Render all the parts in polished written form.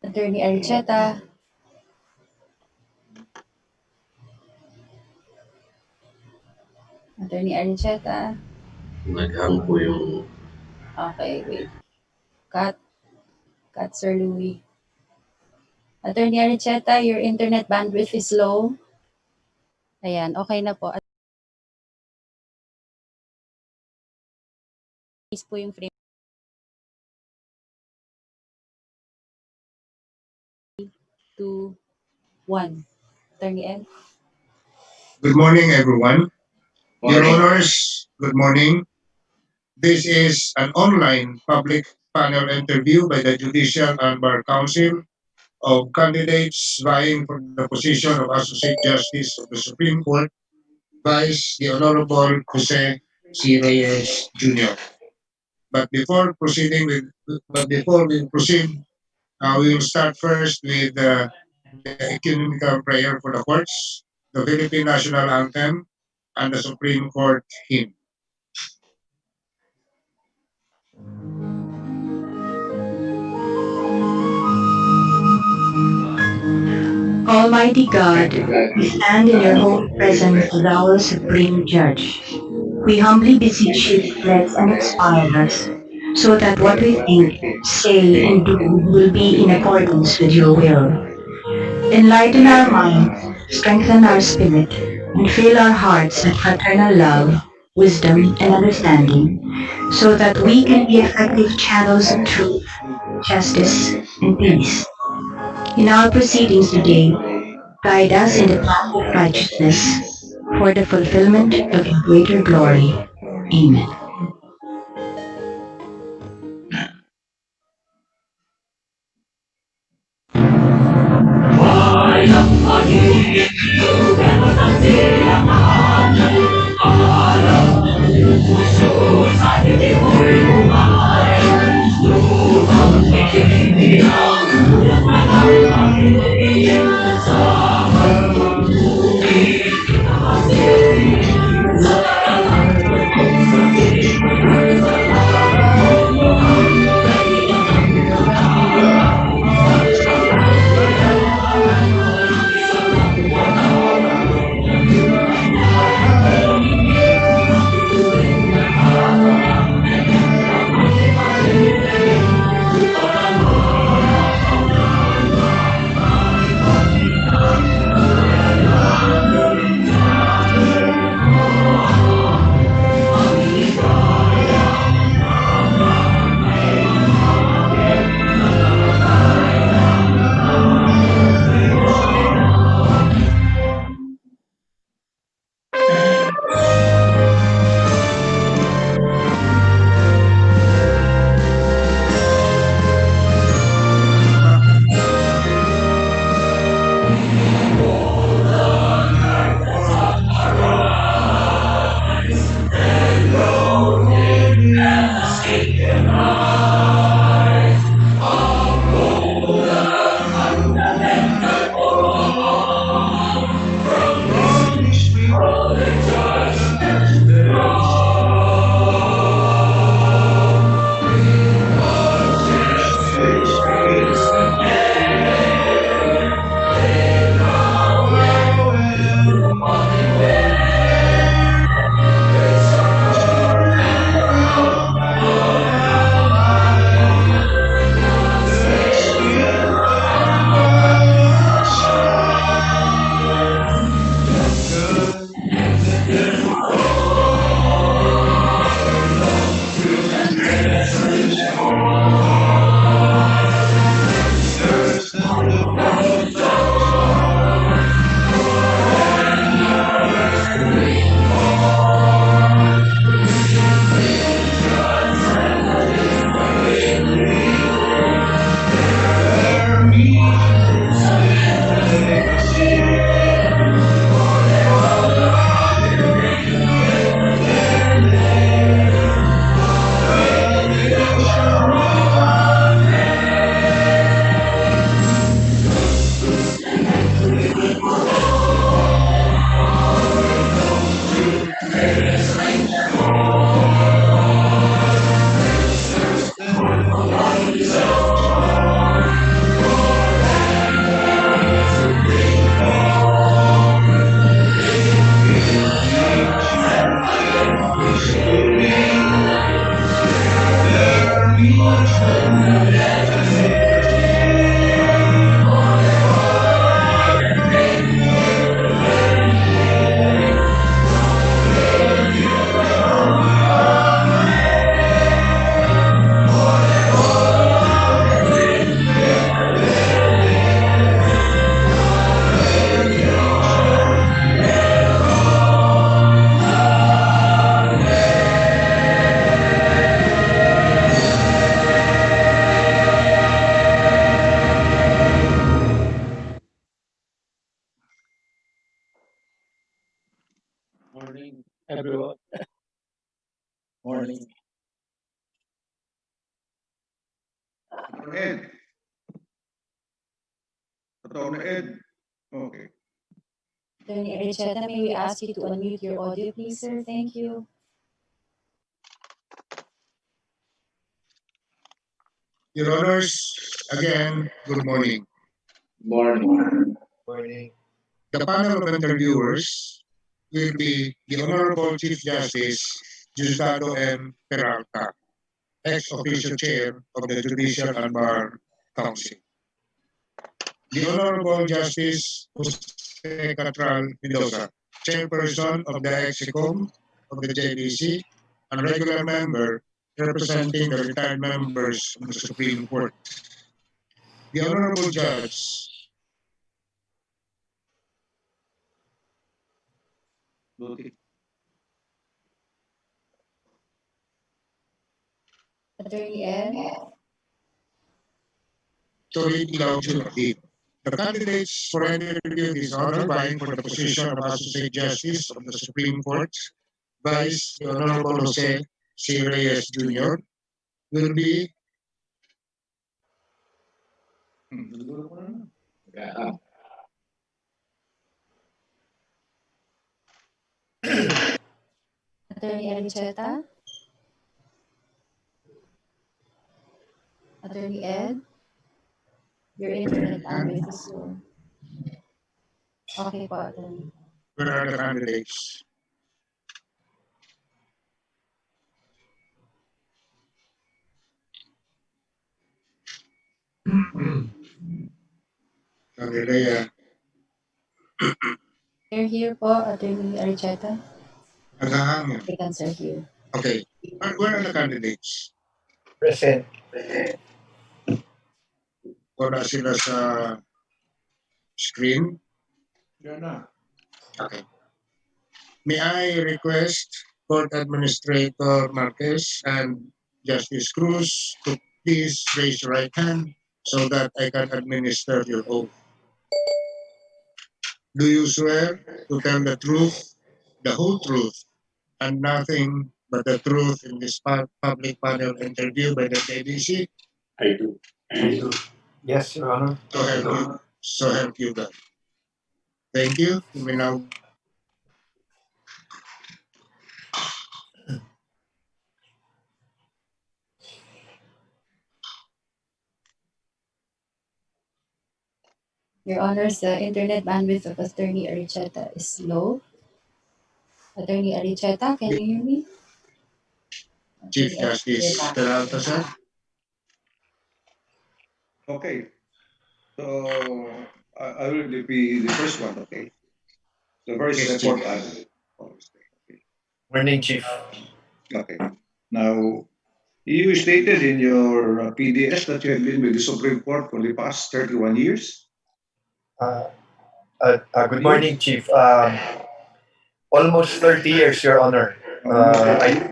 Attorney Aricheta. Attorney Aricheta. Nag-hang po yung... Okay, wait. Cut. Cut, Sir Louie. Attorney Aricheta, your internet bandwidth is low. Ayan, okay na po. At least po yung frame. 2, 1. Attorney Ed. Good morning, everyone. Your Morning. Honors, good morning. This is an online public panel interview by the Judicial and Bar Council of candidates vying for the position of Associate Justice of the Supreme Court, Vice the Honorable Jose C. Reyes Jr. But before we proceed, we will start first with the ecumenical prayer for the courts, the Philippine National Anthem, and the Supreme Court hymn. Almighty God, we stand in your holy presence, thou Supreme Judge. We humbly beseech you to bless and inspire us, so that what we think, say, and do will be in accordance with your will. Enlighten our minds, strengthen our spirit, and fill our hearts with fraternal love, wisdom, and understanding, so that we can be effective channels of truth, justice, and peace. In our proceedings today, guide us in the path of righteousness for the fulfillment of your greater glory. Amen. Morning. Ed. Attorney Ed. Okay. Attorney Aricheta, may we ask you to unmute your audio, please, sir? Thank you. Your Honors, again, good morning. Morning. Morning. The panel of interviewers will be the Honorable Chief Justice Diosdado M. Peralta, ex-officio chair of the Judicial and Bar Council. The Honorable Justice Jose Catral Mendoza, chairperson of the Execom of the JBC and regular member representing the retired members of the Supreme Court. The Honorable Judge Buti. Attorney Ed. Solid Ilaw Junodin. The candidates for interview this honor vying for the position of Associate Justice of the Supreme Court, Vice the Honorable Jose C. Reyes Jr., will be Siguro ko na. Yeah. Attorney Aricheta. Attorney Ed. Your internet bandwidth is slow. Okay po, Attorney. where are the candidates. Galilea, You're here po, Attorney Aricheta. naghahangin. Applicants are here. Okay, where are the candidates? Present. Wala sila sa screen. Yan na. Okay. May I request Court Administrator Marquez and Justice Cruz to please raise your right hand so that I can administer your oath. Do you swear to tell the truth, the whole truth, and nothing but the truth in this public panel interview by the JBC? I do. I do. Yes, Your Honor. So help you God. Thank you. You may now Your Honors, the internet bandwidth of Attorney Aricheta is low. Attorney Aricheta, can you hear me? Chief Attorney Aricheta, you're Justice back. Peralta, sir. Okay. So, I will be the first one, okay? The very Yes, simple Chief. answer. Morning, Chief. Okay. Now, you stated in your PDS that you have been with the Supreme Court for the past 31 years. Uh, good morning, Chief. Almost 30 years, Your Honor. I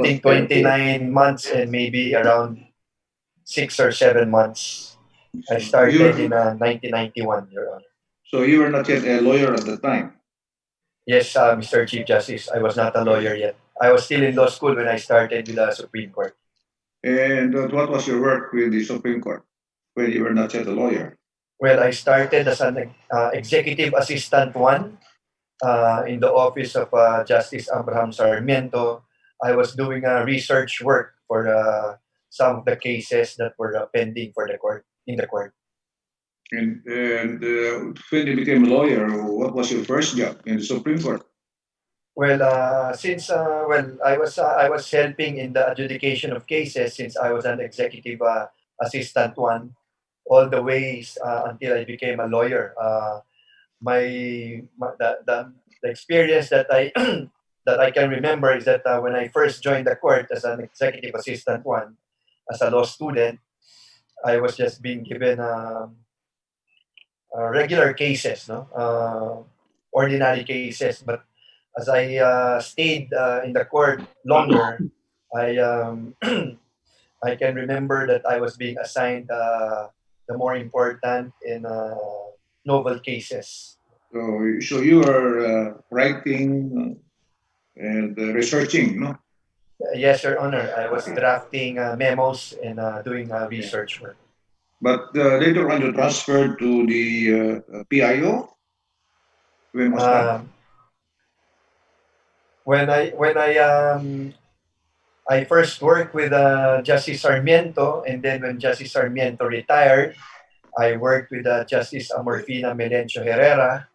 think 29 months and maybe around 6 or 7 months. I started in 1991, Your Honor. So you were not yet a lawyer at the time. Yes, Mr. Chief Justice, I was not a lawyer yet. I was still in law school when I started with the Supreme Court. And what was your work with the Supreme Court when you were not yet a lawyer? Well, I started as an executive assistant one in the office of Justice Abraham Sarmiento. I was doing research work for some of the cases that were pending for the court in the court. And when you became a lawyer, what was your first job in the Supreme Court? Well, since I was helping in the adjudication of cases since I was an executive assistant one, all the ways until I became a lawyer. The experience that I that I can remember is that when I first joined the court as an executive assistant one, as a law student, I was just being given regular cases, no, ordinary cases. But as I stayed in the court longer, I I can remember that I was being assigned the more important in novel cases. So you were writing and researching, no? Yes, Your Honor. I was drafting memos and doing Yeah. research work. But later on, you transferred to the PIO. When was that? Um, when I first worked with Justice Sarmiento, and then when Justice Sarmiento retired, I worked with Justice Amorfina Melencio Herrera.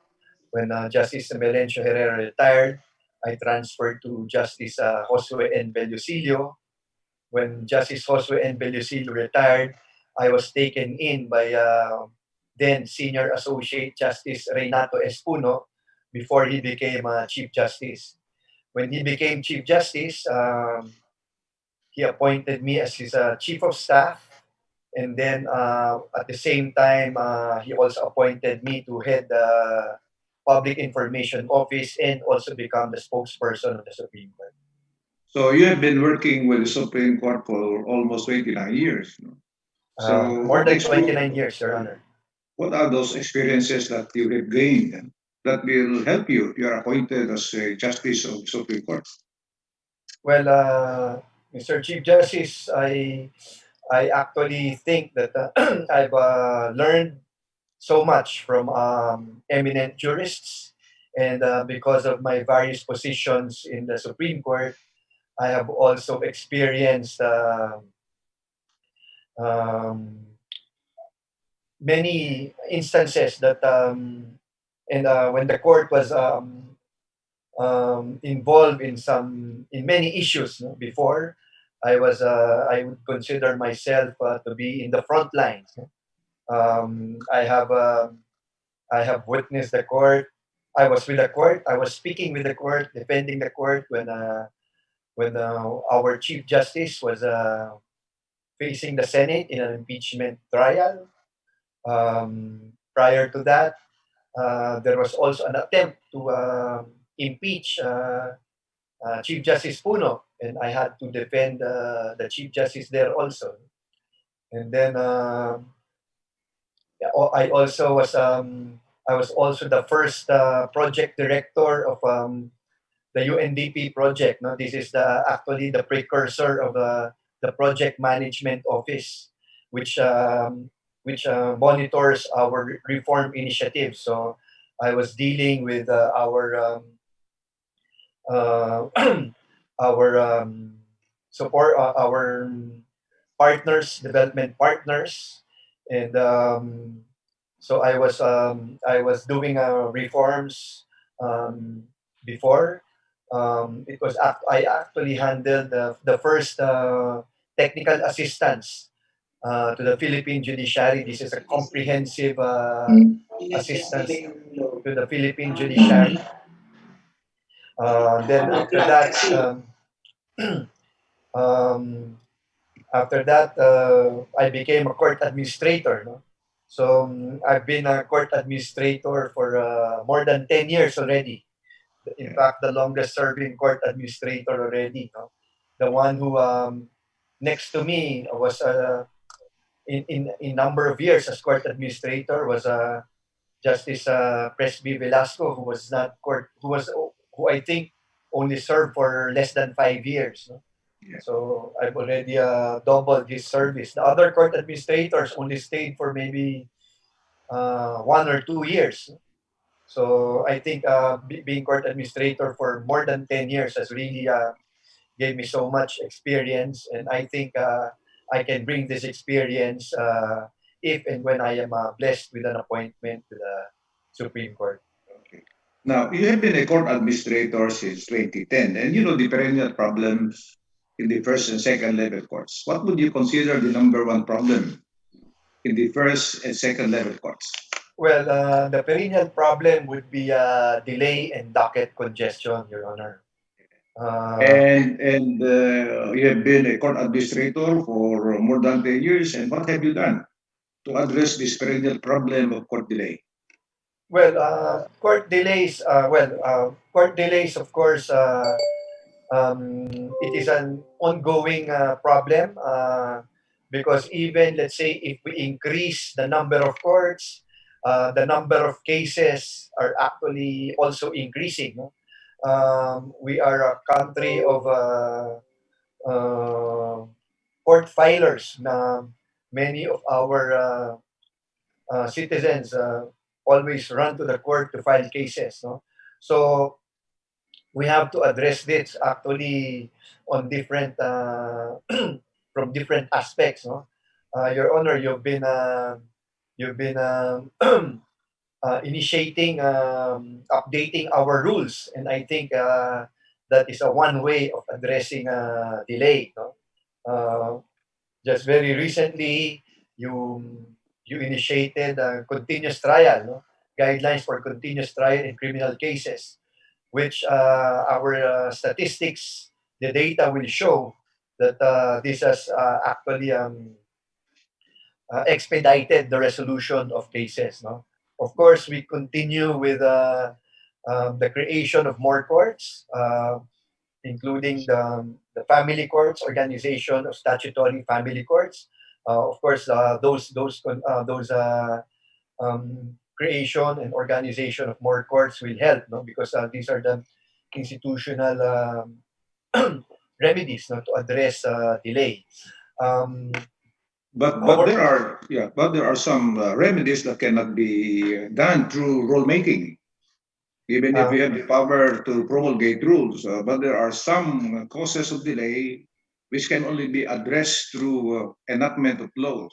When Justice Melencio Herrera retired, I transferred to Justice Josue N. Bellusilio. When Justice Josue N. Bellusilio retired, I was taken in by then Senior Associate Justice Renato Espuno before he became Chief Justice. When he became Chief Justice, he appointed me as his Chief of Staff. And then at the same time, he also appointed me to head the Public Information Office and also become the spokesperson of the Supreme Court. So you have been working with the Supreme Court for almost 29 years. No? So More than 29 years, Your Honor. what are those experiences that you have gained that will help you if you are appointed as a justice of the Supreme Court? Well, Mr. Chief Justice, I actually think that I've learned so much from eminent jurists, and because of my various positions in the Supreme Court, I have also experienced um, many instances that and when the court was involved in many issues, no? Before I would consider myself to be in the front lines. No? I have witnessed the court. I was with the court. I was speaking with the court, defending the court when our chief justice was facing the Senate in an impeachment trial. Prior to that, there was also an attempt to impeach Chief Justice Puno, and I had to defend the Chief Justice there also. And then yeah, I was also the first project director of the UNDP project. No, this is the actually the precursor of the project management office, which monitors our reform initiatives. So I was dealing with uh, our support our partners, development partners, and so I was doing reforms before. I actually handled the first technical assistance to the Philippine judiciary. This is a comprehensive assistance to the Philippine judiciary. Then um, after that, I became a court administrator. No? So I've been a court administrator for more than 10 years already. In fact, the longest serving court administrator already. No? The one who next to me was in number of years as court administrator was Justice Presby Velasco, who was not court, who I think only served for less than 5 years. No? Yeah. So I've already doubled his service. The other court administrators only stayed for maybe 1 or 2 years. So I think being court administrator for more than 10 years has really gave me so much experience, and I think I can bring this experience if and when I am blessed with an appointment to the Supreme Court. Okay. Now, you have been a court administrator since 2010, and you know the perennial problems in the first and second level courts. What would you consider the number one problem in the first and second level courts? Well, the perennial problem would be delay and docket congestion, Your Honor. Uh, And you have been a court administrator for more than 10 years, and what have you done to address this perennial problem of court delay? well, court delays. Court delays, of course. It is an ongoing problem because even let's say if we increase the number of courts, the number of cases are actually also increasing. No? We are a country of court filers na many of our citizens always run to the court to file cases. No? So we have to address this actually on different from different aspects. No? Your Honor, you've been initiating updating our rules, and I think that is a one way of addressing delay. No? Just very recently, you you initiated a continuous trial, no? Guidelines for continuous trial in criminal cases, which our statistics, the data will show that this has actually expedited the resolution of cases. No, of course, we continue with the creation of more courts, including the family courts, organization of statutory family courts. Of course, those creation and organization of more courts will help, no? Because these are the institutional remedies, no, to address delay. Um, But our, there are some remedies that cannot be done through rule making, even if we um, have the power to promulgate rules. But there are some causes of delay which can only be addressed through enactment of laws.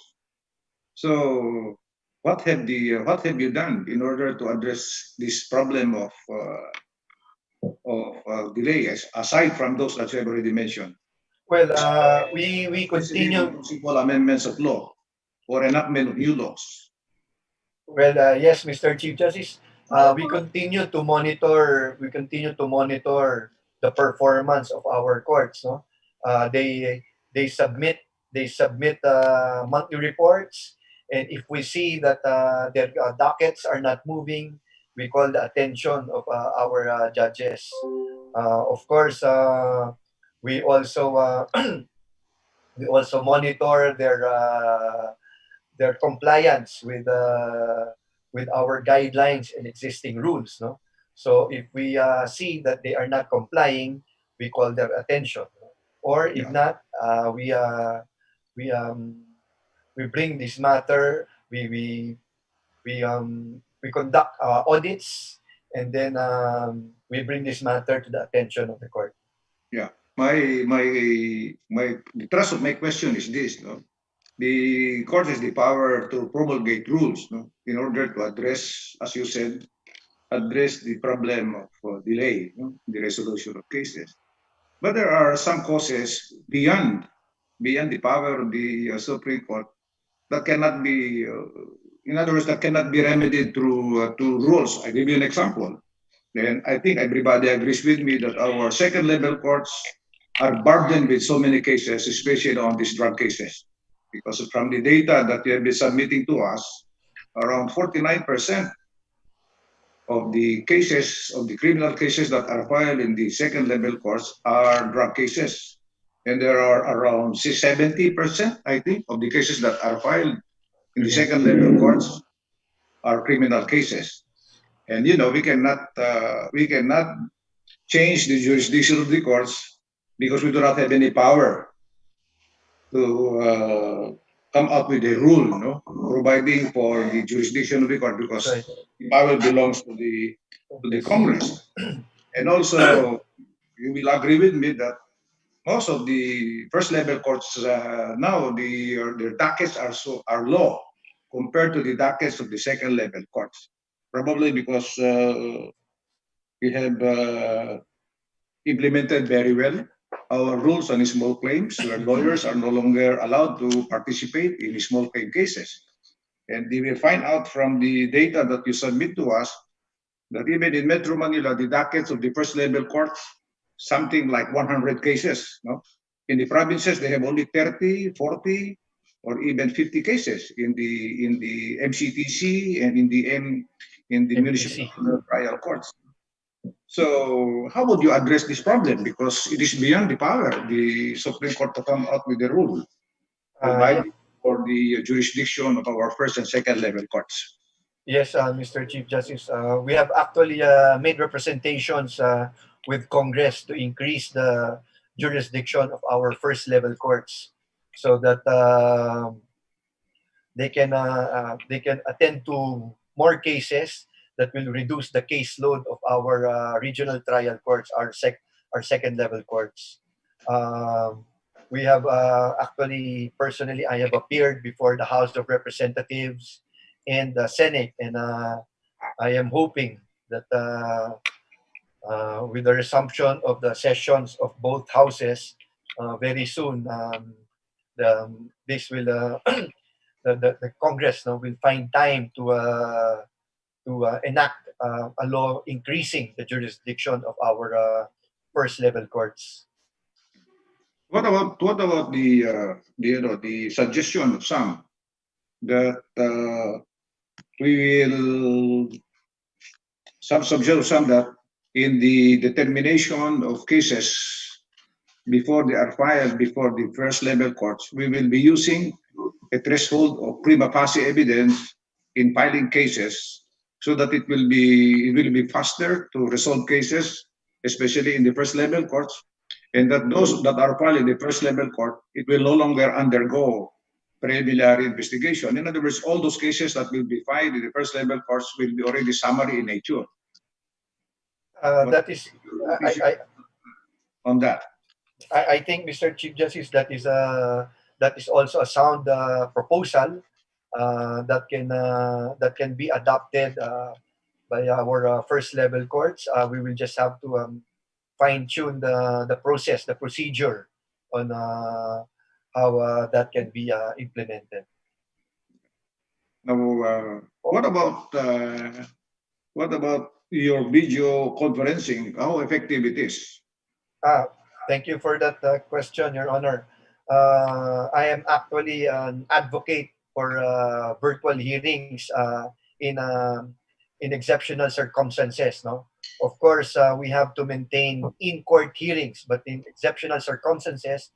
So, what have you done in order to address this problem of delay, aside from those that you have already mentioned? well, we Specific continue. possible amendments of law or enactment of new laws. Well, yes, Mr. Chief Justice, we continue to monitor. We continue to monitor the performance of our courts. No, they submit monthly reports, and if we see that their dockets are not moving, we call the attention of our judges. Of course, we also we also monitor their compliance with our guidelines and existing rules. No, so if we see that they are not complying, we call their attention. No? Or if Yeah, not, we we bring this matter. We conduct audits, and then we bring this matter to the attention of the court. yeah. The thrust of my question is this: no? The court has the power to promulgate rules, no, in order to address, as you said, address the problem of delay, no, the resolution of cases. But there are some causes beyond the power of the Supreme Court that cannot be, in other words, that cannot be remedied through rules. I give you an example. Then I think everybody agrees with me that our second level courts are burdened with so many cases, especially on these drug cases. Because from the data that you have been submitting to us, around 49% of the cases, of the criminal cases that are filed in the second level courts are drug cases. And there are around 70%, I think, of the cases that are filed in the Criminal. second level courts are criminal cases. And we cannot change the jurisdiction of the courts because we do not have any power to come up with a rule, no, providing for the jurisdiction of the court That's because right. the power belongs to the Yes. Congress. And also, you will agree with me that most of the first level courts now their dockets are low compared to the dockets of the second level courts. Probably because we have implemented very well our rules on small claims, where lawyers are no longer allowed to participate in small claim cases. And they will find out from the data that you submit to us that even in Metro Manila, the dockets of the first level courts, something like 100 cases. No? In the provinces, they have only 30, 40, or even 50 cases in the MCTC and in the municipal MPC. trial courts. So how would you address this problem? Because it is beyond the power of the Supreme Court to come out with a rule Yeah. providing for the jurisdiction of our first and second level courts. Yes, Mr. Chief Justice. We have actually made representations with Congress to increase jurisdiction of our first level courts, so that they can attend to more cases that will reduce the caseload of our regional trial courts, our second level courts. Um, we have actually, personally, I have appeared before the House of Representatives and the Senate, and I am hoping that with the resumption of the sessions of both houses very soon, this will the Congress will find time to enact a law increasing the jurisdiction of our first level courts. What about the suggestion of some that we will some that in the determination of cases before they are filed before the first level courts, we will be using a threshold of prima facie evidence in filing cases so that it will be faster to resolve cases, especially in the first level courts, and that those that are filed in the first level court, it will no longer undergo preliminary investigation. In other words, all those cases that will be filed in the first level courts will be already summary in nature. What That is, I, is I, on that? I think, Mr. Chief Justice, that is also a sound proposal that can be adopted by our first level courts. We will just have to fine tune the process, the procedure on how that can be implemented. Now, what about your video conferencing? How effective it is? Thank you for that question, Your Honor. I am actually an advocate for virtual hearings in um in exceptional circumstances. No, of course we have to maintain in-court hearings, but in exceptional circumstances,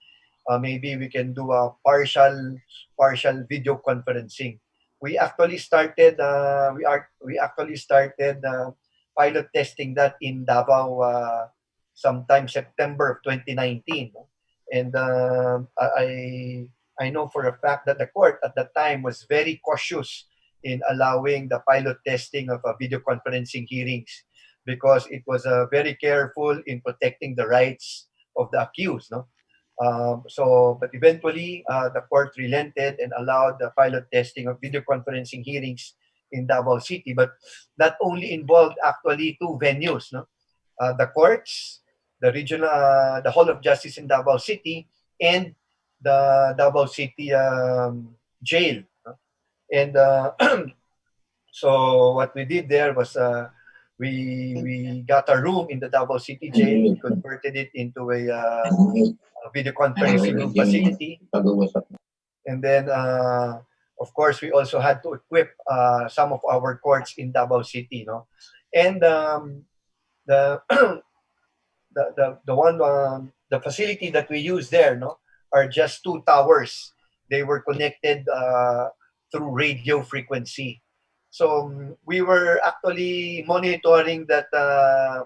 maybe we can do a partial video conferencing. We actually started pilot testing that in Davao sometime September of 2019, no? And I know for a fact that the court at that time was very cautious in allowing the pilot testing of video conferencing hearings, because it was very careful in protecting the rights of the accused. No, but eventually the court relented and allowed the pilot testing of video conferencing hearings in Davao City, but that only involved actually two venues. No, the courts, the Hall of Justice in Davao City, and the Davao City jail. No? And so what we did there was we got a room in the Davao City jail. We converted it into a video conferencing room facility, and then of course we also had to equip some of our courts in Davao City. No, and the the one the facility that we use there, no, are just two towers. They were connected through radio frequency. So we were actually monitoring that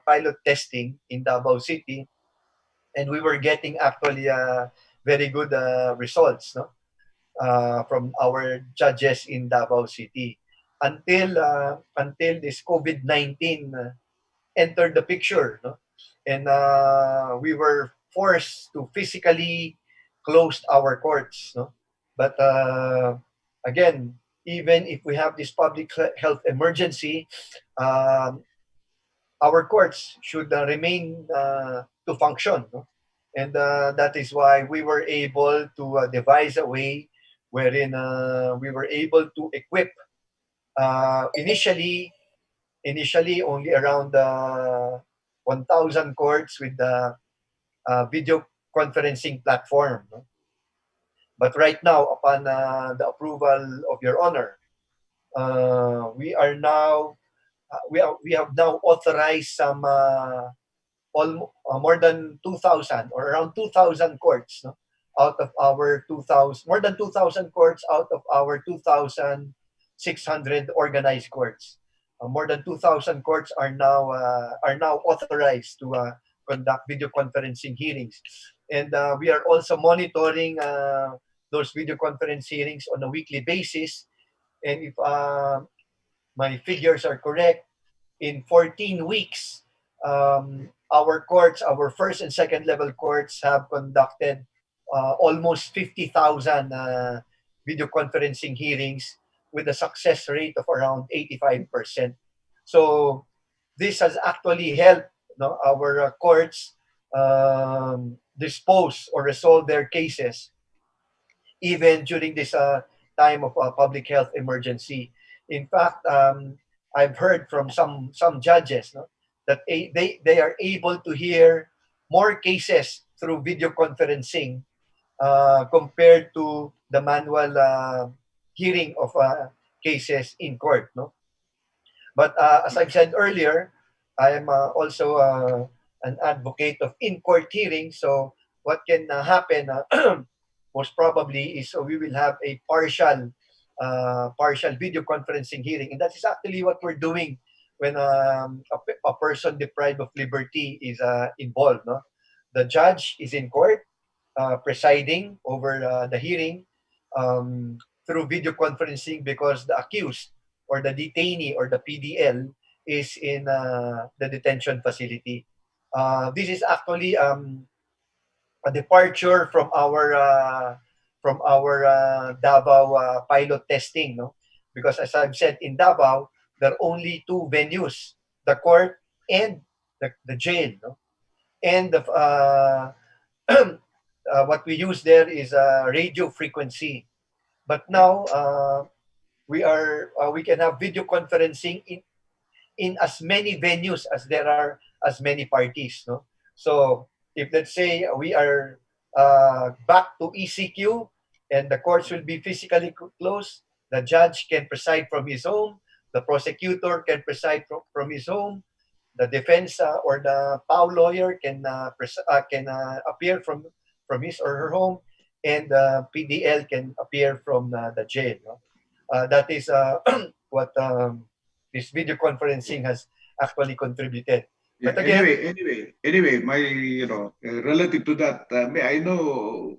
pilot testing in Davao City, and we were getting actually very good results, no, from our judges in Davao City until this COVID-19 entered the picture, no? And we were forced to physically close our courts, no? But again, even if we have this public health emergency, um, our courts should remain to function, no? And that is why we were able to devise a way wherein we were able to equip initially only around 1,000 courts with the video conferencing platform. No? But right now, upon the approval of Your Honor, we are now we have now authorized some more than 2,000 or around 2,000 courts, no? Out of our 2,000, more than 2,000 courts out of our 2,600 organized courts. More than 2,000 courts are now authorized to conduct video conferencing hearings. And we are also monitoring those video conference hearings on a weekly basis. And if my figures are correct, in 14 weeks, our courts, our first and second level courts, have conducted almost 50,000 video conferencing hearings with a success rate of around 85%. So this has actually helped, our courts dispose or resolve their cases even during this time of public health emergency. In fact, I've heard from some judges, that they are able to hear more cases through video conferencing compared to the manual hearing of cases in court. No? But as I've said earlier, I am also an advocate of in-court hearings. So what can happen most probably is we will have a partial video conferencing hearing, and that is actually what we're doing when a person deprived of liberty is involved. No? The judge is in court presiding over the hearing through video conferencing because the accused or the detainee or the PDL is in the detention facility. This is actually a departure from our Davao pilot testing, no? Because as I've said, in Davao there are only two venues: the court and the jail, no? And what we use there is radio frequency. But now we can have video conferencing in as many venues as there are as many parties. No, so if let's say we are back to ECQ and the courts will be physically closed, the judge can preside from his home, the prosecutor can preside from his home, the defense or the POW lawyer can appear from his or her home, and the PDL can appear from the jail. No? That is what this video conferencing has actually contributed. Yeah, But again, anyway, my, relative to that, may I know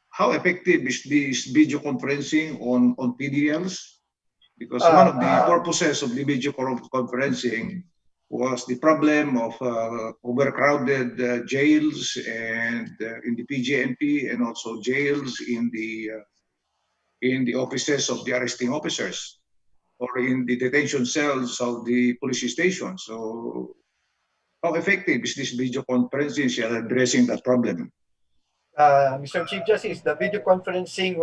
how effective is this video conferencing on PDLs? Because one of the purposes of the video conferencing was the problem of overcrowded jails and in the PGNP, and also jails in the offices of the arresting officers or in the detention cells of the police station. So how effective is this video conferencing in addressing that problem? Mr. Chief Justice, the video conferencing,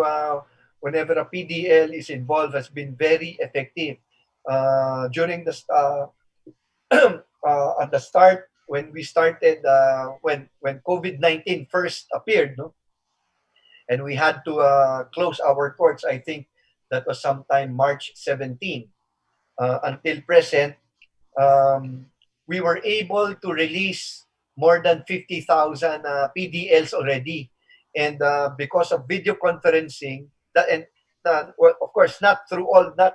whenever a PDL is involved, has been very effective. During the at the start, when we started, when COVID-19 first appeared, no, and we had to close our courts. I think that was sometime March 17. Until present, we were able to release more than 50,000 PDLs already. And because of video conferencing, well, of course, not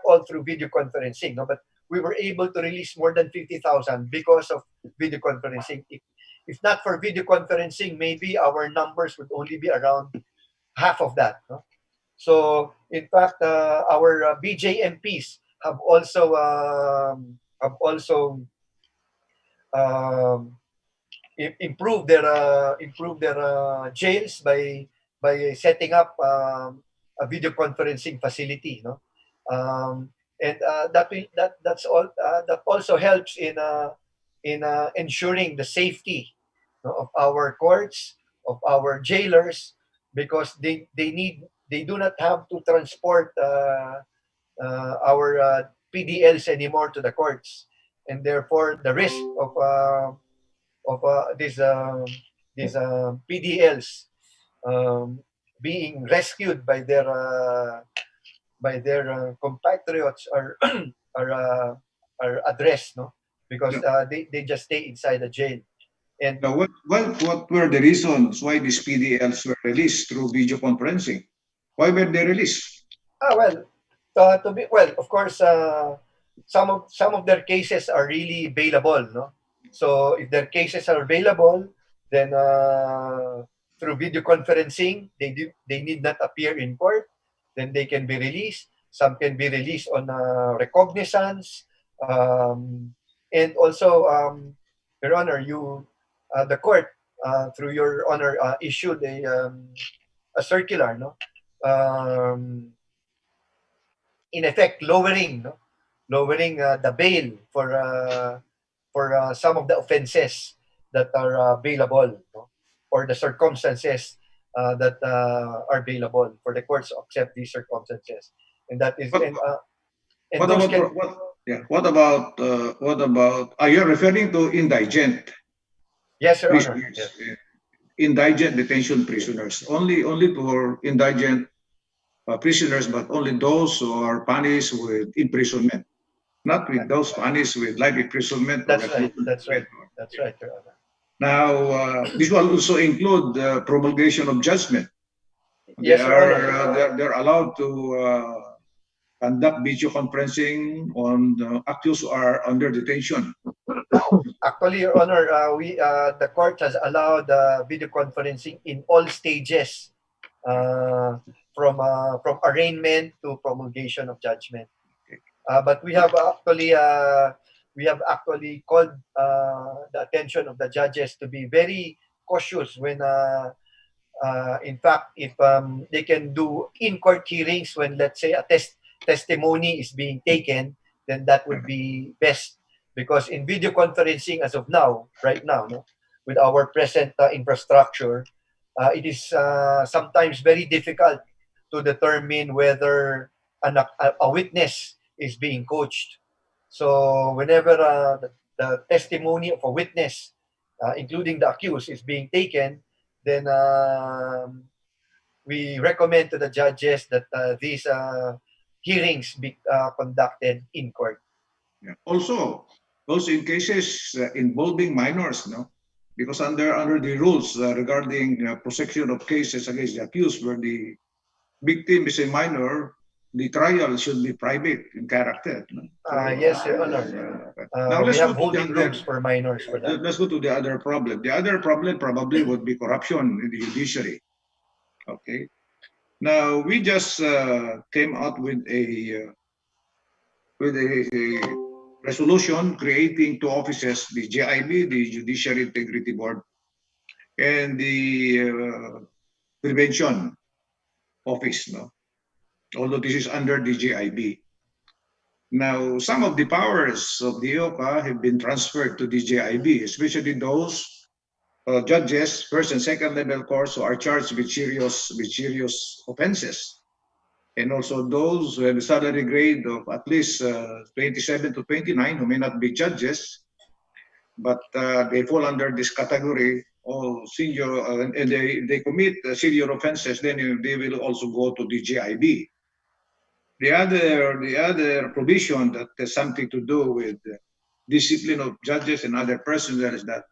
all through video conferencing, no, but we were able to release more than 50,000 because of video conferencing. If not for video conferencing, maybe our numbers would only be around half of that. No? So, in fact, our BJMPs have also um, improve their jails by setting up a video conferencing facility. No, and that also helps in ensuring the safety, no, of our courts, of our jailers, because they do not have to transport our PDLs anymore to the courts, and therefore the risk of these um, being rescued by their compatriots are addressed, no, because they just stay inside the jail. And Now, what were the reasons why these PDLs were released through video conferencing? Why were they released? well, of course, some of their cases are really bailable, no. So if their cases are available, then through video conferencing. They need not appear in court. Then they can be released. Some can be released on recognizance, and also, Your Honor, the court, through Your Honor, issued a circular, no, um, in effect lowering, no, lowering the bail for some of the offenses that are bailable, no, or the circumstances that are bailable for the courts to accept these circumstances, and that is What and what those about can. what about are you referring to indigent Yes, Your Honor. prisoners? Yes, Indigent detention prisoners. Only for indigent prisoners, but only those who are punished with imprisonment, not with those punished with life imprisonment or that's right. reclusion. That's right. That's right, Your Honor. Now, this will also include the promulgation of judgment. They Yes, Your are Honor. they're allowed to conduct video conferencing on the accused who are under detention. Actually, Your Honor, the court has allowed video conferencing in all stages, uh, from arraignment to promulgation of judgment. But we have actually called the attention of the judges to be very cautious when, in fact, if they can do in court hearings when, let's say, a testimony is being taken, then that would be best, because in video conferencing as of now, right now, no, with our present infrastructure, it is sometimes very difficult to determine whether a witness is being coached. So whenever the testimony of a witness, including the accused, is being taken, then we recommend to the judges that these hearings be conducted in court. Yeah. Also in cases involving minors, no, because under the rules regarding prosecution of cases against the accused, where the victim is a minor, the trial should be private in character. No? Yes, Your Honor. Now We let's go have to holding rooms for minors for that. let's go to the other problem. The other problem probably would be corruption in the judiciary. Okay. Now we just came out with a resolution creating two offices: the JIB, the Judiciary Integrity Board, and the Prevention Office. No, although this is under the JIB. Now, some of the powers of the IOCA have been transferred to the JIB, especially those judges, first and second level courts, who are charged with serious offenses, and also those who have a salary grade of at least 27 to 29, who may not be judges, but they fall under this category of senior, and they commit serious offenses, then they will also go to the JIB. The other provision that has something to do with discipline of judges and other personnel is that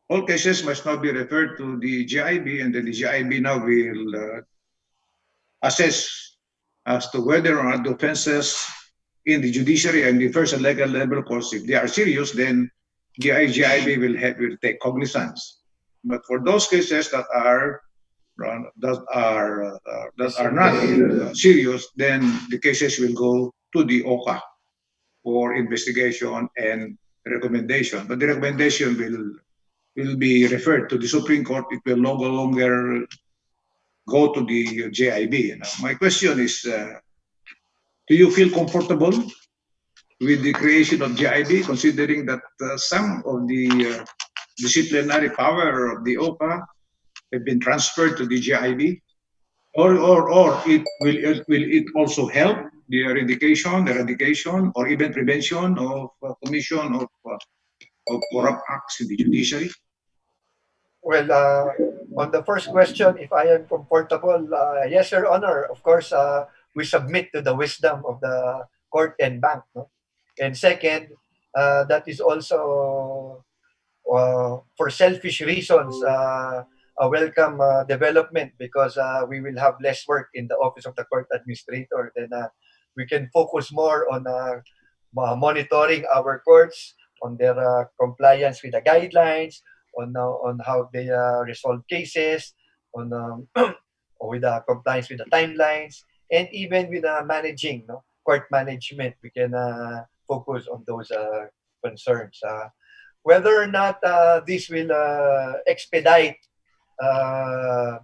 all cases must now be referred to the GIB, and then the GIB now will assess as to whether or not the offenses in the judiciary and the first and legal level courts, if they are serious, then the GIB will take cognizance. But for those cases that are not serious, then the cases will go to the OCA for investigation and recommendation. But the recommendation will be referred to the Supreme Court. It will no longer go to the JIB. Now, my question is, do you feel comfortable with the creation of JIB, considering that some of the disciplinary power of the OCA have been transferred to the GIB? Or will it also help the eradication, or even prevention of commission of corrupt acts in the judiciary? Well, on the first question, if I am comfortable, yes, Your Honor. Of course, we submit to the wisdom of the court and bank. No? And second, that is also, for selfish reasons, a welcome development, because we will have less work in the office of the court administrator. Then we can focus more on monitoring our courts, on their compliance with the guidelines, on how they resolve cases, on with the compliance with the timelines, and even with managing, no, court management. We can focus on those concerns. Whether or not this will expedite uh,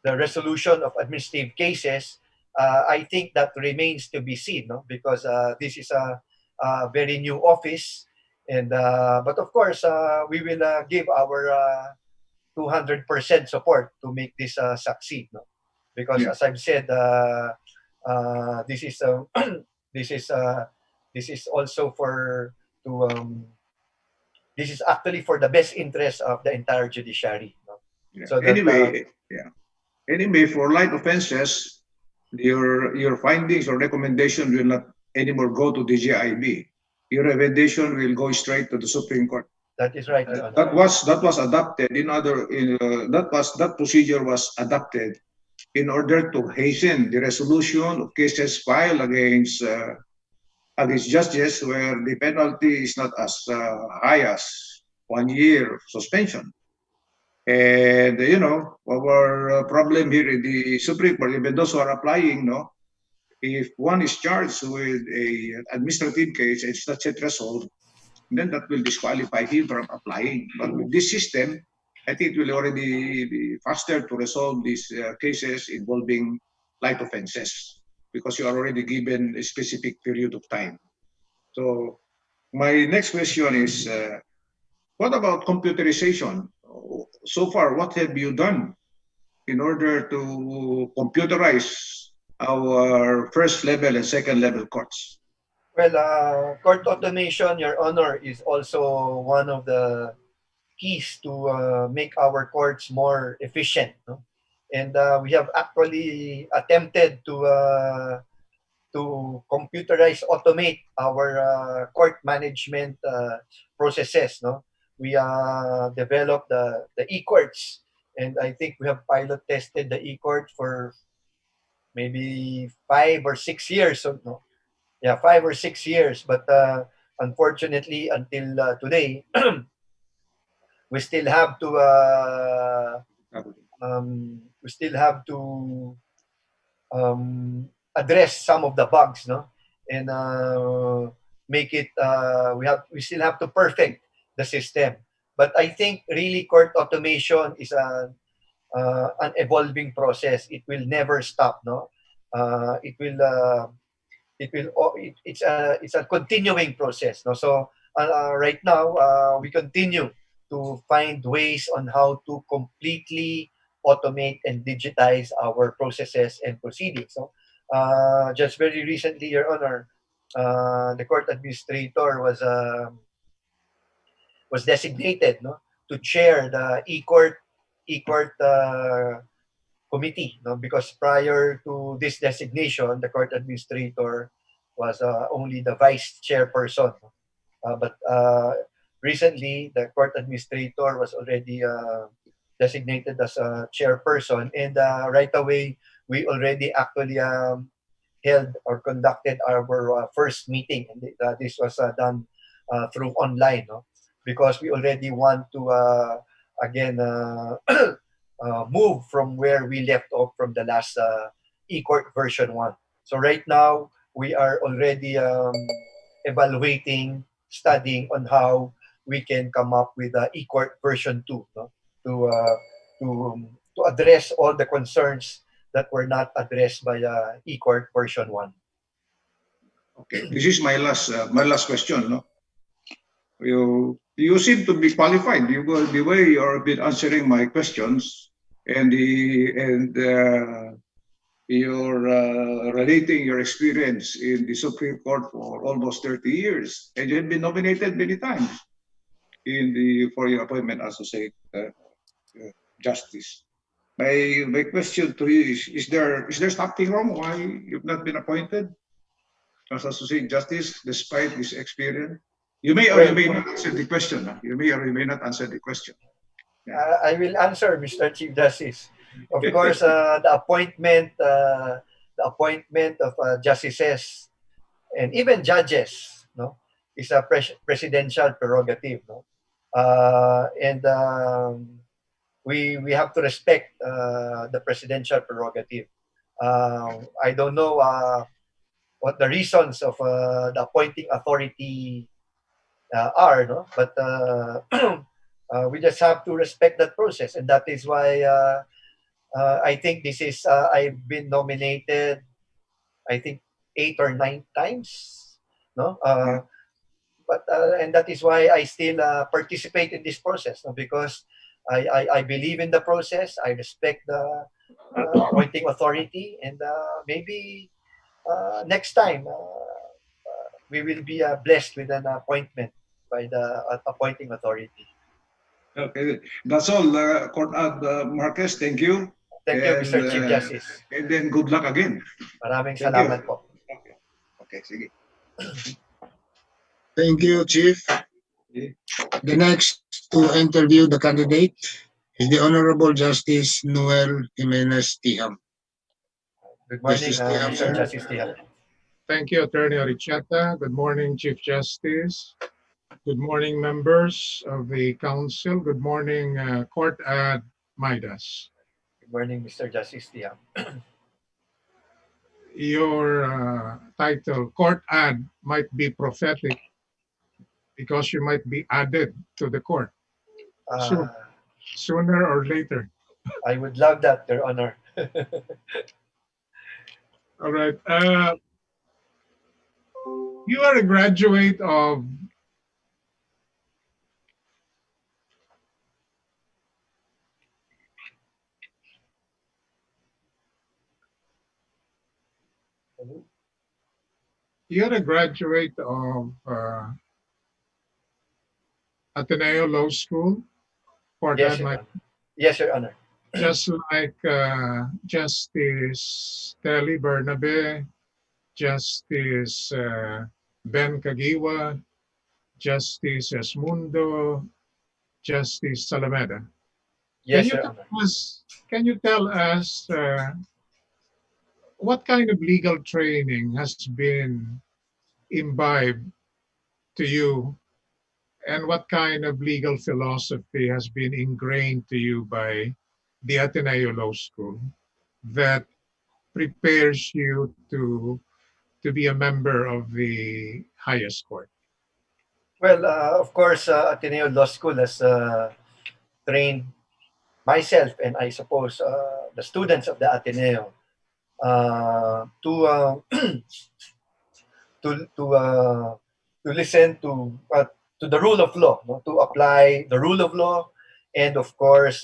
the resolution of administrative cases, I think that remains to be seen, no? Because this is a very new office, and but of course we will give our 200% support to make this succeed, no? Because Yeah. as I've said, this is this is this is also for to this is actually for the best interest of the entire judiciary, no? Yeah. So that Anyway, yeah. Anyway, for light offenses, your findings or recommendation will not anymore go to the DJIB. Your recommendation will go straight to the Supreme Court. that is right, Your Honor. That was adopted that procedure was adopted in order to hasten the resolution of cases filed against judges where the penalty is not as high as 1 year suspension. And our problem here in the Supreme Court, even those who are applying, no, if one is charged with a administrative case, it's not yet resolved, then that will disqualify him from applying. But with this system, I think it will already be faster to resolve these cases involving light offenses because you are already given a specific period of time. So my next question is, what about computerization? So far, what have you done in order to computerize our first level and second level courts? Well, court automation, Your Honor, is also one of the keys to make our courts more efficient, no? And we have actually attempted to computerize, automate our court management processes, no? We developed the e-courts, and I think we have pilot tested the e-court for maybe 5 or 6 years. So, no? Yeah, 5 or 6 years. But unfortunately, until today, we still have to address some of the bugs, no, and make it. We still have to perfect the system. But I think really court automation is an evolving process. It will never stop, no. It's a continuing process, no. So right now we continue to find ways on how to completely automate and digitize our processes and proceedings. So just very recently, Your Honor, the court administrator was designated, no, to chair the e-court committee, no, because prior to this designation, the court administrator was only the vice chairperson. But recently, the court administrator was already designated as a chairperson, and right away, we already actually held or conducted our first meeting, and this was done through online, no? Because we already want to again move from where we left off from the last e-court version 1. So right now, we are already evaluating, studying on how we can come up with e-court version 2, no? to to address all the concerns that were not addressed by e-court version 1. Okay, this is my last question. No, you seem to be qualified. The way you've been answering my questions and you're relating your experience in the Supreme Court for almost 30 years, and you've been nominated many times for your appointment as associate justice. My question to you is there something wrong why you've not been appointed as associate justice despite this experience? You may or you may not answer the question. Huh? You may or you may not answer the question. I will answer, Mr. Chief Justice. Of course, the appointment of justices and even judges, no, is a presidential prerogative, no. And we have to respect the presidential prerogative. I don't know what the reasons of the appointing authority are, no? But we just have to respect that process, and that is why I think this is I've been nominated, I think 8 or 9 times, no. But and that is why I still participate in this process, no? Because I believe in the process. I respect the appointing authority, and maybe next time we will be blessed with an appointment by the appointing authority. Okay, that's all, Court Ad Marquez. Thank you, Thank you, and Mr. Chief Justice. and then good luck again. Maraming Thank you. salamat po. Okay, okay, sige. Thank you, Chief. Okay. The next to interview the candidate is the Honorable Justice Noel Jimenez Tiham. Good morning, Justice Tiham, Mr. sir. Justice Tiham. Thank you, Attorney Oricheta. Good morning, Chief Justice. Good morning, members of the council. Good morning, Court at Midas. Good morning, Mr. Justice Tiham. Your title, Court Ad, might be prophetic because you might be added to the court Uh, sooner or later. I would love that, Your Honor. All right. You are a graduate of you're a graduate of Ateneo Law School, Court Yes, Ad, Your Honor. Yes, Your Honor. just like Justice Telly Bernabe, Justice Ben Kagiwa, Justice Esmundo, Justice Salameda. Can Yes, you Your tell Honor. us? Can you tell us what kind of legal training has been imbibed to you, and what kind of legal philosophy has been ingrained to you by the Ateneo Law School that prepares you to be a member of the highest court? Well, of course, Ateneo Law School has trained myself and I suppose the students of the Ateneo to listen to the rule of law, no? To apply the rule of law, and of course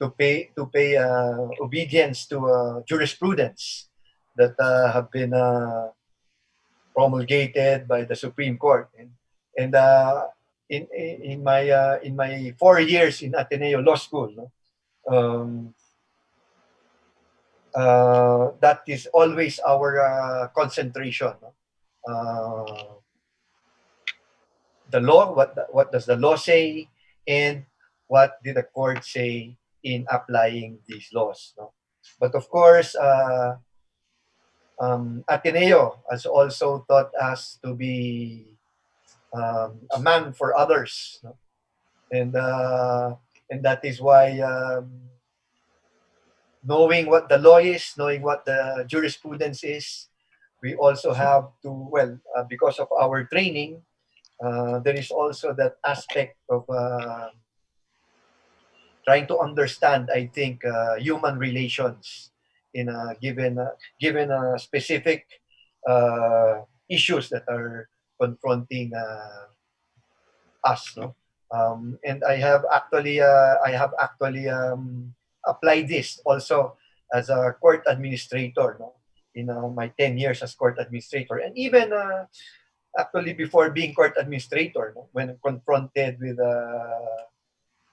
to pay obedience to jurisprudence that have been promulgated by the Supreme Court. And in my 4 years in Ateneo Law School, no, that is always our concentration. No? The law, what does the law say, and what did the court say in applying these laws. No? But of course, Ateneo has also taught us to be a man for others, no? and uh, and that is why knowing what the law is, knowing what the jurisprudence is, we also have to, well, because of our training, there is also that aspect of trying to understand, I think, human relations in a given a specific issues that are confronting us, no? And I have actually applied this also as a court administrator, no? In my 10 years as court administrator, and even actually before being court administrator, no? When confronted with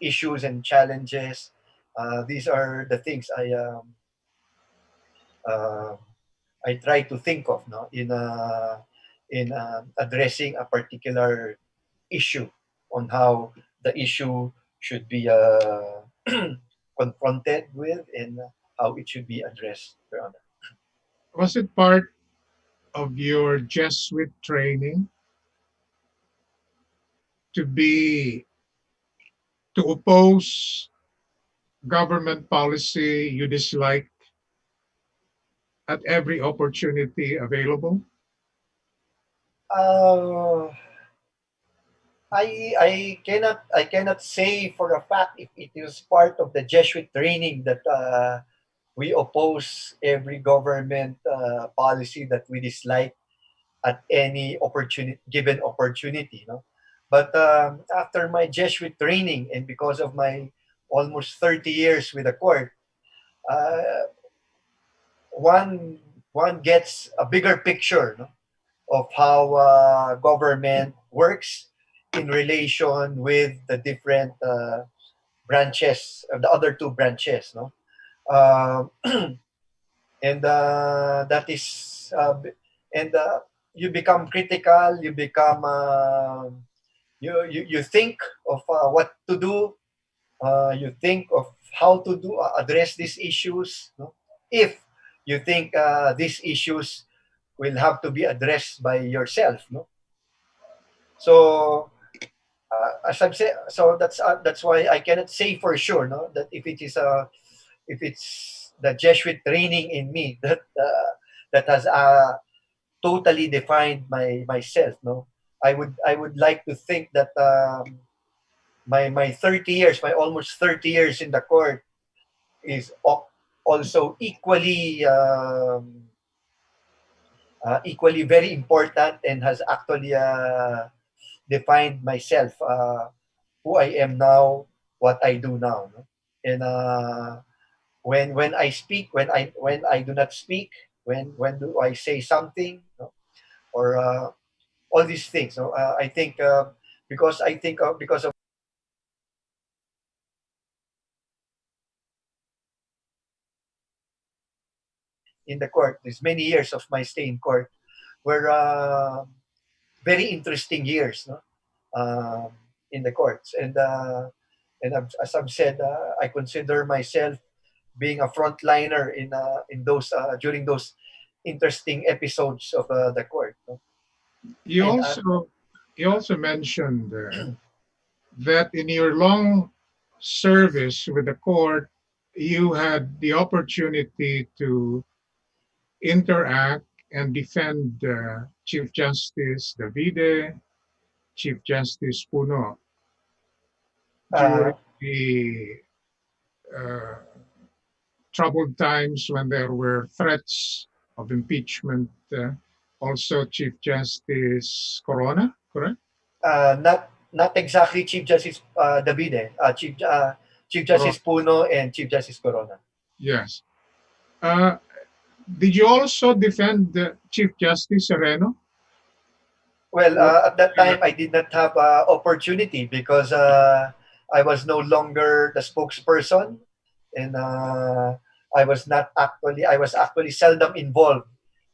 issues and challenges, these are the things uh, I try to think of, no? In addressing a particular issue, on how the issue should be confronted with, and how it should be addressed, Your Honor. Was it part of your Jesuit training to be to oppose government policy you dislike at every opportunity available? Uh, I cannot say for a fact if it is part of the Jesuit training that we oppose every government policy that we dislike at any opportunity given opportunity. No, but after my Jesuit training and because of my almost 30 years with the court, uh, one one gets a bigger picture, no, of how government works in relation with the different branches, the other two branches, no, um, and that is and you become critical, you become you think of what to do, you think of how to do address these issues, no? If you think these issues will have to be addressed by yourself, no? So as I've said, so that's why I cannot say for sure, no, that if it's the Jesuit training in me that has totally defined myself, no. I would like to think that my 30 years, my almost 30 years in the court is also equally very important and has actually defined myself, who I am now, what I do now, no? And when I speak, when I do not speak, when do I say something, no? Or all these things, no? I think because of in the court, these many years of my stay in court were very interesting years, no? um, in the courts. As I've said, I consider myself being a frontliner in those during those interesting episodes of the court. No? You And also you also mentioned that in your long service with the court, you had the opportunity to interact and defend Chief Justice Davide, Chief Justice Puno during uh, the uh, troubled times when there were threats of impeachment. Also, Chief Justice Corona, correct? not exactly Chief Justice Davide, Chief Corona, Justice Puno and Chief Justice Corona. yes. Uh, did you also defend Chief Justice Sereno? Well, Or, at that time, I did not have opportunity because I was no longer the spokesperson, and I was actually seldom involved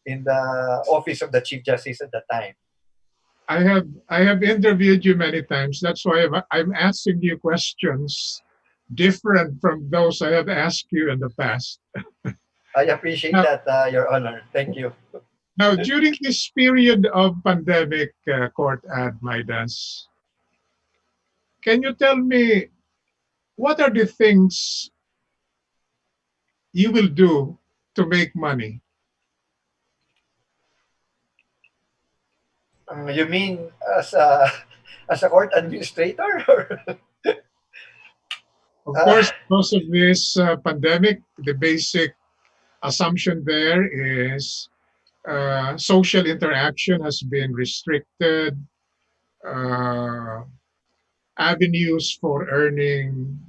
in the office of the Chief Justice at that time. I have interviewed you many times. That's why I'm asking you questions different from those I have asked you in the past. I appreciate Now, that, Your Honor. Thank you. now during this period of pandemic, Court Ad Midas, can you tell me what are the things you will do to make money? You mean as a as a court administrator, or Of uh, course, because of this pandemic, the basic assumption there is social interaction has been restricted. Uh, Avenues for earning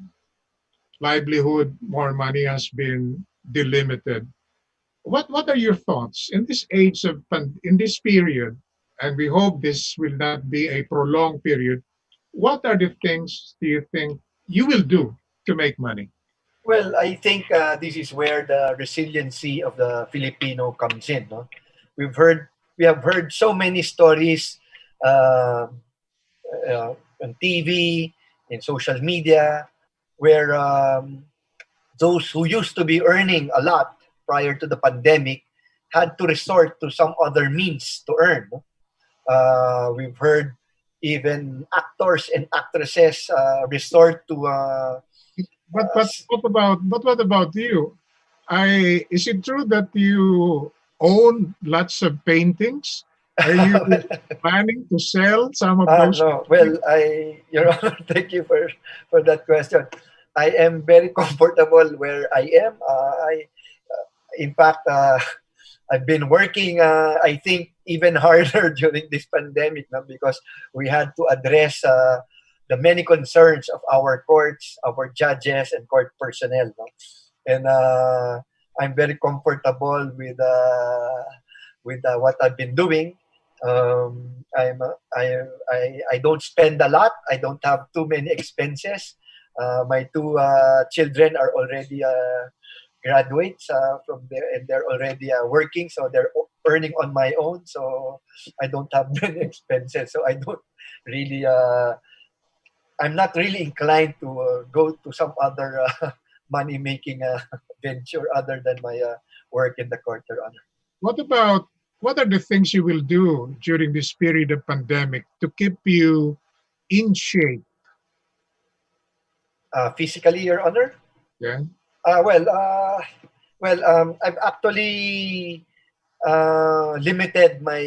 livelihood, more money has been delimited. What are your thoughts in this age of in this period? And we hope this will not be a prolonged period. What are the things do you think you will do to make money? well, I think this is where the resiliency of the Filipino comes in. No, we have heard so many stories uh, on TV, in social media, where those who used to be earning a lot prior to the pandemic had to resort to some other means to earn. No? We've heard even actors and actresses resort to But what about you? Is it true that you own lots of paintings? Are you planning to sell some of those no, paintings? well, Your Honor, thank you for that question. I am very comfortable where I am. In fact, I've been working, I think, even harder during this pandemic, no, because we had to address the many concerns of our courts, our judges, and court personnel. No? And I'm very comfortable with what I've been doing. I'm I don't spend a lot. I don't have too many expenses. My two children are already graduates from there, and they're already working, so they're earning on my own. So I don't have many expenses. So I don't really. I'm not really inclined to go to some other money making venture other than my work in the court, Your Honor. What about what are the things you will do during this period of pandemic to keep you in shape? Physically, Your Honor. Yeah. Uh, well, uh, I've actually limited my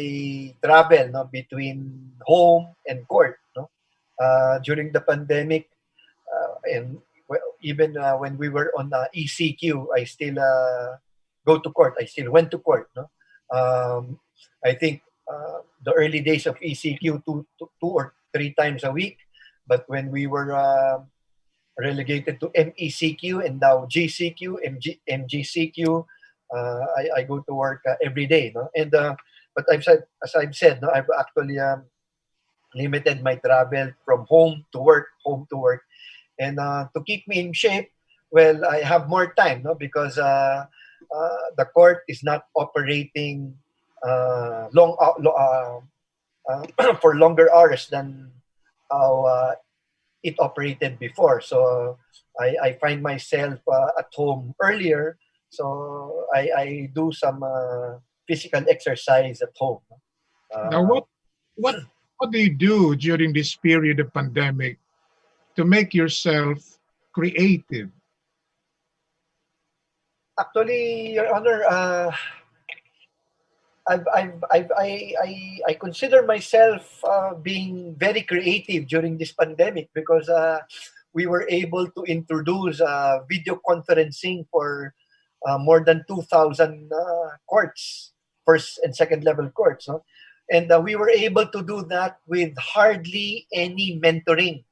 travel, no, between home and court, no, during the pandemic, and even when we were on ECQ, I still go to court. I still went to court, no. I think the early days of ECQ two or three times a week, but when we were relegated to MECQ and now GCQ, MGCQ. I go to work every day, no? And but as I've said, no, I've actually limited my travel from home to work, and to keep me in shape. Well, I have more time, no, because the court is not operating for longer hours than how it operated before. So I find myself at home earlier. So I do some physical exercise at home. Now, Uh, what what do you do during this period of pandemic to make yourself creative? Actually, Your Honor, I consider myself being very creative during this pandemic because we were able to introduce video conferencing for more than 2,000 courts, first and second level courts. No? And we were able to do that with hardly any mentoring.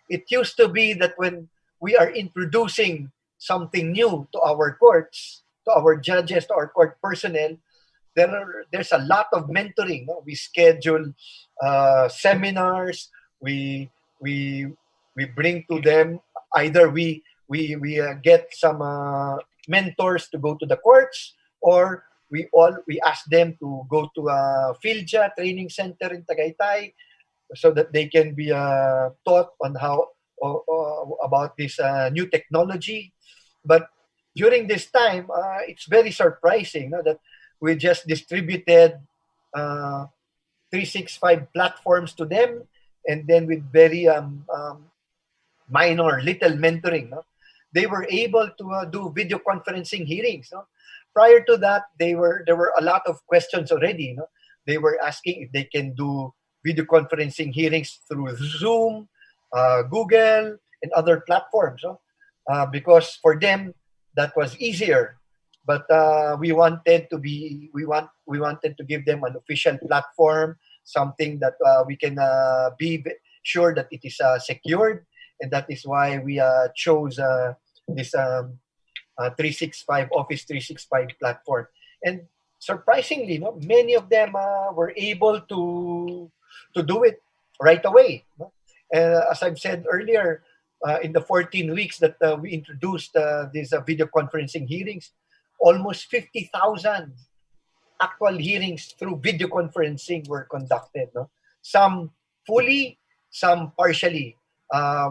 It used to be that when we are introducing something new to our courts, to our judges, to our court personnel, there's a lot of mentoring. No? We schedule seminars. We we we bring to them, either we get some mentors to go to the courts, or we ask them to go to a Filja training center in Tagaytay so that they can be taught on how about this new technology. But during this time, it's very surprising, no, that we just distributed uh, 365 platforms to them, and then with very minor, little mentoring. No? They were able to do video conferencing hearings. No? Prior to that, there were a lot of questions already. No? They were asking if they can do video conferencing hearings through Zoom, Google, and other platforms. No? Because for them that was easier. But we wanted to give them an official platform, something that we can be sure that it is secured, and that is why we chose this 365 Office 365 platform. And surprisingly, no, many of them were able to do it right away. No? And as I've said earlier, in the 14 weeks that we introduced these video conferencing hearings, almost 50,000 actual hearings through video conferencing were conducted. No? Some fully, some partially.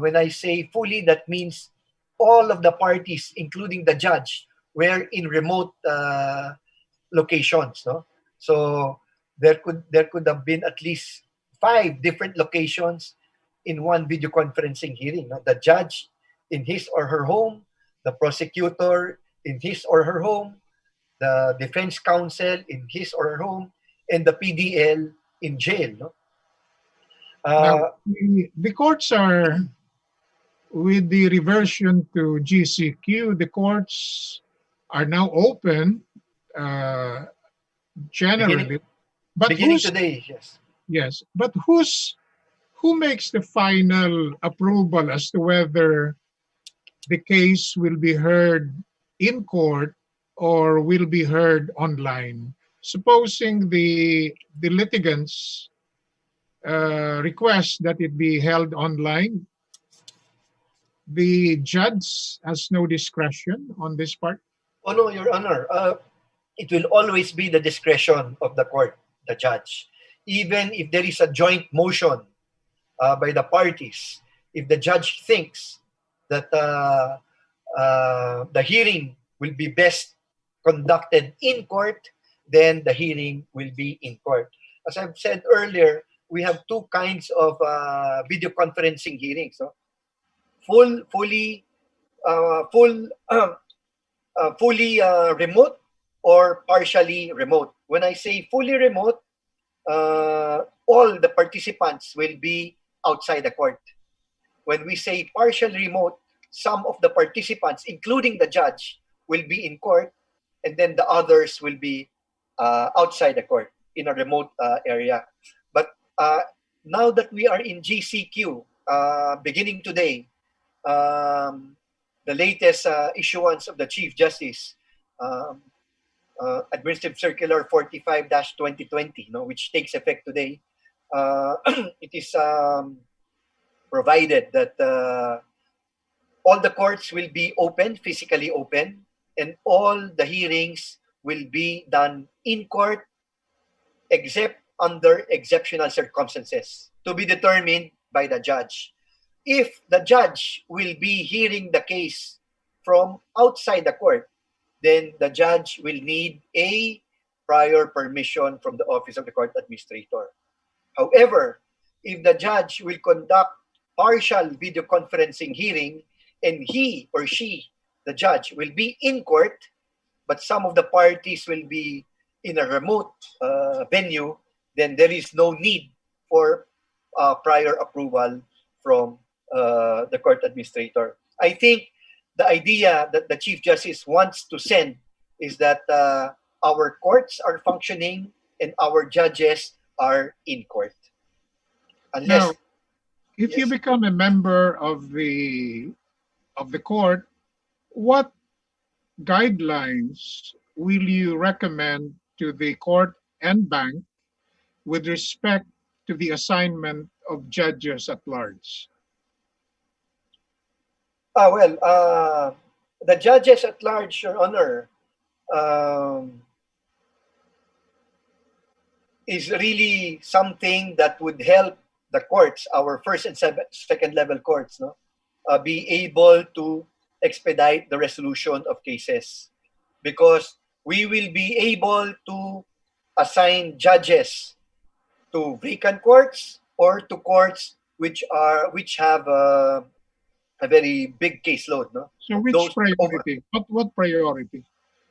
When I say fully, that means all of the parties, including the judge, were in remote locations. No? So there could have been at least 5 different locations in one video conferencing hearing. No? The judge in his or her home, the prosecutor in his or her home, the defense counsel in his or her home, and the PDL in jail. No? Now, Uh, the courts are, with the reversion to GCQ, the courts are now open uh, beginning generally. But beginning who's, today, yes. yes, but who makes the final approval as to whether the case will be heard in court or will be heard online? Supposing the litigants request that it be held online, the judge has no discretion on this part. Oh no, Your Honor. It will always be the discretion of the court, the judge. Even if there is a joint motion by the parties, if the judge thinks that the hearing will be best conducted in court, then the hearing will be in court. As I've said earlier, we have two kinds of video conferencing hearings. So fully, full, fully remote or partially remote. When I say fully remote, all the participants will be outside the court. When we say partially remote, some of the participants, including the judge, will be in court, and then the others will be outside the court in a remote area. But now that we are in GCQ, beginning today, the latest issuance of the Chief Justice, um, Administrative Circular 45-2020, which takes effect today, it is provided that all the courts will be open, physically open, and all the hearings will be done in court except under exceptional circumstances to be determined by the judge. If the judge will be hearing the case from outside the court, then the judge will need a prior permission from the Office of the Court Administrator. However, if the judge will conduct partial video conferencing hearing and he or she, the judge, will be in court, but some of the parties will be in a remote venue, then there is no need for prior approval from the court administrator. I think the idea that the Chief Justice wants to send is that our courts are functioning and our judges are in court. Now, Unless, if you yes. become a member of the court, what guidelines will you recommend to the court and bank with respect to the assignment of judges at large? Well, the judges at large, Your Honor, um, is really something that would help the courts, our first and second level courts, be able to expedite the resolution of cases, because we will be able to assign judges to vacant courts or to courts which have a very big caseload. No, So which those over. priority? What priority?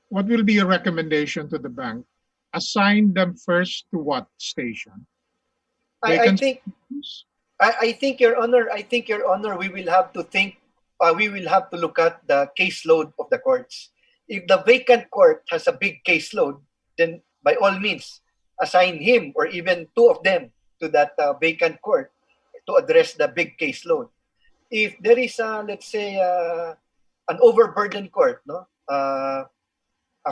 What will be your recommendation to the bank? Assign them first to what station? I Vacant think stations? I think, Your Honor, we will have to think, we will have to look at the caseload of the courts. If the vacant court has a big caseload, then by all means, assign him or even two of them to that vacant court to address the big caseload. If there is, let's say, an overburdened court, a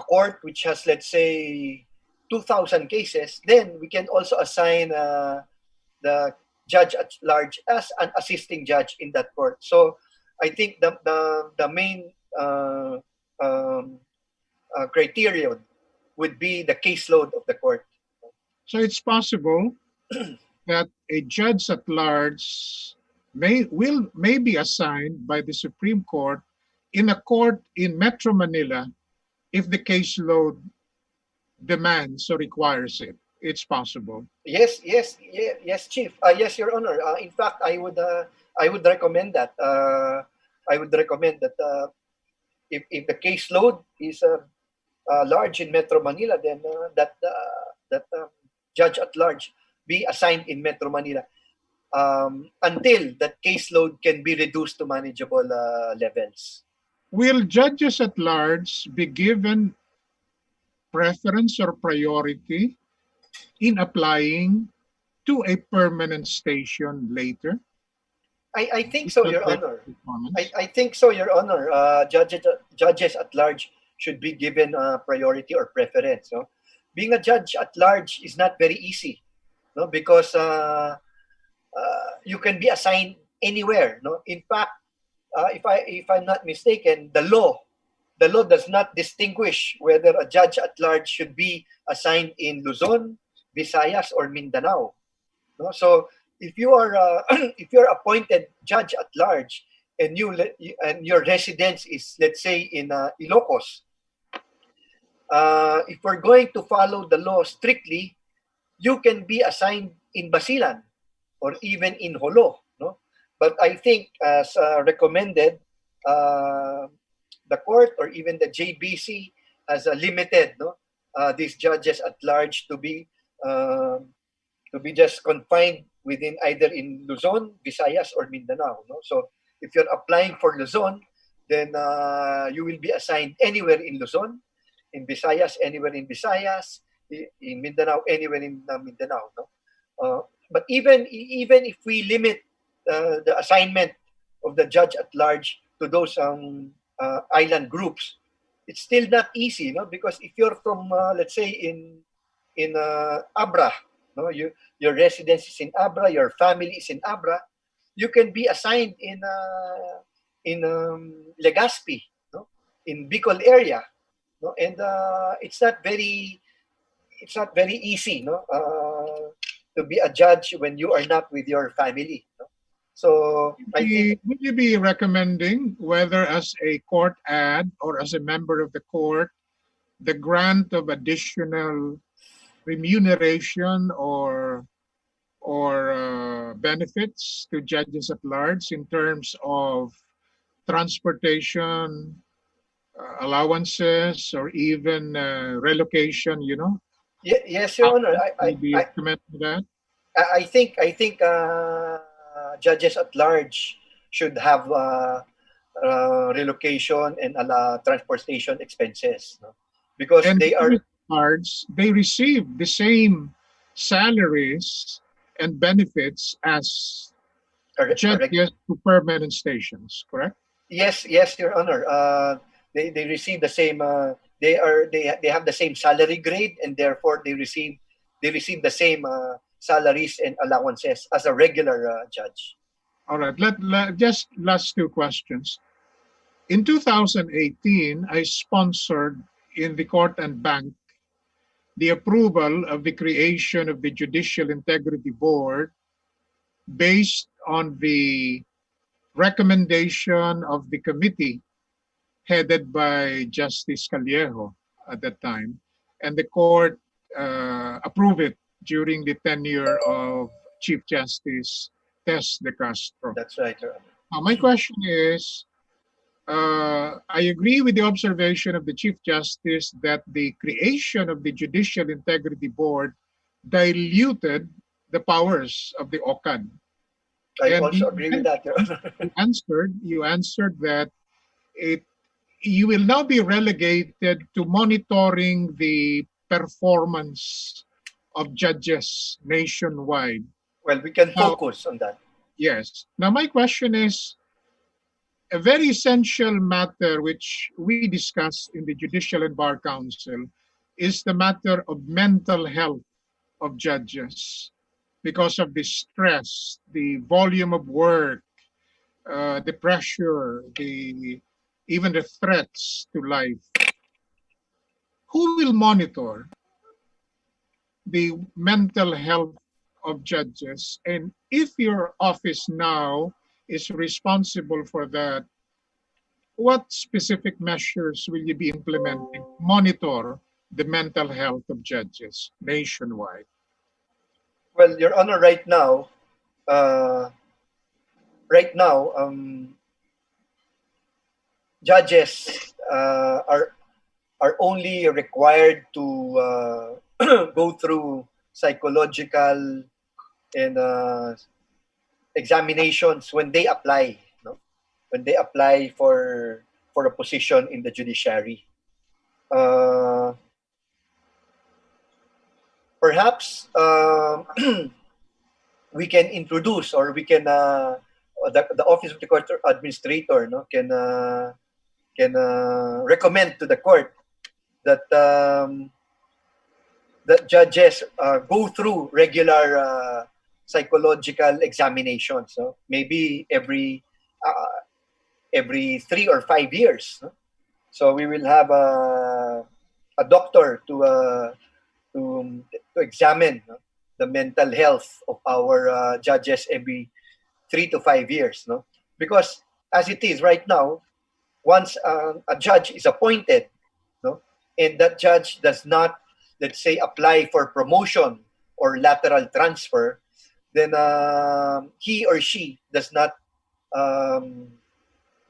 court which has, let's say, 2,000 cases, then we can also assign the judge at large as an assisting judge in that court. So I think the main criterion would be the caseload of the court. So it's possible that a judge at large may be assigned by the Supreme Court in a court in Metro Manila if the caseload demands or requires it. it's possible. Yes, Chief. Yes, Your Honor. In fact, I would recommend that. I would recommend that if the caseload is large in Metro Manila, then that judge at large be assigned in Metro Manila until that caseload can be reduced to manageable levels. Will judges at large be given preference or priority in applying to a permanent station later? I think Is so, that Your their Honor. performance? I think so, Your Honor. Judges at large should be given priority or preference. No? Being a judge at large is not very easy, no, because you can be assigned anywhere. No, in fact, if I'm not mistaken, the law does not distinguish whether a judge at large should be assigned in Luzon, Visayas, or Mindanao. No? So if you are if you're appointed judge at large and and your residence is, let's say, in Ilocos, if we're going to follow the law strictly, you can be assigned in Basilan or even in Holo. No? But I think, as recommended, uh, the court or even the JBC has limited, no, these judges at large to be just confined within either in Luzon, Visayas, or Mindanao. No? So if you're applying for Luzon, then you will be assigned anywhere in Luzon, in Visayas, anywhere in Visayas, in Mindanao, anywhere in Mindanao. No? But even if we limit the assignment of the judge at large to those island groups, it's still not easy, no? Because if you're from, let's say, in Abra, no, your residence is in Abra, your family is in Abra, you can be assigned in Legazpi, no, in Bicol area, no, and it's not very easy, no, to be a judge when you are not with your family. No? So I think Would you be recommending, whether as a court ad or as a member of the court, the grant of additional remuneration or benefits to judges at large in terms of transportation allowances or even relocation? yes, Your Honor. Will you be recommending that? I think judges at large should have relocation and transportation expenses, no? Because And they judges are at large, they receive the same salaries and benefits as judges to permanent stations, correct? yes, Your Honor. They receive the same. They have the same salary grade, and therefore they receive the same salaries and allowances as a regular judge. All right, just last two questions. In 2018, I sponsored in the Court and Bank the approval of the creation of the Judicial Integrity Board based on the recommendation of the committee headed by Justice Callejo at that time, and the court approved it during the tenure of Chief Justice Tess de Castro. That's right, Your Honor. Now, my question is, I agree with the observation of the Chief Justice that the creation of the Judicial Integrity Board diluted the powers of the OCAD. I And also agree with that, Your Honor. you answered that you will now be relegated to monitoring the performance of judges nationwide. Well, we can Now, focus on that. yes. Now, my question is, a very essential matter which we discuss in the Judicial and Bar Council is the matter of mental health of judges because of the stress, the volume of work, the pressure, even the threats to life. Who will monitor the mental health of judges? And if your office now is responsible for that, what specific measures will you be implementing? Monitor the mental health of judges nationwide? Well, Your Honor, uh, right now, judges are only required to go through psychological and examinations when they apply, no? When they apply for a position in the judiciary. Uh, Perhaps we can introduce, or we can the office of the court administrator, no, can recommend to the court that that judges go through regular psychological examinations. So maybe every 3 or 5 years. No? So we will have a doctor to to examine, no, the mental health of our judges every 3 to 5 years. No, because as it is right now, once a judge is appointed, no, and that judge does not, let's say, apply for promotion or lateral transfer, then he or she does not um,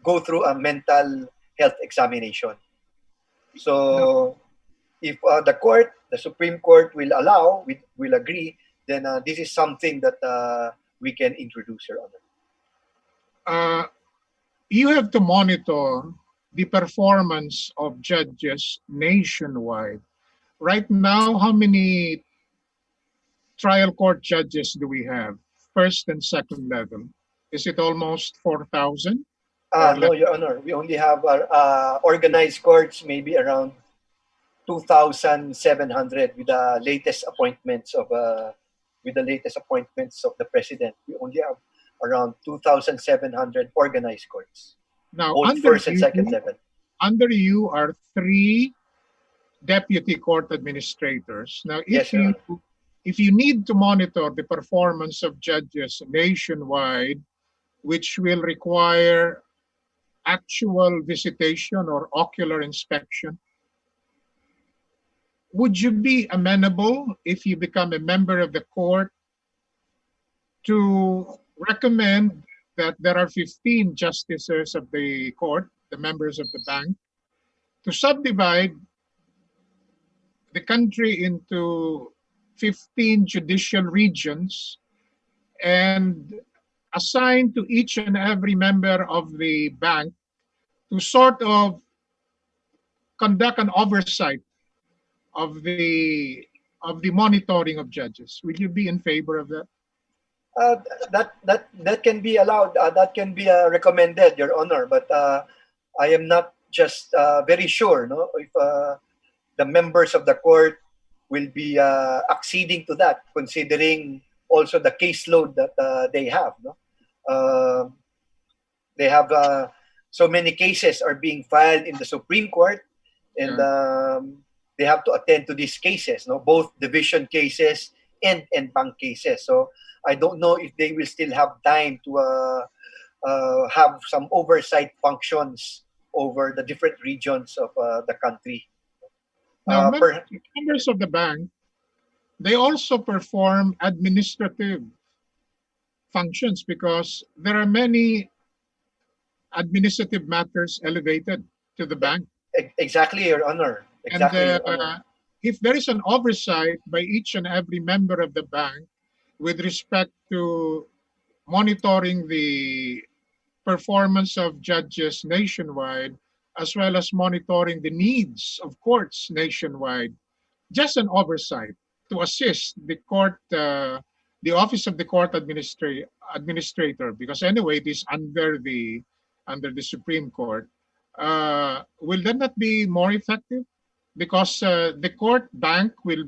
go through a mental health examination. Now, So if the Supreme Court will allow, will agree, then this is something that we can introduce, Your Honor. you have to monitor the performance of judges nationwide. Right now, how many trial court judges do we have? First and second level. Is it almost 4,000 or less? No, Your Honor. We only have organized courts, maybe around 2,700 with the latest appointments of the president. We only have around 2,700 organized courts, Now, both first and second level. under you are three deputy court administrators. Now, Yes, Your Honor. if you need to monitor the performance of judges nationwide, which will require actual visitation or ocular inspection, would you be amenable, if you become a member of the court, to recommend that there are 15 justices of the court, the members of the bank, to subdivide the country into 15 judicial regions and assign to each and every member of the bank to sort of conduct an oversight of the monitoring of judges? Will you be in favor of that? Uh, that can be allowed. That can be recommended, Your Honor. But I am not just very sure, no, if the members of the court will be acceding to that, considering also the caseload that they have. No, they have so many cases are being filed in the Supreme Court, and they have to attend to these cases. No, both division cases and bank cases. So I don't know if they will still have time to have some oversight functions over the different regions of the country. Now, Per, members of the bank, they also perform administrative functions because there are many administrative matters elevated to the bank. exactly, Your Honor. Exactly, And Your Honor. if there is an oversight by each and every member of the bank with respect to monitoring the performance of judges nationwide, as well as monitoring the needs of courts nationwide, just an oversight to assist the office of the court administrator, because anyway, it is under the Supreme Court. Will that not be more effective? Because the court bank will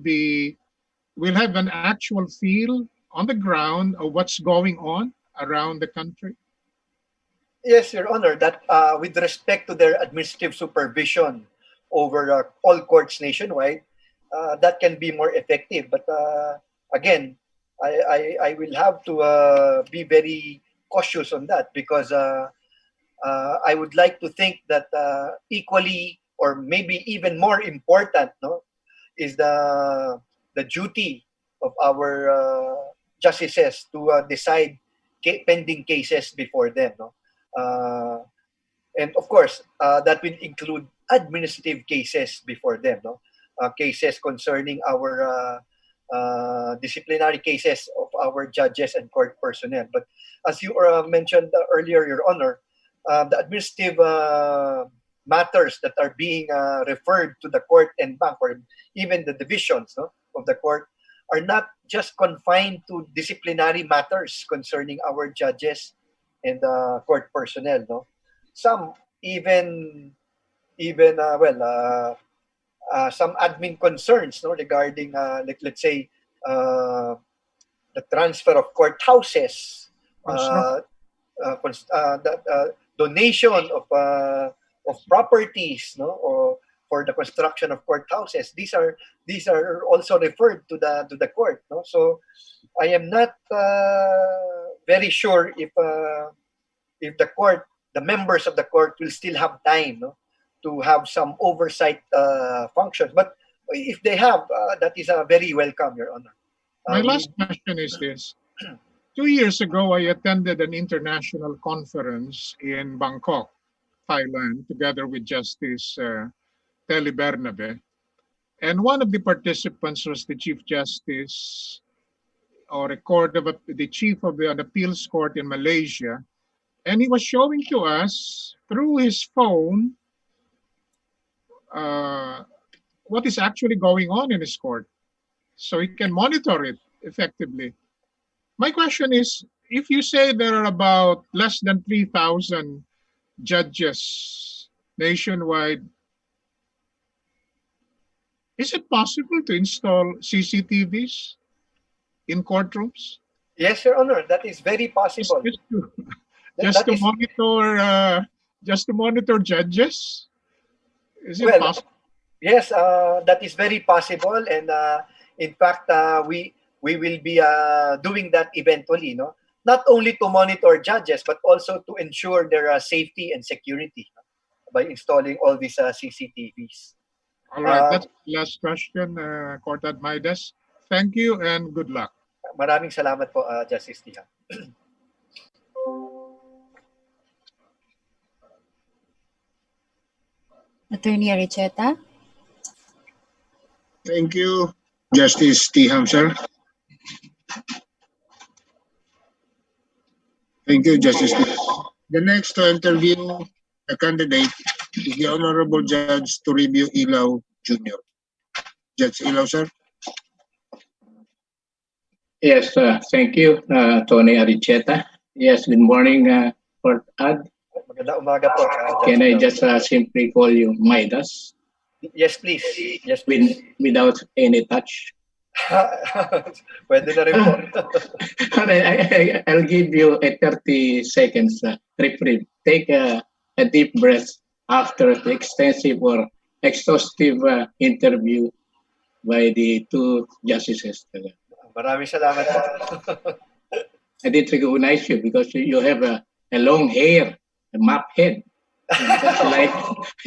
have an actual feel on the ground of what's going on around the country. Yes, Your Honor, that with respect to their administrative supervision over all courts nationwide, that can be more effective. But again, I will have to be very cautious on that, because I would like to think that equally, or maybe even more important, no, is the duty of our justices to decide pending cases before them. No? And of course, that will include administrative cases before them. No? Cases concerning our disciplinary cases of our judges and court personnel. But as you mentioned earlier, Your Honor, the administrative matters that are being referred to the court and bank, or even the divisions, no, of the court, are not just confined to disciplinary matters concerning our judges and court personnel. No, some some admin concerns, no, regarding like, let's say, the transfer of courthouses, Construct- the donation of properties, no, or for the construction of courthouses. These are also referred to the court. No, so I am not very sure if the court, the members of the court, will still have time, no, to have some oversight functions. But if they have, that is very welcome, Your Honor. My We- last question is this. 2 years ago, I attended an international conference in Bangkok, Thailand, together with Justice Telly Bernabe. And one of the participants was the Chief Justice or the Chief of an appeals court in Malaysia. And he was showing to us through his phone uh, what is actually going on in his court, so he can monitor it effectively. My question is, if you say there are about less than 3,000 judges nationwide, is it possible to install CCTVs in courtrooms? yes, Your Honor, that is very possible. Just That to is, monitor judges? Is it well, possible? yes, that is very possible, and in fact, we will be doing that eventually. No, not only to monitor judges, but also to ensure their safety and security, no, by installing all these CCTVs. All right, that's the last question, Cortad Maidas. Thank you and good luck. Maraming salamat po, Justice Tiham. Attorney Aricheta? Thank you, Justice Tiham, sir. Thank you, Justice Tiham. The next to interview the candidate is the Honorable Judge Toribio Ilaw Jr. Judge Ilaw, sir. Yes, thank you, Tony Aricheta. Yes, good morning, Court Ad. Magandang umaga po. Can I just simply call you Midas Yes, please. Yes, please. without any touch? Pwede na rin po. I'll give you a 30 seconds reprieve. Take a deep breath after the extensive or exhaustive interview by the two justices. Maraming salamat po. I didn't recognize you because you have a long hair, a mop head,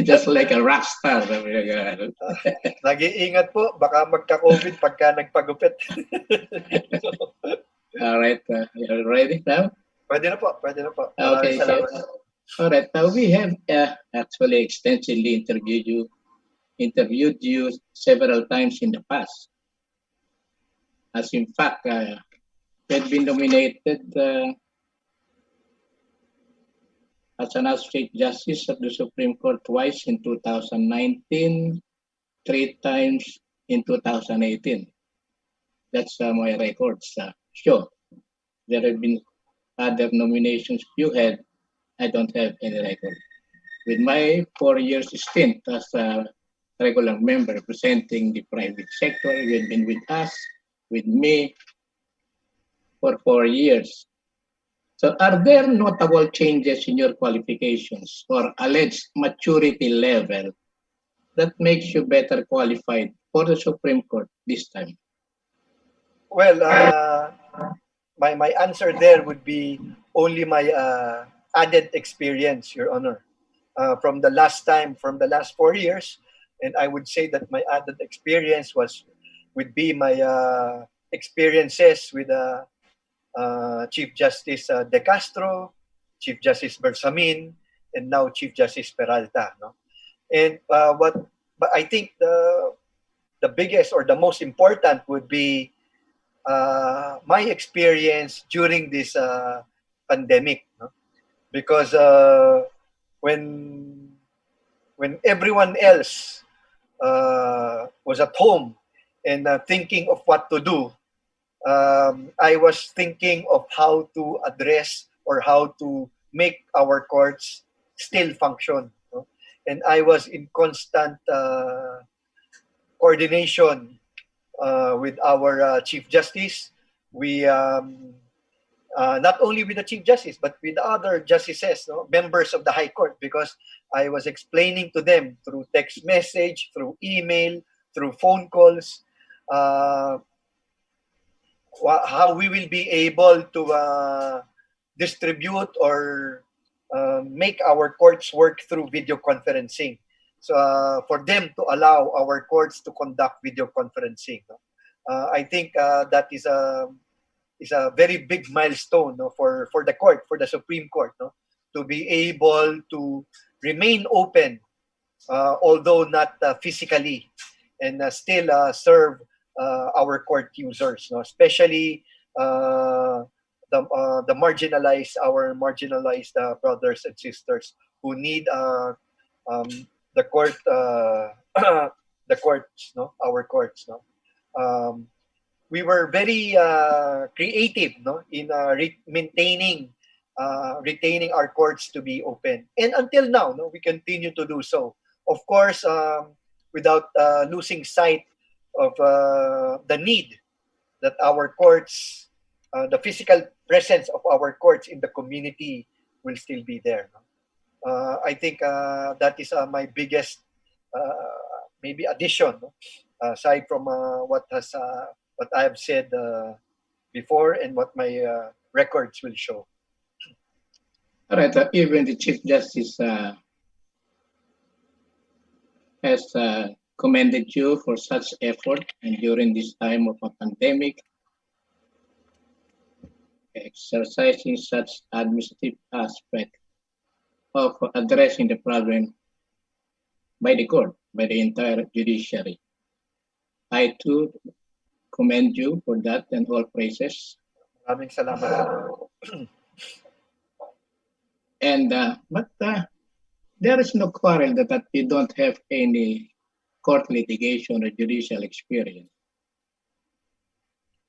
just like a rock star. Nag-iingat po, baka magka-COVID pagka nagpagupit. All right, you're ready now? Pwede na po, pwede na po. Okay, Maraming salamat. all right. Now we have actually extensively interviewed you several times in the past. As in fact, you had been nominated as an associate justice of the Supreme Court twice in 2019, 3 times in 2018. That's my records. Sure, there have been other nominations you had. I don't have any record. With my 4 years stint as a regular member representing the private sector, you had been with us, with me, for 4 years. So are there notable changes in your qualifications or alleged maturity level that makes you better qualified for the Supreme Court this time? Well, my answer there would be only my added experience, Your Honor. From the last 4 years, And I would say that my added experience would be my experiences with Chief Justice De Castro, Chief Justice Bersamin, and now Chief Justice Peralta. No? And but I think the biggest or the most important would be my experience during this pandemic, no? Because when everyone else was at home and thinking of what to do, I was thinking of how to address or how to make our courts still function. No? And I was in constant coordination with our Chief Justice. We not only with the Chief Justice but with other justices, no? Members of the High Court, because I was explaining to them through text message, through email, through phone calls, uh, how we will be able to distribute or make our courts work through video conferencing. So for them to allow our courts to conduct video conferencing, no? I think that is a very big milestone, no, for the court, for the Supreme Court, no, to be able to remain open, although not physically, and still serve our court users, no, especially the marginalized, our marginalized brothers and sisters who need um, the court, the courts, no, our courts, no. We were very creative, no, in retaining our courts to be open, and until now, no, we continue to do so. Of course, without losing sight of the need that our courts, the physical presence of our courts in the community will still be there. No? I think that is my biggest maybe addition, no? Aside from what I have said before and what my records will show. All right, even the Chief Justice has commended you for such effort and during this time of a pandemic, exercising such administrative aspect of addressing the problem by the court, by the entire judiciary. I too commend you for that and all praises. Maraming salamat. And but there is no quarrel that you don't have any court litigation or judicial experience.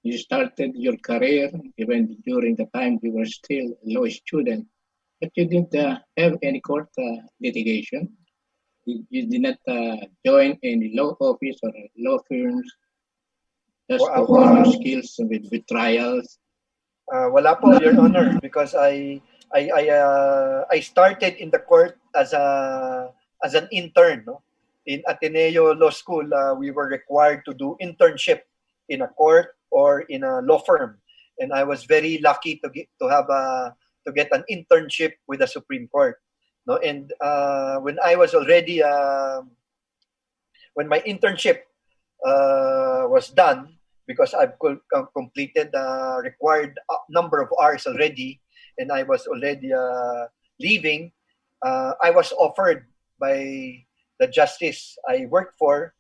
You started your career even during the time you were still a law student, but you didn't have any court litigation. You did not join any law office or law firms just to hone your skills with trials. Wala po, Your Honor, because I started in the court as an intern, no? In Ateneo Law School. We were required to do internship in a court or in a law firm, and I was very lucky to get an internship with the Supreme Court. No, and when I was already when my internship was done, because I've completed the required number of hours already, and I was already leaving, I was offered by the justice I worked for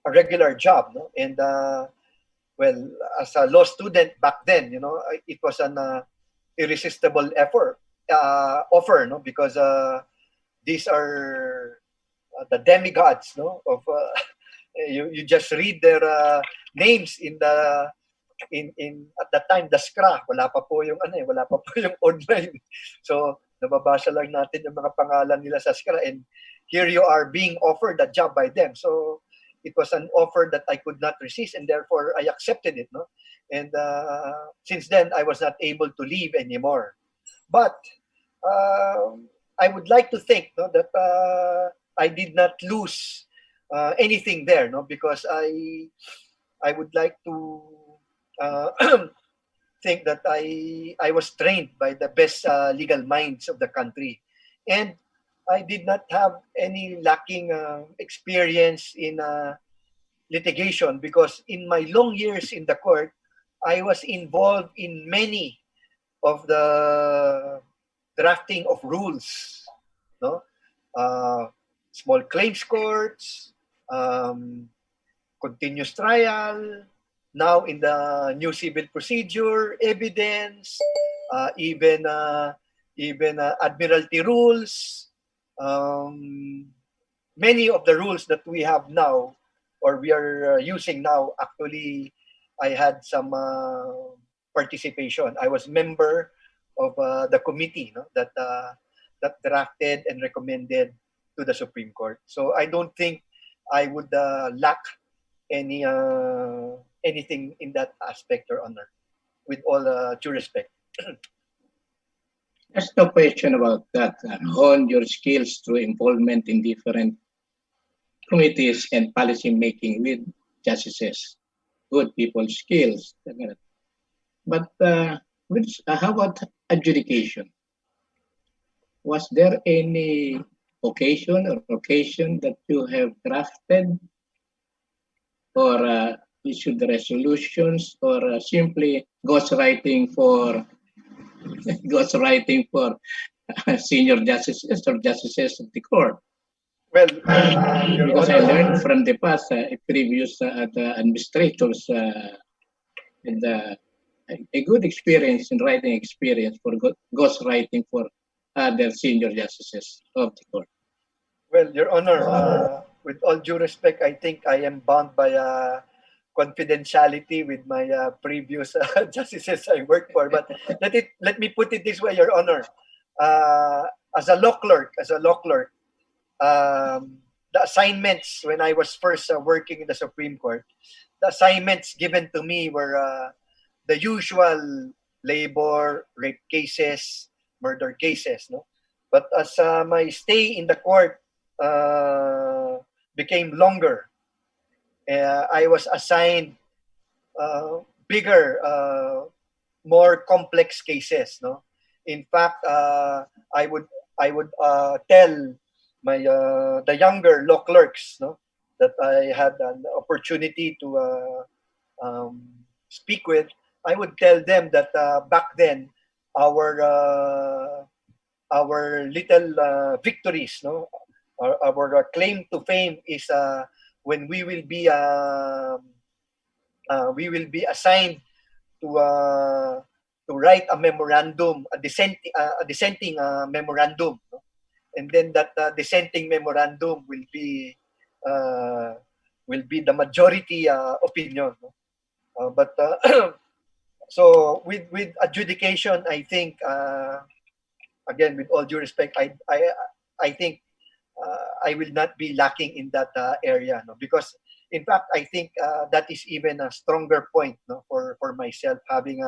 a regular job, no? And well, as a law student back then, it was an irresistible offer, no? Because these are the demigods, no? Of you just read their names in at that time, the SCRA, wala pa po yung online. So nababasa lang natin yung mga pangalan nila sa SCRA, and here you are being offered a job by them. So it was an offer that I could not resist, and therefore I accepted it, no? And since then I was not able to leave anymore. But I would like to think, no, that I did not lose anything there, no, because I would like to think that I was trained by the best legal minds of the country, and I did not have any lacking experience in litigation, because in my long years in the court, I was involved in many of the drafting of rules, no? Uh, Small claims courts, um, continuous trial, now in the new civil procedure, evidence, even admiralty rules. Um, Many of the rules that we have now, or we are using now, actually, I had some participation. I was member of the committee, no, that drafted and recommended to the Supreme Court. So I don't think I would lack anything in that aspect, Your Honor, with all due respect. There's no question about that. Hone your skills through involvement in different committees and policy making with justices. Good people skills. But how about adjudication? Was there any occasion that you have drafted or issued resolutions or simply ghostwriting for ghostwriting for senior justices or justices of the court? Well, Your Because I Honor, learned from the past previous the administrators and a good experience in writing experience for ghost writing for other senior justices of the court. well, Your Honor, with all due respect, I think I am bound by confidentiality with my previous justices I worked for. But let me put it this way, Your Honor. As a law clerk, the assignments when I was first working in the Supreme Court, the assignments given to me were the usual labor, rape cases, murder cases, no. But as my stay in the court became longer, I was assigned bigger, more complex cases, no. In fact, I would tell my the younger law clerks, no, that I had an opportunity to speak with. I would tell them that back then our uh, our little victories, no, our claim to fame is when we will be assigned to write a memorandum, a dissenting memorandum, no? And then that dissenting memorandum uh, will be the majority opinion, no? But so with adjudication, I think again, with all due respect, I think I will not be lacking in that area, no? Because in fact, I think that is even a stronger point, no, for myself, having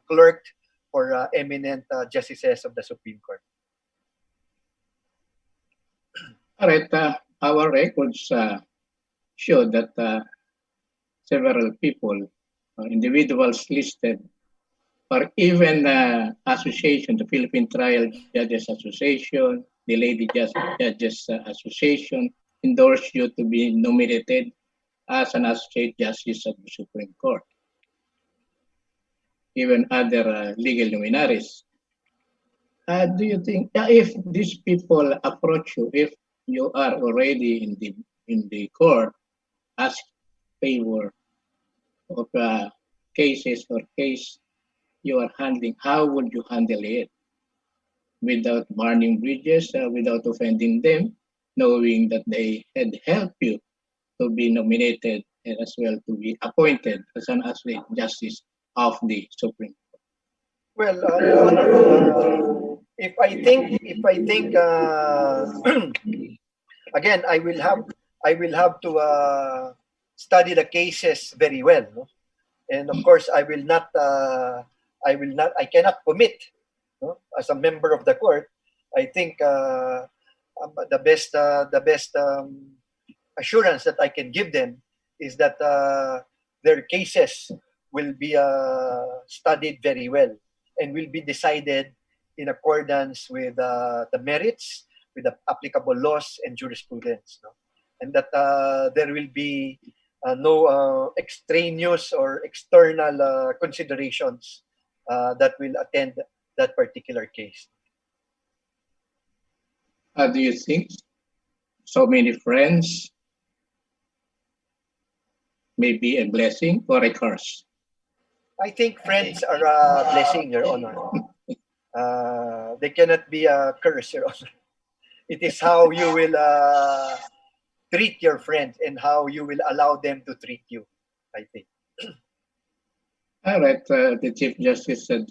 clerked for eminent justices of the Supreme Court. All right, our records show that several people, individuals listed, or even association, the Philippine Trial Judges Association, the Lady Judges Association, endorsed you to be nominated as an associate justice of the Supreme Court. Even other legal luminaries. Do you think if these people approach you, if you are already in the court, ask favor of cases or case you are handling, how would you handle it without burning bridges, without offending them, knowing that they had helped you to be nominated and as well to be appointed as an associate justice of the Supreme Well, Your Honor, if I think again, I will have to study the cases very well, no? And of course, I cannot commit, no? As a member of the court. I think the best assurance that I can give them is that their cases will be studied very well and will be decided in accordance with the merits, with the applicable laws and jurisprudence, no? And that there will be no extraneous or external considerations that will attend that particular case. Do you think so many friends may be a blessing or a curse? I think friends are a blessing, Your Honor. They cannot be a curse, Your Honor. It is how you will treat your friends and how you will allow them to treat you, I think. All right, the Chief Justice had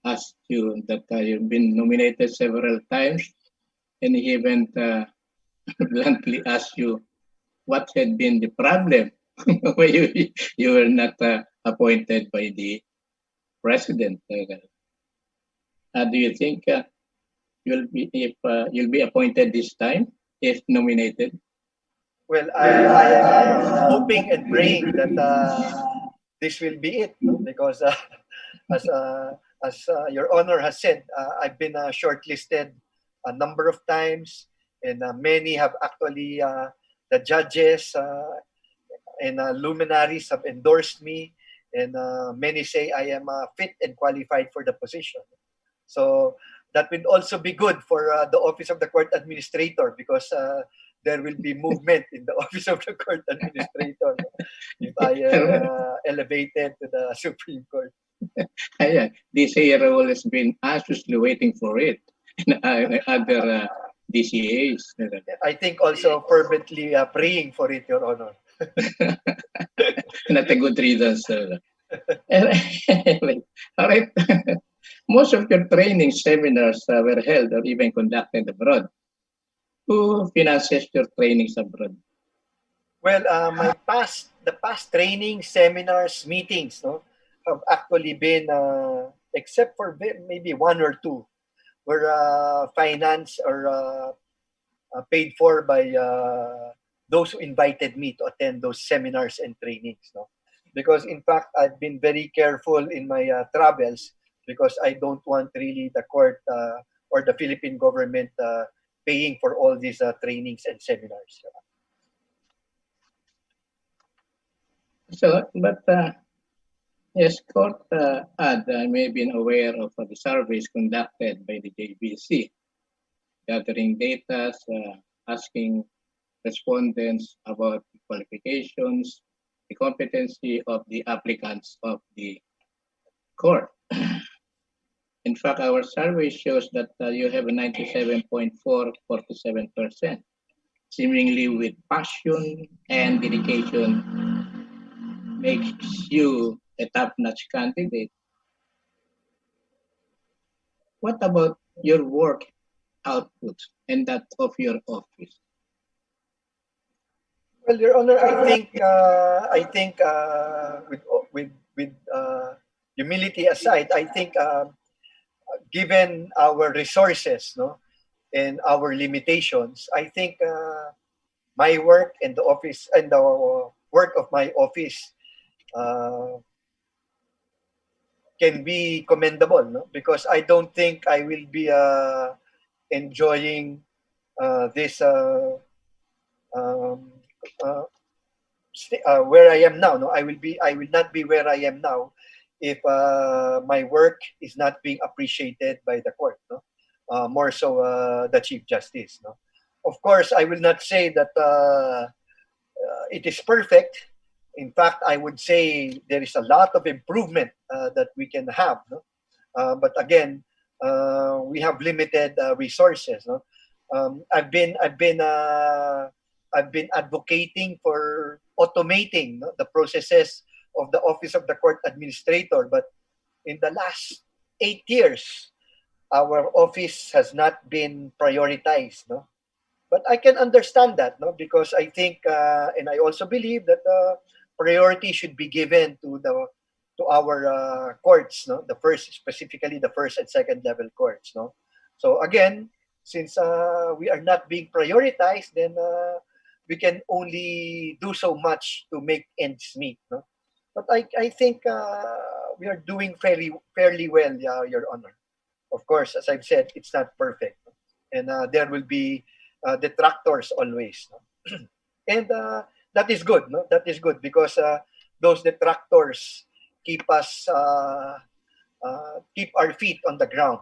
asked you that you've been nominated several times, and he even bluntly asked you what had been the problem why you were not appointed by the president. Do you think you'll be appointed this time if nominated? Well, I am hoping and praying that this will be it, no? Because as Your Honor has said, I've been shortlisted a number of times, and many have actually the judges and luminaries have endorsed me, and many say I am fit and qualified for the position. So that will also be good for the Office of the Court Administrator, because there will be movement in the Office of the Court Administrator if I am elevated to the Supreme Court. Yeah, this hero has been anxiously waiting for it in other DCAs. I think also fervently praying for it, Your Honor. Not a good reason, sir. Anyway, all right. Most of your training seminars were held or even conducted abroad. Who finances your trainings abroad? Well, the past training seminars meetings, no, have actually been except for maybe one or two were financed or paid for by those who invited me to attend those seminars and trainings, no? Because in fact I've been very careful in my travels, because I don't want really the court or the Philippine government paying for all these trainings and seminars. So, but yes, court may have been aware of the surveys conducted by the JBC, gathering data, asking respondents about the qualifications, the competency of the applicants of the court. In fact, our survey shows that you have a 97.447%, seemingly with passion and dedication, makes you a top-notch candidate. What about your work output and that of your office? Well, Your Honor, I think with humility aside, I think given our resources, no, and our limitations, I think my work and the office and the work of my office uh, can be commendable, no? Because I don't think I will be enjoying this um, uh, where I am now. No, I will not be where I am now if my work is not being appreciated by the court. No, more so the Chief Justice. No, of course I will not say that it is perfect. In fact, I would say there is a lot of improvement that we can have. No? But again, we have limited resources. No? I've been advocating for automating, no, the processes of the Office of the Court Administrator. But in the last 8 years, our office has not been prioritized. No? But I can understand that, no, because I think, and I also believe that priority should be given to our courts, no, the first, specifically the first and second level courts, no. So again, since we are not being prioritized, then we can only do so much to make ends meet, no. But I think we are doing fairly well, Your Honor. Of course, as I've said, it's not perfect, and there will be detractors always, no? And that is good, no? That is good because those detractors keep us keep our feet on the ground,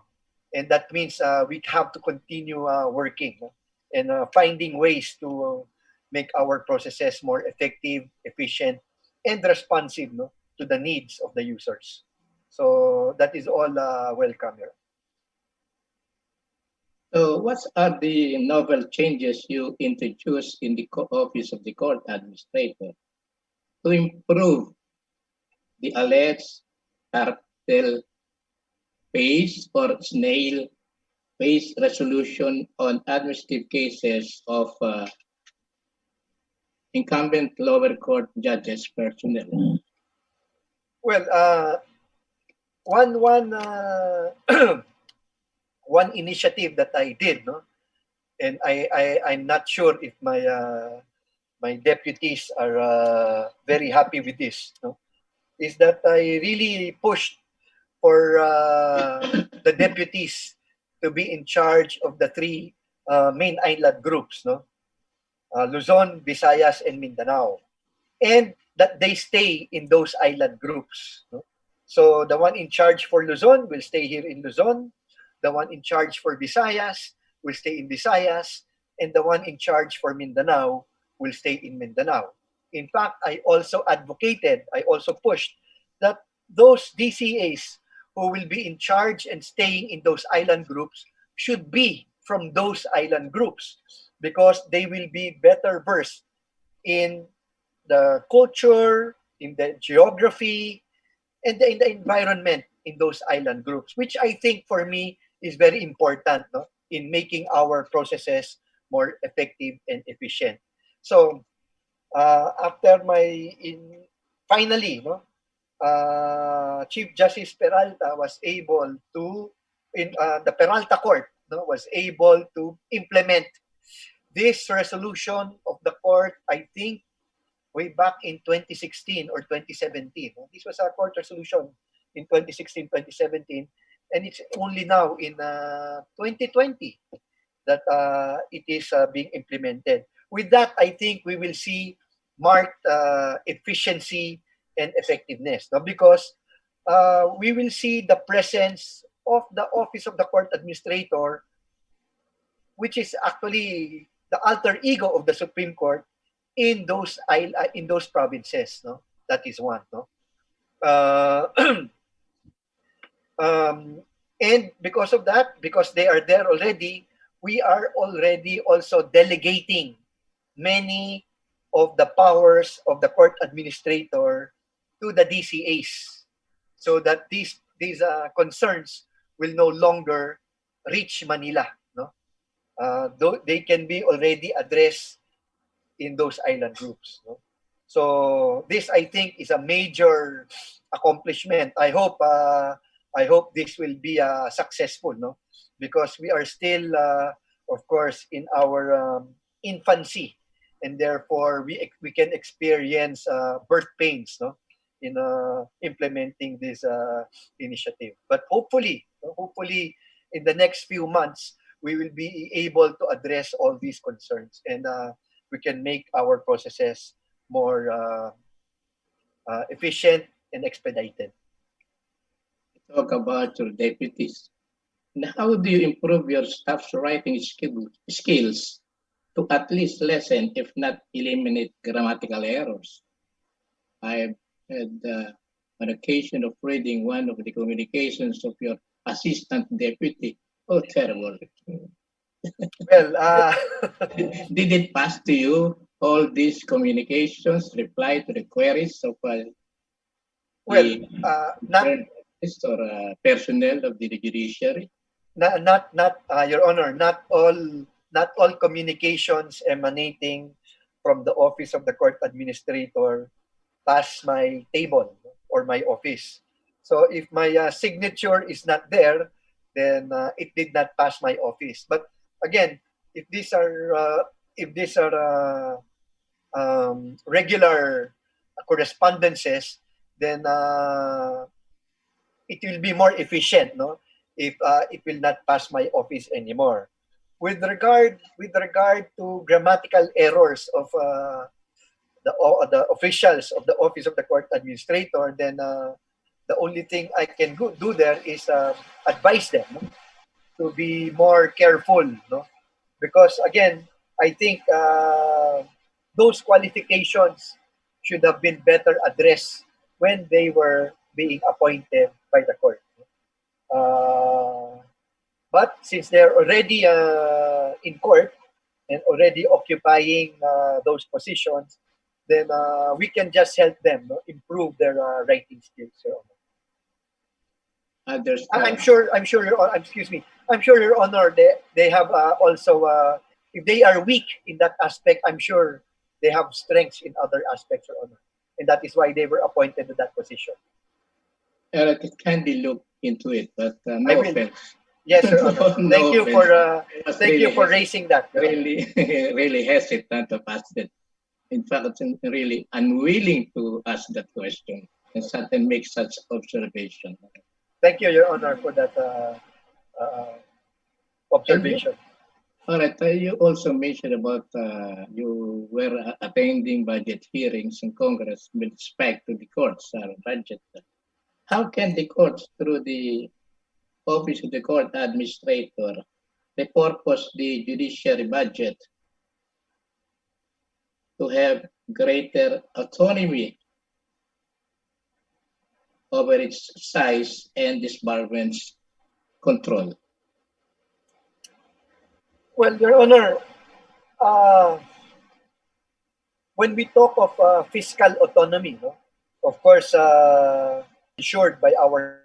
and that means we have to continue working, no? And finding ways to make our processes more effective, efficient, and responsive, no, to the needs of the users. So that is all welcome here. So, what are the novel changes you introduced in the office of the court administrator to improve the alleged cartel phase or snail phase resolution on administrative cases of incumbent lower court judges personnel? Well, one one initiative that I did, no, and I'm not sure if my deputies are very happy with this, no, is that I really pushed for the deputies to be in charge of the three main island groups, no, Luzon, Visayas, and Mindanao, and that they stay in those island groups, no? So the one in charge for Luzon will stay here in Luzon, the one in charge for Visayas will stay in Visayas, and the one in charge for Mindanao will stay in Mindanao. In fact, I also advocated, I also pushed that those DCAs who will be in charge and staying in those island groups should be from those island groups because they will be better versed in the culture, in the geography, and in the environment in those island groups, which I think for me is very important, no, in making our processes more effective and efficient. So after my in finally, no, Chief Justice Peralta was able to in the Peralta Court, no, was able to implement this resolution of the court. I think way back in 2016 or 2017. This was a court resolution in 2016, 2017, and it's only now in 2020 that it is being implemented. With that, I think we will see marked efficiency and effectiveness, no? Because we will see the presence of the Office of the Court Administrator, which is actually the alter ego of the Supreme Court in those provinces, no, that is one, no. uh, and because of that, because they are there already, we are already also delegating many of the powers of the court administrator to the DCAs so that these concerns will no longer reach Manila, no. Though they can be already addressed in those island groups, no? So this, I think, is a major accomplishment. I hope this will be successful, no, because we are still, of course, in our infancy, and therefore we can experience birth pains, no, in implementing this initiative. But hopefully, no, hopefully, in the next few months, we will be able to address all these concerns, and we can make our processes more efficient and expedited. Talk about your deputies. And how do you improve your staff's writing skills to at least lessen, if not eliminate, grammatical errors? I've had an occasion of reading one of the communications of your assistant deputy. Oh, terrible. Well, Did it pass to you all these communications, reply to the queries of well, the not journalists or personnel of the judiciary? not Your Honor, not all communications emanating from the office of the court administrator pass my table or my office. So if my signature is not there, then it did not pass my office. But again, if these are regular correspondences, then it will be more efficient, no? if it will not pass my office anymore. With regard to grammatical errors of the officials of the office of the court administrator, then the only thing I can do there is advise them, no, to be more careful, no, because again, I think those qualifications should have been better addressed when they were being appointed by the court. Uh, but since they're already in court and already occupying those positions, then we can just help them, no, improve their writing skills. So, I'm sure. Excuse me. I'm sure, Your Honor. They have also. If they are weak in that aspect, I'm sure they have strengths in other aspects, Your Honor, and that is why they were appointed to that position. It can be looked into it, but I no will. offense. Yes, Your Honor. No Thank you offense. for thank you for raising that. Your Honor. Really, really hesitant to ask that. In fact, I'm really unwilling to ask that question and suddenly make such observation. Thank you, Your Honor, for that observation. All right. You also mentioned about you were attending budget hearings in Congress with respect to the courts budget. How can the courts, through the Office of the Court Administrator, repurpose the judiciary budget to have greater autonomy over its size and disbarments control? Well, Your Honor, when we talk of fiscal autonomy, no, of course, ensured by our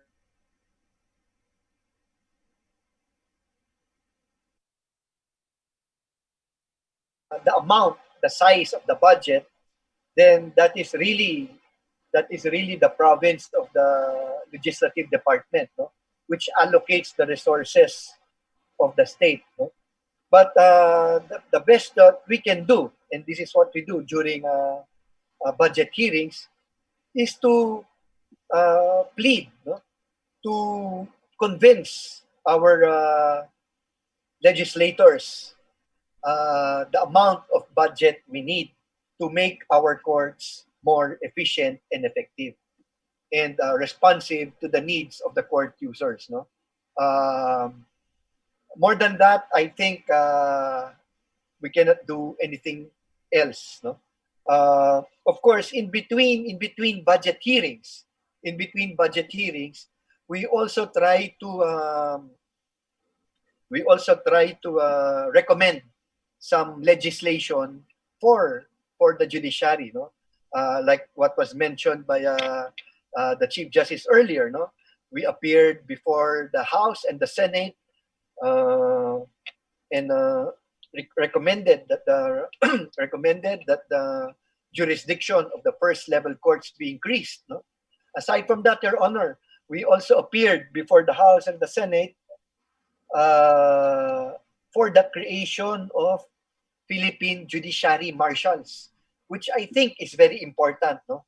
the amount, the size of the budget, then that is really the province of the legislative department, no, which allocates the resources of the state, no? But the best that we can do, and this is what we do during budget hearings, is to plead, no, to convince our legislators the amount of budget we need to make our courts more efficient and effective and responsive to the needs of the court users. No, more than that, I think we cannot do anything else. No, of course, in between budget hearings, we also try to recommend some legislation for the judiciary, no, like what was mentioned by the Chief Justice earlier. No, we appeared before the House and the Senate and recommended that the jurisdiction of the first level courts be increased. No, aside from that, Your Honor, we also appeared before the House and the Senate for the creation of Philippine judiciary marshals, which I think is very important, no,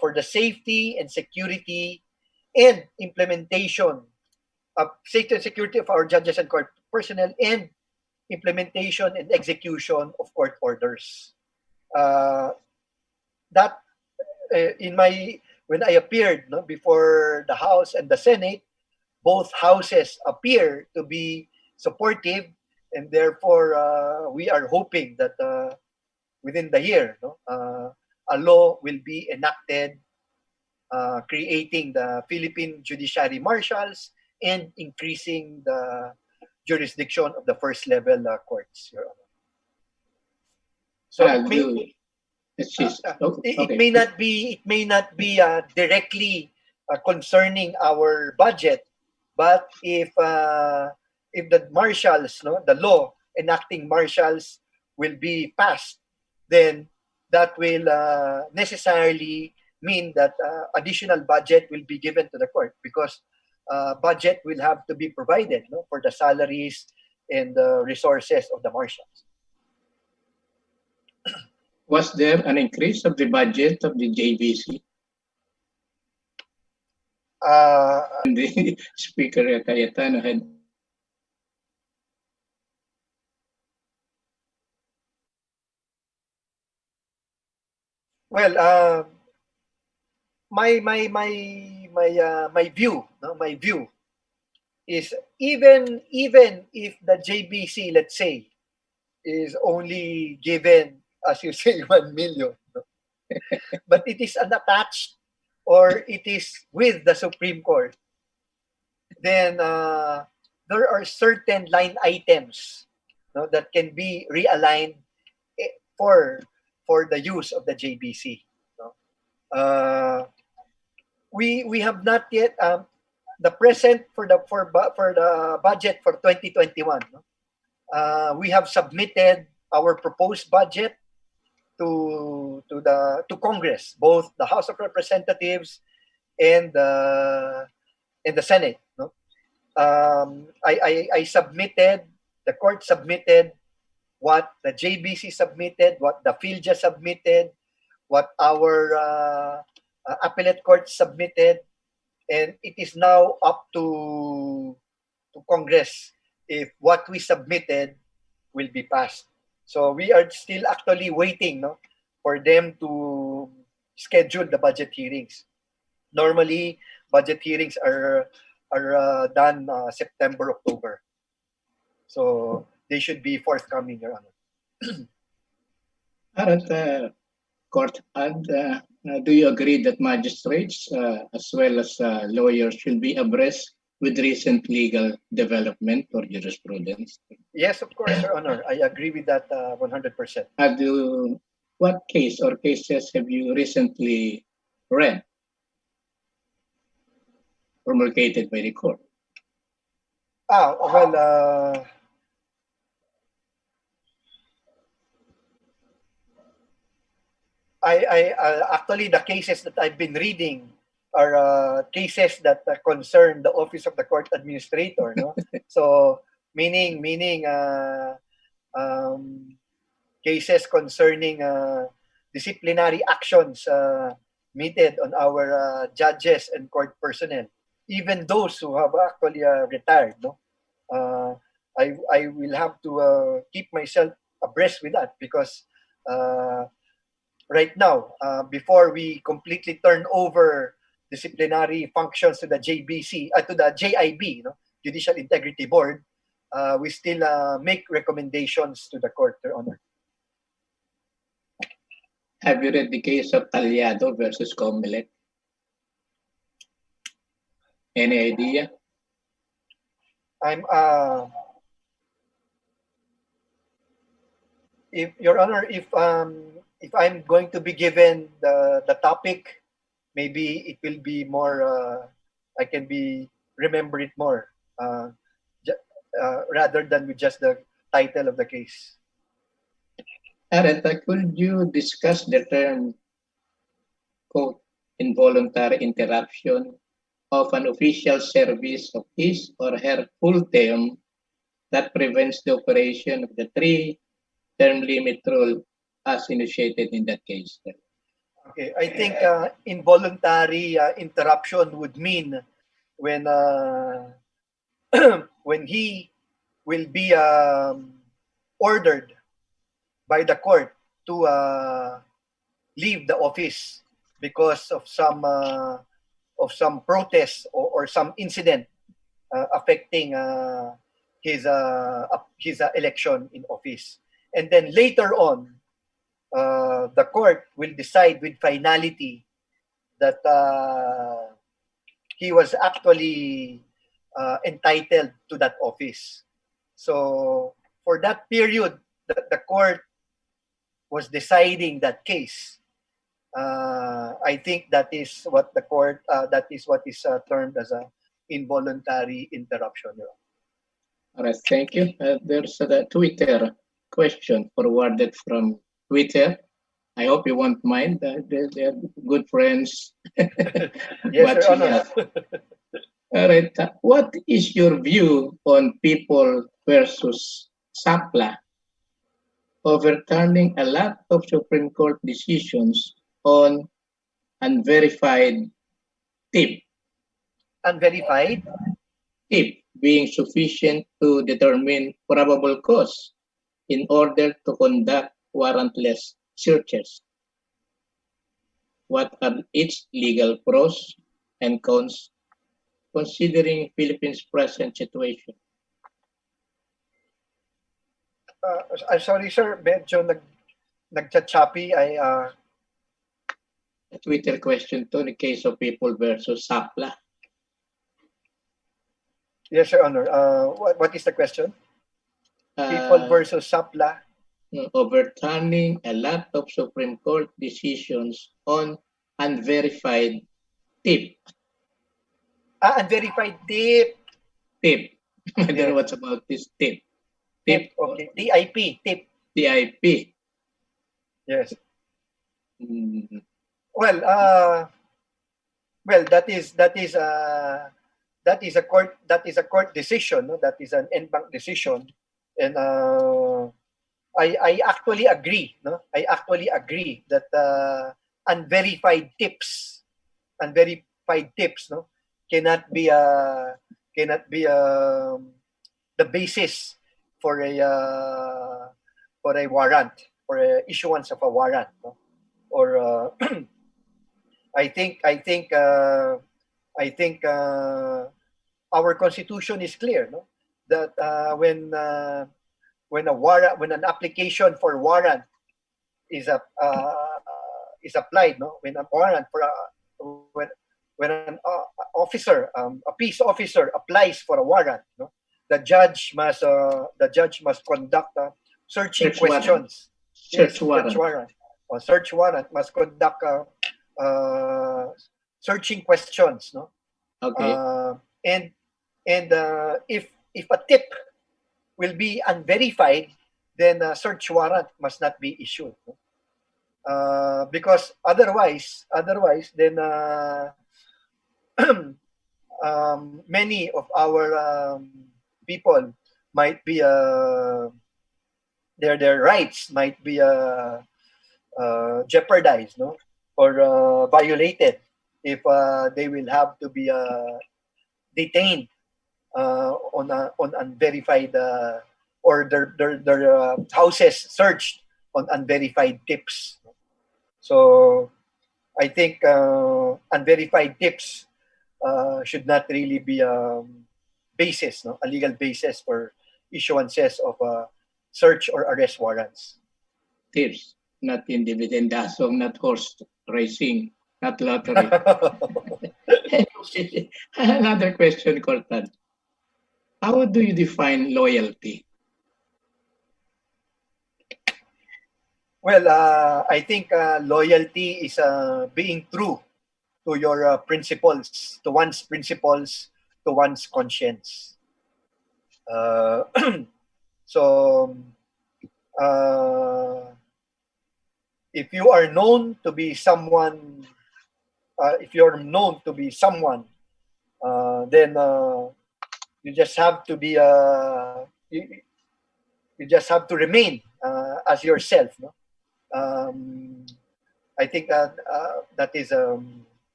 for the safety and security and implementation of safety and security of our judges and court personnel and implementation and execution of court orders. That in my when I appeared, no, before the House and the Senate, both houses appear to be supportive, and therefore we are hoping that within the year, no, a law will be enacted creating the Philippine Judiciary Marshals and increasing the jurisdiction of the first level courts, Your Honor. So it may not be directly concerning our budget, but if the marshals, no, the law enacting marshals will be passed, then that will necessarily mean that additional budget will be given to the court, because budget will have to be provided, no, for the salaries and the resources of the marshals. Was there an increase of the budget of the JBC? The Speaker Cayetano had well, my view, no, my view is even if the JBC, let's say, is only given, as you say, 1 million, no? But it is unattached or it is with the Supreme Court, then there are certain line items, no, that can be realigned for the use of the JBC. No? We have not yet the present for the budget for 2021. No? We have submitted our proposed budget to Congress, both the House of Representatives and the Senate. No? I submitted, the court submitted what the JBC submitted, what the PhilJA submitted, what our appellate court submitted, and it is now up to Congress if what we submitted will be passed. So we are still actually waiting, no, for them to schedule the budget hearings. Normally, budget hearings are done September, October. So they should be forthcoming, Your Honor. at court. And do you agree that magistrates as well as lawyers should be abreast with recent legal development or jurisprudence? Yes, of course, Your Honor. I agree with that 100%. What case or cases have you recently read promulgated by the court? Well, actually the cases that I've been reading are cases that concern the office of the court administrator. No, so meaning cases concerning disciplinary actions meted on our judges and court personnel, even those who have actually retired. No, I will have to keep myself abreast with that because. Right now, before we completely turn over disciplinary functions to the JBC, to the JIB, no, Judicial Integrity Board, we still make recommendations to the court, Your Honor. Have you read the case of Talyado versus Comelec? Any idea? I'm if Your Honor, if I'm going to be given the topic, maybe it will be more. I can be remember it more rather than with just the title of the case. Aretha, could you discuss the term, quote, involuntary interruption of an official service of his or her full term that prevents the operation of the three-term limit rule as initiated in that case? Okay, I think involuntary interruption would mean when when he will be ordered by the court to leave the office because of some protest or some incident affecting his election in office, and then later on the court will decide with finality that he was actually entitled to that office. So for that period that the court was deciding that case, I think that is what the court that is what is termed as a involuntary interruption. All right, thank you. There's a Twitter question forwarded from Twitter. I hope you won't mind. They're good friends. Yes, Your Honor. All right. What is your view on People versus Sapla overturning a lot of Supreme Court decisions on unverified tip Unverified? Tip being sufficient to determine probable cause in order to conduct warrantless searches. What are its legal pros and cons considering Philippines' present situation? I'm sorry, sir. Medyo nag-choppy. A Twitter question to the case of People versus Sapla. Yes, Your Honor. What is the question? People versus Sapla. Overturning a lot of Supreme Court decisions on unverified tip. Unverified tip. Tip. I don't know what's about this tip. Tip. Okay. TIP. Tip. TIP. Yes. Well, that is a court decision. No? That is an en banc decision, and I actually agree. No, I actually agree that unverified tips, no, cannot be the basis for a warrant, for a issuance of a warrant, no? Or I think our constitution is clear, no? That when an application for warrant is applied, no, when a warrant for when an officer, a peace officer applies for a warrant, no, the judge must conduct searching questions. Search warrant. Search warrant. Search warrant must conduct searching questions, no. Okay. And if a tip will be unverified, then a search warrant must not be issued. No? Because otherwise, then many of our people might be their rights might be jeopardized, no, or violated if they will have to be detained on unverified or their houses searched on unverified tips. So I think unverified tips should not really be basis, no, a legal basis for issuances of search or arrest warrants. Tips, not in dividendasong, not horse racing, not lottery. Another question, Cortan. How do you define loyalty? Well, I think loyalty is being true to your principles, to one's principles, to one's conscience. So, if you are known to be someone, then you just have to be you just have to remain as yourself. No? I think that is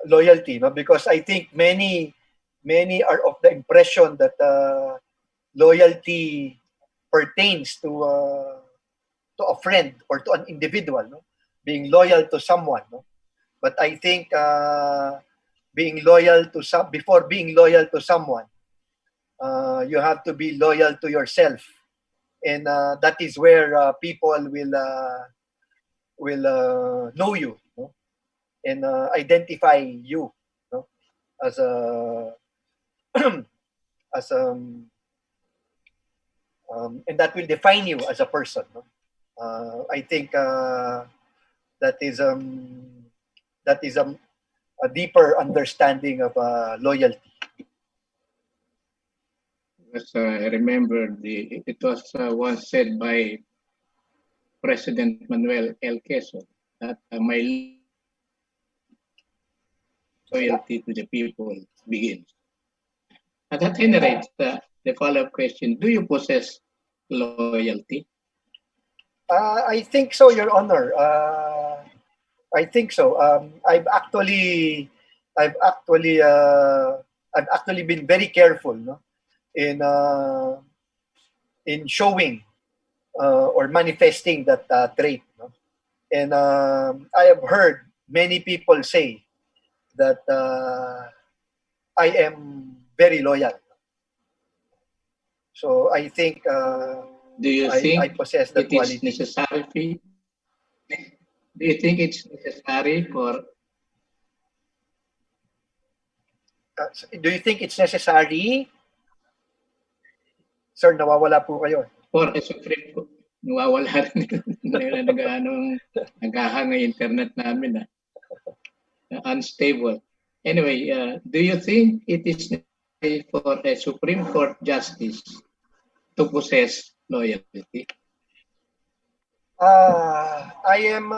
loyalty, no? Because I think many are of the impression that loyalty pertains to a friend or to an individual, no? Being loyal to someone, no? But I think being loyal to before being loyal to someone, you have to be loyal to yourself, and that is where people will know you, no? And identify you, no? As a as and that will define you as a person, no? I think that is a deeper understanding of loyalty. As I remember, it was once said by President Manuel L. Quezon that my loyalty to the people begins. At any rate, the follow-up question, do you possess loyalty? I think so, Your Honor. I think so. I've actually I've actually been very careful, no, in showing or manifesting that trait, no? And I have heard many people say that I am very loyal. So I think Do you I think possess that it is quality. necessary? Do you think it's necessary for Do you think it's necessary? Sir, nawawala po kayo. a Supreme Court? Nawawala rin. Naghahang ang internet namin. Unstable. Anyway, do you think it is necessary for a Supreme Court justice to possess loyalty? I am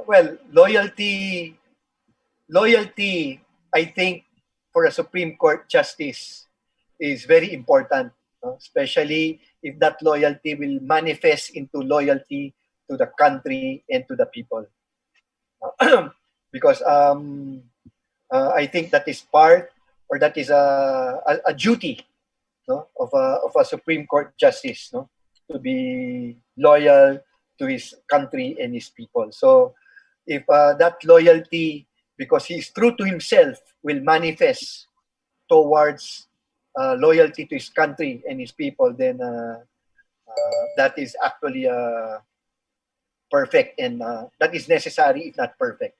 well, loyalty. I think for a Supreme Court justice is very important, no? Especially if that loyalty will manifest into loyalty to the country and to the people. Because I think that is part, or that is a duty, no, of a Supreme Court justice, no, to be loyal to his country and his people. So if that loyalty, because he is true to himself, will manifest towards loyalty to his country and his people, then that is actually perfect, and that is necessary, if not perfect.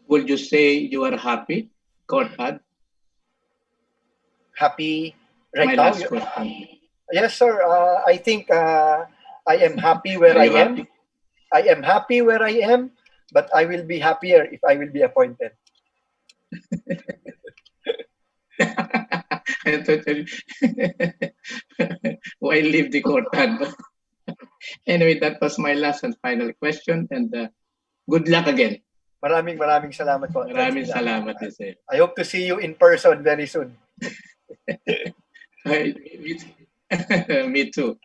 Would you say you are happy, Court Ad? Happy right My now? last question. Yes, sir. I think I am happy where Are I you am. happy? I am happy where I am, but I will be happier if I will be appointed. I thought why leave the court? Anyway, that was my last and final question, and good luck again. Maraming salamat po. Maraming salamat din sa'yo. I hope to see you in person very soon. Me too.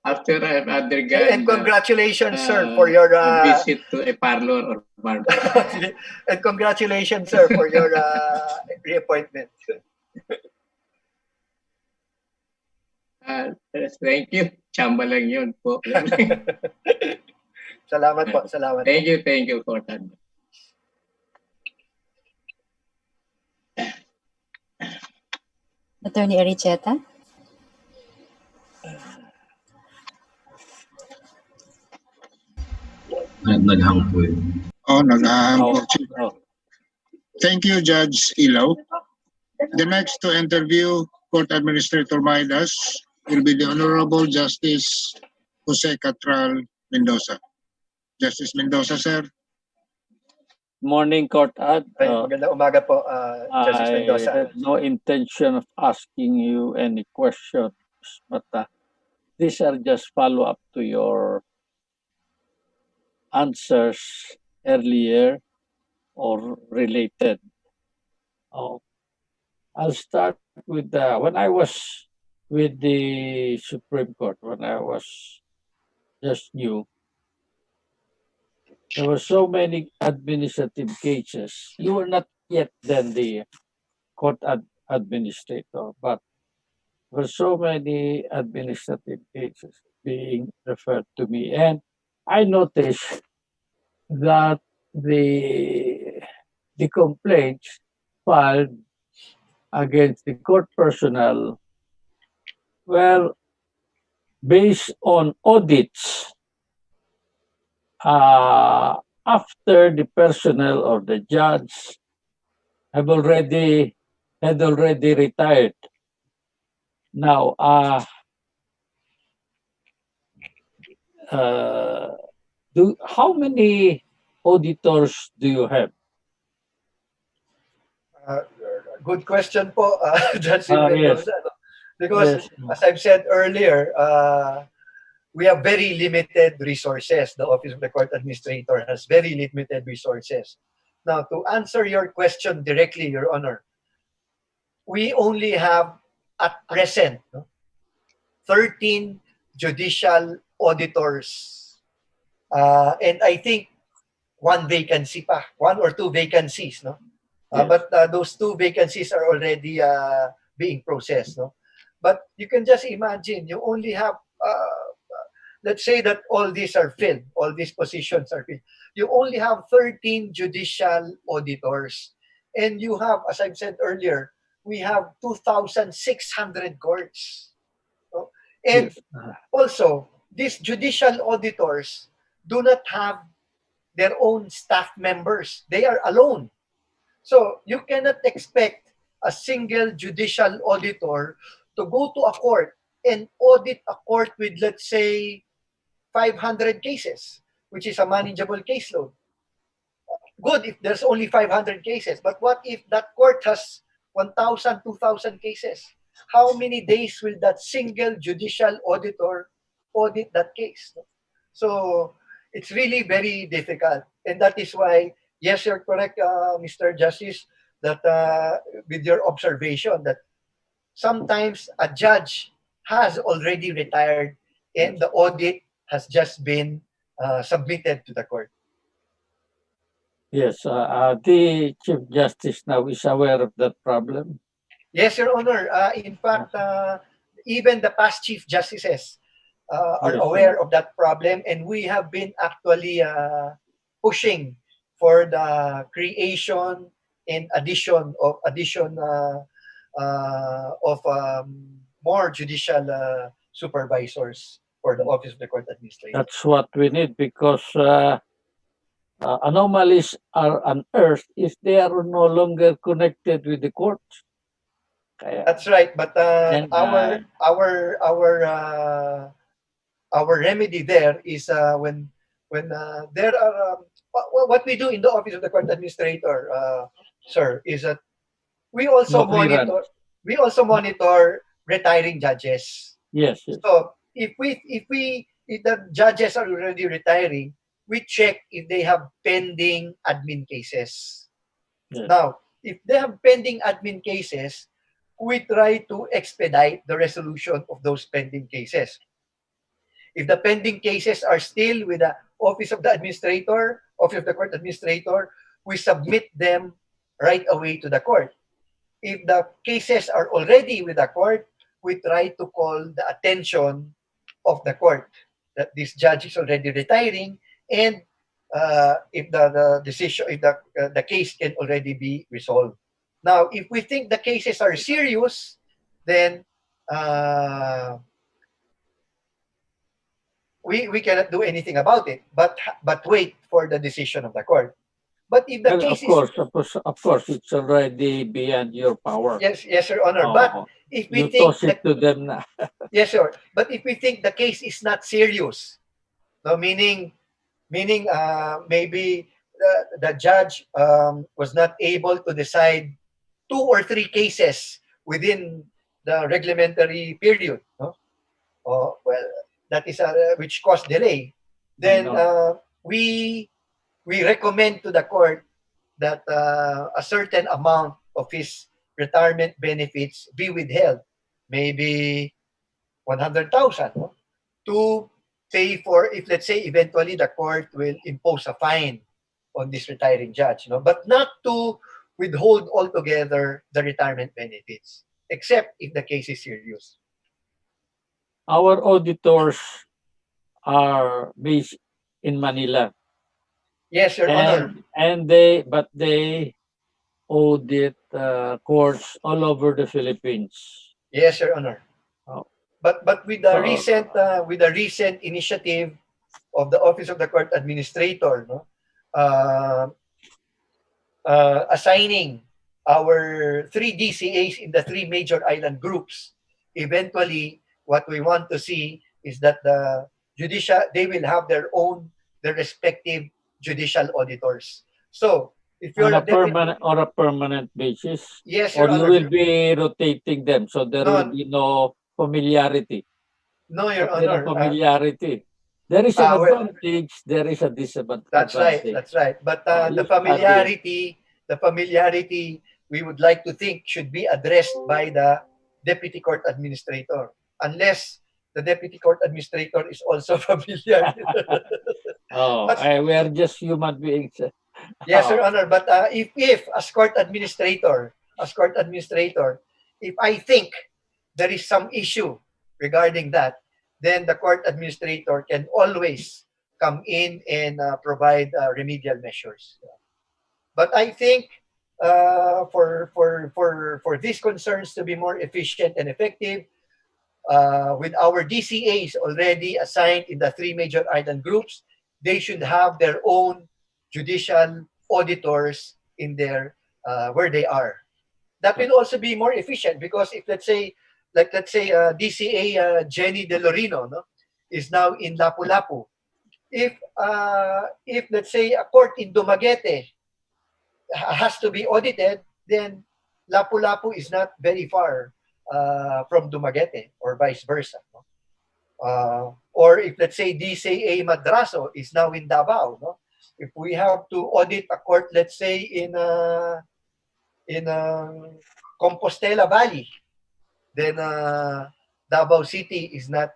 After I've undergone And congratulations, sir, for your a visit to a parlor or barber. and congratulations, sir, for your reappointment. Thank you. Chamba lang yun po. Salamat po, salamat. Thank you, Cortan. Attorney Aricheta? Naghang po yun. Naghahang po. Thank you, Judge Ilaw. The next to interview Court Administrator Maidas will be the Honorable Justice Jose Catral Mendoza. Justice Mendoza, sir. Morning, Court Ad. Magandang umaga po, Justice Mendoza. I had no intention of asking you any questions, but these are just follow-up to your answers earlier or related. I'll start with when I was with the Supreme Court, when I was just new, there were so many administrative cases. You were not yet then the court administrator, but there were so many administrative cases being referred to me. And I noticed that the complaints filed against the court personnel were based on audits after the personnel or the judge had already retired. Now, how many auditors do you have? Good question po, Justice Mendoza. Yes. Because as I've said earlier, we have very limited resources. The Office of the Court Administrator has very limited resources. Now, to answer your question directly, Your Honor, we only have at present 13 judicial auditors And I think one vacancy pa, one or two vacancies, no? Yes. But those two vacancies are already being processed, no? But you can just imagine, you only have, let's say that all these are filled, all these positions are filled. You only have 13 judicial auditors. And you have, as I've said earlier, we have 2,600 courts. No? And Yes. also, these judicial auditors do not have their own staff members. They are alone. So you cannot expect a single judicial auditor to go to a court and audit a court with, let's say, 500 cases, which is a manageable caseload. Good if there's only 500 cases, but what if that court has 1,000, 2,000 cases? How many days will that single judicial auditor audit that case? So it's really very difficult. And that is why, yes, you're correct, Mr. Justice, that with your observation that sometimes a judge has already retired and the audit has just been submitted to the court. Yes. The Chief Justice now is aware of that problem. Yes, Your Honor. In fact, even the past Chief Justices are Yes, aware of that problem, and we have been actually pushing for the creation and addition of more judicial supervisors for the Office of the Court Administrator. That's what we need because anomalies are unearthed if they are no longer connected with the court. Kaya, That's right. But and, our remedy there is when there are what we do in the Office of the Court Administrator, sir, is that we also no clearance. monitor retiring judges. Yes, yes. So if the judges are already retiring, we check if they have pending admin cases. Yes. Now, if they have pending admin cases, we try to expedite the resolution of those pending cases. If the pending cases are still with the Office of the Administrator, Office of the Court Administrator, we submit them right away to the court. If the cases are already with the court, we try to call the attention of the court that this judge is already retiring, and if the decision, if the case can already be resolved. Now, if we think the cases are serious, then we cannot do anything about it, but wait for the decision of the court. But if the Well, case of course, it's already beyond your power. yes, Your Honor. Oh, But if we you think toss it to them na. yes, sir. But if we think the case is not serious, no, meaning maybe the judge was not able to decide 2 or 3 cases within the reglementary period, no? Well, that is which caused delay. Then we recommend to the court that a certain amount of his retirement benefits be withheld, maybe 100,000, no? To pay for, if let's say eventually the court will impose a fine on this retiring judge, no? But not to withhold altogether the retirement benefits, except if the case is serious. Our auditors are based in Manila. Yes, Your Honor. And they audit courts all over the Philippines. Yes, Your Honor. Oh. But with the recent initiative of the Office of the Court Administrator, no, assigning our 3 DCAs in the 3 major island groups, eventually what we want to see is that the they will have their respective judicial auditors. So if you're on a permanent basis, yes, or Your you Honor. will be rotating them, so there will be no familiarity. No, Your Honor. Familiarity. There is an advantage. There is a disadvantage. That's right. But the familiarity, we would like to think should be addressed by the Deputy Court Administrator, unless the deputy court administrator is also familiar. Oh, we are just human beings. Yes, Your Honor. But if as court administrator, if I think there is some issue regarding that, then the court administrator can always come in and provide remedial measures. But I think for these concerns to be more efficient and effective, with our DCAs already assigned in the three major island groups, they should have their own judicial auditors in their where they are. That will also be more efficient because if let's say DCA Jenny De Lorino, no, is now in Lapu-Lapu. If let's say a court in Dumaguete has to be audited, then Lapu-Lapu is not very far from Dumaguete or vice versa. No? Or if let's say DCA Madraso is now in Davao, no? If we have to audit a court, let's say in Compostela Valley, then Davao City is not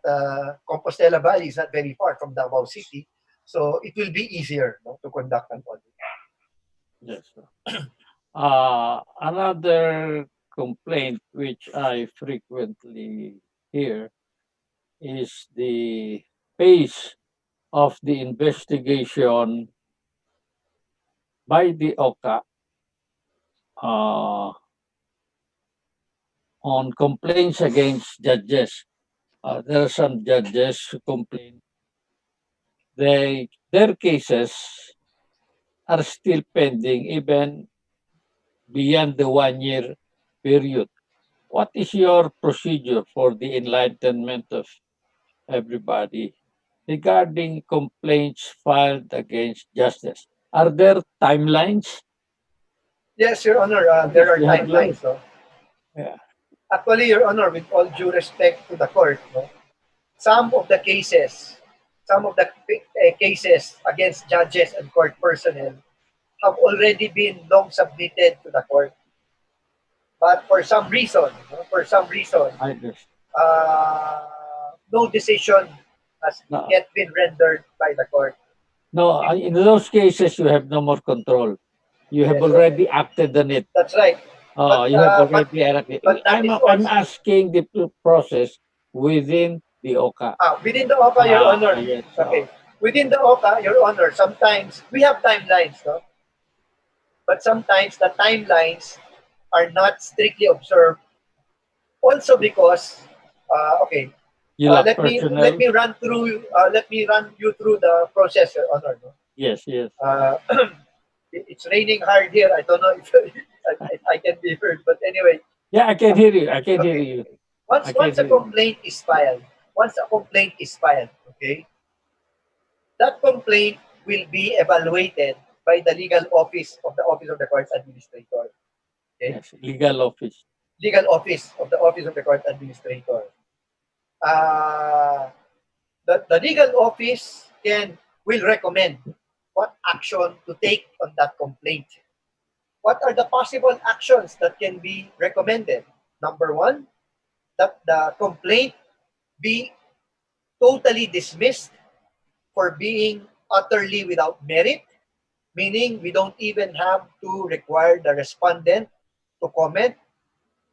Compostela Valley is not very far from Davao City, so it will be easier, no, to conduct an audit. Yes. Another complaint which I frequently hear is the pace of the investigation by the OCA on complaints against judges. There are some judges who complain their cases are still pending even beyond the 1 year period. What is your procedure for the enlightenment of everybody regarding complaints filed against justice? Are there timelines? Yes, Your Honor, there are timelines. No? Yeah. Actually, Your Honor, with all due respect to the court, no, some of the cases against judges and court personnel have already been long submitted to the court. But for some reason, no decision has yet been rendered by the court. No, in those cases, you have no more control. You have already acted on it. That's right. You have already acted. I'm asking the process within the OCA. Within the OCA, Your Honor. Yes, okay. Within the OCA, Your Honor, sometimes we have timelines, no? But sometimes the timelines are not strictly observed. Also because, let me run you through the process, Your Honor. No? Yes, yes. It's raining hard here. I don't know if I can be heard, but anyway. Yeah, I can hear you. I can hear you. Once a complaint is filed, okay, that complaint will be evaluated by the legal office of the court administrator. Okay? Yes, legal office. Legal office of the court administrator. The legal office will recommend what action to take on that complaint. What are the possible actions that can be recommended? Number one, that the complaint be totally dismissed for being utterly without merit, meaning we don't even have to require the respondent to comment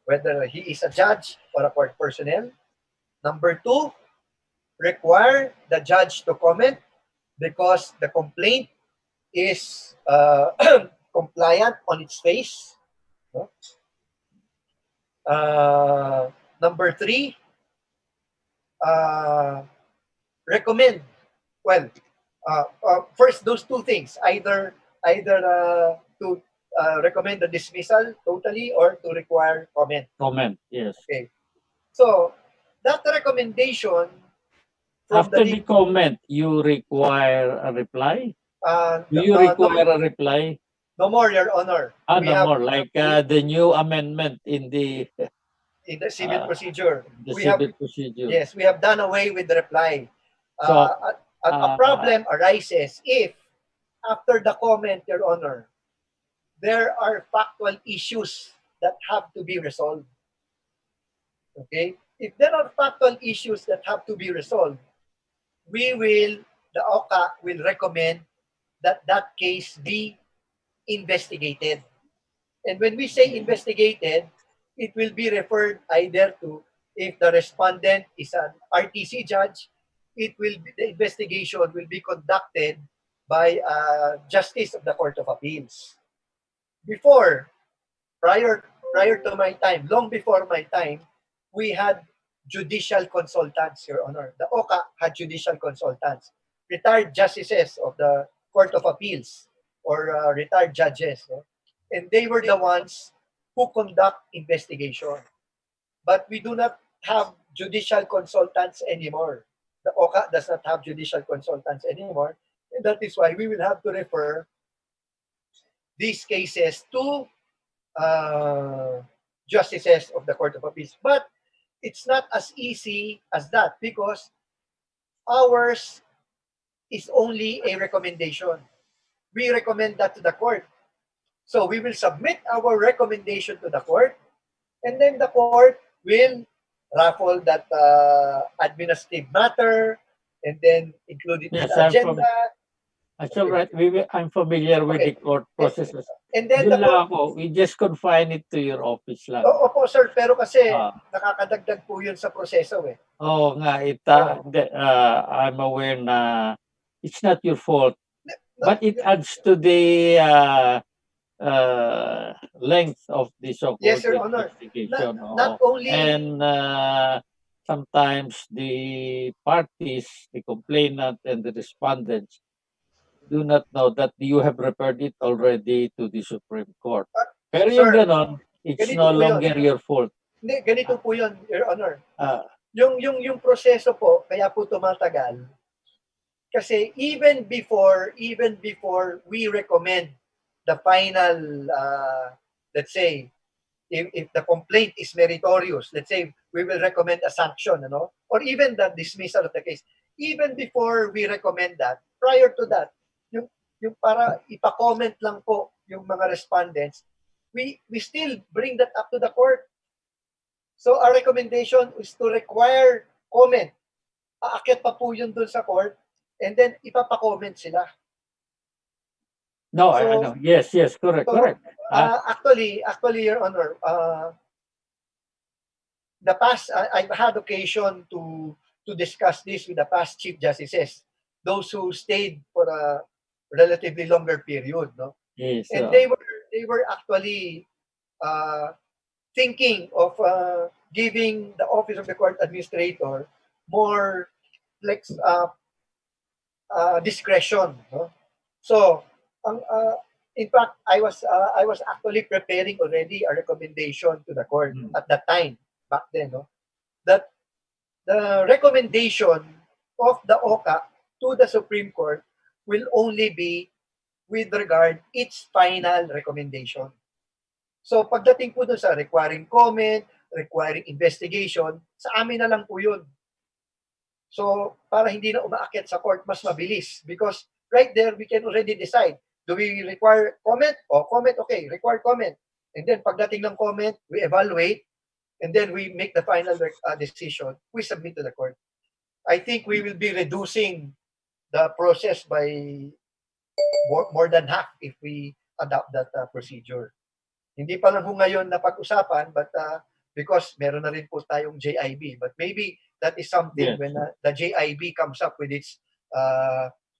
whether he is a judge or a court personnel. Number two, require the judge to comment because the complaint is compliant on its face. Number three, recommend. Well, first those two things, either to recommend the dismissal totally or to require comment. Comment, yes. Okay. So that recommendation. After the comment, you require a reply? Do you require a reply? No more, Your Honor. No more. Like the new amendment in the civil procedure. Procedure. Yes, we have done away with the reply. So, a problem arises if, after the comment, Your Honor, there are factual issues that have to be resolved. Okay? if there are factual issues that have to be resolved, the OCA will recommend that that case be investigated. And when we say investigated, it will be referred either to, if the respondent is an RTC judge, the investigation will be conducted by a justice of the Court of Appeals. Before, prior to my time, long before my time, we had judicial consultants, Your Honor. The OCA had judicial consultants, retired justices of the Court of Appeals or retired judges. No? And they were the ones who conduct investigation. But we do not have judicial consultants anymore. The OCA does not have judicial consultants anymore. And that is why we will have to refer these cases to justices of the Court of Appeals. But it's not as easy as that because ours is only a recommendation. We recommend that to the court. So we will submit our recommendation to the court, and then the court will raffle that administrative matter and then include it in the agenda. That's all right. I'm familiar with the court processes. And then Yun lang ako, we just confine it to your office lang. Opo, sir. Pero kasi nakakadagdag po yun sa proseso eh. Oo nga, I'm aware na it's not your fault. But it adds to the length of the so-called yes, Your Honor. investigation. Not only... And sometimes the parties, the complainant and the respondents, do not know that you have referred it already to the Supreme Court. Pero yung ganon, it's no longer your fault. Hindi, ganito po yun, Your Honor. Yung proseso po, kaya po tumatagal. Kasi even before we recommend the final, let's say, if the complaint is meritorious, let's say we will recommend a sanction, or even the dismissal of the case. Even before we recommend that, prior to that, yung para ipa-comment lang po yung mga respondents, we still bring that up to the court. So our recommendation is to require comment. Aakyat pa po yun dun sa court, and then ipapa-comment sila. No, so, I know. Yes, correct. Actually, Your Honor, the past, I've had occasion to discuss this with the past Chief Justices, those who stayed for a relatively longer period, no? Yes. And they were actually thinking of giving the Office of the Court Administrator more discretion, no? So, in fact, I was actually preparing already a recommendation to the court at that time, back then, no? That the recommendation of the OCA to the Supreme Court will only be with regard its final recommendation. So pagdating po dun sa requiring comment, requiring investigation, sa amin na lang po yun. So para hindi na umaakyat sa court, mas mabilis. Because right there, we can already decide. Do we require comment? O comment, okay, require comment. And then pagdating ng comment, we evaluate, and then we make the final decision. We submit to the court. I think we will be reducing the process by more than half if we adopt that procedure. Hindi pa lang po ngayon napag-usapan, but because meron na rin po tayong JIB. But maybe that is something when the JIB comes up with its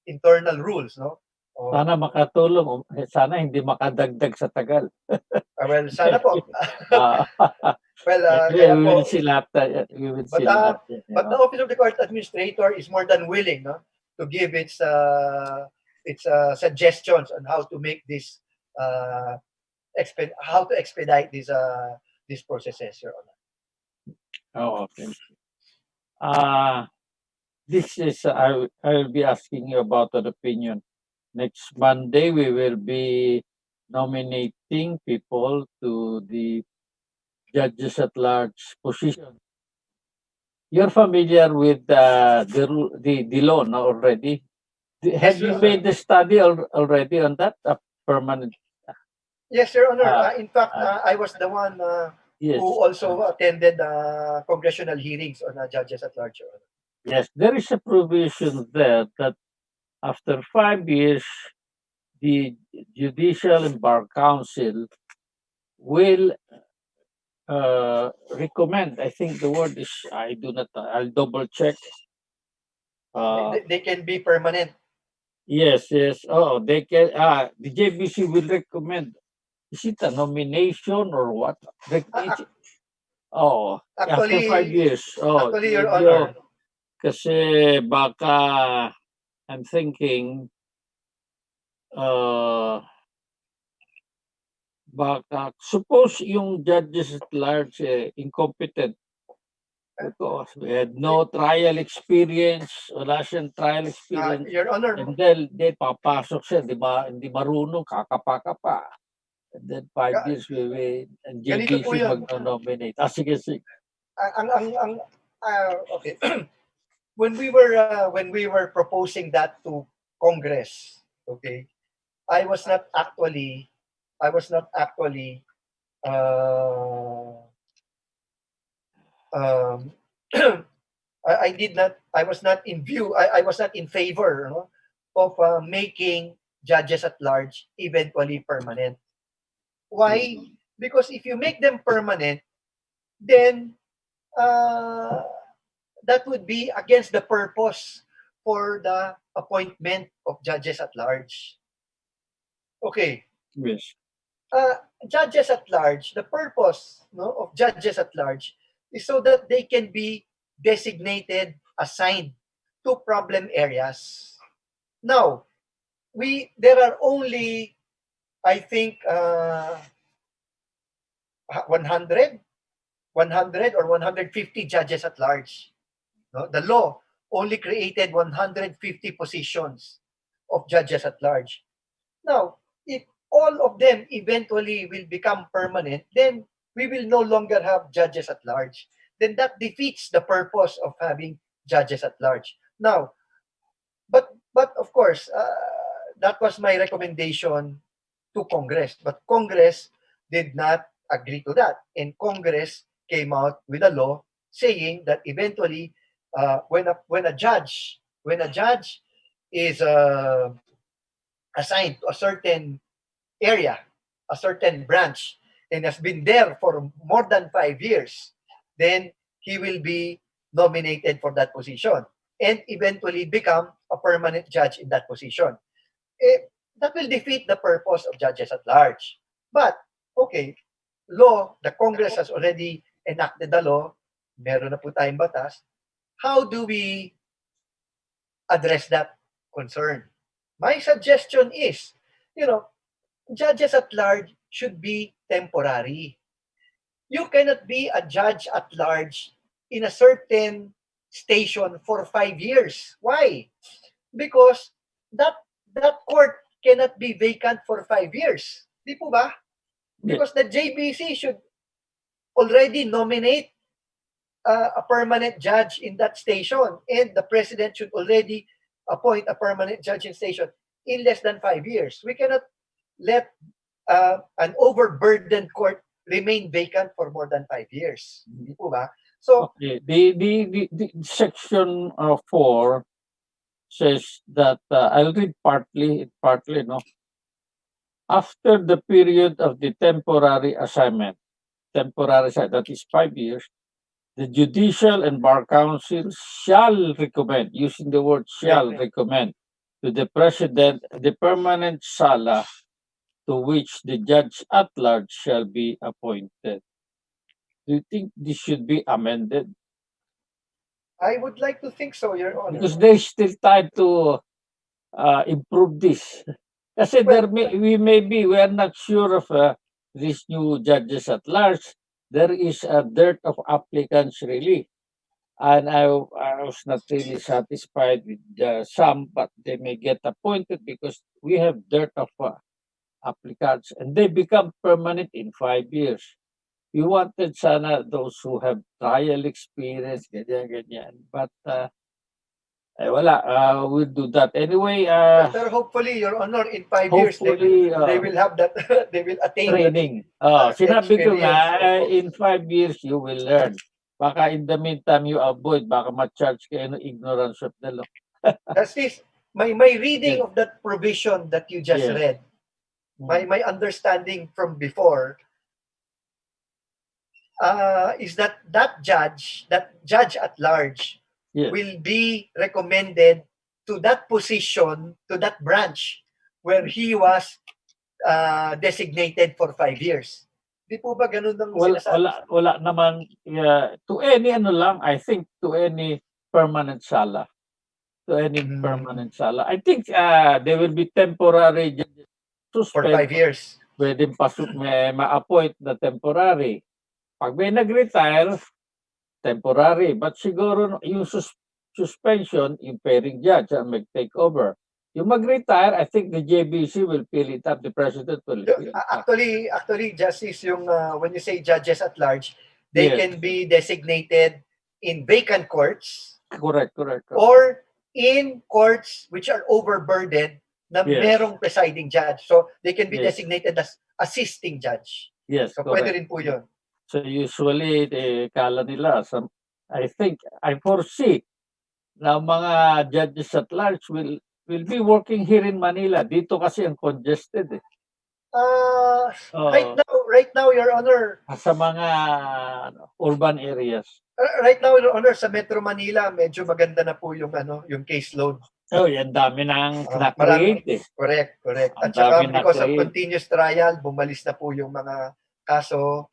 internal rules, no? Sana makatulong. Sana hindi makadagdag sa tagal. Well, sana po. Well, we will see later. But the Office of the Court Administrator is more than willing, no, to give its suggestions on how to make this how to expedite these processes, Your Honor. Oh, okay. This is I will be asking you about an opinion. Next Monday, we will be nominating people to the judges at large position. You're familiar with the law now already? Have you made the study already on that? Permanent? Yes, Your Honor. In fact, I was the one Yes. who also attended congressional hearings on judges at large. Your Honor. Yes, there is a provision there that after 5 years, the Judicial and Bar Council will recommend. I think the word is, I do not, I'll double check. They can be permanent. Yes, yes. Oh, they can, the JBC will recommend. Is it a nomination or what? Oh, after 5 years. Oh, Actually, Your medyo, Honor, kasi baka, I'm thinking, baka, suppose yung judges at large incompetent because we had no trial experience, wala siyang trial experience. Your Honor, And then, papasok siya, hindi marunong, kakapa-kapa. And then 5 years, and Ganito po JBC yun. mag-nominate. Sige, sige. Okay. when we were proposing that to Congress, okay, I was not actually um, I was not in view. I was not in favor, no, of making judges at large eventually permanent. Why? Because if you make them permanent, then that would be against the purpose for the appointment of judges at large. Okay. Yes. Judges at large, the purpose, no, of judges at large is so that they can be designated, assigned to problem areas. Now, there are only, I think, 100 or 150 judges at large. No? The law only created 150 positions of judges at large. Now, if all of them eventually will become permanent, then we will no longer have judges at large. Then that defeats the purpose of having judges at large. Now, but of course, that was my recommendation to Congress. But Congress did not agree to that. And Congress came out with a law saying that eventually, when a judge is assigned to a certain area, a certain branch, and has been there for more than 5 years, then he will be nominated for that position and eventually become a permanent judge in that position. That will defeat the purpose of judges at large. But, okay, the Congress has already enacted the law, meron na po tayong batas. How do we address that concern? My suggestion is, judges at large should be temporary. You cannot be a judge at large in a certain station for 5 years. Why? Because that court cannot be vacant for 5 years. Di po ba? Because the JBC should already nominate a permanent judge in that station, and the president should already appoint a permanent judge in station in less than 5 years. We cannot let an overburdened court remain vacant for more than 5 years. Di po ba? So, okay. The section 4 says that, I'll read partly, no? After the period of the temporary assignment, that is 5 years, the Judicial and Bar Council shall recommend, using the word shall recommend, to the President the permanent sala to which the judge at large shall be appointed. Do you think this should be amended? I would like to think so, Your Honor. Because there's still time to improve this. Kasi we are not sure of these new judges at large. There is a dearth of applicants really. And I was not really satisfied with some, but they may get appointed because we have dearth of applicants and they become permanent in 5 years. We wanted sana those who have trial experience, ganyan. But Wala. We'll do that. Anyway, Pero hopefully, Your Honor, in 5 years, hopefully, they will have that, they will attain training. that Sinabi ko nga, experience. in 5 years, you will learn. Baka in the meantime, you avoid. Baka ma-charge kayo ng ignorance of the law. Justice, my reading Yes. of that provision that you just Yes. read, my understanding from before, is that judge at large, Yes. will be recommended to that position, to that branch where he was designated for 5 years. Di po ba ganun ang sinasabi? Wala naman. To any lang, I think to any permanent sala. To any permanent sala. I think there will be temporary For suspend. 5 years. Pwedeng may ma-appoint na temporary. Pag may nag-retire, temporary. But siguro yung suspension, yung pairing judge ang mag-take over. Yung mag-retire, I think the JBC will fill it up. The president will fill it up. Actually, Justice, yung when you say judges at large, they Yes. can be designated in vacant courts. Correct. Or in courts which are overburdened na Yes. merong presiding judge. So, they can be Yes. designated as assisting judge. Yes, So, correct. pwede rin po yun. So usually, kala nila, I foresee na mga judges at large will be working here in Manila. Dito kasi ang congested eh. Right now, Your Honor, Sa mga urban areas. right now, Your Honor, sa Metro Manila, medyo maganda na po yung caseload. Yan dami nang na-create eh. Correct. Ang At saka dami because of na-create. continuous trial, bumalis na po yung mga kaso,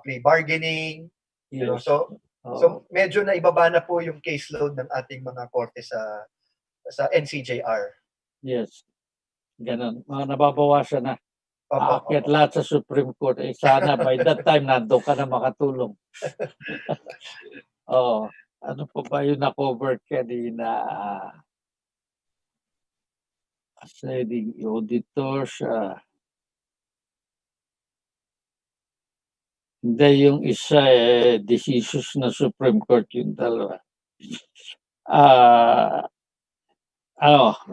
plea bargaining. You know, Yes. so medyo na ibaba na po yung caseload ng ating mga korte sa NCJR. Yes. Ganun. Mga nababawasan na. Opo. Aakyat lahat sa Supreme Court. Sana by that time nandun ka na makatulong. Ano pa ba yung na-cover kanina? Kasi the auditors, hindi yung isa decisions na Supreme Court yung dalawa.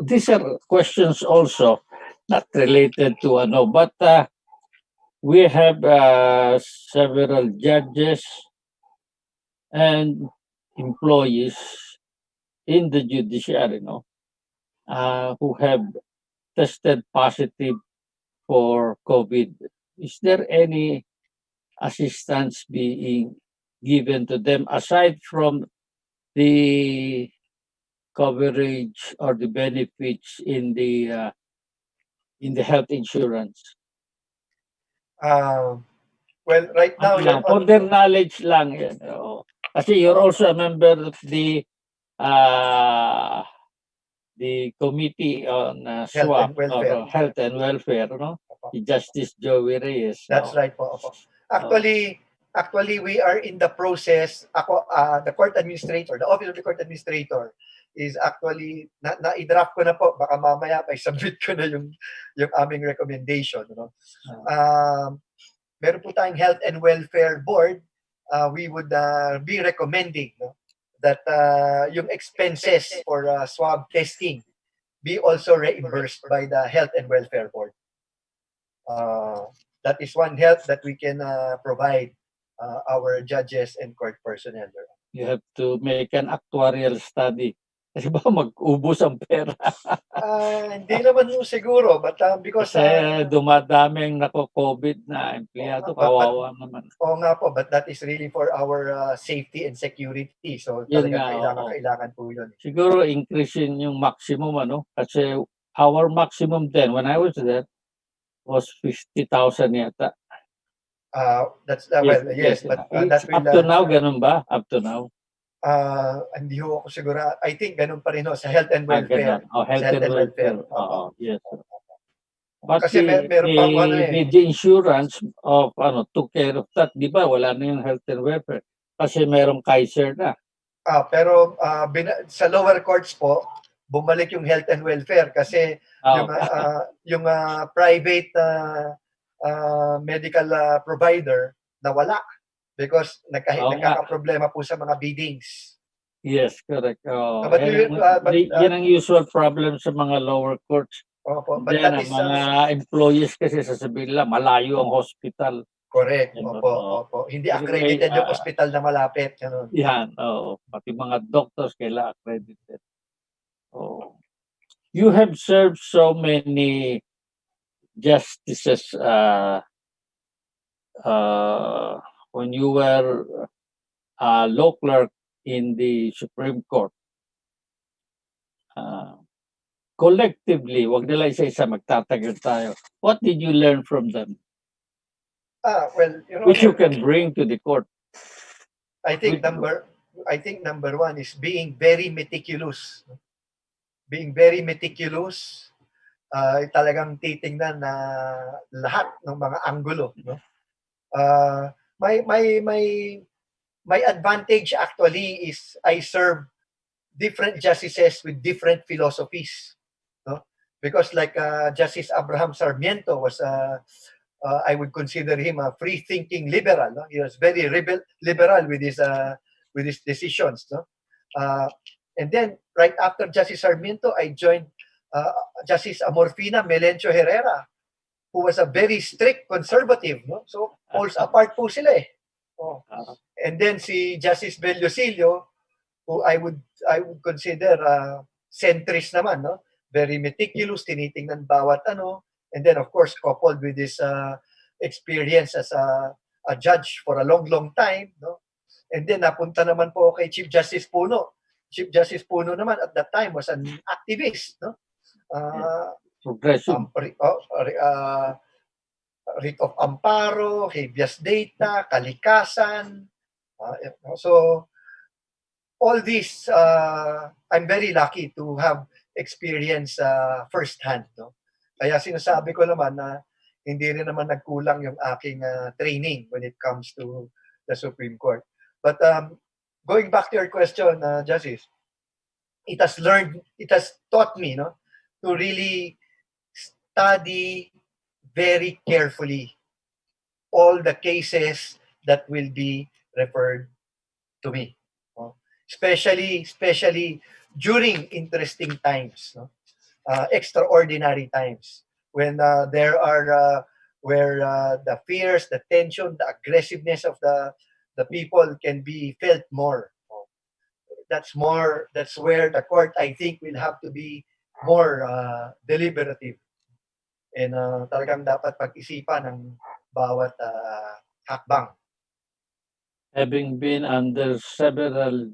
These are questions also not related to but we have several judges and employees in the judiciary, who have tested positive for COVID. Is there any assistance being given to them aside from the coverage or the benefits in the health insurance? Well, right now, For their knowledge lang yan. Kasi you're also a member of the Committee on SWAP or Health and Welfare, the Justice Joey Reyes. That's right po. Actually, we are in the process. The court administrator, the office of the court administrator is actually na-draft ko na po. Baka mamaya pa submit ko na yung aming recommendation. Meron po tayong Health and Welfare Board. We would be recommending that yung expenses for swab testing be also reimbursed by the Health and Welfare Board. That is one help that we can provide our judges and court personnel. You have to make an actuarial study. Kasi ba mag-ubos ang pera? Hindi naman siguro, but because dumadaming nako-COVID na empleyado, kawawa naman. Oo nga po, but that is really for our safety and security. So talagang kailangan po yun. Siguro increasein yung maximum, kasi our maximum then, when I was there, was 50,000 yata. That's yes, but that will, up to now, ganun ba? Up to now? Hindi ako siguro. I think ganun pa rin sa Health and Welfare. Health and Welfare. Yes. But kasi meron pa the insurance of took care of that, di ba? Wala na yung Health and Welfare kasi merong Kaiser na. Pero sa lower courts po, bumalik yung Health and Welfare kasi yung private medical provider nawala because nagkakaproblema po sa mga biddings. Yes, correct. Oh, But we will, yan ang usual problem sa mga lower courts. opo, but Diyan that ang is mga employees kasi sasabihin nila malayo ang hospital. correct. Ganun, Opo, oo. opo. Hindi Anyway, accredited yung hospital na malapit. Ganun. yan, oo. Pati mga doctors kailangan accredited. Oh. You have served so many justices when you were a law clerk in the Supreme Court. Collectively, wag nila isa-isa, magtatagal tayo. What did you learn from them? Well, Which you can bring to the court. I think number one is being very meticulous. Being very meticulous, talagang titingnan na lahat ng mga anggulo, no? My advantage actually is I serve different justices with different philosophies, no? Because like Justice Abraham Sarmiento was I would consider him a free-thinking liberal. No? He was very liberal with his decisions. No? And then right after Justice Sarmiento, I joined Justice Amorfina Melencio Herrera, who was a very strict conservative. No? So poles apart po sila eh. Oh. And then si Justice Bellosilio, who I would consider centrist naman, no? Very meticulous, tinitingnan bawat ano. And then of course coupled with his experience as a judge for a long time, no? And then napunta naman po kay Chief Justice Puno. Chief Justice Puno naman at that time was an activist, no? Progressive. Writ of amparo, habeas data, kalikasan. So all this, I'm very lucky to have experience firsthand. No? Kaya sinasabi ko naman na hindi rin naman nagkulang yung aking training when it comes to the Supreme Court. But going back to your question, Justice, it has taught me, no, to really study very carefully all the cases that will be referred to me. No? Especially during interesting times, no? Extraordinary times when there are where the fears, the tension, the aggressiveness of the people can be felt more. That's where the court, I think, will have to be more deliberative. And talagang dapat pag-isipan ng bawat hakbang. Having been under several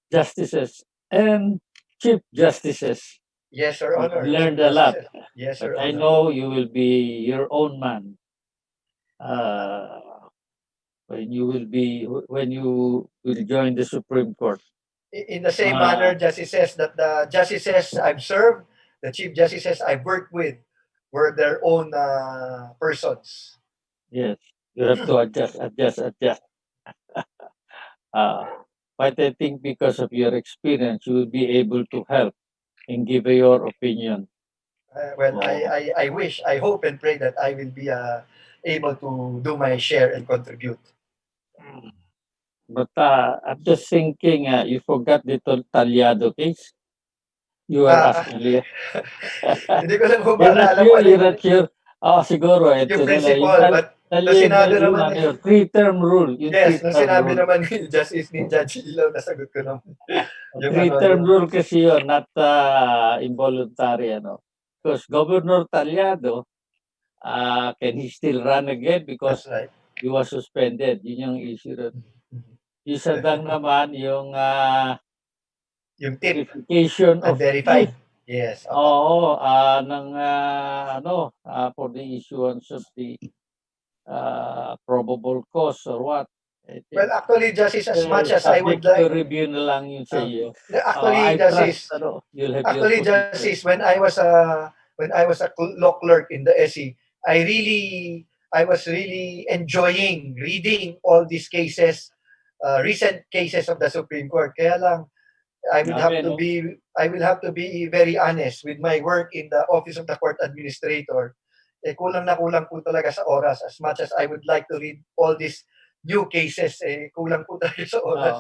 justices and chief justices, yes, Your Honor, you learned a lot. Yes, but Your I Honor. know you will be your own man when you will join the Supreme Court. In the same manner, justices that the justices I've served, the chief justices I've worked with, were their own persons. Yes, you have to adjust. But I think because of your experience, you will be able to help and give your opinion. Well, I wish, I hope and pray that I will be able to do my share and contribute. But I'm just thinking, you forgot the Talyado case. You were asking me. Hindi ko lang po maalala kung You're not sure. Siguro. yung principle, but nung sinabi naman yung three-term rule. Yes, nung sinabi naman ni Justice ni Judge Ilaw, nasagot ko naman. Three-term rule kasi yun, not involuntary. Because Governor Talyado, can he still run again? Because right. He was suspended. Yun yung issue rin. Isa lang naman yung tip verification of verified. Yes. Oo, for the issuance of the probable cause or what. Well, actually, Justice, as much as I would like to review na lang yun sa iyo. Actually, Justice, Justice, when I was a law clerk in the SE, I was really enjoying reading all these cases, recent cases of the Supreme Court. Kaya lang, I will have to be very honest with my work in the Office of the Court Administrator. Kulang na kulang po talaga sa oras. As much as I would like to read all these new cases, kulang po talaga sa oras.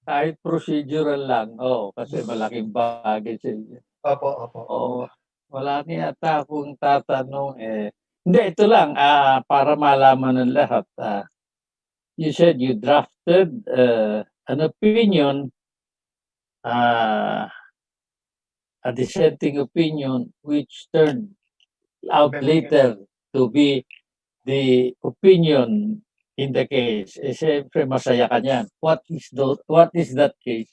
Kahit procedural lang, oo, kasi malaking bagay sa inyo. Opo, opo. Oo, wala na yata akong tatanong, hindi ito lang, para malaman ng lahat, you said you drafted, an opinion, uh, a dissenting opinion which turned out later to be the opinion in the case. Siyempre masaya ka niyan. What is that case?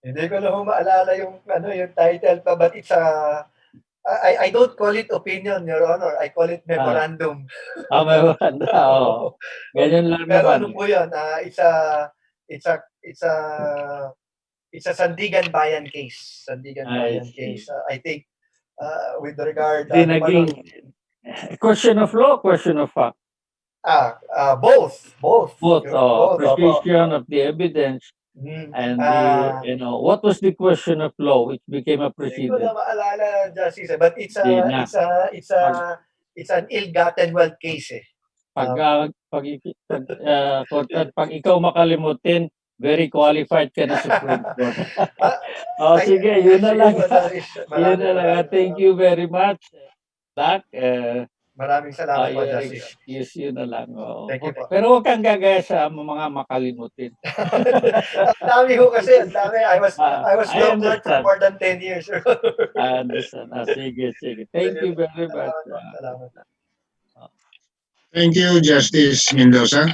Hindi ko na maalala yung yung title pa, but it's I don't call it opinion, Your Honor. I call it memorandum. May maganda, oo. Ganyan lang Pero naman. ano po yun, it's a Sandigan Bayan case. Sandigan Bayan case. I think with regard Di naging question of law, question of fact. Both. Both, Both. precision of the evidence and the, what was the question of law which became a Hindi ko precedent? na maalala, Justice, but it's an ill-gotten wealth case eh. Pag ikaw makalimutin, very qualified ka na Supreme Court. Sige, yun na lang. Yun na lang. Thank you very much, Doc. Maraming salamat po, Justice. Yes, yun na lang. Thank you po. Pero huwag kang gagaya sa mga makalimutin. Ang dami ko kasi, ang dami. I was law clerk for more than 10 years. I understand. Sige. Thank you very much. Salamat. Thank you, Justice Mendoza.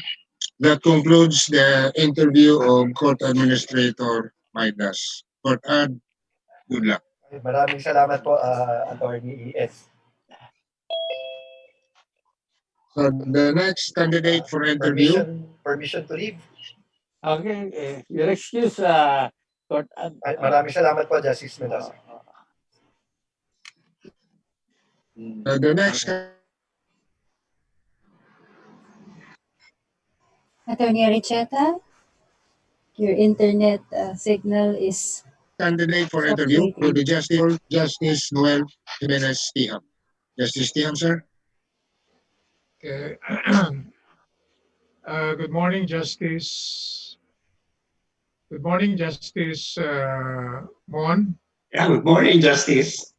That concludes the interview of Court Administrator Maidas. Court Ad, good luck. Maraming salamat po, Attorney E.S. So the next candidate for interview. Permission to leave. Okay, your excuse, Court Ad. Maraming salamat po, Justice Mendoza. The next Attorney Aricheta, your internet signal is candidate for interview will be Justice Noel Jimenez Tiham. Justice Tiham, sir. Okay. Good morning, Justice. Good morning, Justice Mon. Yeah, good morning, Justice.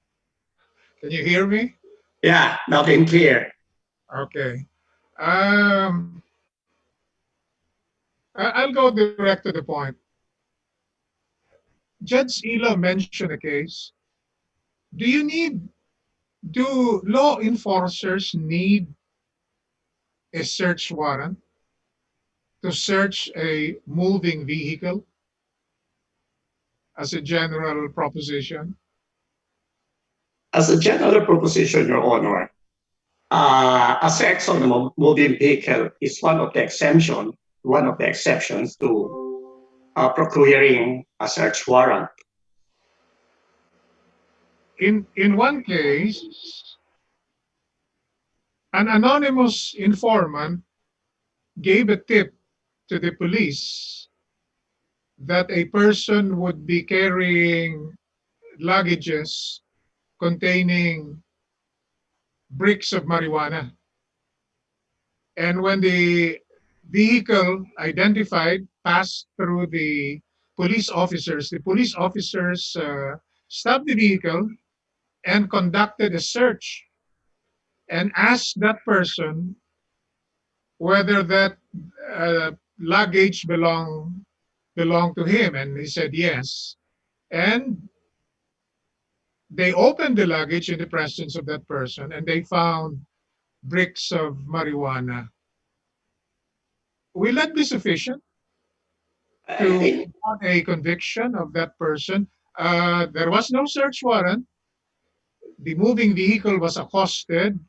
Can you hear me? Yeah, loud and clear. Okay. I'll go direct to the point. Judge Ila mentioned a case. Do law enforcers need a search warrant to search a moving vehicle as a general proposition? As a general proposition, Your Honor, a search on a moving vehicle is one of the exceptions to procuring a search warrant. In one case, an anonymous informant gave a tip to the police that a person would be carrying luggages containing bricks of marijuana. And when the vehicle identified passed through the police officers stopped the vehicle and conducted a search and asked that person whether that luggage belonged to him, and he said yes. And they opened the luggage in the presence of that person, and they found bricks of marijuana. Will that be sufficient to want a conviction of that person? There was no search warrant. The moving vehicle was accosted.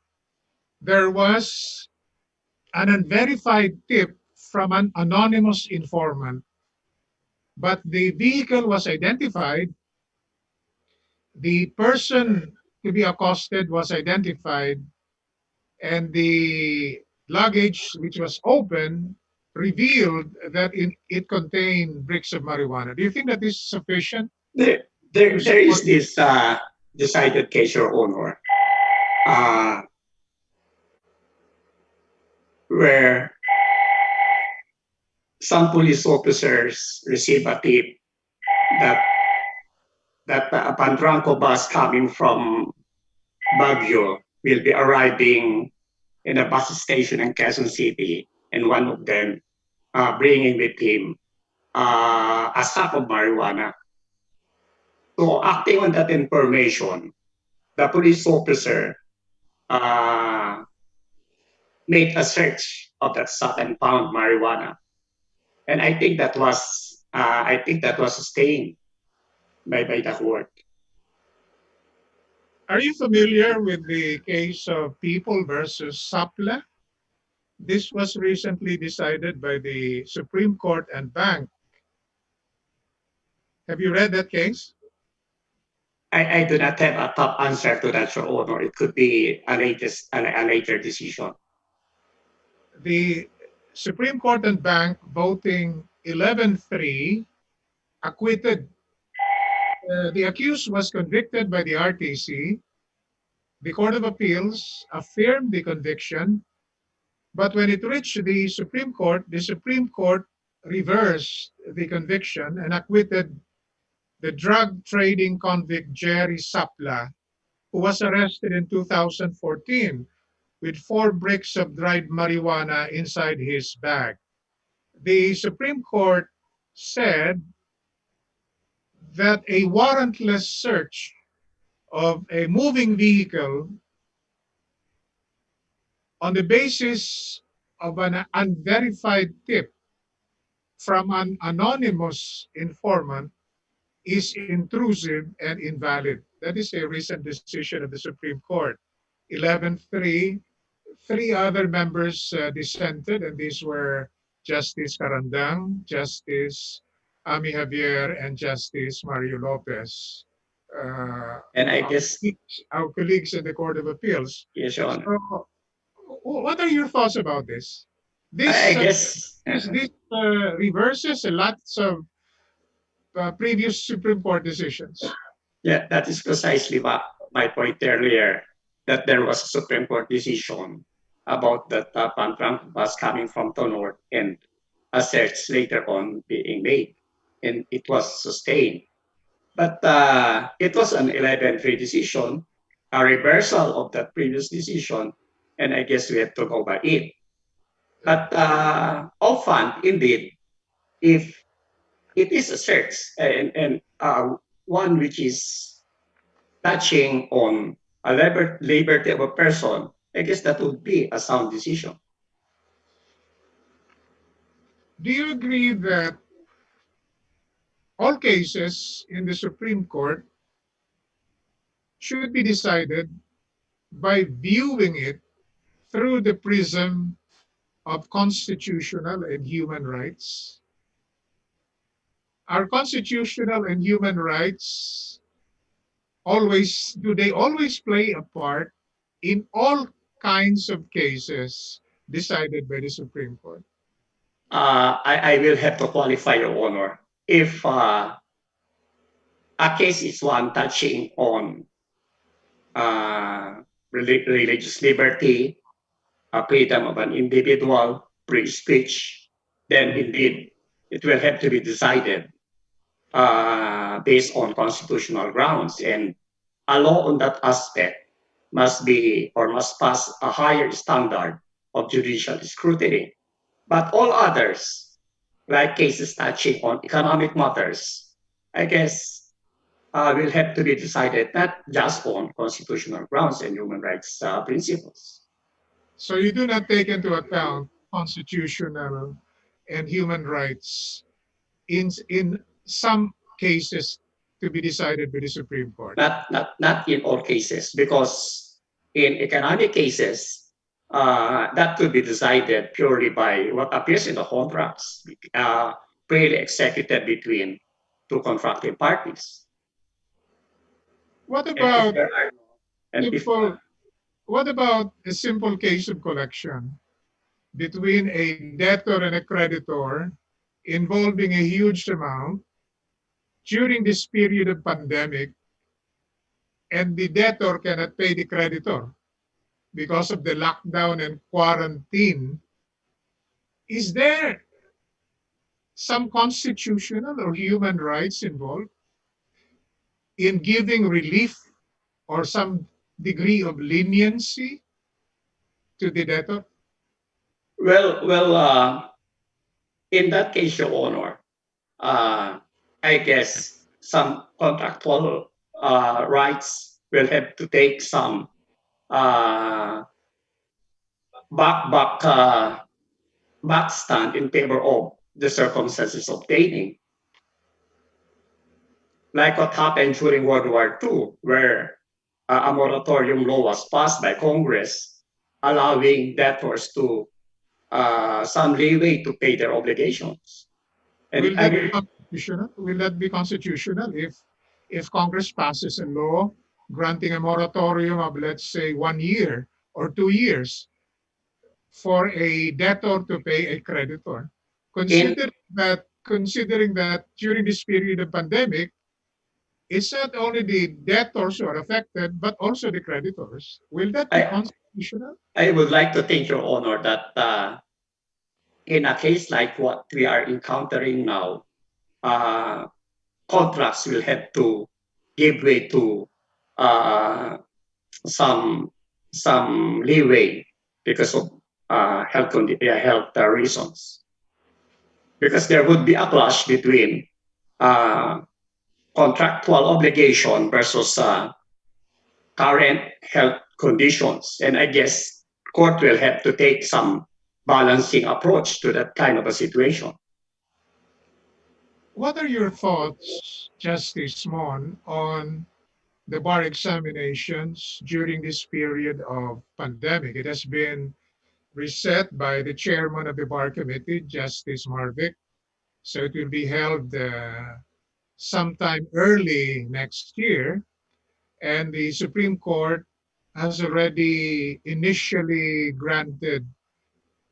There was an unverified tip from an anonymous informant, but the vehicle was identified. The person to be accosted was identified, and the luggage, which was open, revealed that it contained bricks of marijuana. Do you think that is sufficient? There is this decided case, Your Honor, where some police officers received a tip that a Pantranco bus coming from Baguio will be arriving in a bus station in Quezon City, and one of them bringing with him a sack of marijuana. So acting on that information, the police officer uh, made a search of that sack and found marijuana. And I think that was sustained by the court. Are you familiar with the case of People versus Sapla? This was recently decided by the Supreme Court and Bank. Have you read that case? I do not have a top answer to that, Your Honor. It could be a later decision. The Supreme Court and Bank voting 11-3 acquitted. The accused was convicted by the RTC. The Court of Appeals affirmed the conviction, but when it reached the Supreme Court reversed the conviction and acquitted the drug trading convict Jerry Sapla, who was arrested in 2014 with 4 bricks of dried marijuana inside his bag. The Supreme Court said that a warrantless search of a moving vehicle on the basis of an unverified tip from an anonymous informant is intrusive and invalid. That is a recent decision of the Supreme Court. 11-3. 3 other members dissented, and these were Justice Carandang, Justice Ami Javier, and Justice Mario Lopez. And I guess Our colleagues in the Court of Appeals. yes, Your Honor. So, what are your thoughts about this? I guess This reverses lots of previous Supreme Court decisions. yeah, that is precisely my point earlier, that there was a Supreme Court decision about that Pantranco bus coming from the north and a search later on being made, and it was sustained. But it was an 11-3 decision, a reversal of that previous decision, and I guess we have to go by it. But often, indeed, if it is a search and one which is touching on a liberty of a person, I guess that would be a sound decision. Do you agree that all cases in the Supreme Court should be decided by viewing it through the prism of constitutional and human rights? Our constitutional and human rights do they always play a part in all kinds of cases decided by the Supreme Court? I will have to qualify, Your Honor. If a case is one touching on religious liberty, freedom of an individual, free speech, then indeed it will have to be decided based on constitutional grounds. And a law on that aspect must pass a higher standard of judicial scrutiny. But all others, like cases touching on economic matters, I guess will have to be decided not just on constitutional grounds and human rights principles. So you do not take into account constitutional and human rights in some cases to be decided by the Supreme Court? Not in all cases, because in economic cases, that could be decided purely by what appears in the contracts, freely executed between 2 contracting parties. What about a simple case of collection between a debtor and a creditor involving a huge amount during this period of pandemic, and the debtor cannot pay the creditor because of the lockdown and quarantine? Is there some constitutional or human rights involved in giving relief or some degree of leniency to the debtor? Well, in that case, Your Honor, uh, I guess some contractual rights will have to take some uh, back back stand in favor of the circumstances obtaining, like what happened during World War II, where a moratorium law was passed by Congress, allowing debtors to some leeway to pay their obligations. And Will that be I, constitutional? Will that be constitutional if Congress passes a law granting a moratorium of, let's say, 1 year or 2 years for a debtor to pay a creditor? in Considering that during this period of pandemic, it's not only the debtors who are affected, but also the creditors. Will that be I, constitutional? I would like to thank Your Honor that in a case like what we are encountering now, uh, contracts will have to give way to uh, some some leeway because of health reasons. Because there would be a clash between uh, contractual obligation versus current health conditions, and I guess court will have to take some balancing approach to that kind of a situation. What are your thoughts, Justice Mon, on the bar examinations during this period of pandemic? It has been reset by the chairman of the bar committee, Justice Marvick. So it will be held sometime early next year. And the Supreme Court has already initially granted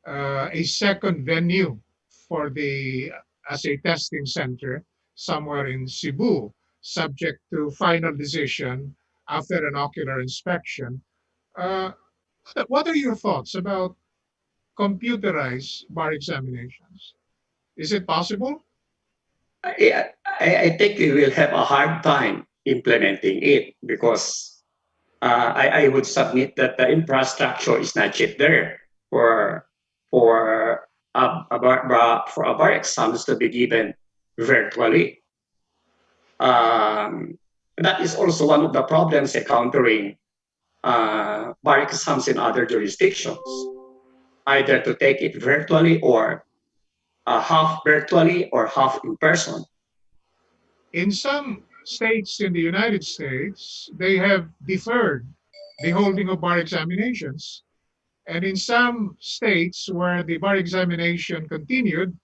a second venue for the as a testing center somewhere in Cebu, subject to final decision after an ocular inspection. Uh, what are your thoughts about computerized bar examinations? Is it possible? I think we will have a hard time implementing it because I would submit that the infrastructure is not yet there for for for a bar exams to be given virtually. Um, that is also one of the problems encountering bar exams in other jurisdictions, either to take it virtually or half virtually or half in person. In some states in the United States, they have deferred the holding of bar examinations. And in some states where the bar examination continued,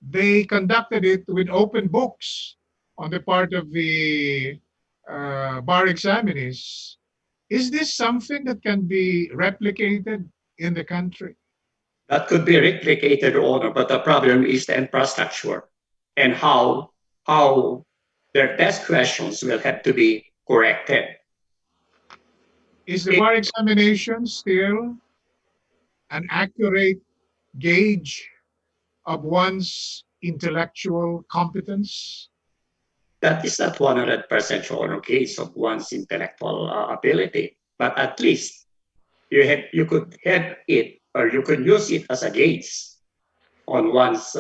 they conducted it with open books on the part of the bar examinees. Is this something that can be replicated in the country? That could be replicated on, but the problem is the infrastructure and how their test questions will have to be corrected. Is the It, bar examination still an accurate gauge of one's intellectual competence? that is not 100% sure case of one's intellectual ability, but at least you could have it or you could use it as a gauge on one's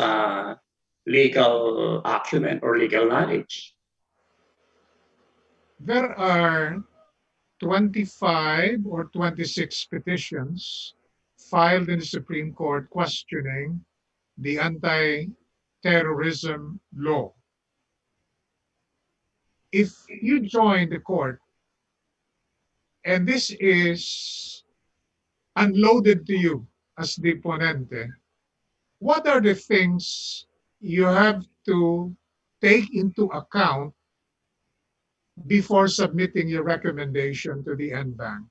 legal acumen or legal knowledge. There are 25 or 26 petitions filed in the Supreme Court questioning the anti-terrorism law. If you join the court and this is unloaded to you as the ponente, what are the things you have to take into account before submitting your recommendation to the NBank?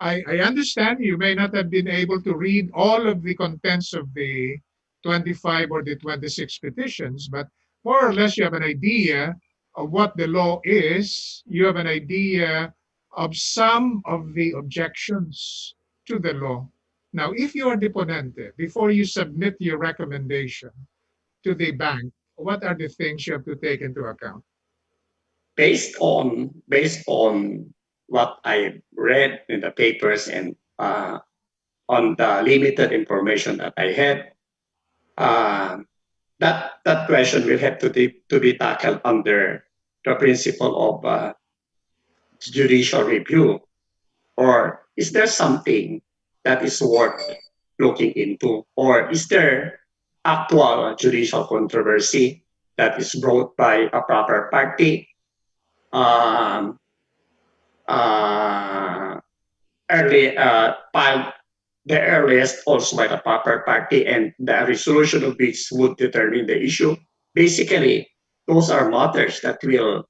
I understand you may not have been able to read all of the contents of the 25 or the 26 petitions, but more or less you have an idea of what the law is. You have an idea of some of the objections to the law. Now, if you are the ponente, before you submit your recommendation, to the bank, what are the things you have to take into account? Based on what I read in the papers and on the limited information that I had, uh, that question will have to be tackled under the principle of judicial review. Or is there something that is worth looking into? Or is there actual judicial controversy that is brought by a proper party? Um, uh, Filed the earliest also by the proper party, and the resolution of which would determine the issue. Basically, those are matters that will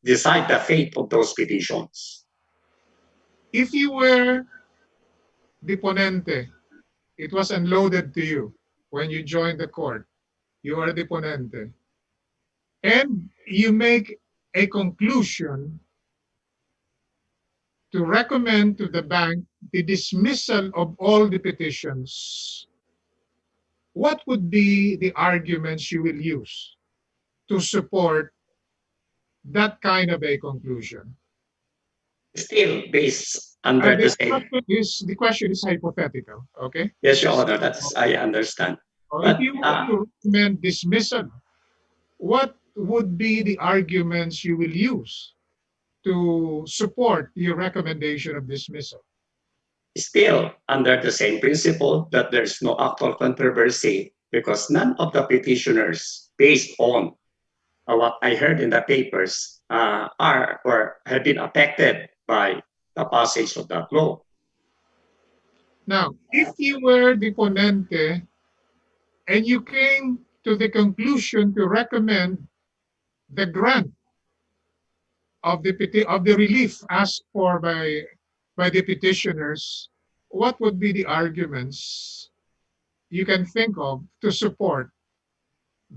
decide the fate of those petitions. If you were the ponente, it was unloaded to you when you joined the court. You are the ponente. And you make a conclusion to recommend to the bank the dismissal of all the petitions. What would be the arguments you will use to support that kind of a conclusion? Still based under the same. The question is hypothetical, okay? Yes, Your Honor, that's I understand. So if But you were to recommend dismissal, what would be the arguments you will use to support your recommendation of dismissal? still under the same principle that there's no actual controversy because none of the petitioners, based on what I heard in the papers, are or have been affected by the passage of that law. Now, if you were the ponente and you came to the conclusion to recommend the grant of the relief asked for by the petitioners, what would be the arguments you can think of to support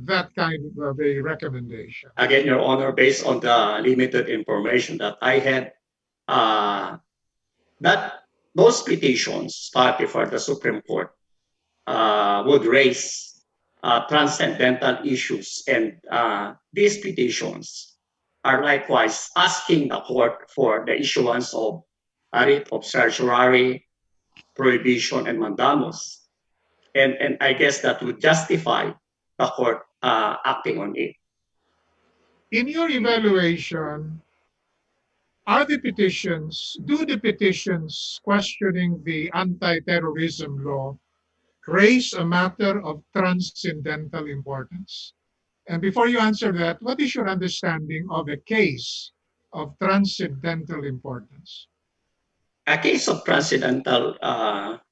that kind of a recommendation? Again, Your Honor, based on the limited information that I had, that those petitions filed before the Supreme Court would raise transcendental issues, and these petitions are likewise asking the court for the issuance of a writ of certiorari, prohibition, and mandamus. And I guess that would justify the court acting on it. In your evaluation, do the petitions questioning the anti-terrorism law raise a matter of transcendental importance? And before you answer that, what is your understanding of a case of transcendental importance? A case of transcendental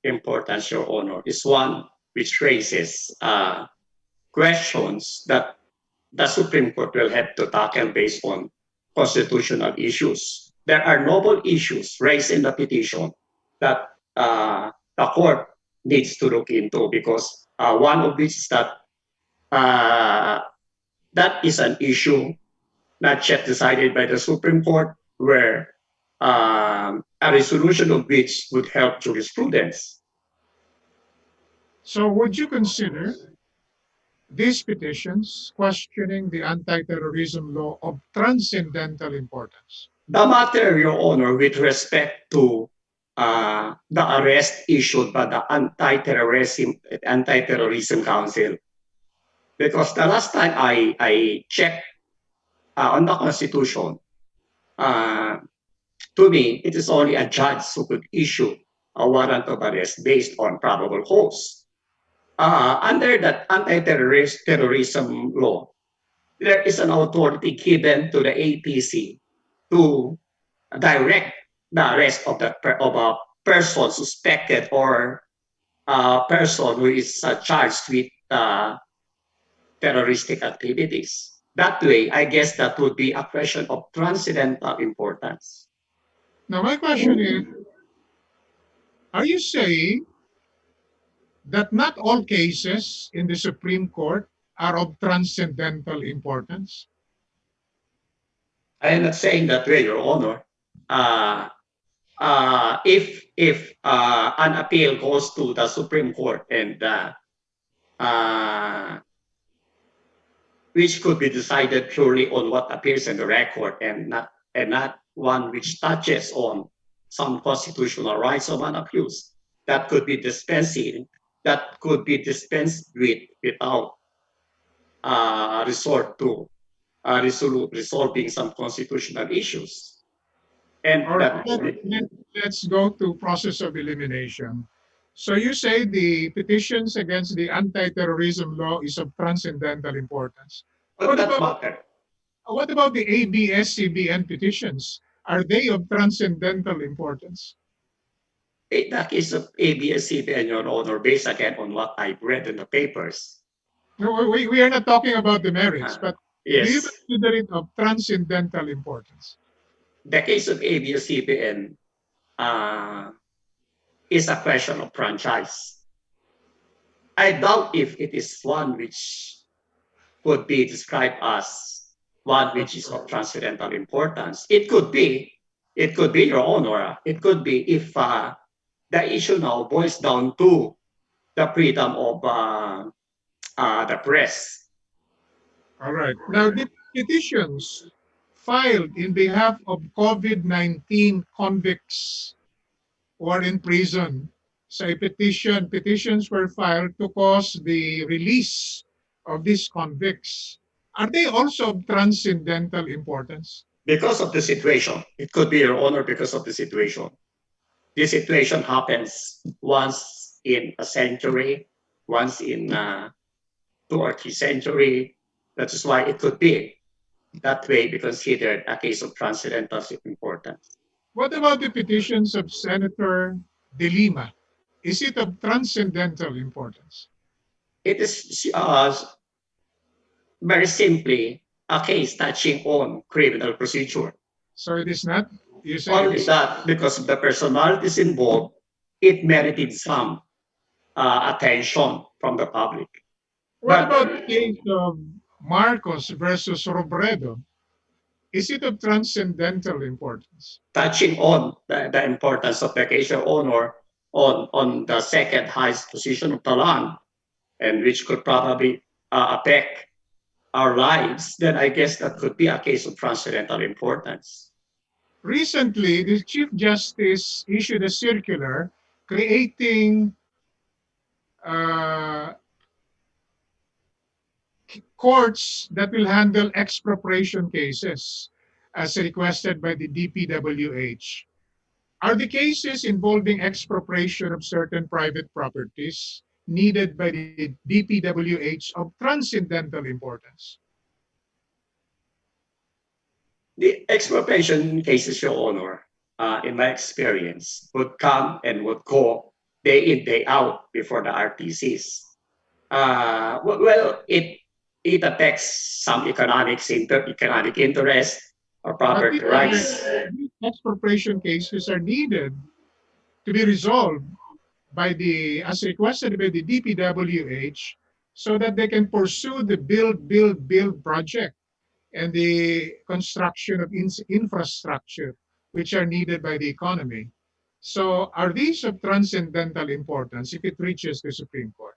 importance, Your Honor, is one which raises questions that the Supreme Court will have to tackle based on constitutional issues. There are noble issues raised in the petition that the court needs to look into because one of which is that that is an issue not yet decided by the Supreme Court, where a resolution of which would help jurisprudence. So would you consider these petitions questioning the anti-terrorism law of transcendental importance? The matter, Your Honor, with respect to the arrest issued by the Anti-Terrorism Council, because the last time I checked on the Constitution, to me, it is only a judge who could issue a warrant of arrest based on probable cause. Under that anti-terrorism law, there is an authority given to the APC to direct the arrest of a person suspected or a person who is charged with terroristic activities. That way, I guess that would be a question of transcendental importance. Now, my question is, are you saying that not all cases in the Supreme Court are of transcendental importance? I am not saying that way, Your Honor. If an appeal goes to the Supreme Court and uh, which could be decided purely on what appears in the record and not one which touches on some constitutional rights of an accused that could be dispensed with without resort to resolving some constitutional issues. And All right, that let's go to process of elimination. So you say the petitions against the anti-terrorism law is of transcendental importance. would What not about matter. what about the ABS-CBN petitions? Are they of transcendental importance? In the case of ABS-CBN, Your Honor, based again on what I've read in the papers, No, we are not talking about the merits, but do you yes, consider it of transcendental importance? the case of ABS-CBN is a question of franchise. I doubt if it is one which could be described as one which is of transcendental importance. It could be, Your Honor, it could be if the issue now boils down to the freedom of the press. All right. Now, the petitions filed in behalf of COVID-19 convicts who are in prison. So petitions were filed to cause the release of these convicts. Are they also of transcendental importance? Because of the situation, it could be, Your Honor, because of the situation. This situation happens once in a century, once in 2 or 3 centuries. That is why it could be that way be considered a case of transcendental importance. What about the petitions of Senator De Lima? Is it of transcendental importance? It is very simply a case touching on criminal procedure. So it is not? You say it Only is. that because of the personalities involved, it merited some attention from the public. What But about the case of Marcos versus Robredo? Is it of transcendental importance? touching on the importance of the case of honor on the second highest position of the land, and which could probably affect our lives, then I guess that could be a case of transcendental importance. Recently, the Chief Justice issued a circular creating uh, courts that will handle expropriation cases as requested by the DPWH. Are the cases involving expropriation of certain private properties needed by the DPWH of transcendental importance? The expropriation cases, Your Honor, in my experience, would come and would go day in, day out before the RTCs. Well, it affects some economic interest or But property rights. these expropriation cases are needed to be resolved by as requested by the DPWH so that they can pursue the build project and the construction of infrastructure which are needed by the economy. So are these of transcendental importance if it reaches the Supreme Court?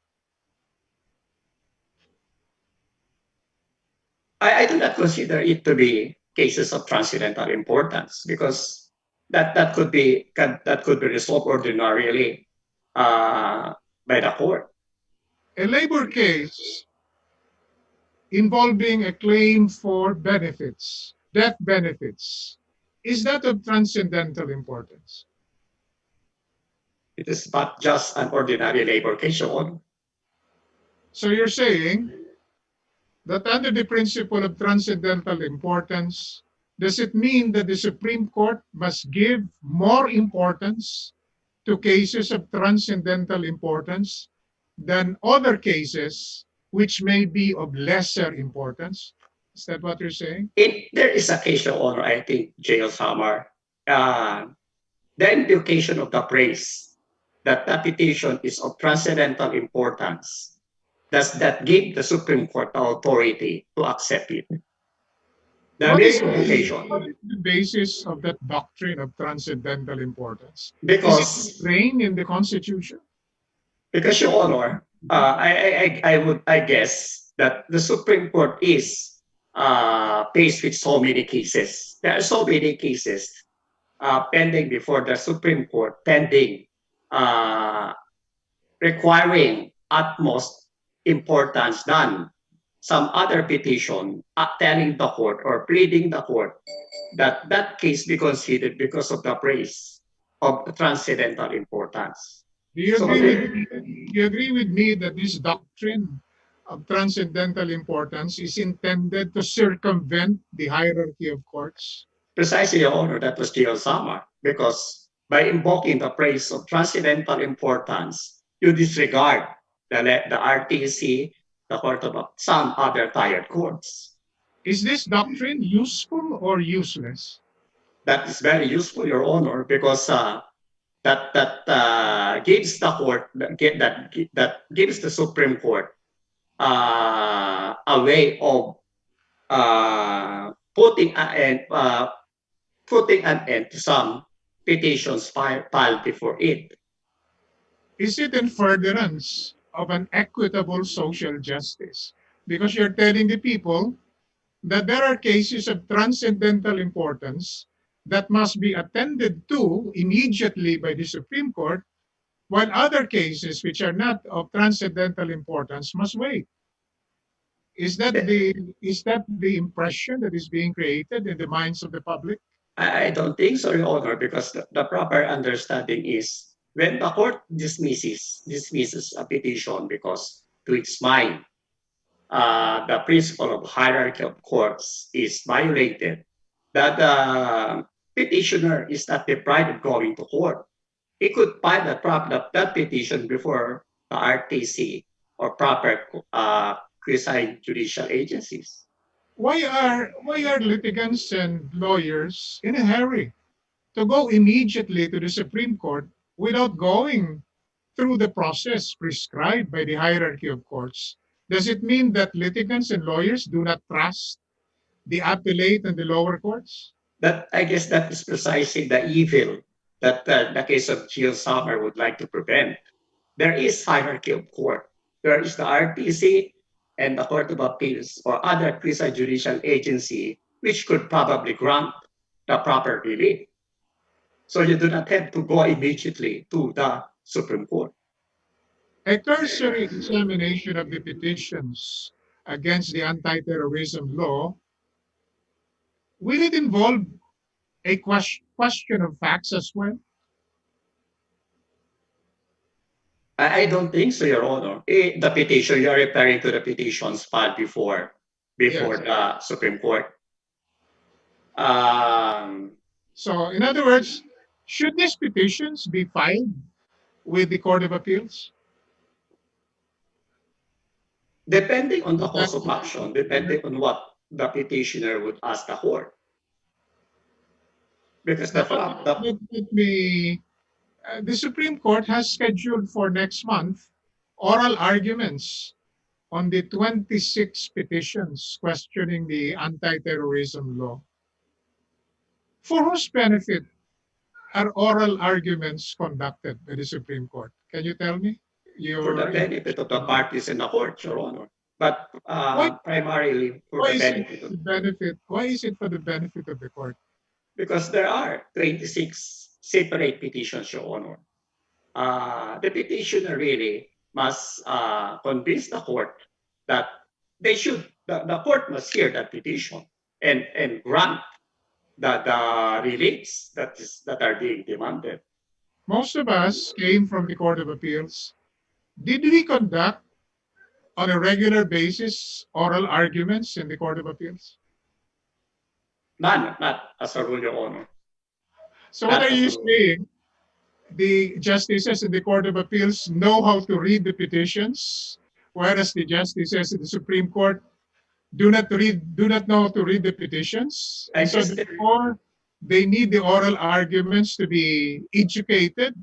I do not consider it to be cases of transcendental importance because that could be resolved ordinarily by the court. A labor case involving a claim for benefits, death benefits, is that of transcendental importance? It is not just an ordinary labor case, Your Honor. So you're saying that under the principle of transcendental importance, does it mean that the Supreme Court must give more importance to cases of transcendental importance than other cases which may be of lesser importance? Is that what you're saying? There is a case, Your Honor, I think, J.L. Samar, the implication of the phrase that the petition is of transcendental importance. Does that give the Supreme Court the authority to accept it? What is the basis of that doctrine of transcendental importance? Is it Because, ingrained in the Constitution? Your Honor, I guess that the Supreme Court is faced with so many cases. There are so many cases pending before the Supreme Court, pending, uh, requiring utmost importance than some other petition telling the court or pleading the court that that case be considered because of the praise of transcendental importance. Do you So agree with there, me? Do you agree with me that this doctrine of transcendental importance is intended to circumvent the hierarchy of courts? precisely, Your Honor, that was Gio Sama, because by invoking the praise of transcendental importance, you disregard the RTC, the Court of some other tired courts. Is this doctrine useful or useless? That is very useful, Your Honor, because that gives the court that gives the Supreme Court a way of putting an end to some petitions filed before it. Is it in furtherance of an equitable social justice? Because you're telling the people that there are cases of transcendental importance that must be attended to immediately by the Supreme Court, while other cases which are not of transcendental importance must wait. Is that the impression that is being created in the minds of the public? I don't think so, Your Honor, because the proper understanding is when the court dismisses a petition because to its mind the principle of hierarchy of courts is violated, that the petitioner is not deprived of going to court. He could file that petition before the RTC or proper quasi-judicial agencies. Why are litigants and lawyers in a hurry to go immediately to the Supreme Court without going through the process prescribed by the hierarchy of courts? Does it mean that litigants and lawyers do not trust the appellate and the lower courts? That I guess that is precisely the evil that the case of Jill Summer would like to prevent. There is hierarchy of court. There is the RTC and the Court of Appeals or other quasi-judicial agency which could probably grant the proper relief. So you do not have to go immediately to the Supreme Court. A cursory examination of the petitions against the anti-terrorism law, will it involve a question of facts as well? I don't think so, Your Honor. The petition, you're referring to the petitions filed before Yes. the Supreme Court. So, in other words, should these petitions be filed with the Court of Appeals? Depending on the Would that cause of action, depending on what the petitioner would ask the court. Because now, the Supreme Court has scheduled for next month oral arguments on the 26 petitions questioning the anti-terrorism law. For whose benefit are oral arguments conducted by the Supreme Court? Can you tell me? for the benefit of the parties in the court, Your Honor. But primarily for Why the is it benefit the benefit? Why is it for the benefit of the court? because there are 26 separate petitions, Your Honor. The petitioner really must convince the court that the court must hear that petition and grant the reliefs that are being demanded. Most of us came from the Court of Appeals. Did we conduct on a regular basis oral arguments in the Court of Appeals? None, not as a rule, Your Honor. So what are you saying? The justices in the Court of Appeals know how to read the petitions, whereas the justices in the Supreme Court do not know how to read the petitions. And so therefore, they need the oral arguments to be educated,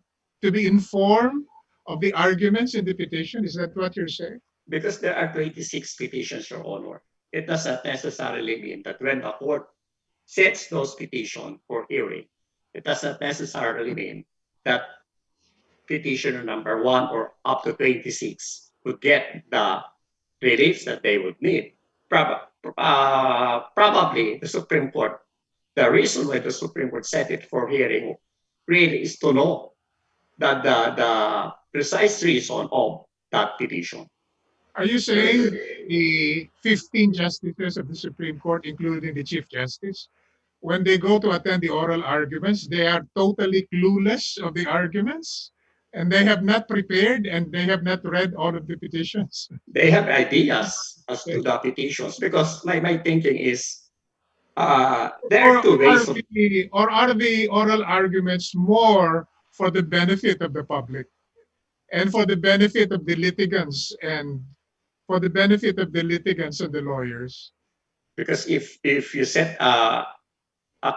to be informed of the arguments in the petition. Is that what you're saying? Because there are 26 petitions, Your Honor. It does not necessarily mean that when the court sets those petitions for hearing, it does not necessarily mean that petitioner number 1 or up to 26 could get the reliefs that they would need. Probably the Supreme Court, the reason why the Supreme Court set it for hearing really is to know the precise reason of that petition. Are you saying the 15 justices of the Supreme Court, including the Chief Justice, when they go to attend the oral arguments, they are totally clueless of the arguments and they have not prepared and they have not read all of the petitions? They have ideas as to the petitions because my thinking is there Or are two ways of are the oral arguments more for the benefit of the public and for the benefit of the litigants and the lawyers? because if you set a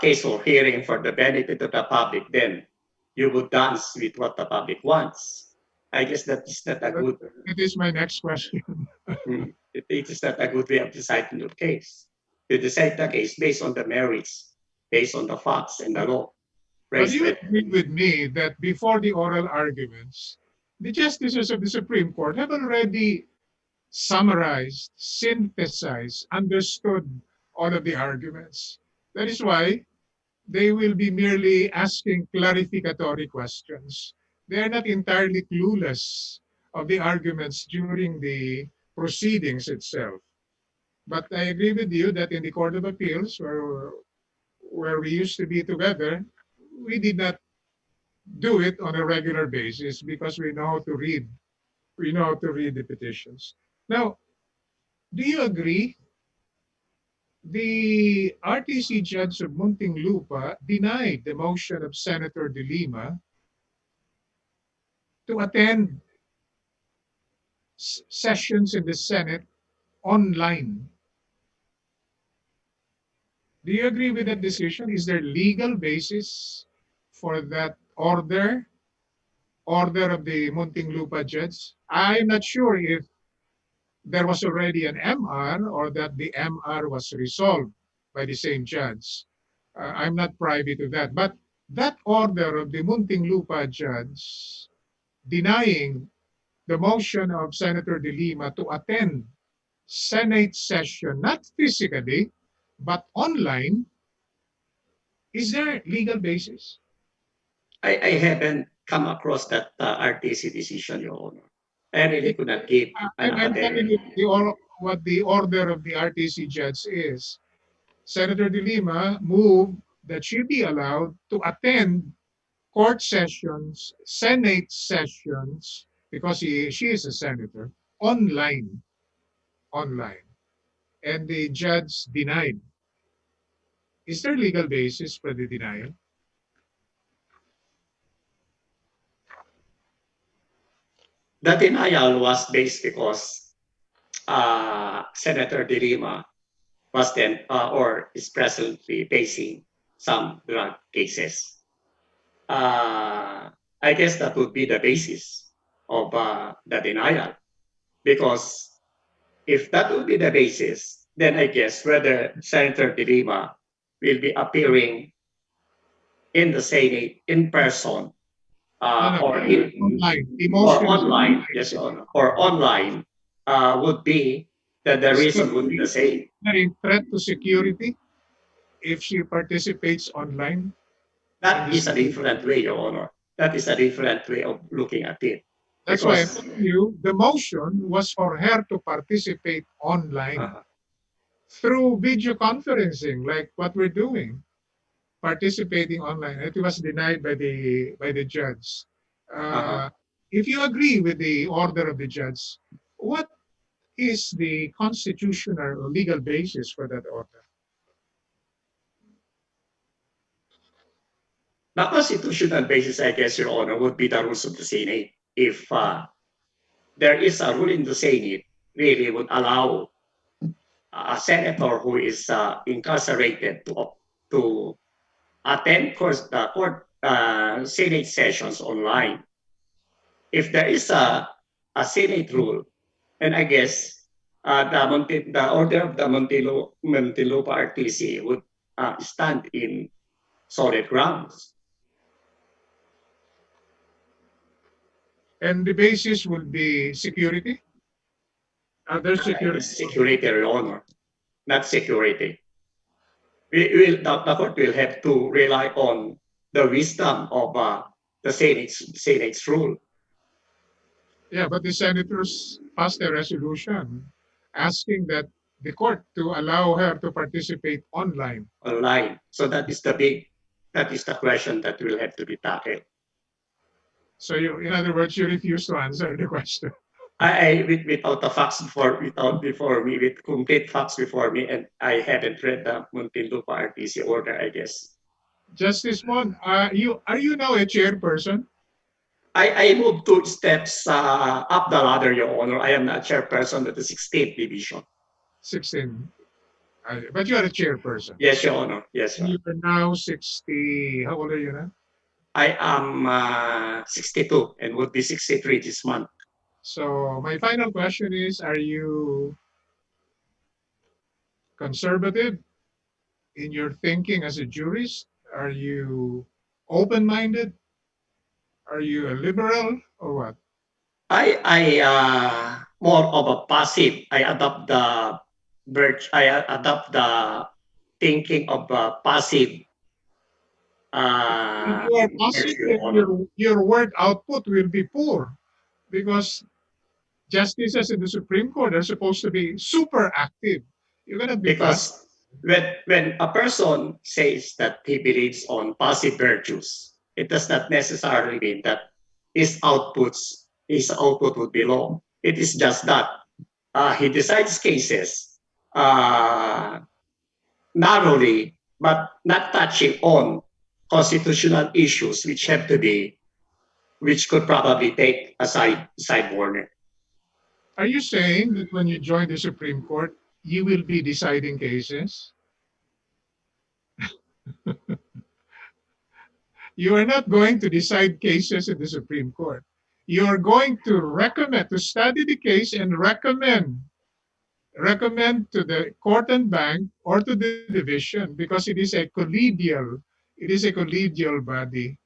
case for hearing for the benefit of the public, then you would dance with what the public wants. I guess that is not a good. It is my next question. It is not a good way of deciding the case. You decide the case based on the merits, based on the facts and the law. But you agree with me that before the oral arguments, the justices of the Supreme Court have already summarized, synthesized, understood all of the arguments. That is why they will be merely asking clarificatory questions. They are not entirely clueless of the arguments during the proceedings itself. But I agree with you that in the Court of Appeals, where we used to be together, we did not do it on a regular basis because we know how to read. We know how to read the petitions. Now, do you agree? The RTC judge of Muntinlupa denied the motion of Senator De Lima to attend sessions in the Senate online. Do you agree with that decision? Is there legal basis for that order of the Muntinlupa judge? I'm not sure if there was already an MR or that the MR was resolved by the same judge. I'm not privy to that. But that order of the Muntinlupa judge denying the motion of Senator De Lima to attend Senate session, not physically, but online, is there legal basis? I haven't come across that RTC decision, Your Honor. I really could not give an I'm telling academic. you what the order of the RTC judge is. Senator De Lima moved that she be allowed to attend court sessions, Senate sessions, because she is a senator, online. Online. And the judge denied. Is there legal basis for the denial? The denial was based because Senator De Lima was then or is presently facing some drug cases. I guess that would be the basis of the denial. Because if that would be the basis, then I guess whether Senator De Lima will be appearing in the Senate in person or online. Or online, yes, or online would be that the reason would be the same. A threat to security if she participates online? That is a different way, Your Honor. That is a different way of looking at it. That's why I'm telling you, the motion was for her to participate online through video conferencing, like what we're doing, participating online. It was denied by the judge. If you agree with the order of the judge, what is the constitutional or legal basis for that order? The constitutional basis, I guess, Your Honor, would be the rules of the Senate. If there is a rule in the Senate, really would allow a senator who is incarcerated to attend the court Senate sessions online. If there is a Senate rule, and I guess the order of the Muntinlupa RTC would stand in solid grounds. And the basis will be security? Other security. Security, Your Honor, not security. The court will have to rely on the wisdom of the Senate's rule. Yeah, but the senators passed a resolution asking that the court to allow her to participate online. Online. So that is the question that will have to be tackled. So you, in other words, you refuse to answer the question. Without the facts before me, with complete facts before me, and I haven't read the Muntinlupa RTC order, I guess. Justice Mon, are you now a chairperson? I moved 2 steps up the ladder, Your Honor. I am not chairperson of the 16th Division. 16. But you are a chairperson. Yes, Your Honor. Yes, sir. You are now 60. How old are you now? I am 62 and would be 63 this month. So my final question is, are you conservative in your thinking as a jurist? Are you open-minded? Are you a liberal or what? I more of a passive. I adopt the thinking of a passive If you are passive, Your then Honor. your work output will be poor because justices in the Supreme Court are supposed to be super active. You're gonna be passive. Because when a person says that he believes on passive virtues, it does not necessarily mean that his output would be low. It is just that he decides cases uh, narrowly, but not touching on constitutional issues which could probably take a side burner. Are you saying that when you join the Supreme Court, you will be deciding cases? You are not going to decide cases in the Supreme Court. You are going to recommend, to study the case and recommend to the court and bank or to the division because it is a collegial body.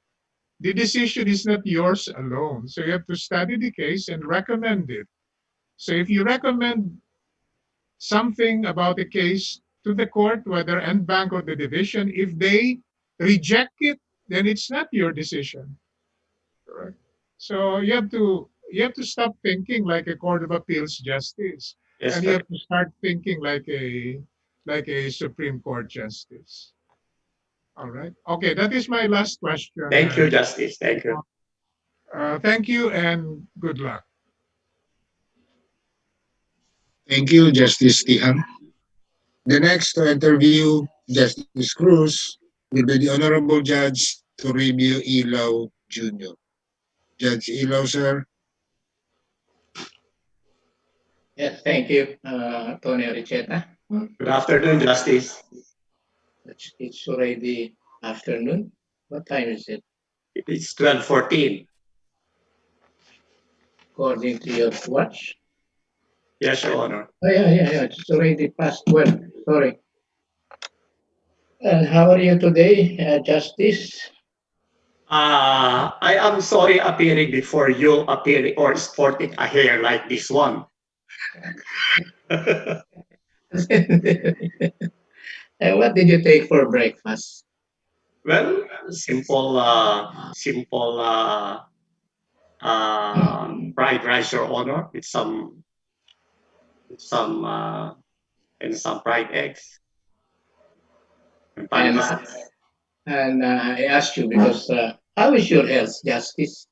The decision is not yours alone. So you have to study the case and recommend it. So if you recommend something about a case to the court, whether en banc or the division, if they reject it, then it's not your decision. Correct. So you have to stop thinking like a court of appeals justice, Yes, and you sir. have to start thinking like a Supreme Court justice. All right. Okay, that is my last question. Thank you, Justice. Thank you. Thank you and good luck. Thank you, Justice Tiham. The next to interview Justice Cruz will be the Honorable Judge Toribio Ilaw Jr. Judge Ilaw, sir. Yes, thank you, Tony Richeta. Good afternoon, Justice. It's already afternoon. What time is it? It's 12:14. According to your watch? Yes, Your Honor. Oh, yeah. It's already past 12. Sorry. And how are you today, Justice? I am sorry appearing before you, appearing or sporting a hair like this one. And what did you take for breakfast? Well, simple fried rice, Your Honor, with some and some fried eggs and And pancit. I asked you because how is your health, Justice?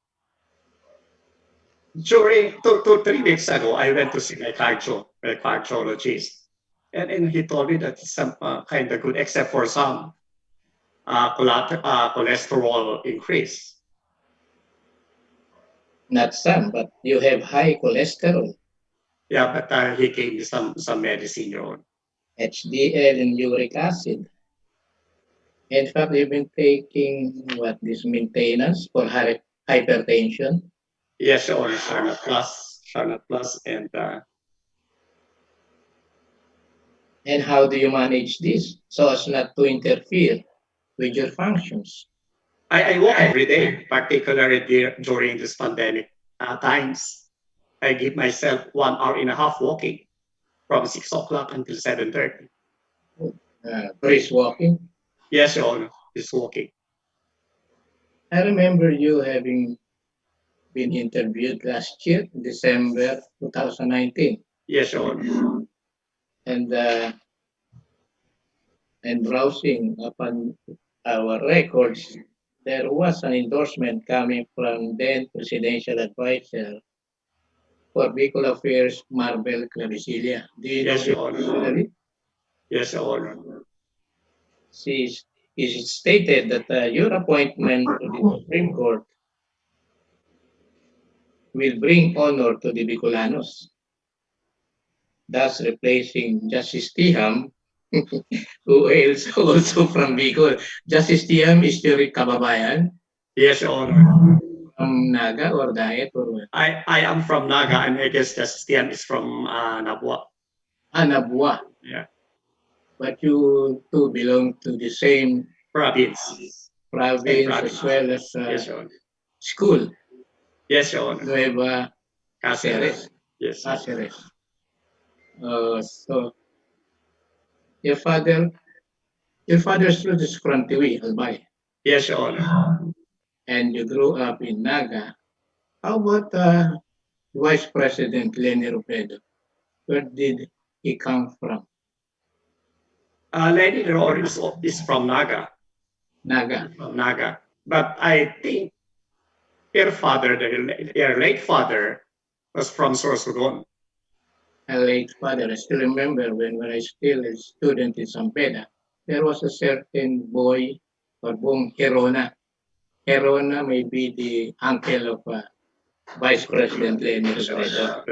During 2 3 weeks ago, I went to see my cardiologist, and he told me that it's some kind of good, except for some cholesterol increase. Not some, but you have high cholesterol, Yeah, but he gave me some medicine, Your Honor. HDL, and uric acid. In fact, you've been taking this maintenance for hypertension. Yes, Your Honor, Charlotte Plus, And how do you manage this so as not to interfere with your functions? I walk every day, particularly during this pandemic times. I give myself 1 hour and a half walking from 6 o'clock until 7:30. Brisk walking. Yes, Your Honor, is walking. I remember you having been interviewed last year, December 2019, Yes, Your Honor. and uh, and browsing upon our records, there was an endorsement coming from then presidential advisor for Bicol Affairs, Marbel Clavicilia. Do you know Yes, this Your Honor. personally? Yes, Your Honor. She it stated that your appointment to the Supreme Court will bring honor to the Bicolanos, thus replacing Justice Tiham, who hails also from Bicol. Justice Tiham is your kababayan Yes, Your Honor. from Naga or Daet or what? I am from Naga, and I guess Justice is from Nabua. Anabua. Yeah. But you two belong to the same Province. province as well as Yes, Your Honor. school, Yes, Your Honor. Nueva Cáceres. Ceres. Yes, Your Honor. Cáceres. So your father, your father's root is from Tiwi, Albay, Yes, Your Honor. and you grew up in Naga. How about Vice President Leni Robredo? Where did he come from? Lady Roar is from Naga. Naga. From Naga. But I think her father, her late father, was from Sorsogon. My late father, I still remember when I was still a student in Sampeda, there was a certain boy or Bong Herona. Herona may be the uncle of Vice President Leni Robredo.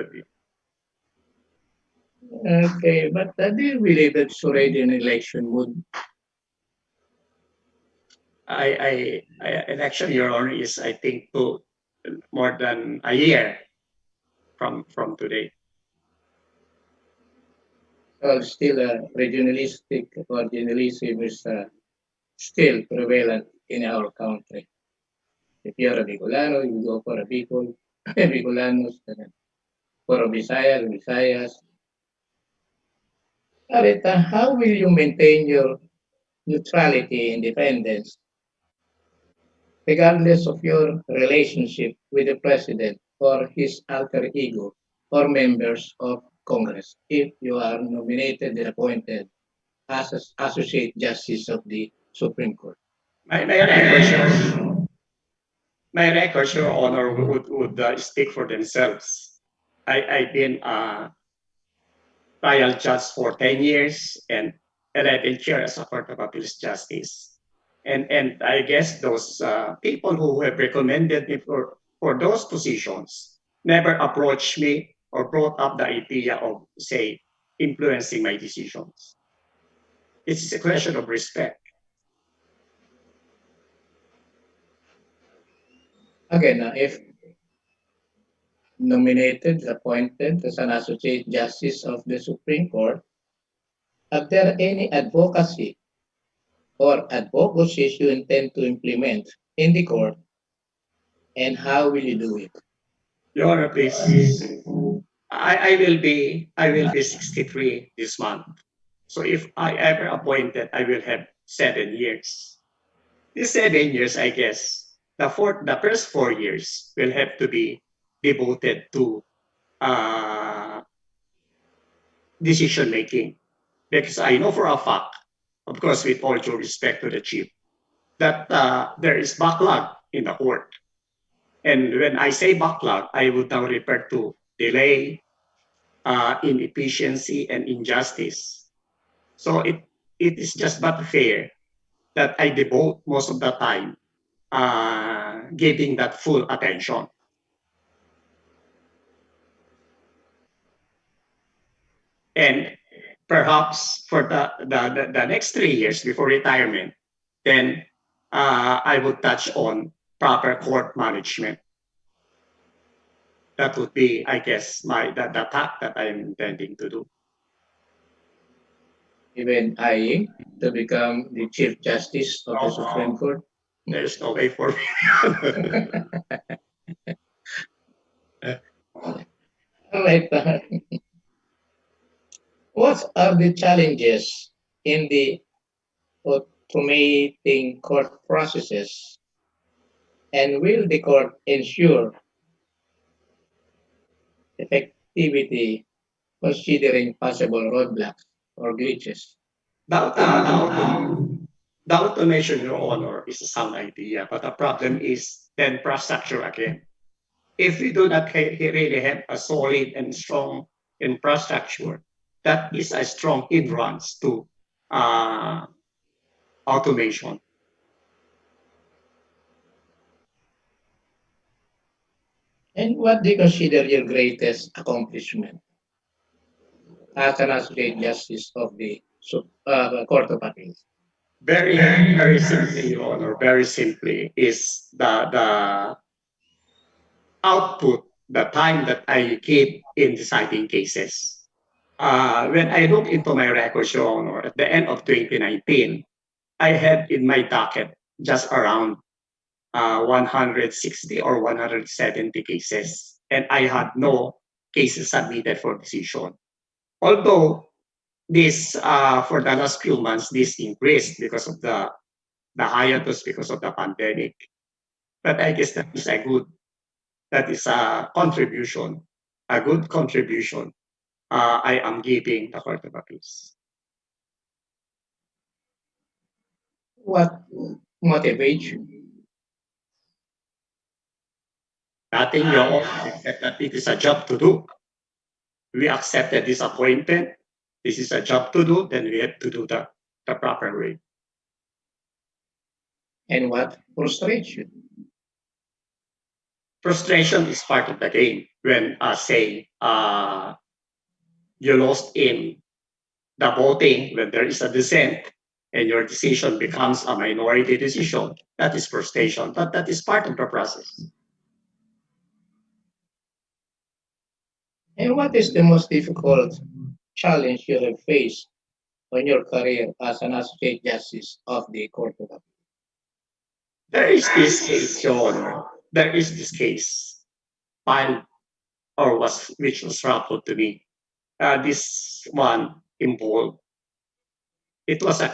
Okay, but do you believe it's already an election mood? Election, Your Honor, is I think more than a year from today. So still regionalistic or regionalism is still prevalent in our country. If you're a Bicolano, you go for a Bicol, Bicolanos, for a Visayas, Visayas. Arita, how will you maintain your neutrality, independence, regardless of your relationship with the president or his alter ego or members of Congress, if you are nominated and appointed as an Associate Justice of the Supreme Court? My records, Your Honor, would speak for themselves. I've been trial judge for 10 years and 11 years as a Court of Appeals Justice. And I guess those people who have recommended me for those positions never approached me or brought up the idea of, say, influencing my decisions. It's a question of respect. Again, if nominated, appointed as an Associate Justice of the Supreme Court, are there any advocacy or advocacies you intend to implement in the court, and how will you do it? Your Honor, please. I will be 63 this month. So if I ever appointed, I will have 7 years. These 7 years, I guess, the first 4 years will have to be devoted to decision making, because I know for a fact, of course, with all due respect to the chief, that there is backlog in the court. And when I say backlog, I would now refer to delay, inefficiency, and injustice. So it is just but fair that I devote most of the time giving that full attention. And perhaps for the next 3 years before retirement, then I would touch on proper court management. That would be, I guess, the task that I'm intending to do. Even eyeing to become the Chief Justice of the Supreme Court? There's no way for me. All right. What are the challenges in the automating court processes, and will the court ensure effectivity considering possible roadblocks or glitches? The, the automation, Your Honor, is a sound idea, but the problem is the infrastructure again. If we do not really have a solid and strong infrastructure, that is a strong hindrance to uh, automation. And what do you consider your greatest accomplishment as an associate justice of the Court of Appeals? Very simply, Your Honor, very simply is the output, the time that I keep in deciding cases. When I look into my records, Your Honor, at the end of 2019, I had in my docket just around 160 or 170 cases, and I had no cases submitted for decision. Although this, for the last few months, this increased because of the hiatus because of the pandemic. But I guess that is a contribution, a good contribution I am giving the Court of Appeals. What motivates you? Nothing wrong except that it is a job to do. We accepted this appointment. This is a job to do, then we have to do the proper way. And what frustrates you? Frustration is part of the game. When, say, you lost in the voting, when there is a dissent, and your decision becomes a minority decision, that is frustration, but that is part of the process. And what is the most difficult challenge you have faced on your career as an associate justice of the Court of Appeals? There is this case, Your Honor. There is this case filed or was which was referred to me. This one involved. It was a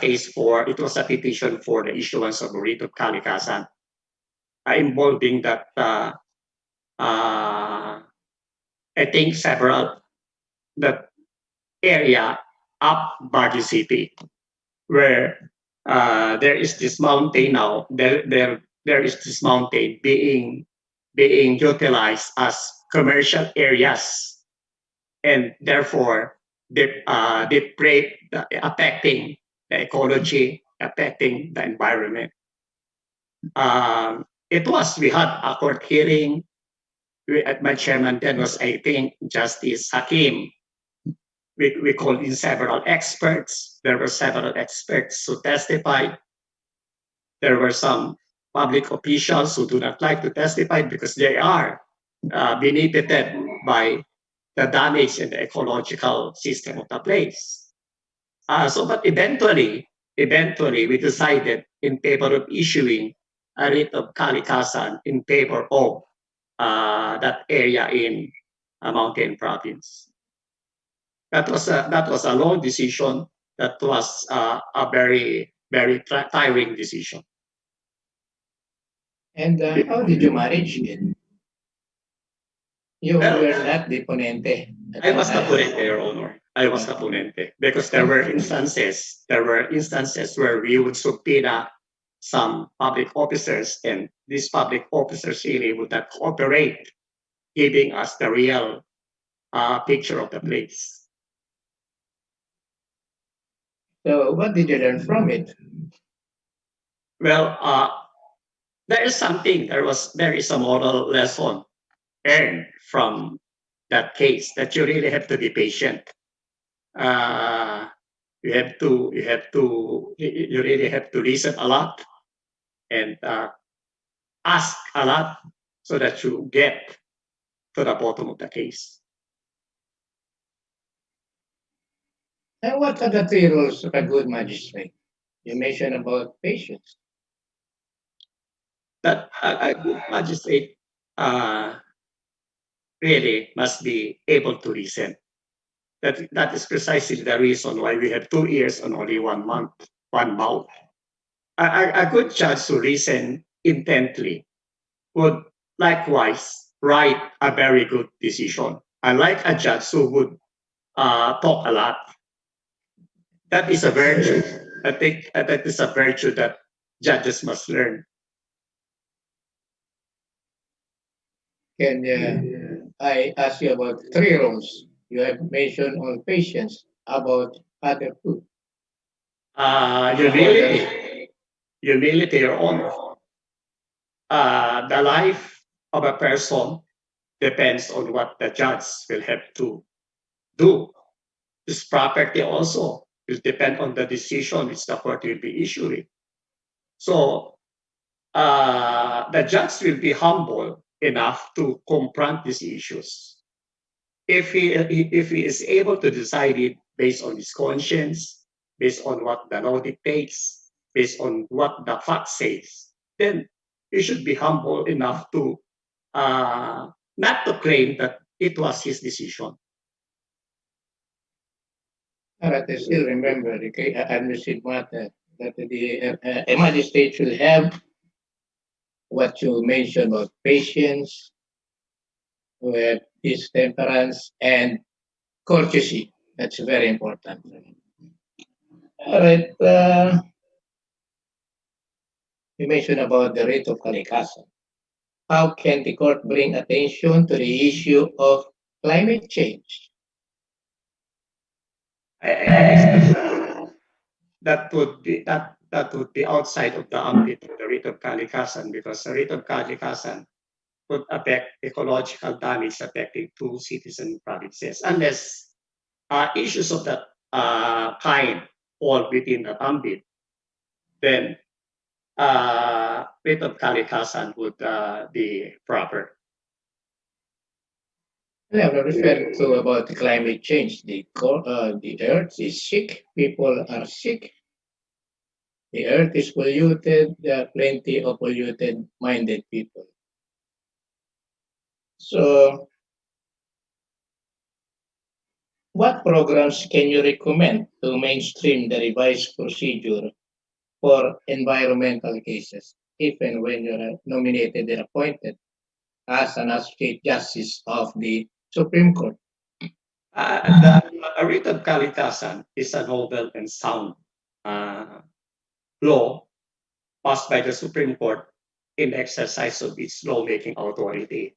petition for the issuance of a writ of kalikasan, involving that I think several that area up Baguio City where there is this mountain now. There is this mountain being utilized as commercial areas, and therefore they break affecting the ecology, affecting the environment. It was we had a court hearing. My chairman then was, I think, Justice Hakim. We called in several experts. There were several experts who testified. There were some public officials who do not like to testify because they are benefited by the damage in the ecological system of the place. But eventually, we decided in favor of issuing a writ of kalikasan in favor of that area in Mountain Province. That was a long decision. That was a very tiring decision. And how did you manage it? You Well, were not the ponente. I was the ponente, Your Honor. I was the ponente because there were instances where we would subpoena some public officers, and these public officers really would not cooperate, giving us the real picture of the place. So what did you learn from it? Well, there is something. There is a moral lesson earned from that case that you really have to be patient. Uh, you really have to listen a lot and ask a lot so that you get to the bottom of the case. And what are the three rules of a good magistrate? You mentioned about patience. That a good magistrate really must be able to listen. That is precisely the reason why we have 2 ears and only one mouth. A good judge who listen intently would likewise write a very good decision. Unlike a judge who would talk a lot, that is a virtue. I think that is a virtue that judges must learn. Can I ask you about three roles? You have mentioned on patients, about other two. Humility, humility, Your Honor. The life of a person depends on what the judge will have to do. His property also will depend on the decision which the court will be issuing. So the judge will be humble enough to confront these issues. If he is able to decide it based on his conscience, based on what the law dictates, based on what the fact says, then he should be humble enough to not to claim that it was his decision. But I still remember the administrative matter that a magistrate should have what you mentioned about patience, with his temperance, and courtesy. That's very important. All right. You mentioned about the rate of kalikasan. How can the court bring attention to the issue of climate change? I think that would be outside of the ambit of the writ of kalikasan, because the writ of kalikasan could affect ecological damage affecting two cities and provinces, unless issues of that kind fall within the ambit. Then writ of kalikasan would be proper. I'm referring to about the climate change. The earth is sick. People are sick. The earth is polluted. There are plenty of polluted-minded people. So, what programs can you recommend to mainstream the revised procedure for environmental cases, if and when you're nominated and appointed as an associate justice of the Supreme Court? The writ of kalikasan is a novel and sound law passed by the Supreme Court in exercise of its lawmaking authority.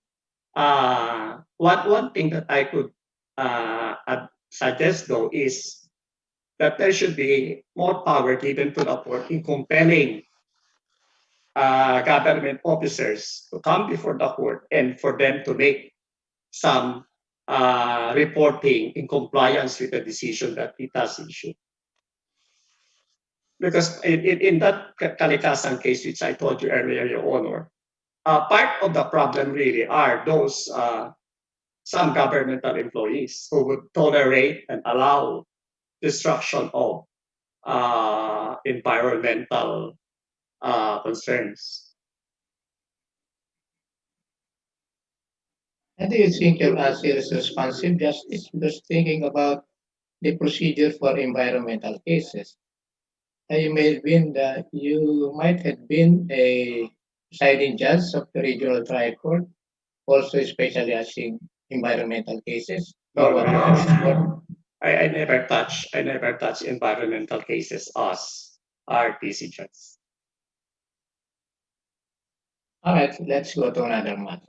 One thing that I could suggest, though, is that there should be more power given to the court in compelling government officers to come before the court and for them to make some reporting in compliance with the decision that it has issued. Because in that Kalikasan case, which I told you earlier, Your Honor, part of the problem really are those some governmental employees who would tolerate and allow destruction of environmental concerns. And do you think your answer is responsive justice? Just thinking about the procedure for environmental cases. You might have been a presiding judge of the regional trial court, also specializing environmental cases. No, Or what else? I never touch environmental cases as RTC judge. All right, let's go to another matter.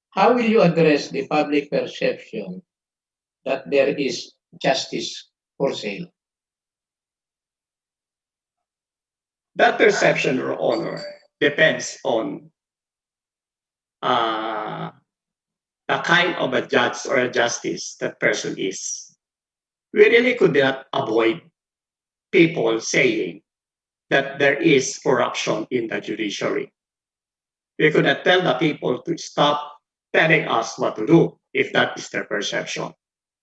How will you address the public perception that there is justice for sale? That perception, Your Honor, depends on uh, the kind of a judge or a justice that person is. We really could not avoid people saying that there is corruption in the judiciary. We could not tell the people to stop telling us what to do if that is their perception.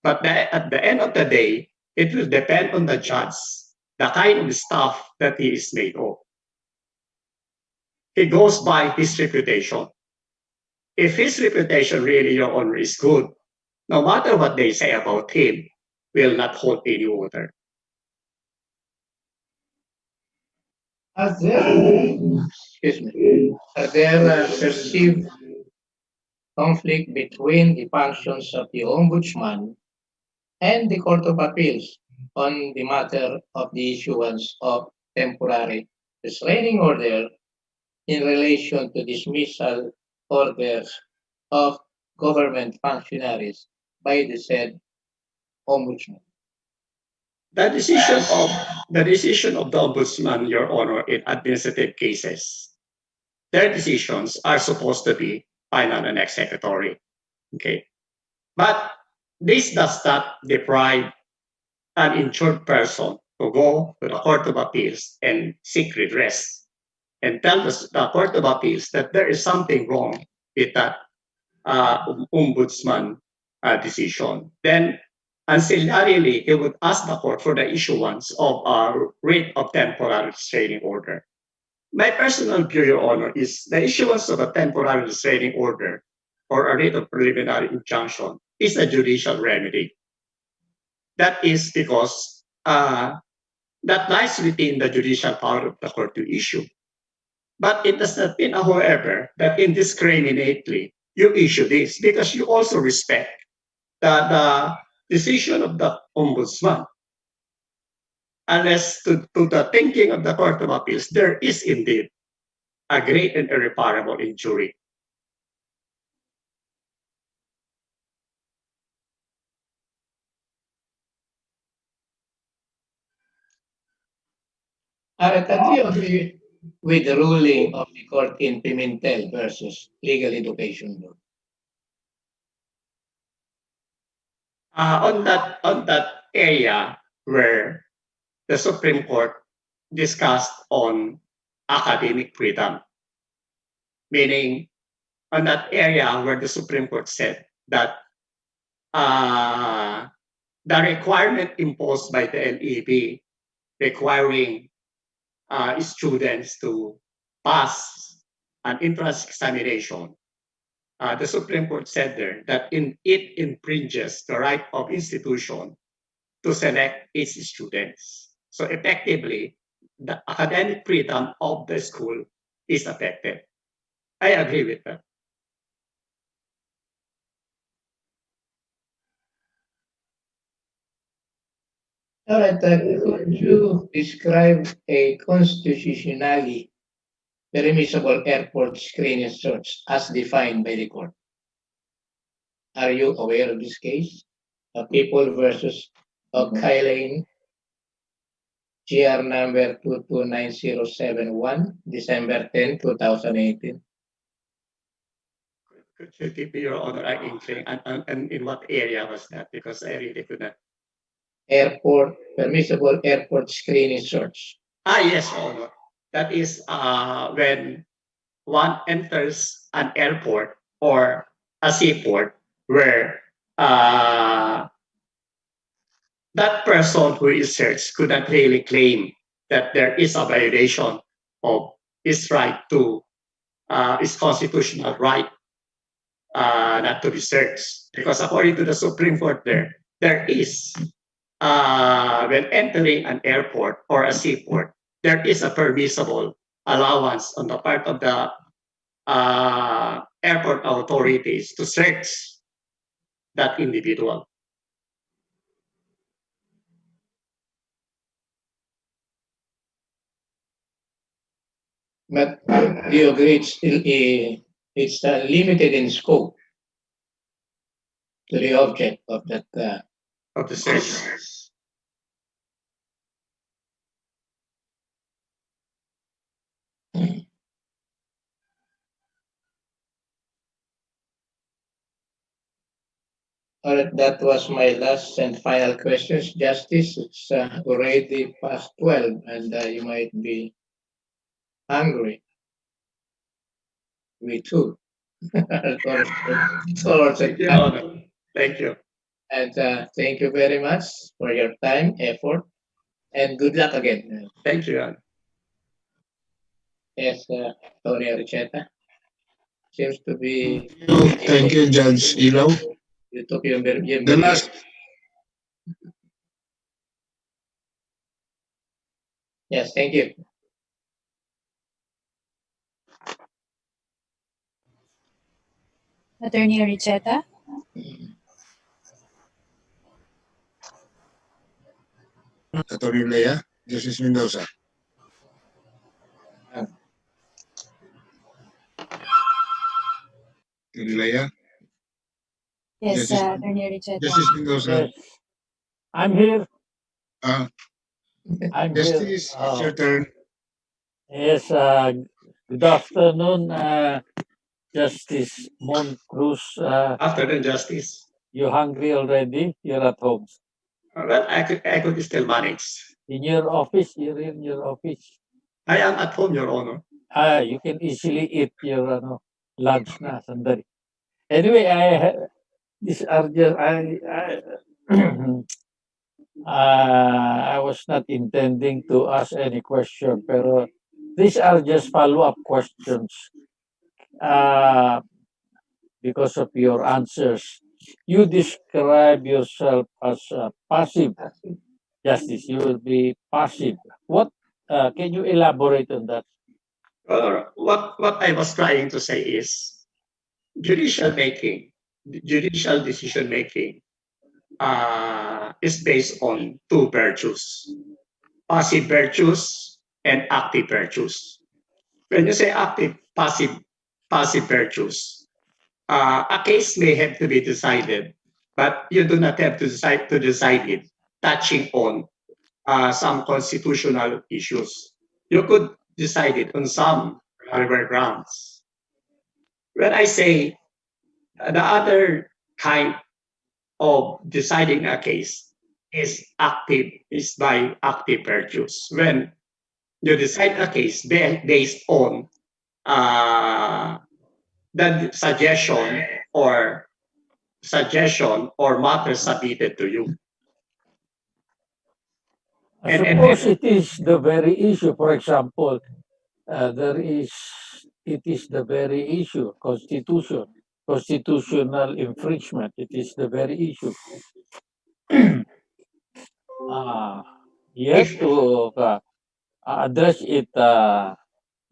But at the end of the day, it will depend on the judge, the kind of stuff that he is made of. He goes by his reputation. If his reputation really, Your Honor, is good, no matter what they say about him, will not hold any water. Are there perceived conflict between the functions of the Ombudsman and the Court of Appeals on the matter of the issuance of temporary restraining order in relation to dismissal orders of government functionaries by the said Ombudsman? The decision of the Ombudsman, Your Honor, in administrative cases, their decisions are supposed to be final and executory. Okay. But this does not deprive an injured person to go to the Court of Appeals and seek redress and tell the Court of Appeals that there is something wrong with that ombudsman decision. Then, ancillarily, he would ask the court for the issuance of a writ of temporary restraining order. My personal view, Your Honor, is the issuance of a temporary restraining order or a writ of preliminary injunction is a judicial remedy. That is because that lies within the judicial power of the court to issue. But it does not mean, however, that indiscriminately you issue this because you also respect the decision of the ombudsman. Unless to the thinking of the Court of Appeals, there is indeed a great and irreparable injury. Do you agree with the ruling of the court in Pimentel versus Legal Education Board? On that area where the Supreme Court discussed on academic freedom, meaning on that area where the Supreme Court said that the requirement imposed by the LEB requiring students to pass an entrance examination, the Supreme Court said there that it infringes the right of institution to select its students. So effectively, the academic freedom of the school is affected. I agree with that. All right, could you describe a constitutionally permissible airport screening search as defined by the court? Are you aware of this case? People versus Kylane, GR number 229071, December 10, 2018. Could you give me, Your Honor, an inkling, and in what area was that? Because I really could not. Permissible airport screening search. Yes, Your Honor. That is when one enters an airport or a seaport where that person who is searched could not really claim that there is a violation of his right to his constitutional right not to be searched. Because according to the Supreme Court there is, when entering an airport or a seaport, there is a permissible allowance on the part of the airport authorities to search that individual. But do you agree it's limited in scope to the object of that of the search? All right, that was my last and final questions. Justice, it's already past 12 and you might be hungry. Me too. Thank you, Honor. Thank you. And thank you very much for your time, effort, and good luck again. Thank you, Honor. Yes, Tony Aricheta. seems to be. Thank you, Judge Ilaw. You took your The last, Yes, thank you. Attorney Aricheta? Attorney Lea, Justice Mendoza. Attorney Lea, Yes, Justice, Attorney Aricheta. Justice Mendoza. Yes, I'm here. Uh, I'm here. Justice, it's your turn. Yes, good afternoon, Justice Moncruz. Afternoon, Justice. You hungry already? You're at home. Well, I could still manage. In your office? You're in your office. I am at home, Your Honor. You can easily eat your lunch na, sandali. Anyway, these are just, I was not intending to ask any question, pero these are just follow-up questions. Because of your answers, you describe yourself as passive justice. You will be passive. What can you elaborate on that? What I was trying to say is judicial making, judicial decision making is based on two virtues, passive virtues and active virtues. When you say passive virtues, a case may have to be decided, but you do not have to decide it touching on some constitutional issues. You could decide it on some other grounds. When I say the other kind of deciding a case is by active virtues. When you decide a case based on the suggestion or matter submitted to you. I suppose it is the very issue. For example, it is the very issue, constitutional infringement. It is the very issue. You have If to address it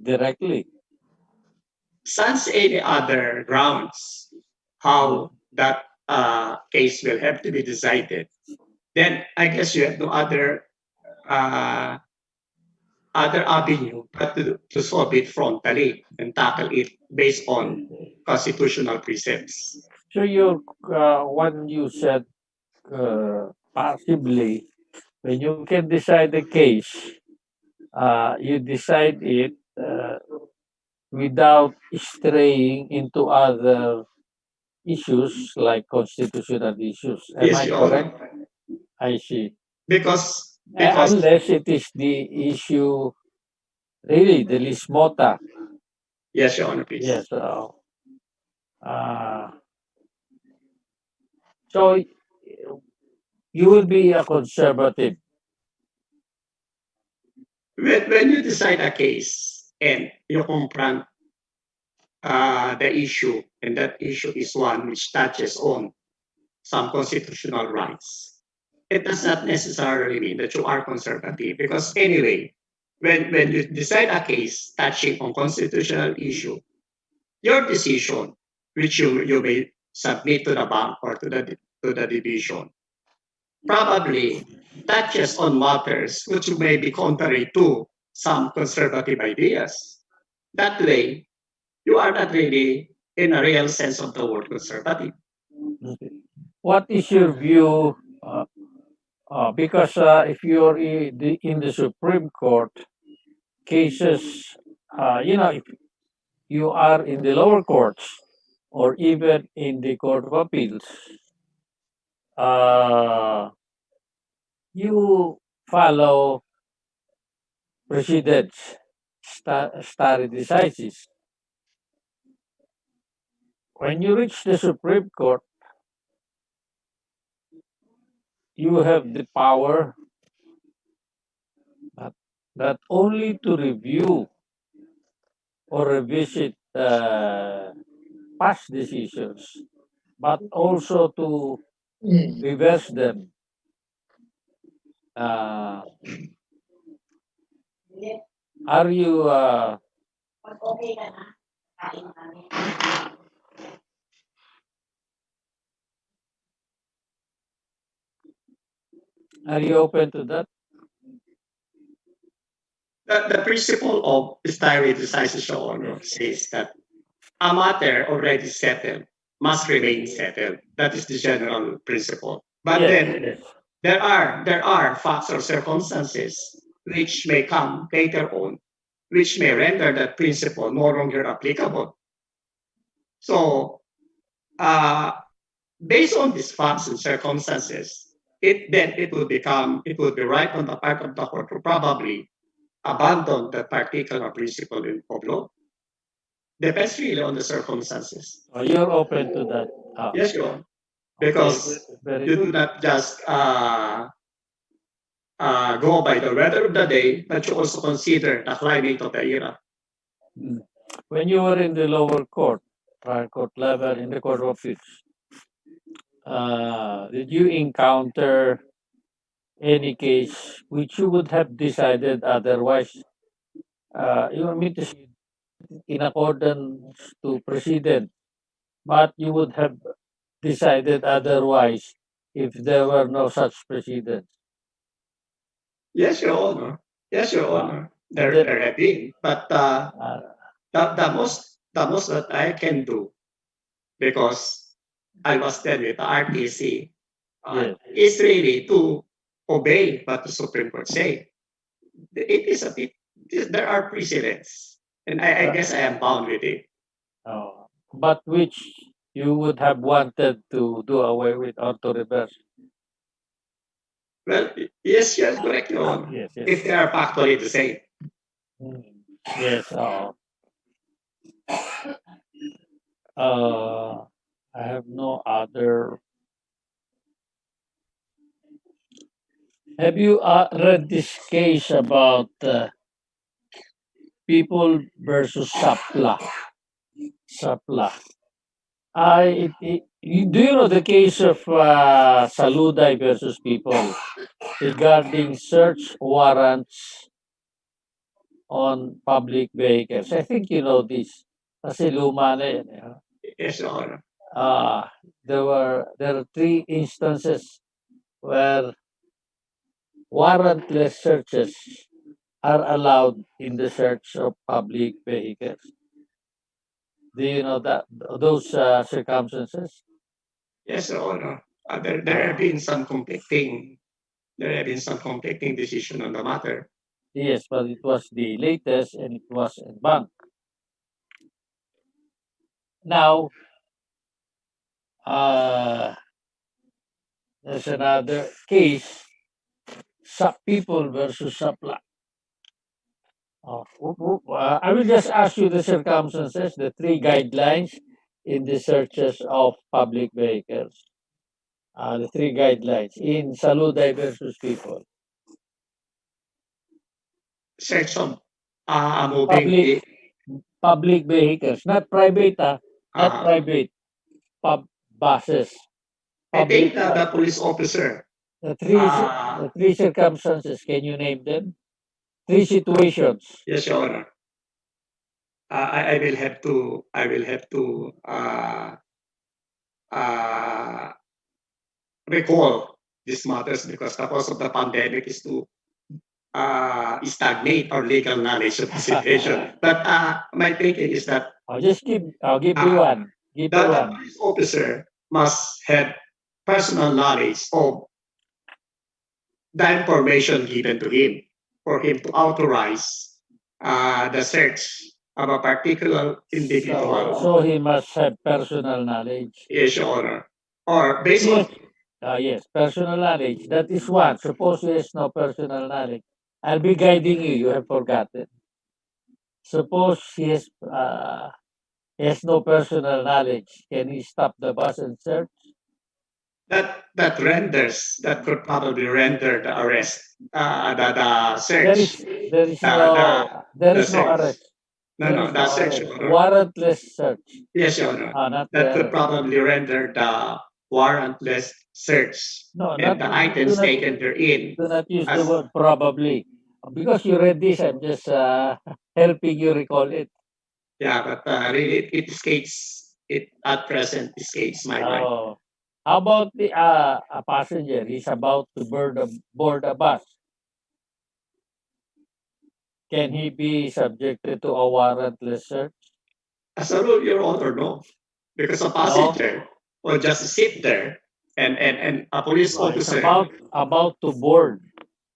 directly. sans any other grounds how that case will have to be decided, then I guess you have no uh, other avenue but to solve it frontally and tackle it based on constitutional precepts. So when you said passively, when you can decide the case, you decide it without straying into other issues like constitutional issues. Am Yes, I Your correct? Honor. I see. Because Unless it is the issue, really, the lismota. yes, Your Honor, please. Yes. So you will be a conservative. When you decide a case and you confront the issue, and that issue is one which touches on some constitutional rights, it does not necessarily mean that you are conservative because anyway, when you decide a case touching on constitutional issue, your decision, which you may submit to the bank or to the division, probably touches on matters which may be contrary to some conservative ideas. That way, you are not really, in a real sense of the word, conservative. Okay. What is your view? Because if you're in the Supreme Court, cases, if you are in the lower courts or even in the Court of Appeals, you follow precedents, stare decisis. When you reach the Supreme Court, you have the power not only to review or revisit past decisions, but also to reverse them. Uh, are you open to that? The principle of stare decisis, Your Honor, says that a matter already settled must remain settled. That is the general principle. But Yes, then yes. there are facts or circumstances which may come later on, which may render that principle no longer applicable. So, uh, based on these facts and circumstances, it would be right on the part of the court to probably abandon that particular principle of law. Depends really on the circumstances. You're open to that. Yes, Your Honor. Okay, Because very you do good. not just go by the weather of the day, but you also consider the climate of the era. Mm. When you were in the lower court, trial court level, in the court of appeals, did you encounter any case which you would have decided otherwise? You want me to say in accordance to precedent, but you would have decided otherwise if there were no such precedents. Yes, Your Honor. Yes, Your Honor. And There have been, but the most that I can do, because I was then with the RTC, yes. is really to obey what the Supreme Court say. It is a bit. There are precedents, and I guess I am bound with it. But which you would have wanted to do away with or to reverse? Well, yes, you are correct, Your Honor. Yes, yes. If they are factually the same. Yes. I have no other. Have you read this case about people versus Sapla? Sapla. Do you know the case of Saludai versus people regarding search warrants on public vehicles? I think you know this. Kasi luma na yan. Yes, Your Honor. There are three instances where warrantless searches are allowed in the search of public vehicles. Do you know that those circumstances? Yes, Your Honor. There have been some conflicting. There have been some conflicting decision on the matter. Yes, but it was the latest and it was in bank. Now, there's another case, people versus supply. I will just ask you the circumstances, the three guidelines in the searches of public vehicles. The three guidelines in Saludai versus people. Search of moving Public vehicles, not private, not private. Buses. I think the police officer. The three circumstances, can you name them? Three situations. Yes, Your Honor. I will have to recall these matters because the cause of the pandemic is to stagnate our legal knowledge of the situation. But my thinking is that I'll give you one. The police officer must have personal knowledge of the information given to him for him to authorize the search of a particular individual. So he must have personal knowledge. Yes, Your Honor. Or based on yes, personal knowledge. That is one. Suppose he has no personal knowledge. I'll be guiding you. You have forgotten. Suppose he has no personal knowledge. Can he stop the bus and search? that could probably render the arrest, the search. There is no arrest. No, the search, Your Honor. Warrantless search. Yes, Your Honor. Not That the could probably render the warrantless search no, and not the do items not taken therein do not use the as word probably because you read this. I'm just helping you recall it. yeah, but really it escapes it at present escapes my mind. Oh, how about the a passenger is about to board a bus? Can he be subjected to a warrantless search? As a rule, Your Honor, no. Because a No, passenger will just sit there and a police no, it's officer about to board.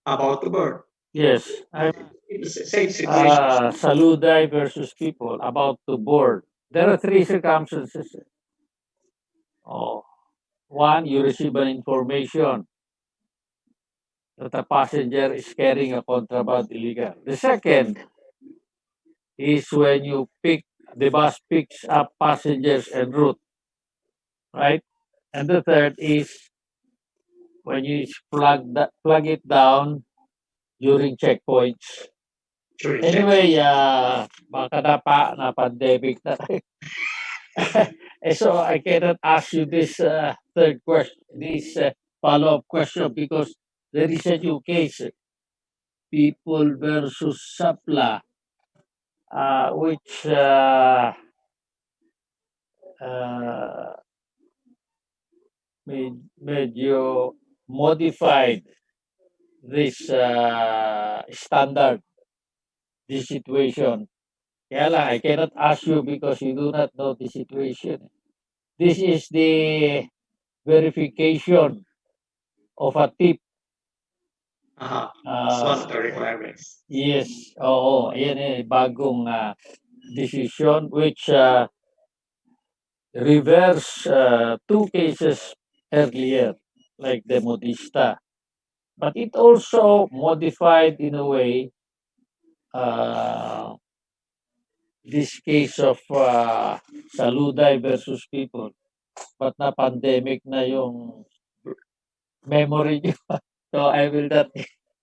about to board. Yes, I'm In the same situation. Saludai versus people about to board. There are three circumstances. Oh, one, you receive an information that a passenger is carrying a contraband illegal. The second is when the bus picks up passengers en route, right? And the third is when you plug it down during checkpoints. During Anyway, baka na pandemic na. So I cannot ask you this third question, this follow-up question because there is a new case, people versus Sapla, which uh, medyo modified this standard, this situation. Kaya lang, I cannot ask you because you do not know the situation. This is the verification of a tip. It's one of the requirements. Yes, oo, ayan bagong decision which reverse two cases earlier, like the Modista. But it also modified in a way this case of Saluday versus people. But na pandemic na yung memory niyo. So I will not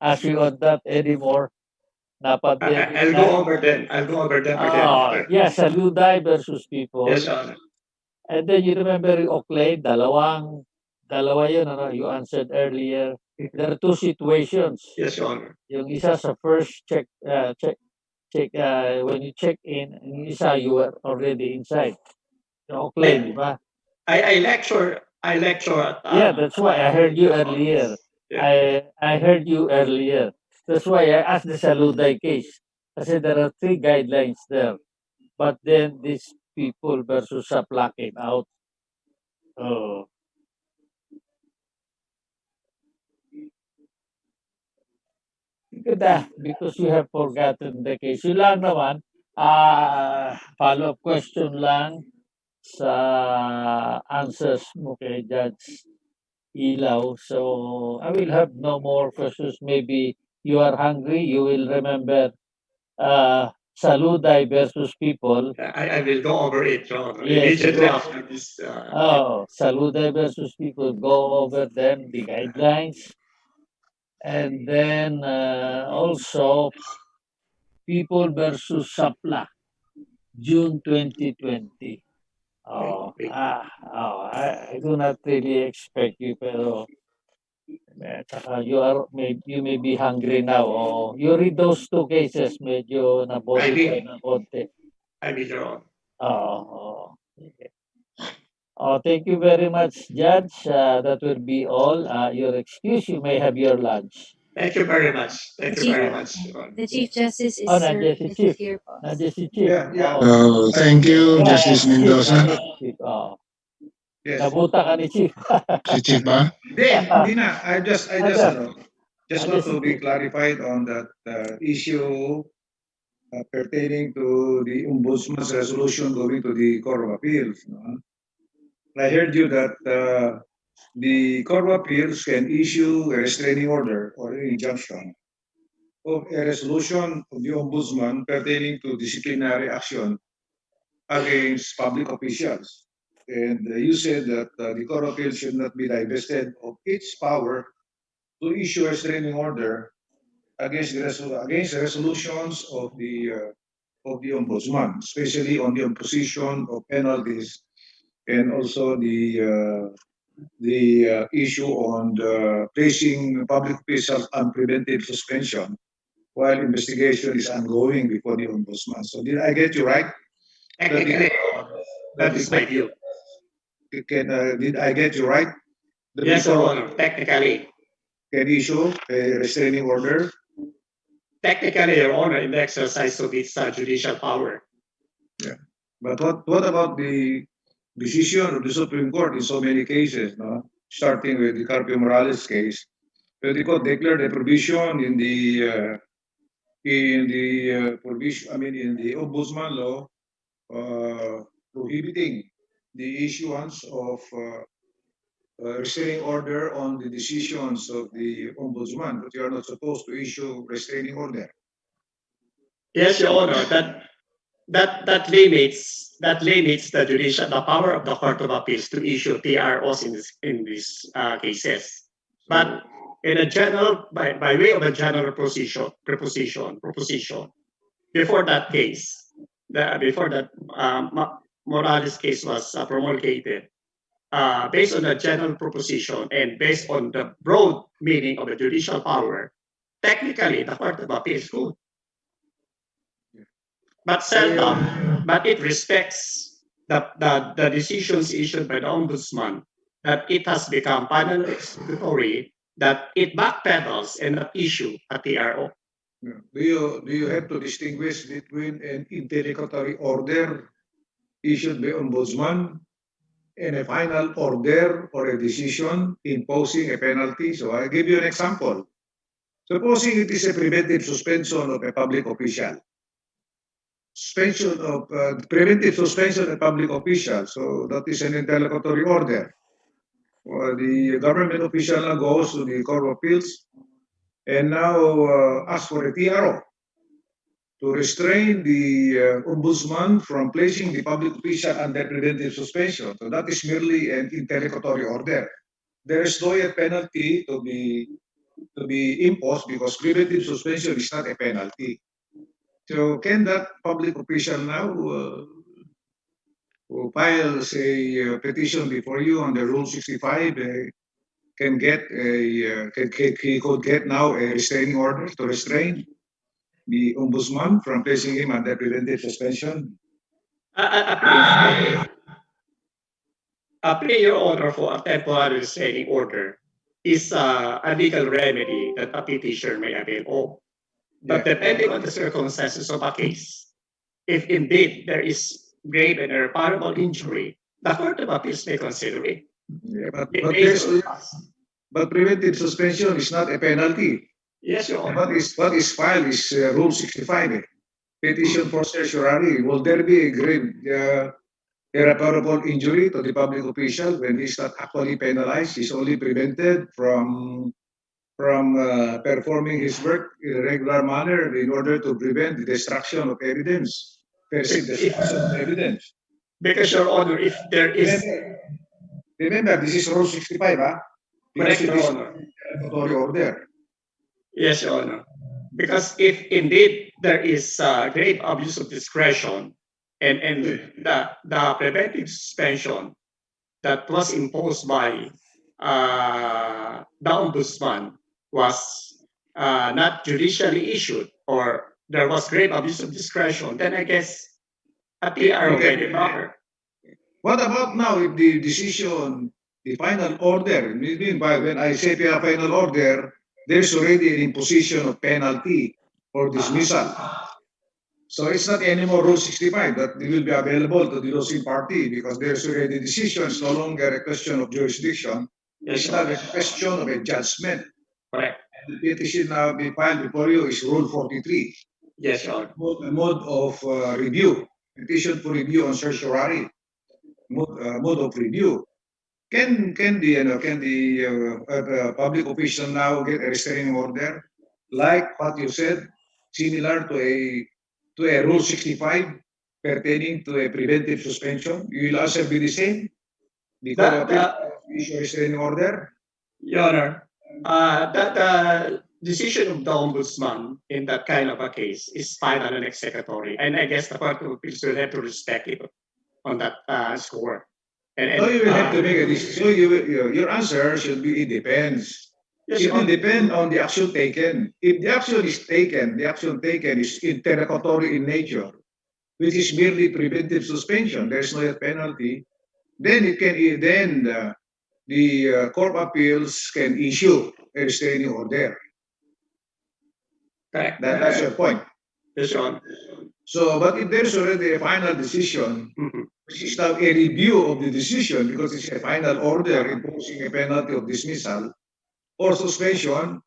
ask you on that anymore. Na pandemic I'll na. go over them. I'll go over them again. Yeah, Saluday versus people. Yes, Your Honor. And then you remember yung Oakley, dalawa yun, ano, you answered earlier. There are two situations. Yes, Your Honor. Yung isa sa first check, when you check in, yung isa you were already inside. Yung Oakley, di ba? I lecture at Yeah, that's why I heard you earlier. Yeah. I heard you earlier. That's why I asked the Saluday case. Kasi there are three guidelines there. But then these people versus Sapla came out. Oh. Good because you have forgotten the case. Yun lang naman, follow-up question lang sa answers mo kay Judge Ilaw. So, I will have no more questions. Maybe you are hungry, you will remember Saluday versus people. I will go over it, Your Honor. Yes, Immediately go. after this. Saluday versus people. Go over them, the guidelines. And then also people versus Sapla, June 2020. I do not really expect you, pero you may be hungry now. You read those two cases, medyo na-modify na konti. I will, Your Honor. Thank you very much, Judge. That will be all. Your excuse, you may have your lunch. Thank you very much. Thank you very much. The Chief Justice is, Nandiyan si Chief. here po. Nandiyan si Chief. Yeah. Thank you, Justice Mendoza. Chief. Yes. Nabuta ka ni Chief. Si Chief ba? Hindi na. I just want to be clarified on that issue pertaining to the Ombudsman's resolution going to the Court of Appeals. No? I heard you that the Court of Appeals can issue a restraining order or an injunction of a resolution of the Ombudsman pertaining to disciplinary action against public officials. And you said that the Court of Appeals should not be divested of its power to issue a restraining order against the resolutions of the of the ombudsman, especially on the imposition of penalties and also the issue on the placing public officials on preventive suspension while investigation is ongoing before the ombudsman. So did I get you right? Technically, that is my view. Did I get you right? Yes, Your Honor. Technically. Can issue a restraining order? Technically, Your Honor, in the exercise of its judicial power. Yeah. But what about the decision of the Supreme Court in so many cases, no? Starting with the Carpio Morales case, where the court declared a provision in the provision, I mean, in the ombudsman law, prohibiting the issuance of restraining order on the decisions of the ombudsman, but you are not supposed to issue restraining order. Yes, Your Honor, that limits the power of the Court of Appeals to issue TROs in these cases. But in a general, by way of a general proposition, before that case, before that Morales case was promulgated, based on the general proposition and based on the broad meaning of the judicial power, technically the Court of Appeals could. But seldom, but it respects the decisions issued by the ombudsman, that it has become final executory, that it backpedals and not issue a TRO. Do you have to distinguish between an interlocutory order issued by ombudsman and a final order or a decision imposing a penalty? So I'll give you an example. Supposing it is a preventive suspension of a public official. Preventive suspension of a public official. So that is an interlocutory order. The government official now goes to the Court of Appeals and now asks for a TRO to restrain the ombudsman from placing the public official under preventive suspension. So that is merely an interlocutory order. There is no yet penalty to be imposed because preventive suspension is not a penalty. So can that public official now who files a petition before you under Rule 65 can get he could get now a restraining order to restrain the ombudsman from placing him under preventive suspension? Applying your order for a temporary restraining order is a legal remedy that a petitioner may avail of. But depending on the circumstances of a case, if indeed there is grave and irreparable injury, the Court of Appeals may consider it. Yeah, but preventive suspension is not a penalty. Yes, Your Honor. What is filed is Rule 65. Petition for certiorari. Will there be a grave irreparable injury to the public official when he's not actually penalized? He's only prevented from performing his work in a regular manner in order to prevent the destruction of evidence, perceived destruction of evidence. Because, Your Honor, if there is... Remember, this is Rule 65, huh? Correct, Your Honor. Order. Yes, Your Honor. Because if indeed there is grave abuse of discretion and the preventive suspension that was imposed by the ombudsman was not judicially issued, or there was grave abuse of discretion, then I guess a TRO may be proper. What about now if the decision, the final order, meanwhile, when I say final order, there's already an imposition of penalty or dismissal. So it's not anymore Rule 65 that will be available to the losing party because there's already decision. It's no longer a question of jurisdiction. It's not a question of a judgment. Correct. And the petition now be filed before you is Rule 43. Yes, Your Honor. A mode of review, petition for review on certiorari, mode of review. Can the public official now get a restraining order like what you said, similar to a Rule 65 pertaining to a preventive suspension? You will also be the same? The issue restraining order? Your Honor, the decision of the ombudsman in that kind of a case is final and executory, and I guess the Court of Appeals will have to respect it on that score. So you will have to make a decision. So your answer should be it depends. Yes, It will on- depend on the action taken. If the action is taken, the action taken is interlocutory in nature, which is merely preventive suspension. There's no penalty. Then it can then the Court of Appeals can issue a restraining order. correct. That's your point. Yes, Your Honor. So, but if there's already a final decision, Mhm. which is now a review of the decision because it's a final order imposing a penalty of dismissal or suspension,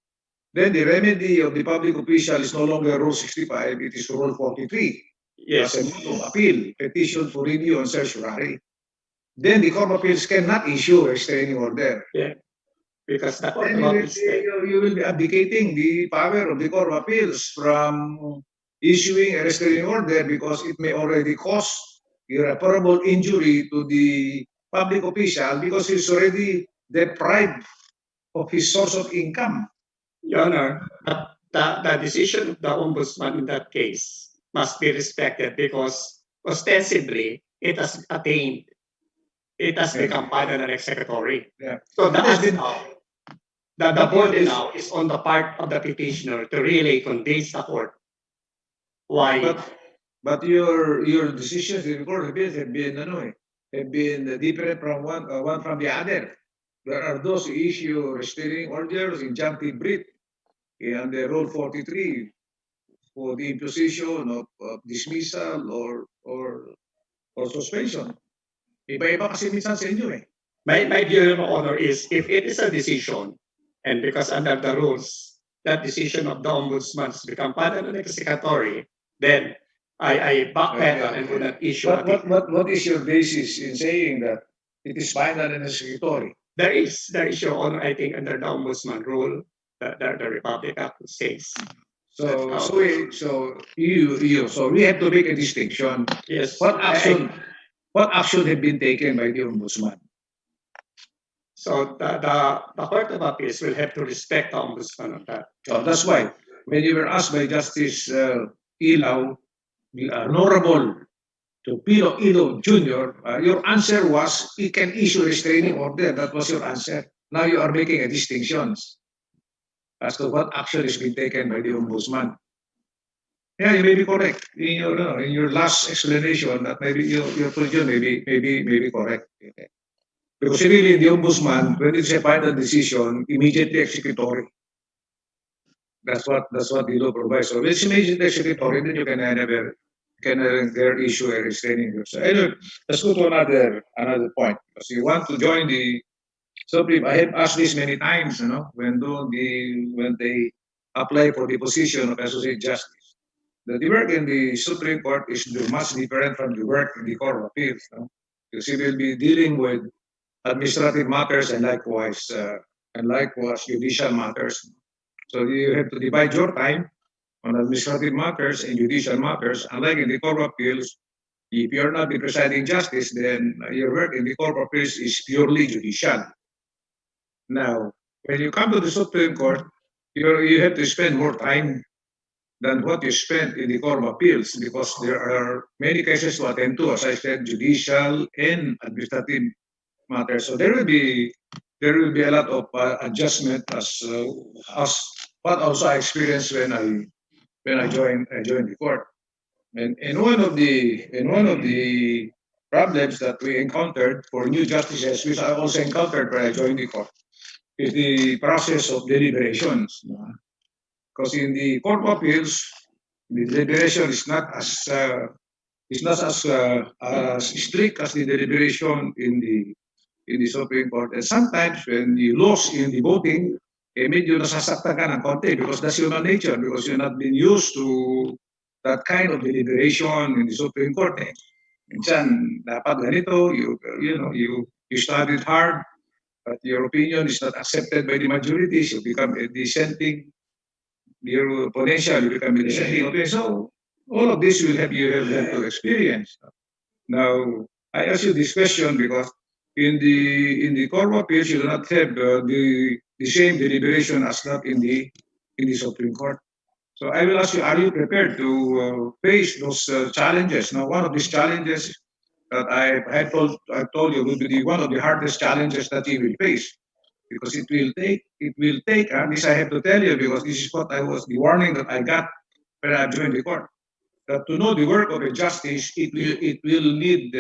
then the remedy of the public official is no longer Rule 65, it is Rule 43. Yes. As a mode of appeal, petition for review and certiorari. Then the Court of Appeals cannot issue a restraining order. Yeah. Because the Court Then of Appeals you will be abdicating the power of the Court of Appeals from issuing a restraining order because it may already cause irreparable injury to the public official because he's already deprived of his source of income. Your Honor, but the decision of the ombudsman in that case must be respected because ostensibly it has attained, it has Yeah. become final and executory. Yeah. So the It has been- now, the burden now is on the part of the petitioner to really convince the court why. But your decisions in the Court of Appeals have been different from one from the other. There are those who issue restraining orders, injunctive writ, under Rule 43 for the imposition of dismissal or suspension. Iba-iba kasi minsan sa inyo eh. My view, Your Honor, is if it is a decision, and because under the rules, that decision of the ombudsman has become final and executory, then I backpedal and would not issue a What is your basis in saying that it is final and executory? There is, Your Honor, I think under the ombudsman rule, the Republic Act says. So we have to make a distinction. Yes. What action have been taken by the ombudsman? So the Court of Appeals will have to respect the ombudsman on that. So that's why when you were asked by Justice Ilaw, the Honorable Pilo Ilaw Jr., your answer was he can issue restraining order. That was your answer. Now you are making a distinction as to what action has been taken by the ombudsman. Yeah, you may be correct in your last explanation. That maybe your position may be correct. Okay. Because really, the ombudsman, when it's a final decision, immediately executory. That's what the law provides. So when it's immediately executory, then you can never issue a restraining order. So anyway, let's go to another point. Because you want to join the Supreme. I have asked this many times. When they apply for the position of associate justice. The work in the Supreme Court is much different from the work in the Court of Appeals. Because you will be dealing with administrative matters and likewise judicial matters. So you have to divide your time on administrative matters and judicial matters. Unlike in the Court of Appeals, if you're not the presiding justice, then your work in the Court of Appeals is purely judicial. Now, when you come to the Supreme Court, you have to spend more time than what you spent in the Court of Appeals because there are many cases to attend to, as I said, judicial and administrative matters. So there will be a lot of adjustment as what also I experienced when I joined the court. And one of the problems that we encountered for new justices, which I also encountered when I joined the court, is the process of deliberations. Because in the Court of Appeals, the deliberation is not as strict as the deliberation in the Supreme Court. And sometimes when you lose in the voting, medyo nasasaktan ka ng konti because that's human nature because you're not been used to that kind of deliberation in the Supreme Court. Minsan, dapat ganito, you studied hard, but your opinion is not accepted by the majorities, you become a dissenting. Your potential, you become a dissenting opinion. So all of this you have to experience. Now, I ask you this question because in the Court of Appeals, you do not have the same deliberation as not in the in the Supreme Court. So I will ask you, are you prepared to face those challenges? Now, one of these challenges that I told you will be one of the hardest challenges that you will face because it will take, and this I have to tell you because this is what I was, the warning that I got when I joined the court, that to know the work of a justice, it will need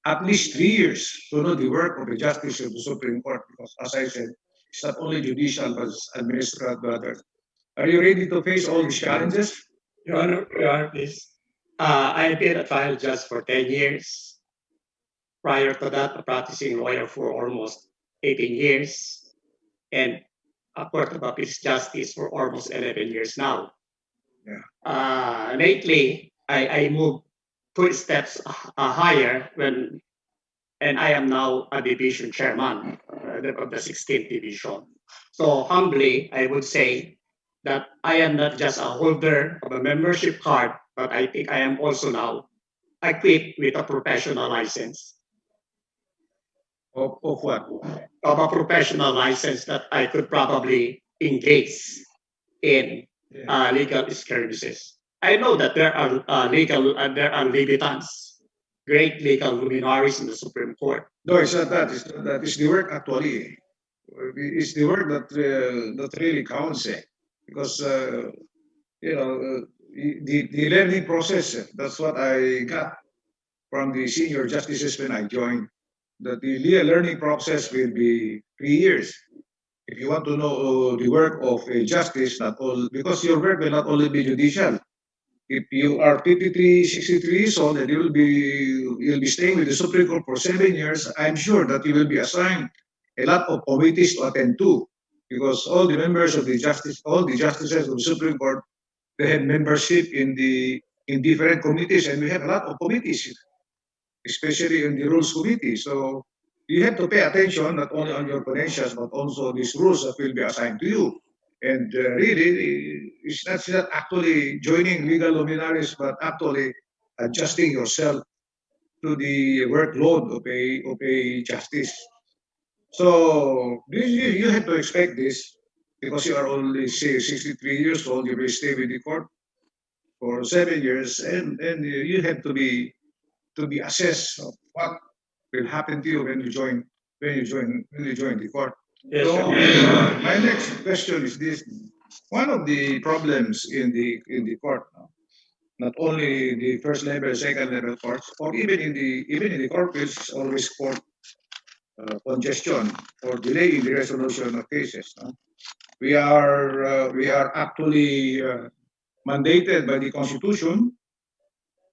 at least 3 years to know the work of a justice of the Supreme Court because, as I said, it's not only judicial but it's administrative matters. Are you ready to face all these challenges? Your Honor, please. I've been a trial judge for 10 years. Prior to that, a practicing lawyer for almost 18 years, and a Court of Appeals Justice for almost 11 years now. Lately, I moved 2 steps higher and I am now a division chairman of the 16th division. So humbly, I would say that I am not just a holder of a membership card, but I think I am also now equipped with a professional license. Of what? Of a professional license that I could probably engage in legal skirmishes. I know that there are there are militants, great legal luminaries in the Supreme Court. No, it's not that. That is the work actually. It's the work that really counts, because the learning process. That's what I got from the senior justices when I joined. That the learning process will be 3 years. If you want to know the work of a justice, not all, because your work will not only be judicial. If you are 53, 63 years old and you'll be staying with the Supreme Court for 7 years, I'm sure that you will be assigned a lot of committees to attend to, because all the members of the justice, all the justices of the Supreme Court, they have membership in different committees, and we have a lot of committees, especially in the rules committee. So you have to pay attention not only on your credentials but also these rules that will be assigned to you. And really, it's not actually joining legal luminaries, but actually adjusting yourself to the workload of a justice. So you have to expect this because you are only say 63 years old. You will stay with the court for 7 years, and you have to be assessed of what will happen to you when you join the court. Yes, So sir. my next question is this: one of the problems in the court, not only the first level, second level courts, or even in the court fields, is always court congestion or delay in the resolution of cases. We are actually mandated by the Constitution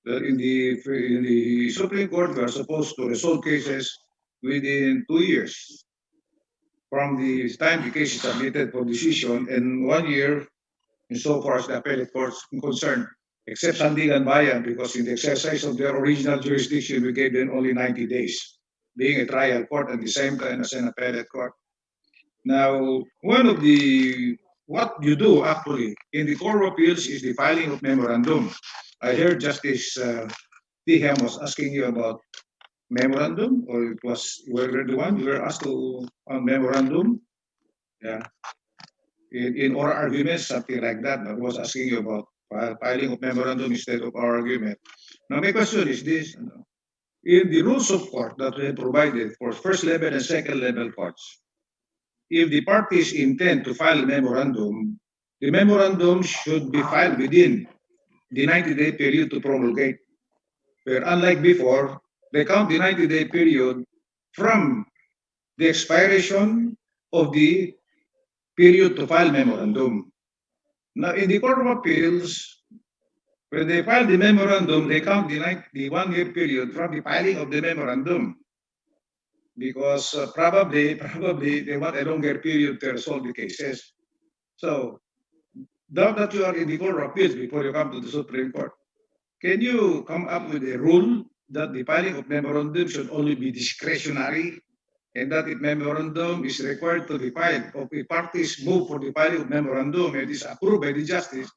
that in the Supreme Court we are supposed to resolve cases within 2 years from the time the case is submitted for decision, and 1 year insofar as the appellate courts are concerned, except Sandigan Bayan, because in the exercise of their original jurisdiction, we gave them only 90 days, being a trial court at the same time as an appellate court. Now, what you do actually in the Court of Appeals is the filing of memorandum. I heard Justice Tiham was asking you about memorandum, or it was were the one you were asked to on memorandum. Yeah, in oral arguments, something like that. I was asking you about filing of memorandum instead of oral argument. Now, my question is this: in the rules of court that we have provided for first level and second level courts, if the parties intend to file a memorandum, the memorandum should be filed within the 90-day period to promulgate. Where unlike before, they count the 90-day period from the expiration of the period to file memorandum. Now, in the Court of Appeals, when they file the memorandum, they count the 1 year period from the filing of the memorandum, because probably they want a longer period to resolve the cases. So, now that you are in the Court of Appeals before you come to the Supreme Court, can you come up with a rule that the filing of memorandum should only be discretionary, and that if memorandum is required to be filed, or if parties move for the filing of memorandum and is approved by the justice,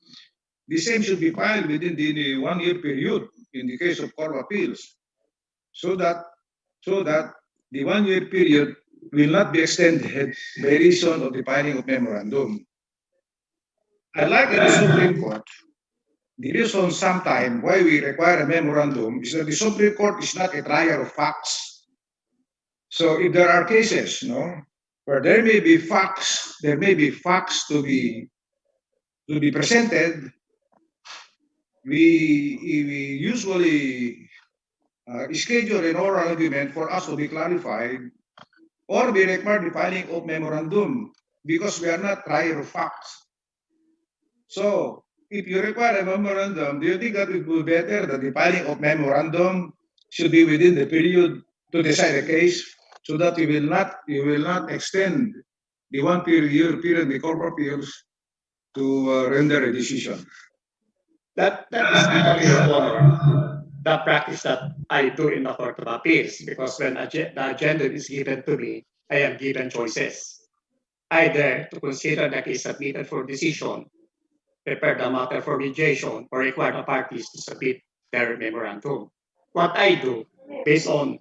the same should be filed within the 1 year period in the case of Court of Appeals, so that the 1 year period will not be extended by reason of the filing of memorandum. Unlike in the Supreme Court, the reason sometimes why we require a memorandum is that the Supreme Court is not a trier of facts. So if there are cases, where there may be facts to be presented, we usually schedule an oral argument for us to be clarified, or we require the filing of memorandum because we are not trier of facts. So if you require a memorandum, do you think that it would be better that the filing of memorandum should be within the period to decide a case, so that you will not extend the 1 year period the Court of Appeals to render a decision? That is actually, Your Honor, the practice that I do in the Court of Appeals, because when the agenda is given to me, I am given choices. Either to consider the case submitted for decision, prepare the matter for mediation, or require the parties to submit their memorandum. What I do, based on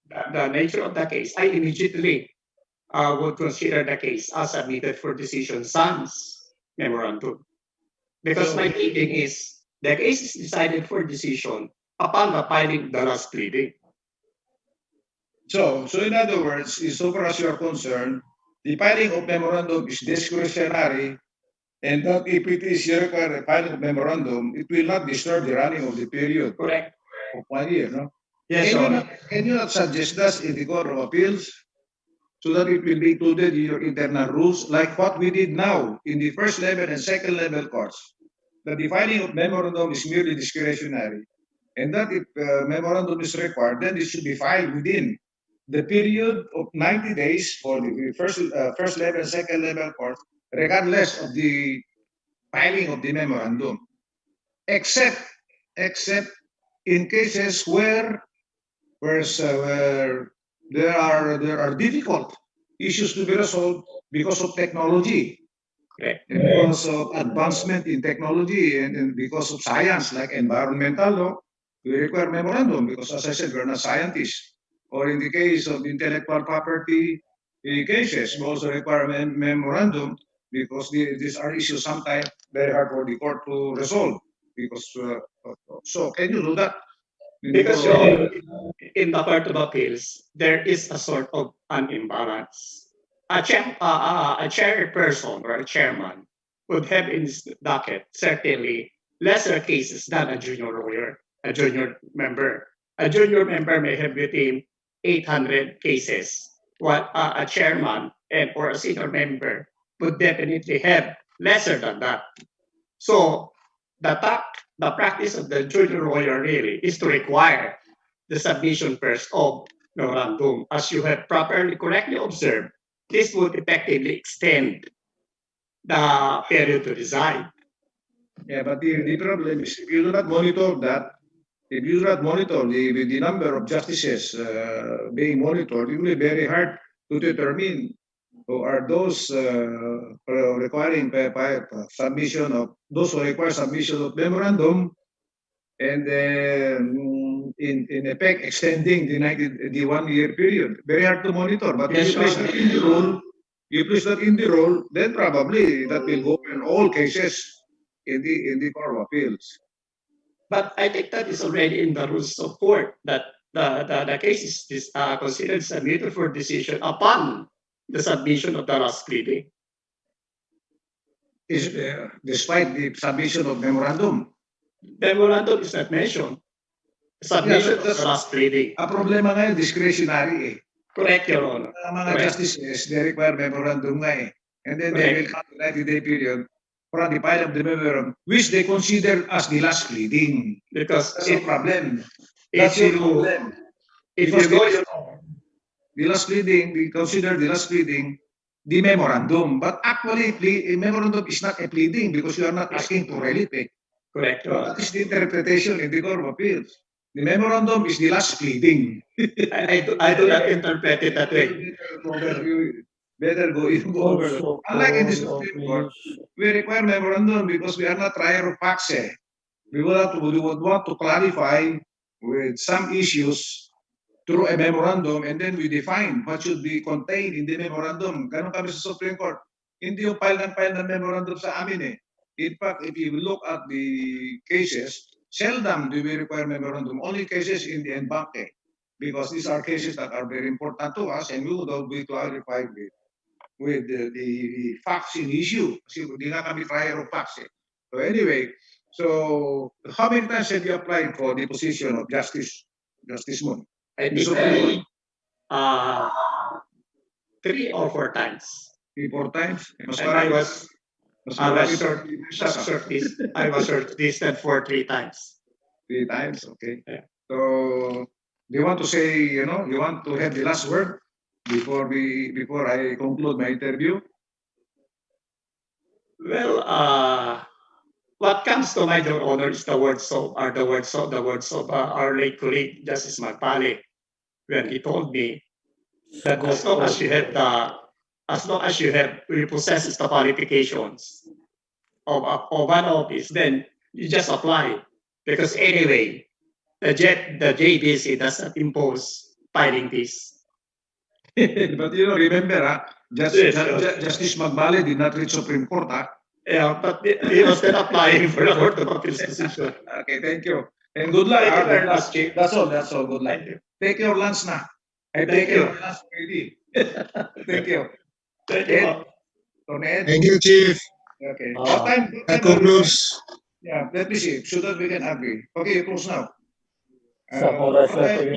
the nature of the case, I immediately would consider the case as submitted for decision sans memorandum. Because my thinking is, the case is decided for decision upon the filing the last pleading. So in other words, so far as you are concerned, the filing of memorandum is discretionary, and that if it is required a filing of memorandum, it will not disturb the running of the period. Correct. Of 1 year, no? Yes, Your Honor. Can you not suggest that in the Court of Appeals, so that it will be included in your internal rules, like what we did now in the first level and second level courts? That the filing of memorandum is merely discretionary, and that if memorandum is required, then it should be filed within the period of 90 days for the first level, second level court, regardless of the filing of the memorandum, except in cases where there are difficult issues to be resolved because of technology, and because of advancement in technology, and because of science, like environmental law, we require memorandum because, as I said, we're not scientists. Or in the case of intellectual property cases, we also require memorandum because these are issues sometimes very hard for the court to resolve. Because so, can you do that? Because Your Honor, in the Court of Appeals, there is a sort of an imbalance. A chairperson or a chairman would have in his docket certainly lesser cases than a junior lawyer, a junior member. A junior member may have with him 800 cases, while a chairman or a senior member would definitely have lesser than that. So the practice of the junior lawyer really is to require the submission first of memorandum. As you have correctly observed, this would effectively extend the period to decide. Yeah, but the problem is, if you do not monitor that, if you do not monitor the number of justices being monitored, it will be very hard to determine who are those requiring submission of those who require submission of memorandum, and in effect extending the 1 year period. Very hard to monitor. But Yes, if you place that in the rule, then probably that will go in all cases in the Court of Appeals. But I think that is already in the rules of court, that the case is considered submitted for decision upon the submission of the last pleading. Is despite the submission of memorandum. Memorandum is not mentioned. Submission of the last pleading. Ang problema ngayon, discretionary eh. Correct, Your Honor. Mga justices, they require memorandum nga eh. And then they will count the 90-day period for the file of the memorandum, which they consider as the last pleading. Because that's a problem. That's your problem. If you go, the last pleading, we consider the last pleading the memorandum. But actually, a memorandum is not a pleading because you are not asking for relief. Correct. That is the interpretation in the Court of Appeals. The memorandum is the last pleading. I do not interpret it that way. Better go over. Unlike in the Supreme Court, we require memorandum because we are not trier of facts. We would want to clarify with some issues through a memorandum, and then we define what should be contained in the memorandum. Ganon kami sa Supreme Court. Hindi yung file ng memorandum sa amin eh. In fact, if you look at the cases, seldom do we require memorandum, only cases in the embanke, because these are cases that are very important to us and we would all be clarified with the facts in issue. Kasi hindi nga kami trier of facts eh. So anyway, so how many times have you applied for the position of Justice Moon? I The think Supreme Court? uh, 3 or 4 times. 3, 4 times? Mas And I marami, was mas I marami was pa I was shortlisted for 3 times. 3 times, okay. Yeah. So do you want to say, you want to have the last word before I conclude my interview? Well, what comes to mind, Your Honor, is the words of our late colleague Justice Magpale when he told me that as long as you have you possess the qualifications of an office, then you just apply. Because anyway, the JBC does not impose filing fees. But remember, Justice Magbale did not reach Supreme Court, Yeah, but he was still applying for the Court of Appeals decision. Okay, thank you. And good luck. Thank you very much, Chief. That's all. Good luck. Thank you. Take your lunch na. I Thank take you. your lunch already. Thank you. Thank you. Ed? Thank you, Chief. Okay. Ah. What time That are you? concludes. Yeah, let me see, so that we can agree. Okay, you close now. Sa oras what na time-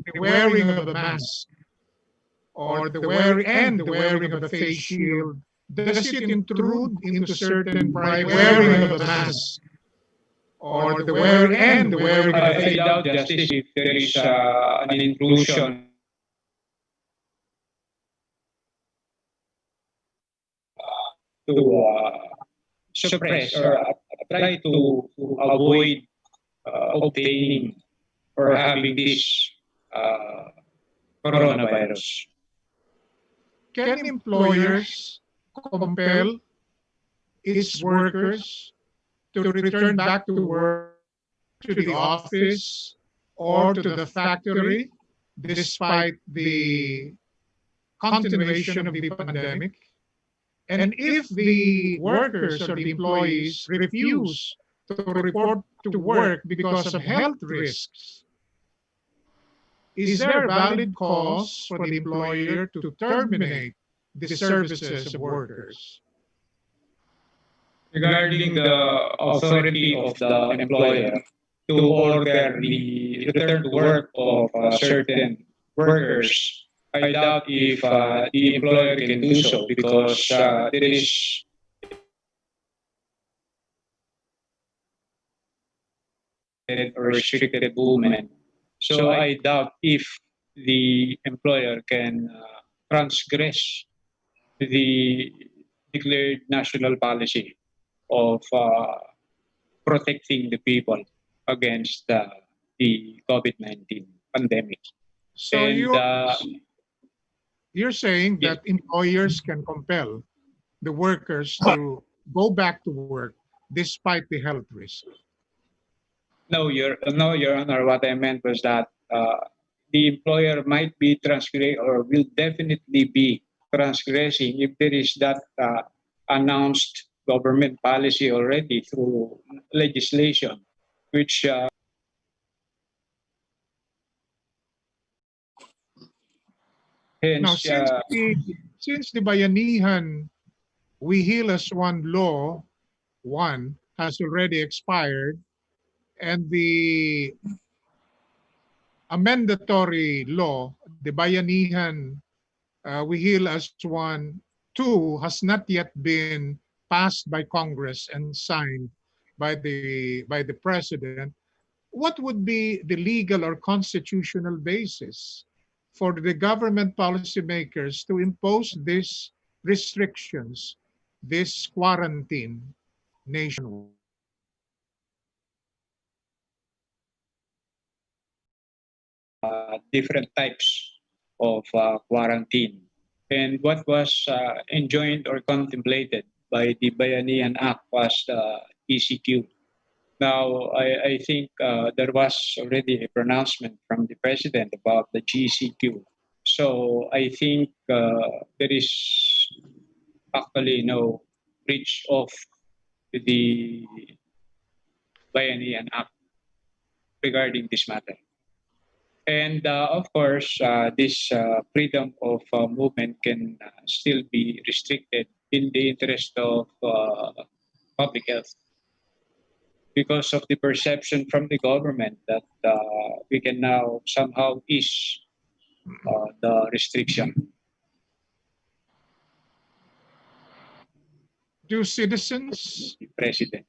the wearing of a mask or the wearing of a face shield, does it intrude into certain private wearing of a mask or the wearing of a I face doubt, Justice, if there is an intrusion to suppress or try to avoid obtaining or having this coronavirus. Can employers compel its workers to return back to work, to the office, or to the factory despite the continuation of the pandemic? And if the workers or the employees refuse to report to work because of health risks, is there a valid cause for the employer to terminate the services of workers? Regarding the authority of the employer to order the return to work of certain workers, I doubt if the employer can do so because there is or restricted movement. So I doubt if the employer can transgress the declared national policy of protecting the people against the COVID-19 pandemic. So And you're saying yeah, that employers can compel the workers to go back to work despite the health risk. no, Your Honor. What I meant was that the employer might be transgressing or will definitely be transgressing if there is that announced government policy already through legislation, which Now, hence since the Bayanihan We Heal as One law one has already expired, and the amendatory law, the Bayanihan We Heal as One two, has not yet been passed by Congress and signed by the president. What would be the legal or constitutional basis for the government policymakers to impose these restrictions, this quarantine nationwide? different types of quarantine. And what was enjoined or contemplated by the Bayanihan Act was the ECQ. Now, I think there was already a pronouncement from the president about the GCQ. So I think there is actually no breach of the Bayanihan Act regarding this matter. And of course, this freedom of movement can still be restricted in the interest of public health because of the perception from the government that we can now somehow ease the restriction. Do citizens, The president.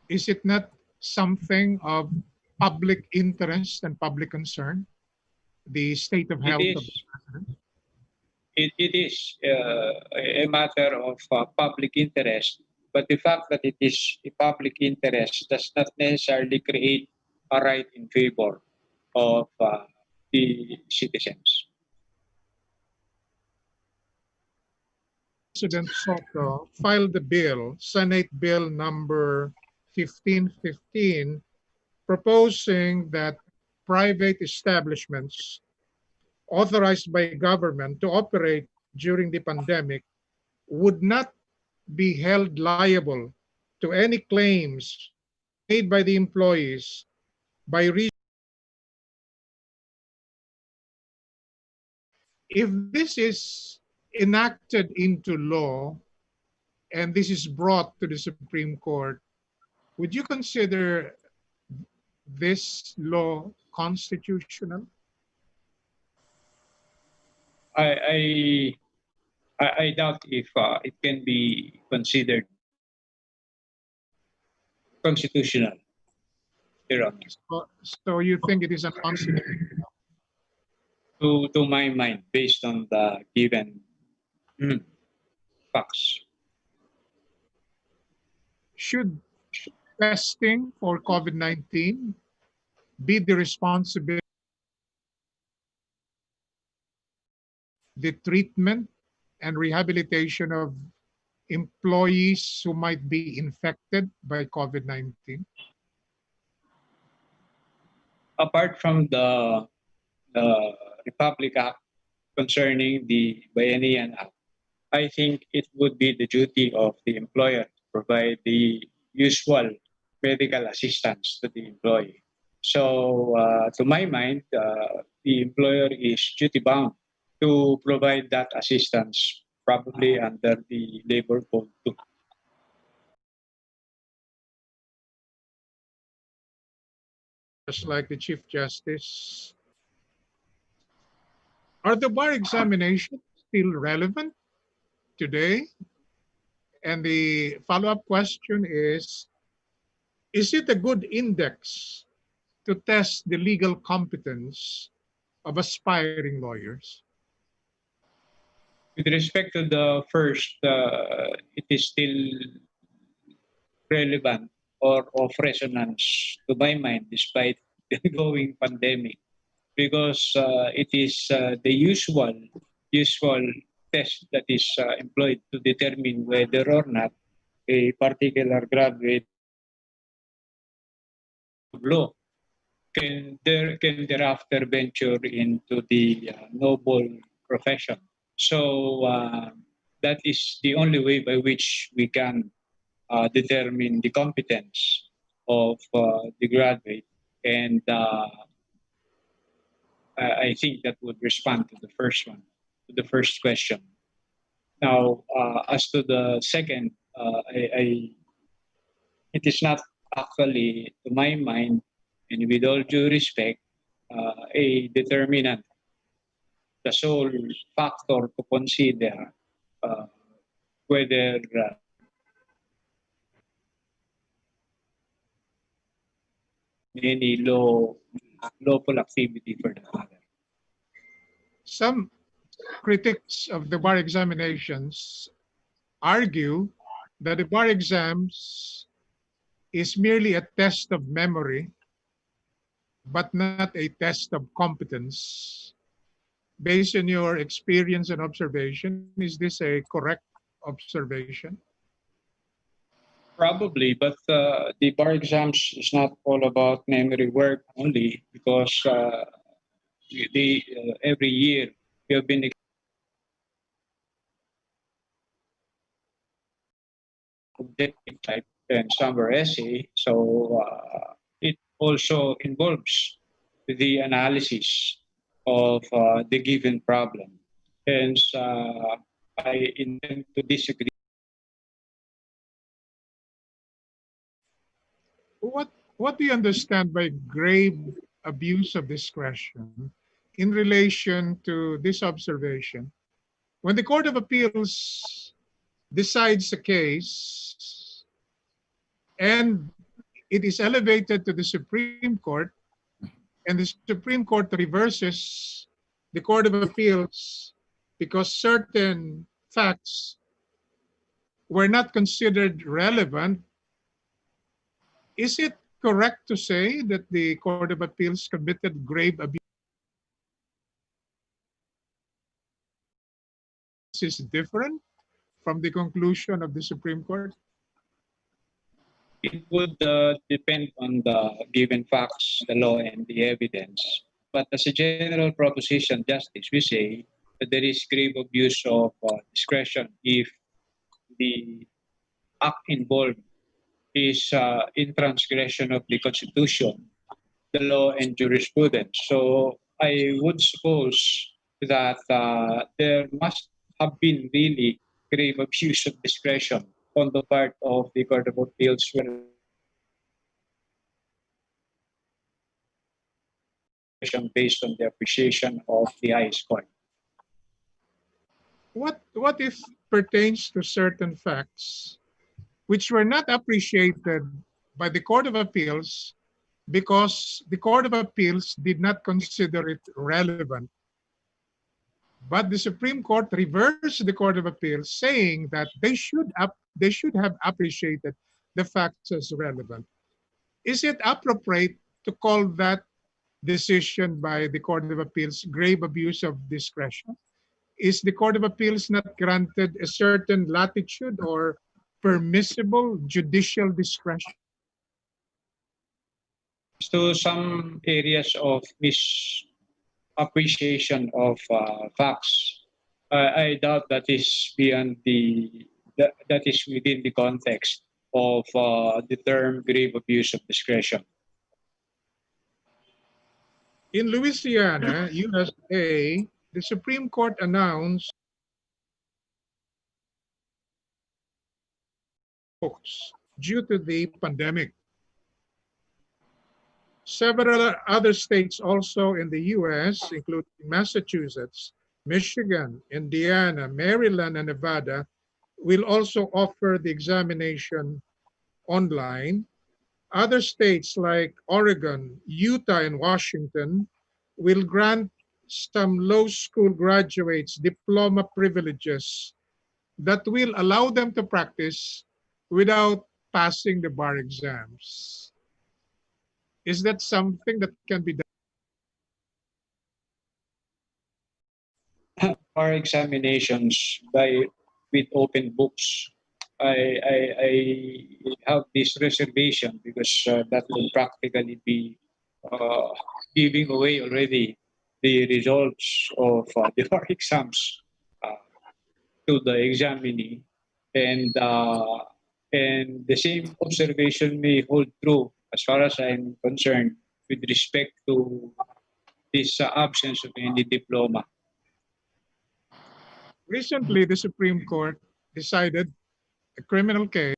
is it not something of public interest and public concern, the state of It health of the is. president? It is a matter of public interest, but the fact that it is a public interest does not necessarily create a right in favor of the citizens. President Soto filed the bill, Senate Bill number 1515, proposing that private establishments authorized by government to operate during the pandemic would not be held liable to any claims made by the employees by reason. If this is enacted into law and this is brought to the Supreme Court, would you consider this law constitutional? I doubt if it can be considered constitutional, Your Honor. So you think it is unconstitutional? To my mind, based on the given facts. Should testing for COVID-19 be the responsibility, the treatment and rehabilitation of employees who might be infected by COVID-19? Apart from the Republic Act concerning the Bayanihan Act, I think it would be the duty of the employer to provide the usual medical assistance to the employee. So, to my mind, the employer is duty bound to provide that assistance, probably under the labor code too. Just like the Chief Justice, are the bar examinations still relevant today? And the follow-up question is it a good index to test the legal competence of aspiring lawyers? With respect to the first, it is still relevant or of resonance to my mind despite the ongoing pandemic because it is the usual test that is employed to determine whether or not a particular graduate of law can thereafter venture into the noble profession. So that is the only way by which we can determine the competence of the graduate. And I think that would respond to the first one, to the first question. Now, as to the second, it is not actually, to my mind, and with all due respect, a determinant, the sole factor to consider uh, whether any lawful activity for the matter. Some critics of the bar examinations argue that the bar exams is merely a test of memory, but not a test of competence. Based on your experience and observation, is this a correct observation? Probably, but the bar exams is not all about memory work only because every year we have been objective type and some are essay. So it also involves the analysis of the given problem. Hence, I intend to disagree. What do you understand by grave abuse of discretion in relation to this observation? When the Court of Appeals decides a case and it is elevated to the Supreme Court, and the Supreme Court reverses the Court of Appeals because certain facts were not considered relevant, is it correct to say that the Court of Appeals committed grave abuse is different from the conclusion of the Supreme Court? It would depend on the given facts, the law, and the evidence. But as a general proposition, justice, we say that there is grave abuse of discretion if the act involved is in transgression of the Constitution, the law, and jurisprudence. So I would suppose that there must have been really grave abuse of discretion on the part of the Court of Appeals based on the appreciation of the highest court. What if pertains to certain facts which were not appreciated by the Court of Appeals because the Court of Appeals did not consider it relevant? But the Supreme Court reversed the Court of Appeals, saying that they should have appreciated the facts as relevant. Is it appropriate to call that decision by the Court of Appeals grave abuse of discretion? Is the Court of Appeals not granted a certain latitude or permissible judicial discretion? To some areas of misappreciation of facts, I doubt that is beyond that is within the context of the term grave abuse of discretion. In Louisiana, USA, the Supreme Court announced due to the pandemic. Several other states also in the US, including Massachusetts, Michigan, Indiana, Maryland, and Nevada, will also offer the examination online. Other states like Oregon, Utah, and Washington will grant some law school graduates diploma privileges that will allow them to practice without passing the bar exams. Is that something that can be done? Bar examinations with open books. I have this reservation because that will practically be giving away already the results of the bar exams to the examinee, and the same observation may hold true as far as I'm concerned with respect to this absence of any diploma. Recently, the Supreme Court decided a criminal case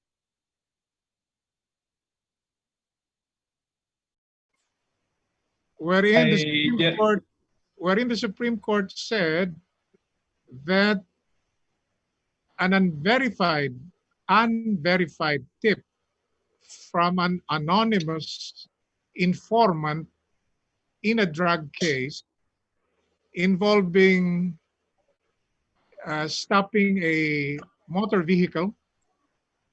wherein the Supreme Court said that an unverified tip from an anonymous informant in a drug case involving stopping a motor vehicle,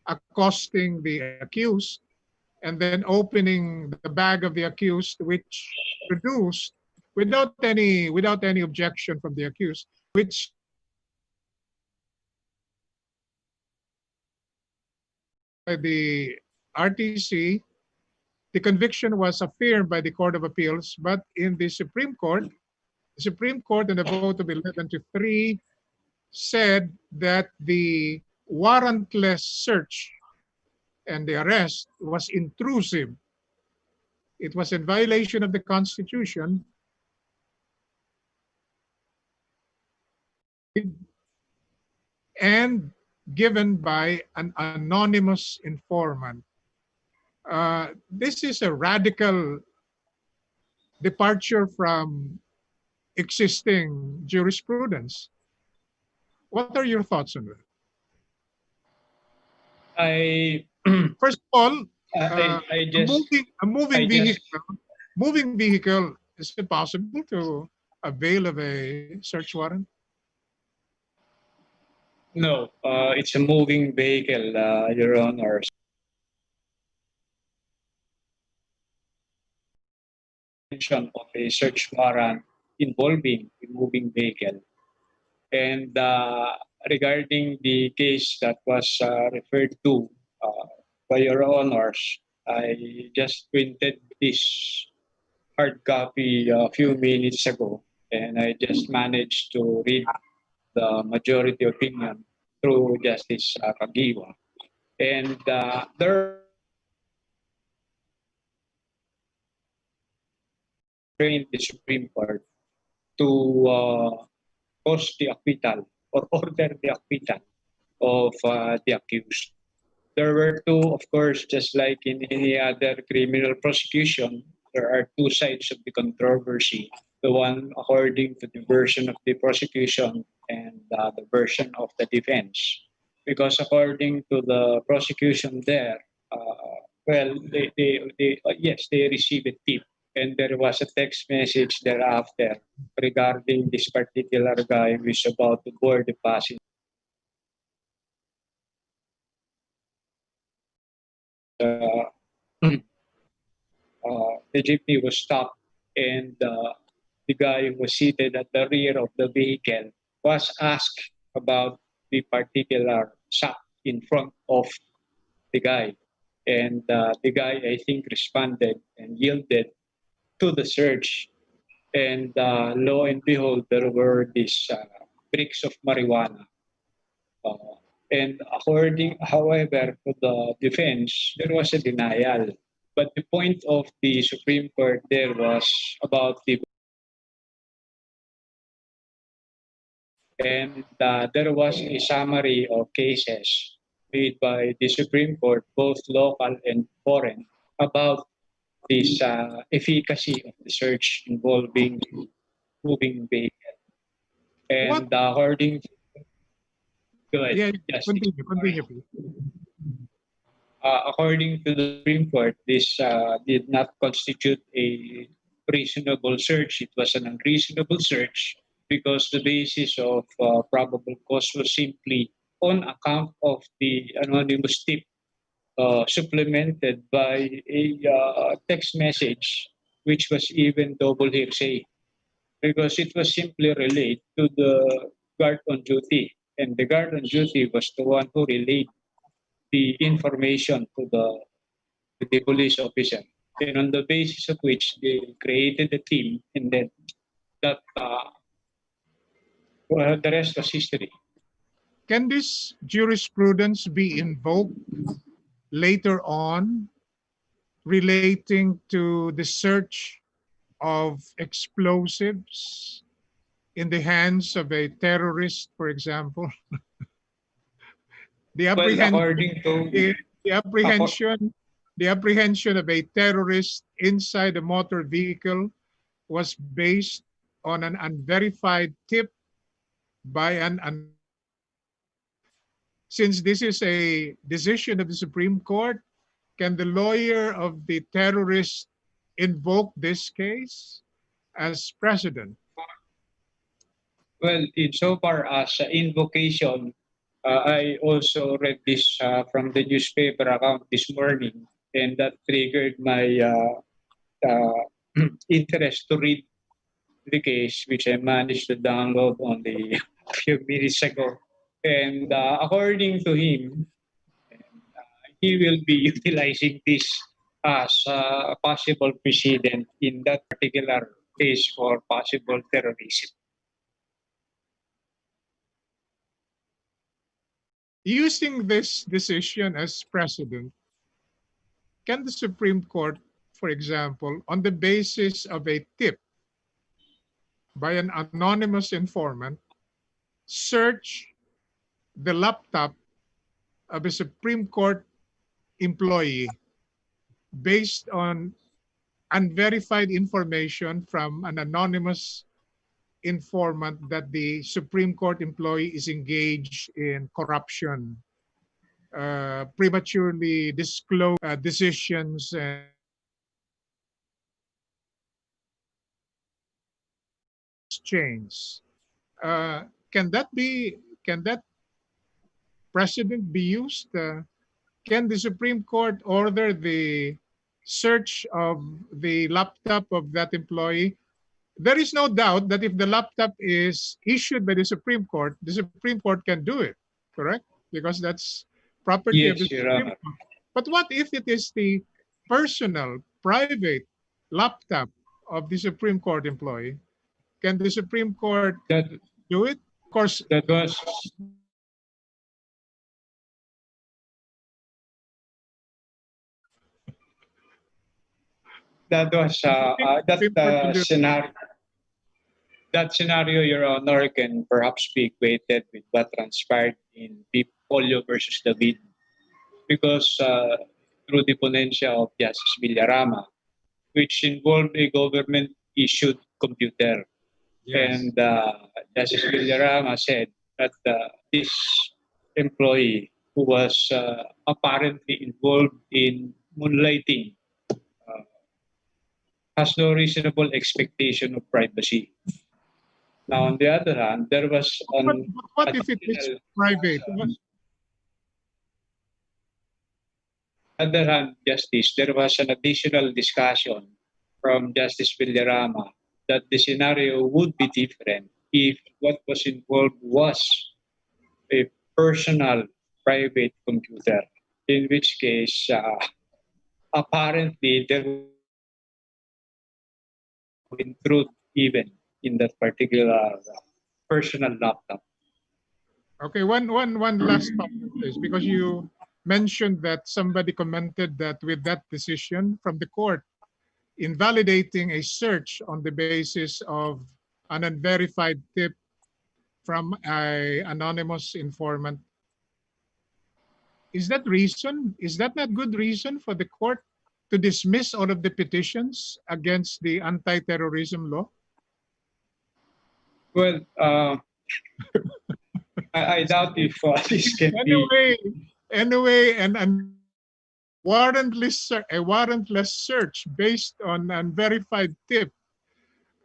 accosting the accused, and then opening the bag of the accused, which produced, without any objection from the accused, which by the RTC, the conviction was affirmed by the Court of Appeals, but in the Supreme Court in a vote of 11 to 3 said that the warrantless search and the arrest was intrusive. It was in violation of the Constitution and given by an anonymous informant. This is a radical departure from existing jurisprudence. What are your thoughts on that? First of all, a moving vehicle, is it possible to avail of a search warrant? No, it's a moving vehicle, Your Honor. Of a search warrant involving a moving vehicle. And regarding the case that was referred to by Your Honors, I just printed this hard copy a few minutes ago, and I just managed to read the majority opinion through Justice Kagiwa. And there trained the Supreme Court to cause the acquittal or order the acquittal of the accused. There were two, of course, just like in any other criminal prosecution, there are two sides of the controversy. The one according to the version of the prosecution and the version of the defense. Because according to the prosecution there, well, yes, they received a tip. And there was a text message thereafter regarding this particular guy who is about to board the passenger. The jeepney was stopped, and the guy who was seated at the rear of the vehicle was asked about the particular sack in front of the guy. And the guy, I think, responded and yielded to the search. And lo and behold, there were these bricks of marijuana. And according, however, to the defense, there was a denial. But the point of the Supreme Court there was about the, and there was a summary of cases made by the Supreme Court, both local and foreign, about this efficacy of the search involving moving vehicle. What? And according to, go ahead, Yeah, yes, continue, please. According to the Supreme Court, this did not constitute a reasonable search. It was an unreasonable search because the basis of probable cause was simply on account of the anonymous tip supplemented by a text message, which was even double hearsay because it was simply relayed to the guard on duty. And the guard on duty was the one who relayed the information to the police officer. And on the basis of which they created a team, and then that well, the rest was history. Can this jurisprudence be invoked later on relating to the search of explosives in the hands of a terrorist, for example? The Well, apprehension, according to the, the apprehension, the apprehension of a terrorist inside a motor vehicle was based on an unverified tip by an since this is a decision of the Supreme Court, can the lawyer of the terrorist invoke this case as precedent? well, insofar as invocation, I also read this from the newspaper account this morning, and that triggered my interest to read the case, which I managed to download only a few minutes ago. And according to him, he will be utilizing this as a possible precedent in that particular case for possible terrorism. Using this decision as precedent, can the Supreme Court, for example, on the basis of a tip by an anonymous informant, search the laptop of a Supreme Court employee based on unverified information from an anonymous informant that the Supreme Court employee is engaged in corruption, prematurely disclose decisions and chains. Can that precedent be used? Can the Supreme Court order the search of the laptop of that employee? There is no doubt that if the laptop is issued by the Supreme Court can do it, correct? Because that's property of the Yes, Your Supreme Honor. Court. But what if it is the personal, private laptop of the Supreme Court employee? Can the Supreme Court That do it? Of course, that was that was Supreme Court can do it. scenario. That scenario, Your Honor, can perhaps be equated with what transpired in Polio versus David, because through the ponencia of Justice Villarama, which involved a government-issued computer. Yes. And Justice Villarama said that this employee who was apparently involved in moonlighting has no reasonable expectation of privacy. Now, on the other hand, there was an But what if it is additional, private? other hand, Justice, there was an additional discussion from Justice Villarama that the scenario would be different if what was involved was a personal private computer, in which case, apparently, there would intrude even in that particular personal laptop. Okay, one last part of this, because you mentioned that somebody commented that with that decision from the court invalidating a search on the basis of an unverified tip from a anonymous informant, is that not good reason for the court to dismiss all of the petitions against the anti-terrorism law? Well, I doubt if this can be. Anyway, and a warrantless search based on unverified tip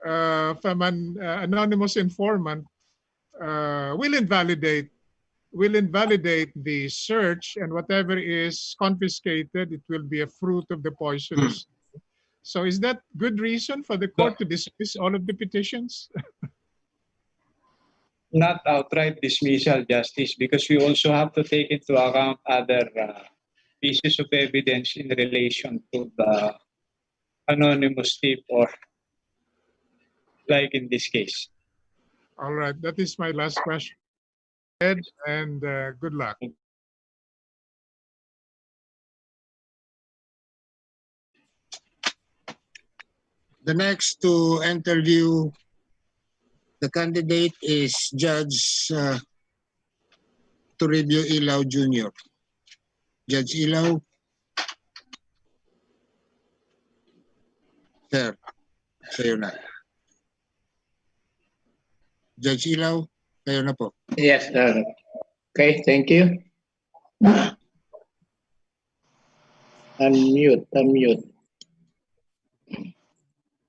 from an anonymous informant will invalidate the search, and whatever is confiscated, it will be a fruit of the poisonous. So is that good reason for the court to dismiss all of the petitions? Not outright dismissal, Justice, because we also have to take into account other pieces of evidence in relation to the anonymous tip, or like in this case. All right, that is my last question. Ed, and good luck. The next to interview the candidate is Judge Toribio Ilaw Jr. Judge Ilaw. Sir, kayo na. Judge Ilaw, kayo na po. Yes. Okay, thank you. Unmute.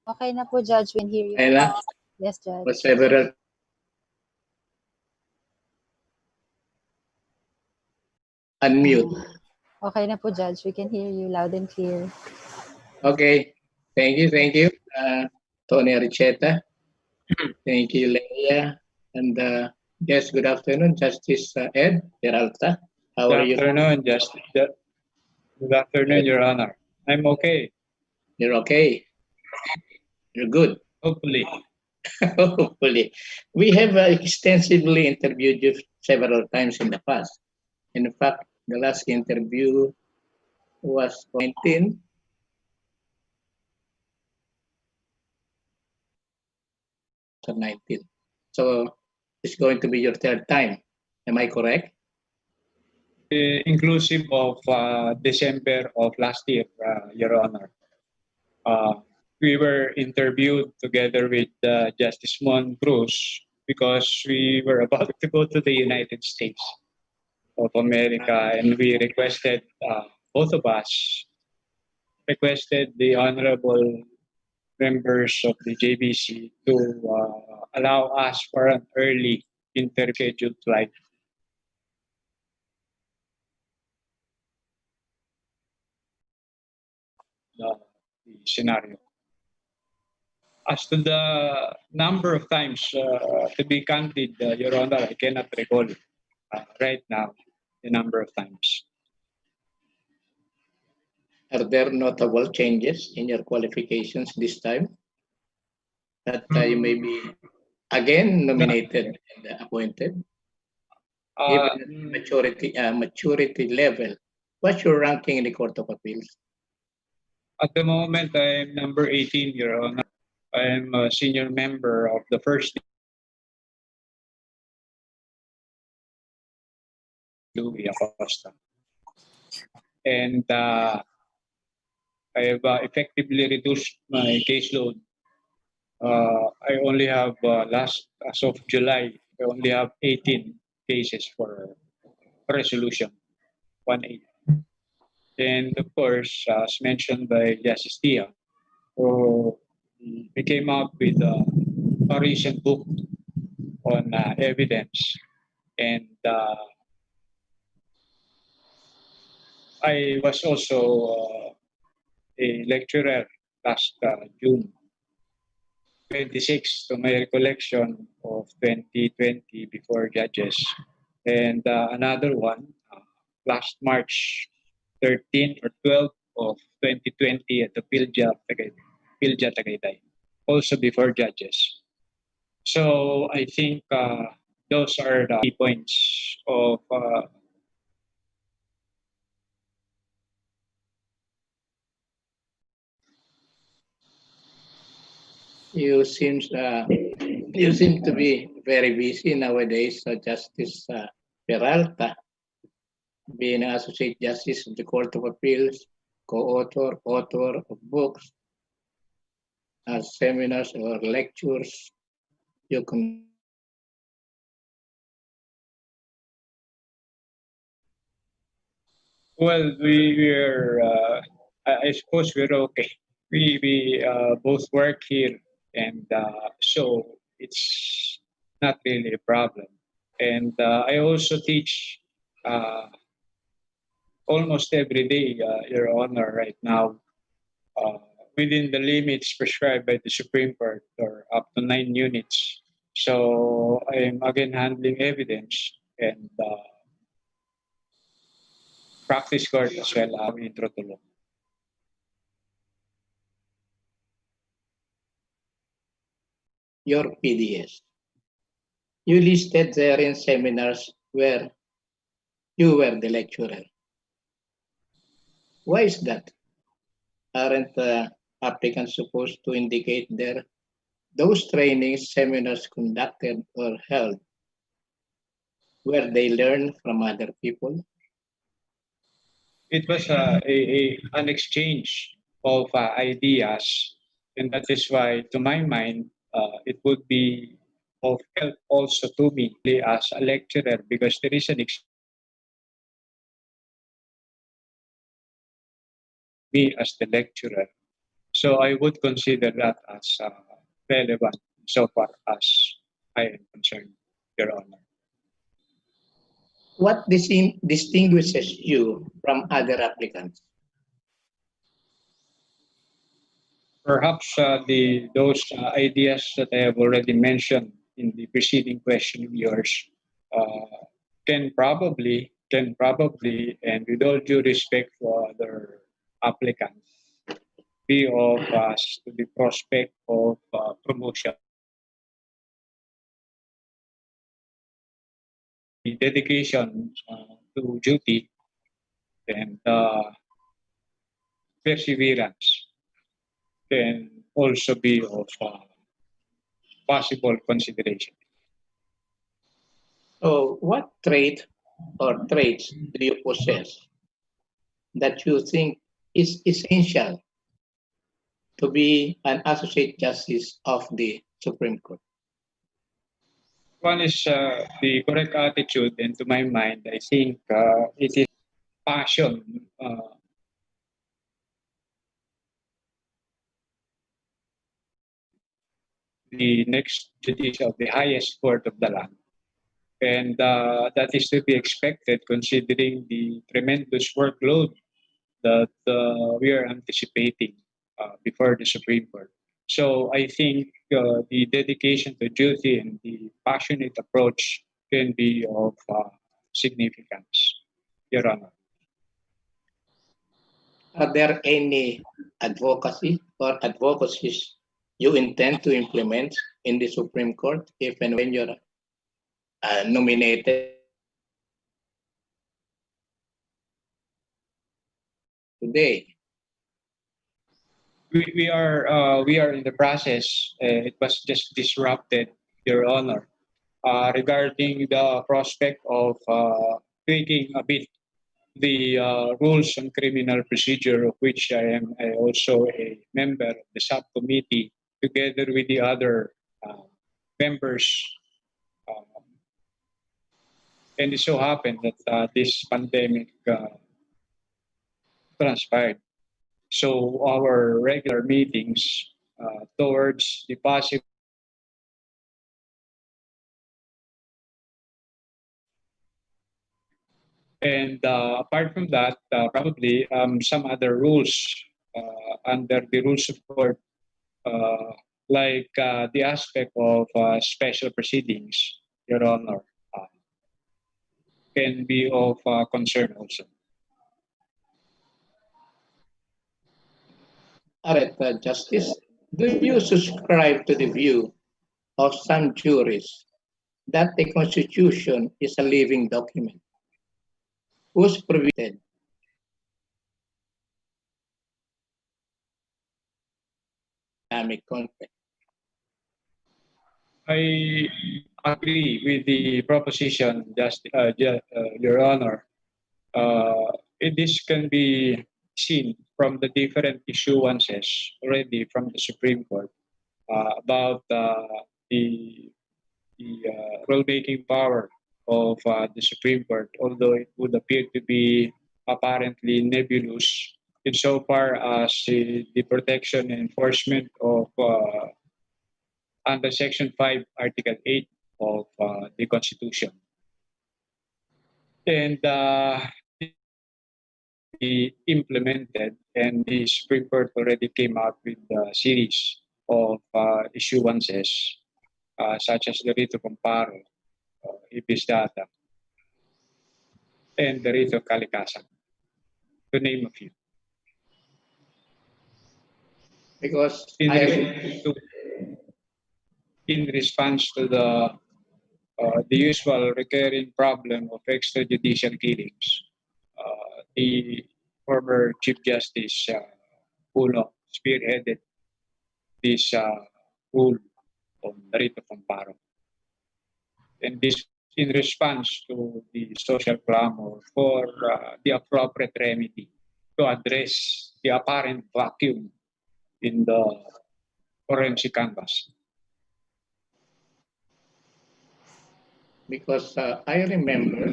Okay na po, Judge. We can hear you. Ayla, Yes, Judge. for several. Unmute. Okay na po, Judge. We can hear you loud and clear. Okay. Thank you. Tony Aricheta. Thank you, Leia. And yes, good afternoon, Justice Ed Peralta. How are you? Good afternoon, Justice. Good afternoon, Your Honor. I'm okay. You're okay. You're good. Hopefully. Hopefully. We have extensively interviewed you several times in the past. In fact, the last interview was 19. So it's going to be your third time. Am I correct? Inclusive of December of last year, Your Honor. We were interviewed together with Justice Mon Cruz because we were about to go to the United States of America, and we requested, both of us requested the honorable members of the JBC to allow us for an early scheduled flight. The scenario. As to the number of times, to be candid, Your Honor, I cannot recall right now the number of times. Are there notable changes in your qualifications this time? That you may be again nominated and appointed? Even maturity level. What's your ranking in the Court of Appeals? At the moment, I'm number 18, Your Honor. I'm a senior member of the first Louis Acosta. And I have effectively reduced my caseload. I only have as of July, I only have 18 cases for resolution, 1-8. And of course, as mentioned by Justice Tia, we came up with a recent book on evidence, and I was also a lecturer last June 26, to my recollection of 2020 before judges, and another one last March 13 or 12 of 2020 at the Pilja Tagaytay, also before judges. So I think those are the key points of You seems you seem to be very busy nowadays, Justice Peralta, being an Associate Justice of the Court of Appeals, author of books, seminars or lectures. You can well, we're I suppose we're okay. We both work here, and so it's not really a problem. And I also teach uh, almost every day, Your Honor, right now, uh, within the limits prescribed by the Supreme Court, or up to 9 units. So I'm again handling evidence and practice court as well, intro to law. your PDS. You listed there in seminars where you were the lecturer. Why is that? Aren't applicants supposed to indicate there those trainings, seminars conducted or held where they learn from other people? It was an exchange of ideas, and that is why, to my mind, it would be of help also to me as a lecturer, because there is an me as the lecturer. So I would consider that as relevant so far as I am concerned, Your Honor. What distinguishes you from other applicants? Perhaps those ideas that I have already mentioned in the preceding question of yours uh, can probably, and with all due respect for other applicants, be of us to the prospect of promotion. The dedication to duty and perseverance can also be of possible consideration. So, what trait or traits do you possess that you think is essential to be an Associate Justice of the Supreme Court? One is the correct attitude, and to my mind, I think it is passion. The next judicial of the highest court of the land. And that is to be expected considering the tremendous workload that we are anticipating before the Supreme Court. So I think the dedication to duty and the passionate approach can be of significance, Your Honor. Are there any advocacy or advocacies you intend to implement in the Supreme Court if and when you're nominated today? We are in the process. It was just disrupted, Your Honor, regarding the prospect of tweaking a bit the rules on criminal procedure, of which I am also a member of the subcommittee, together with the other uh, members. Um, and it so happened that this pandemic transpired. So our regular meetings towards the possible. And apart from that, probably some other rules under the rules of court, uh, like the aspect of special proceedings, Your Honor, uh, can be of concern also. All right, Justice, do you subscribe to the view of some juries that the Constitution is a living document whose provision dynamic context? I agree with the proposition, Your Honor. This can be seen from the different issuances already from the Supreme Court about the rule-making power of the Supreme Court, although it would appear to be apparently nebulous insofar as the protection and enforcement of under Section 5, Article 8 of the Constitution. And be implemented, and the Supreme Court already came out with a series of issuances, such as the Rito Comparo, Ibis Data, and the Rito Kalikasan, to name a few. Because in response to the usual recurring problem of extrajudicial killings, the former Chief Justice Puno spearheaded this rule on Rito Comparo. And this in response to the social clamor for the appropriate remedy to address the apparent vacuum in the forensic canvas. because I remember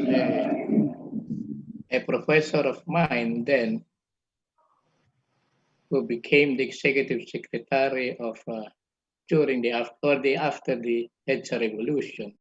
a professor of mine then who became the executive secretary of during the after the EDSA revolution.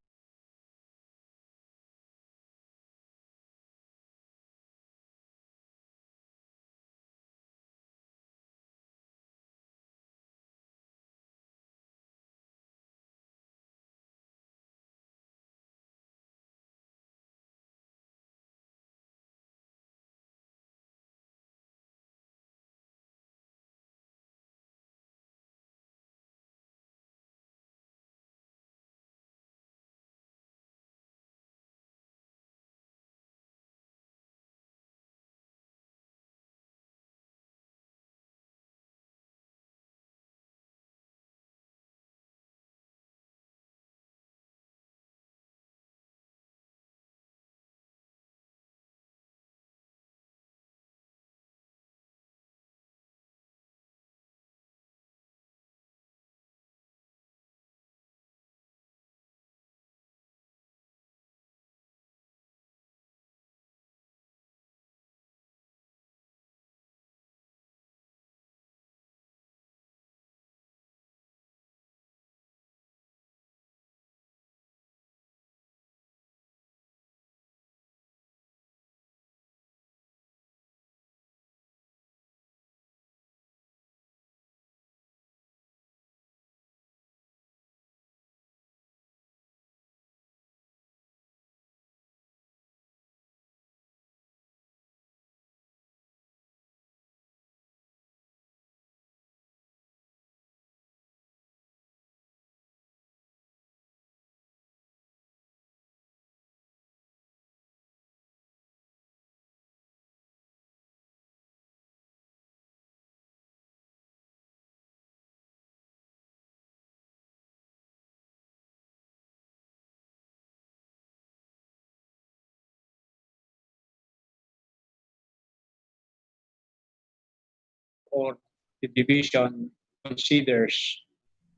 or the division considers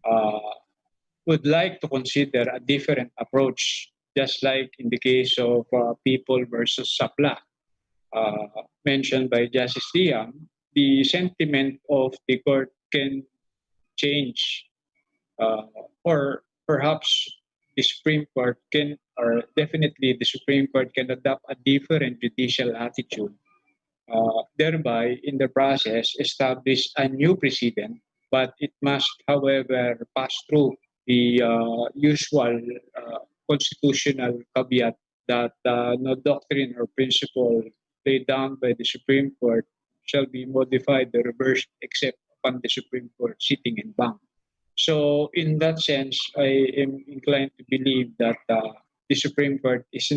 uh, would like to consider a different approach, just like in the case of People versus Sapla, mentioned by Justice Liam, the sentiment of the court can change, or perhaps the Supreme Court can, or definitely the Supreme Court can adopt a different judicial attitude, thereby in the process establish a new precedent, but it must, however, pass through the usual constitutional caveat that no doctrine or principle laid down by the Supreme Court shall be modified or reversed except upon the Supreme Court sitting in banc. So, in that sense, I am inclined to believe that the Supreme Court is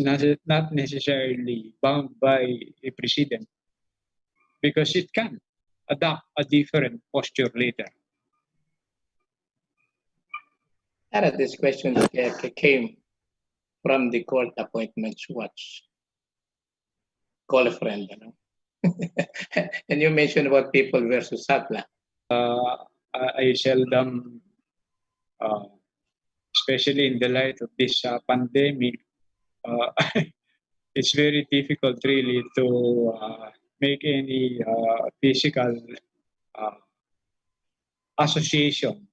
not necessarily bound by a precedent because it can adopt a different posture later. And this question came from the court appointments watch. Call a friend, you know. And you mentioned about People versus Sapla. I seldom, especially in the light of this pandemic, it's very difficult really to make any physical uh, association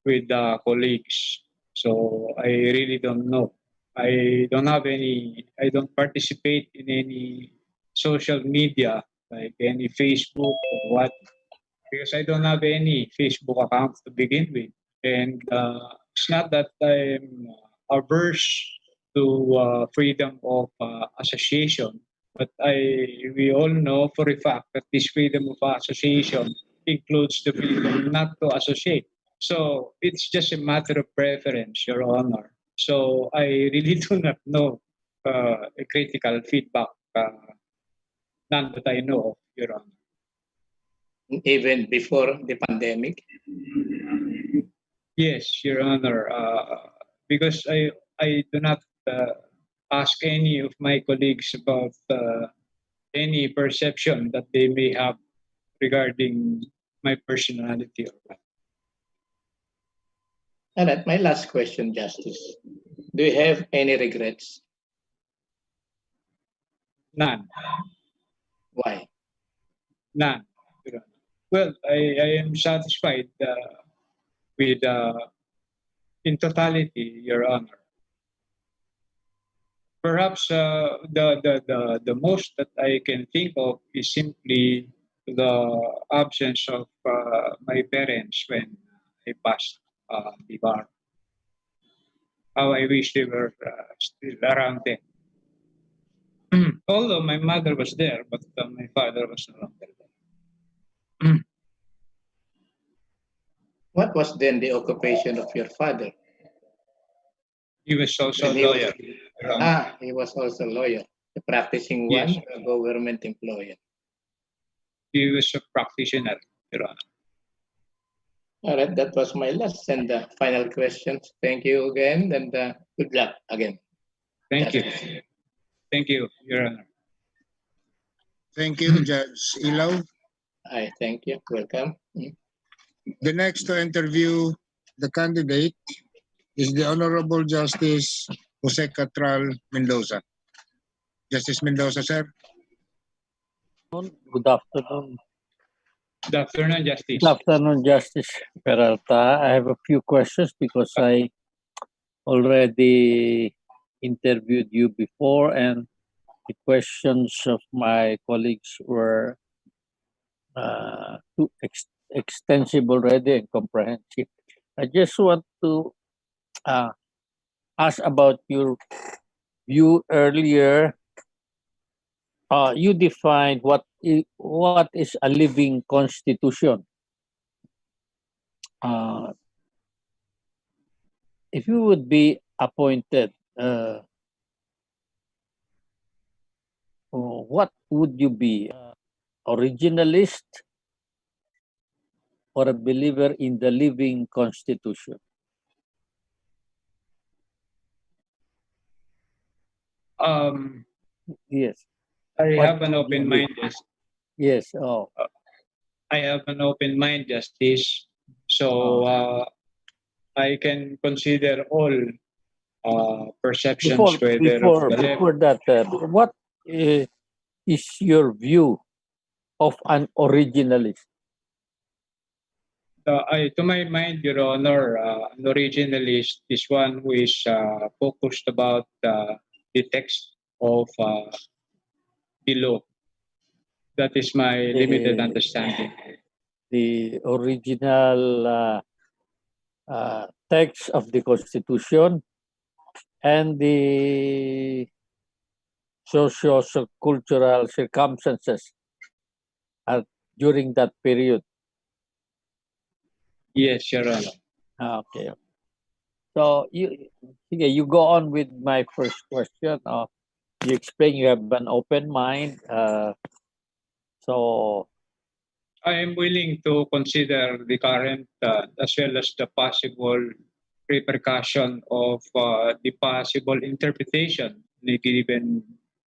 with colleagues. So I really don't know. I don't have any, I don't participate in any social media like any Facebook or what, because I don't have any Facebook account to begin with. And it's not that I'm averse to freedom of association, but we all know for a fact that this freedom of association includes the freedom not to associate. So it's just a matter of preference, Your Honor. So I really do not know a critical feedback, none that I know of, Your Honor. Even before the pandemic? Yes, Your Honor. Because I do not ask any of my colleagues about any perception that they may have regarding my personality or what. All right, my last question, Justice. Do you have any regrets? None. Why? None, Your Honor. Well, I am satisfied with, in totality, Your Honor. Perhaps the most that I can think of is simply the absence of my parents when I passed the bar. How I wish they were still around then. Although my mother was there, but my father was no longer there. What was then the occupation of your father? He was also a When he was, lawyer. he was also a lawyer, a practicing one, Yes. a government employee. He was a practitioner, Your Honor. All right, that was my last and final questions. Thank you again, and good luck again. Thank you. Justice. Thank you, Your Honor. Thank you, Judge Ilaw. I thank you. Welcome. The next to interview the candidate is the Honorable Justice Jose Catral Mendoza. Justice Mendoza, sir. Good afternoon. Good afternoon, Justice. Good afternoon, Justice Peralta. I have a few questions because I already interviewed you before, and the questions of my colleagues were too extensive already and comprehensive. I just want to ask about your view earlier. You defined what is a living constitution. If you would be appointed, what would you be? Originalist or a believer in the living constitution? Yes. I What have an would you open be? mind. Yes. Yes. Oh. I have an open mind, Justice. So I can consider all perceptions, whether of the left. Before that, what is your view of an originalist? To my mind, Your Honor, an originalist is one who is focused about the text of the law. That is my limited understanding. The original text of the Constitution and the socio-cultural circumstances during that period. Yes, Your Honor. Okay. So you go on with my first question. You explain you have an open mind. So I am willing to consider the current as well as the possible repercussion of the possible interpretation in a given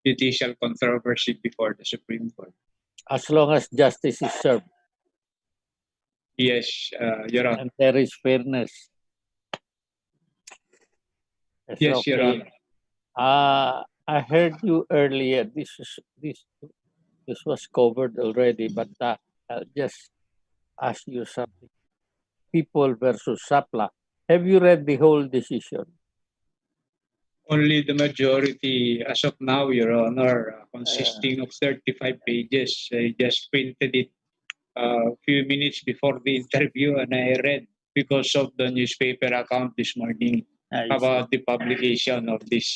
judicial controversy before the Supreme Court. as long as justice is served Yes, Your Honor. and there is fairness. It's Yes, Your okay. Honor. I heard you earlier. This was covered already, but I'll just ask you something. People versus Sapla. Have you read the whole decision? Only the majority as of now, Your Honor, consisting of 35 pages. I just printed it a few minutes before the interview and I read because of the newspaper account this morning about the publication of this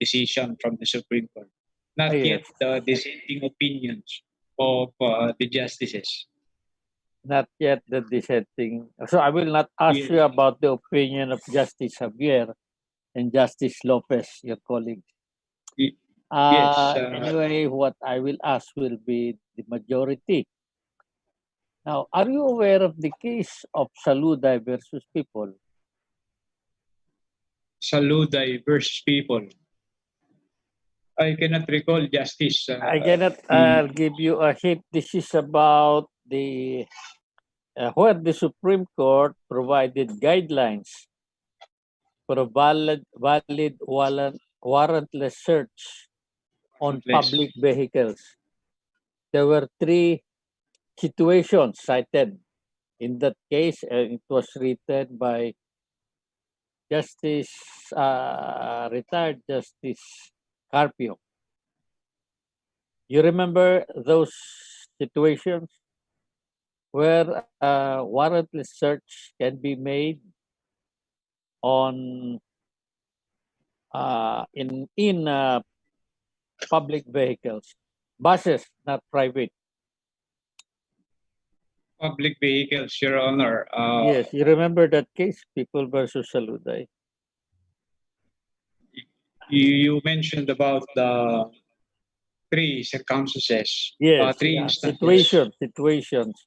decision from the Supreme Court. Not yet the dissenting opinions of the justices. Not yet the dissenting. So I will not ask you about the opinion of Justice Javier and Justice Lopez, your colleagues. Anyway, what I will ask will be the majority. Now, are you aware of the case of Saluday versus People? Saluday versus People. I cannot recall, Justice. I cannot. I'll give you a hint. This is about the where the Supreme Court provided guidelines for a valid warrantless search on public vehicles. There were 3 situations cited in that case, and it was written by retired Justice Carpio. You remember those situations where warrantless search can be made on in public vehicles, buses, not private. Public vehicles, Your Honor. Yes, you remember that case, People versus Saluday. You mentioned about the 3 circumstances. Yes, 3 instances. situations.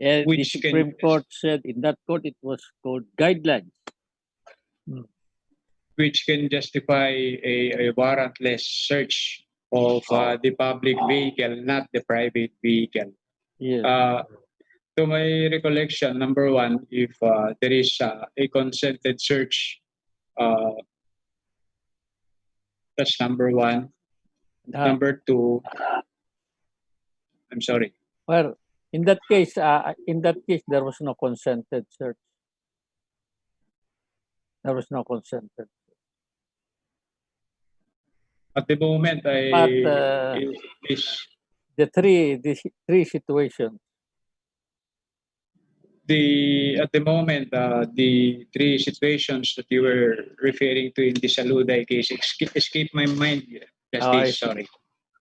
And the Supreme Court said in that court it was called guidelines. Which can justify a warrantless search of the public vehicle, not the private vehicle. Yes. To my recollection, number 1, if there is a consented search, that's number 1. Number 2, I'm sorry. Well, in that case, there was no consented search. There was no consented. At the moment, the 3 situations. At the moment, the 3 situations that you were referring to in the Saluday case escape my mind. Sorry.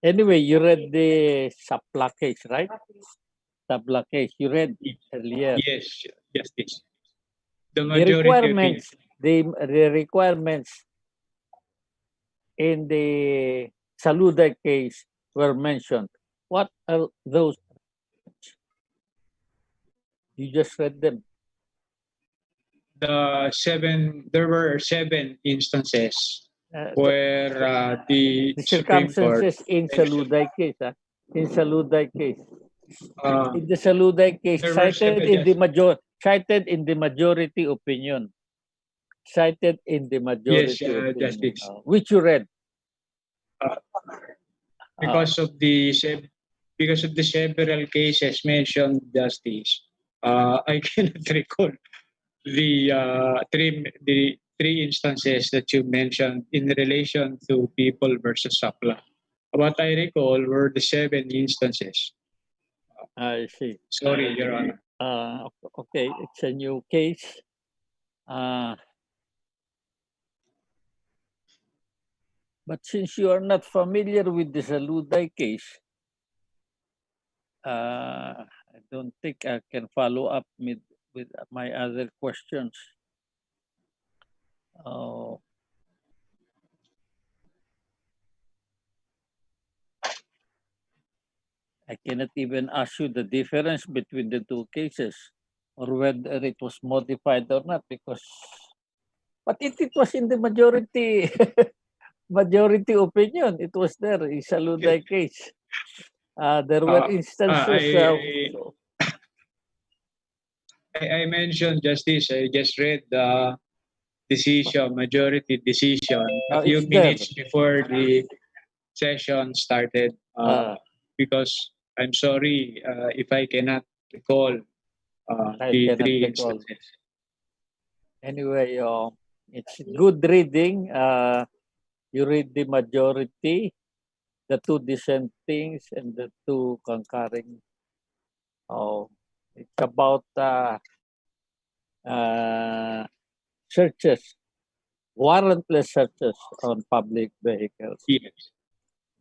Anyway, you read the Sapla case, right? Sapla case. You read it earlier. Yes, Justice. The majority the requirements in the Saluday case were mentioned. What are those? You just read them. There were 7 instances where the circumstances in Saluday case. In Saluday case. in the Saluday case, there were cited in the majority opinion. Cited in the majority Yes, opinion. Justice. Which you read. Because of the several cases mentioned, Justice, I cannot recall the three instances that you mentioned in relation to People versus Sapla. What I recall were the 7 instances. I see. Sorry, Your Honor. Okay, it's a new case. But since you are not familiar with the Saluday case, I don't think I can follow up with my other questions. I cannot even ask you the difference between the two cases or whether it was modified or not, because but it was in the majority majority opinion. It was there in Saluday case. There were instances. I mentioned Justice. I just read the majority decision, a few minutes before the session started. Because I'm sorry if I cannot recall the 3 instances. Anyway, it's good reading. You read the majority, the 2 dissenting, and the 2 concurring. It's about searches, warrantless searches on public vehicles. Yes.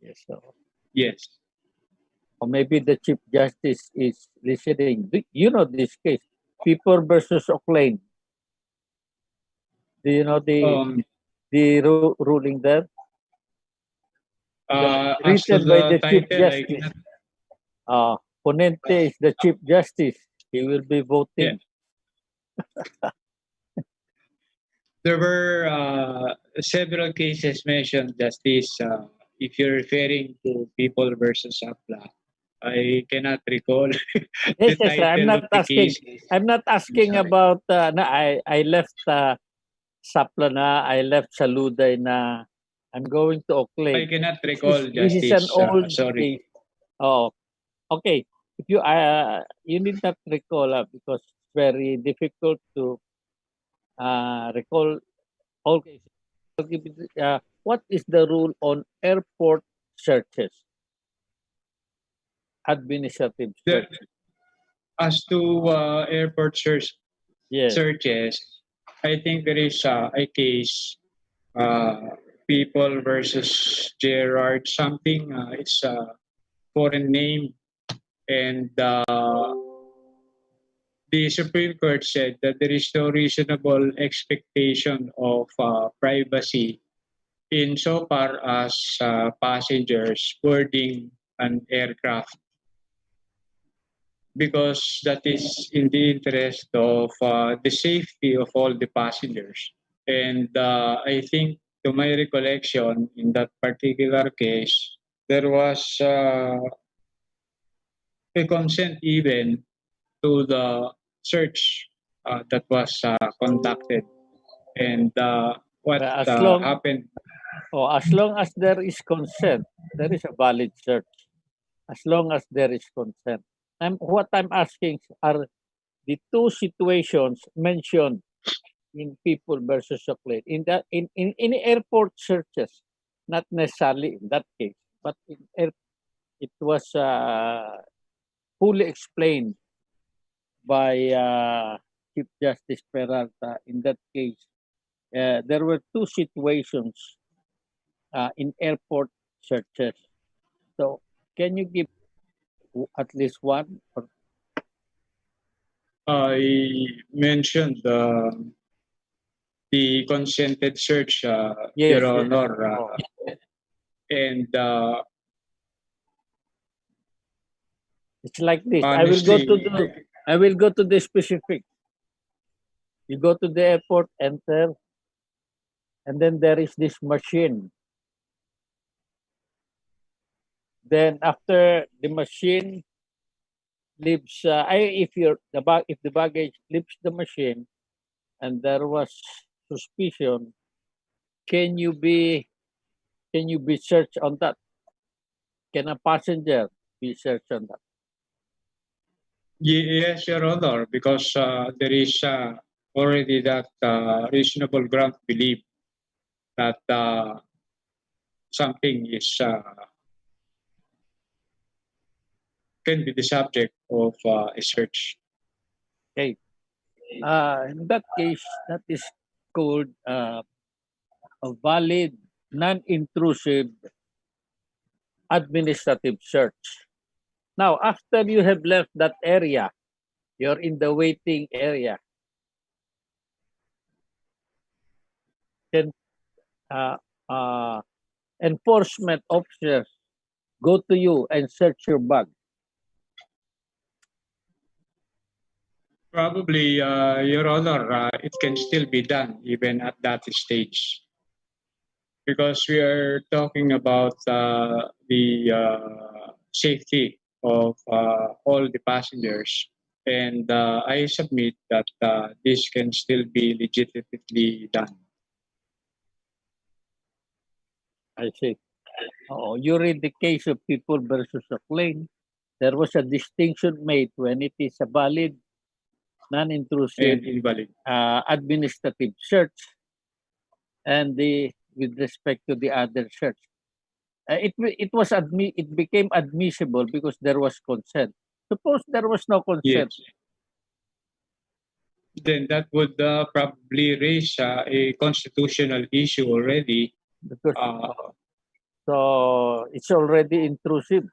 Yes. Yes. Or maybe the Chief Justice is listening. You know this case, People versus Oakland. Do you know the ruling there? Written by the Chief Justice. Ponente is the Chief Justice. He will be voting. Yeah. There were several cases mentioned, Justice. If you're referring to People versus Apla, I cannot recall Yes, I'm not asking. I'm not asking about. I left Sapla na. I left Saluday na. I'm going to Oakland. I cannot recall, This is an old sorry. case. Oh, okay. If you need not recall because it's very difficult to recall all cases. What is the rule on airport searches? Administrative searches. As to airport searches, I think there is a case, People versus Gerard something. It's a foreign name, and the Supreme Court said that there is no reasonable expectation of privacy insofar as passengers boarding an aircraft, because that is in the interest of the safety of all the passengers. And I think, to my recollection, in that particular case, there was a consent even to the search that was conducted. And what happened? As long as there is consent, there is a valid search. As long as there is consent. What I'm asking are the 2 situations mentioned in People versus Oakland. In airport searches, not necessarily in that case, but it was fully explained by Chief Justice Peralta. In that case, there were 2 situations in airport searches. So, can you give at least one? I mentioned the consented search, Your Honor, and it's like this. Honestly, I will go to the specific. You go to the airport, enter, and then there is this machine. Then after the machine, leaves, if the baggage leaves the machine and there was suspicion, can you be searched on that? Can a passenger be searched on that? Yes, Your Honor, because there is already that reasonable ground to believe that something is can be the subject of a search. Okay. In that case, that is called a valid, non-intrusive administrative search. Now, after you have left that area, you're in the waiting area. Then enforcement officers go to you and search your bag. Probably, Your Honor, it can still be done even at that stage. Because we are talking about the safety of all the passengers. And I submit that this can still be legitimately done. I see. Oh, you read the case of People versus Oclain. There was a distinction made when it is a valid, non-intrusive And invalid. Administrative search, and with respect to the other search, it became admissible because there was consent. Suppose there was no consent. Yes. Then that would probably raise a constitutional issue already. Because so it's already intrusive.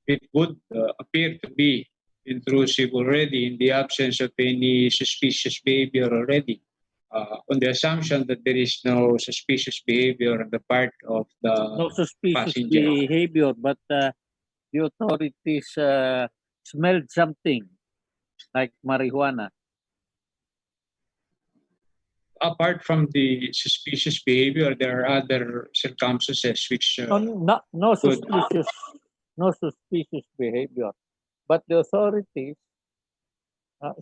It would appear to be intrusive already in the absence of any suspicious behavior already. On the assumption that there is no suspicious behavior on the part of the No suspicious passenger. behavior, but the authorities smelled something like marijuana. Apart from the suspicious behavior, there are other circumstances which No suspicious behavior, but the authorities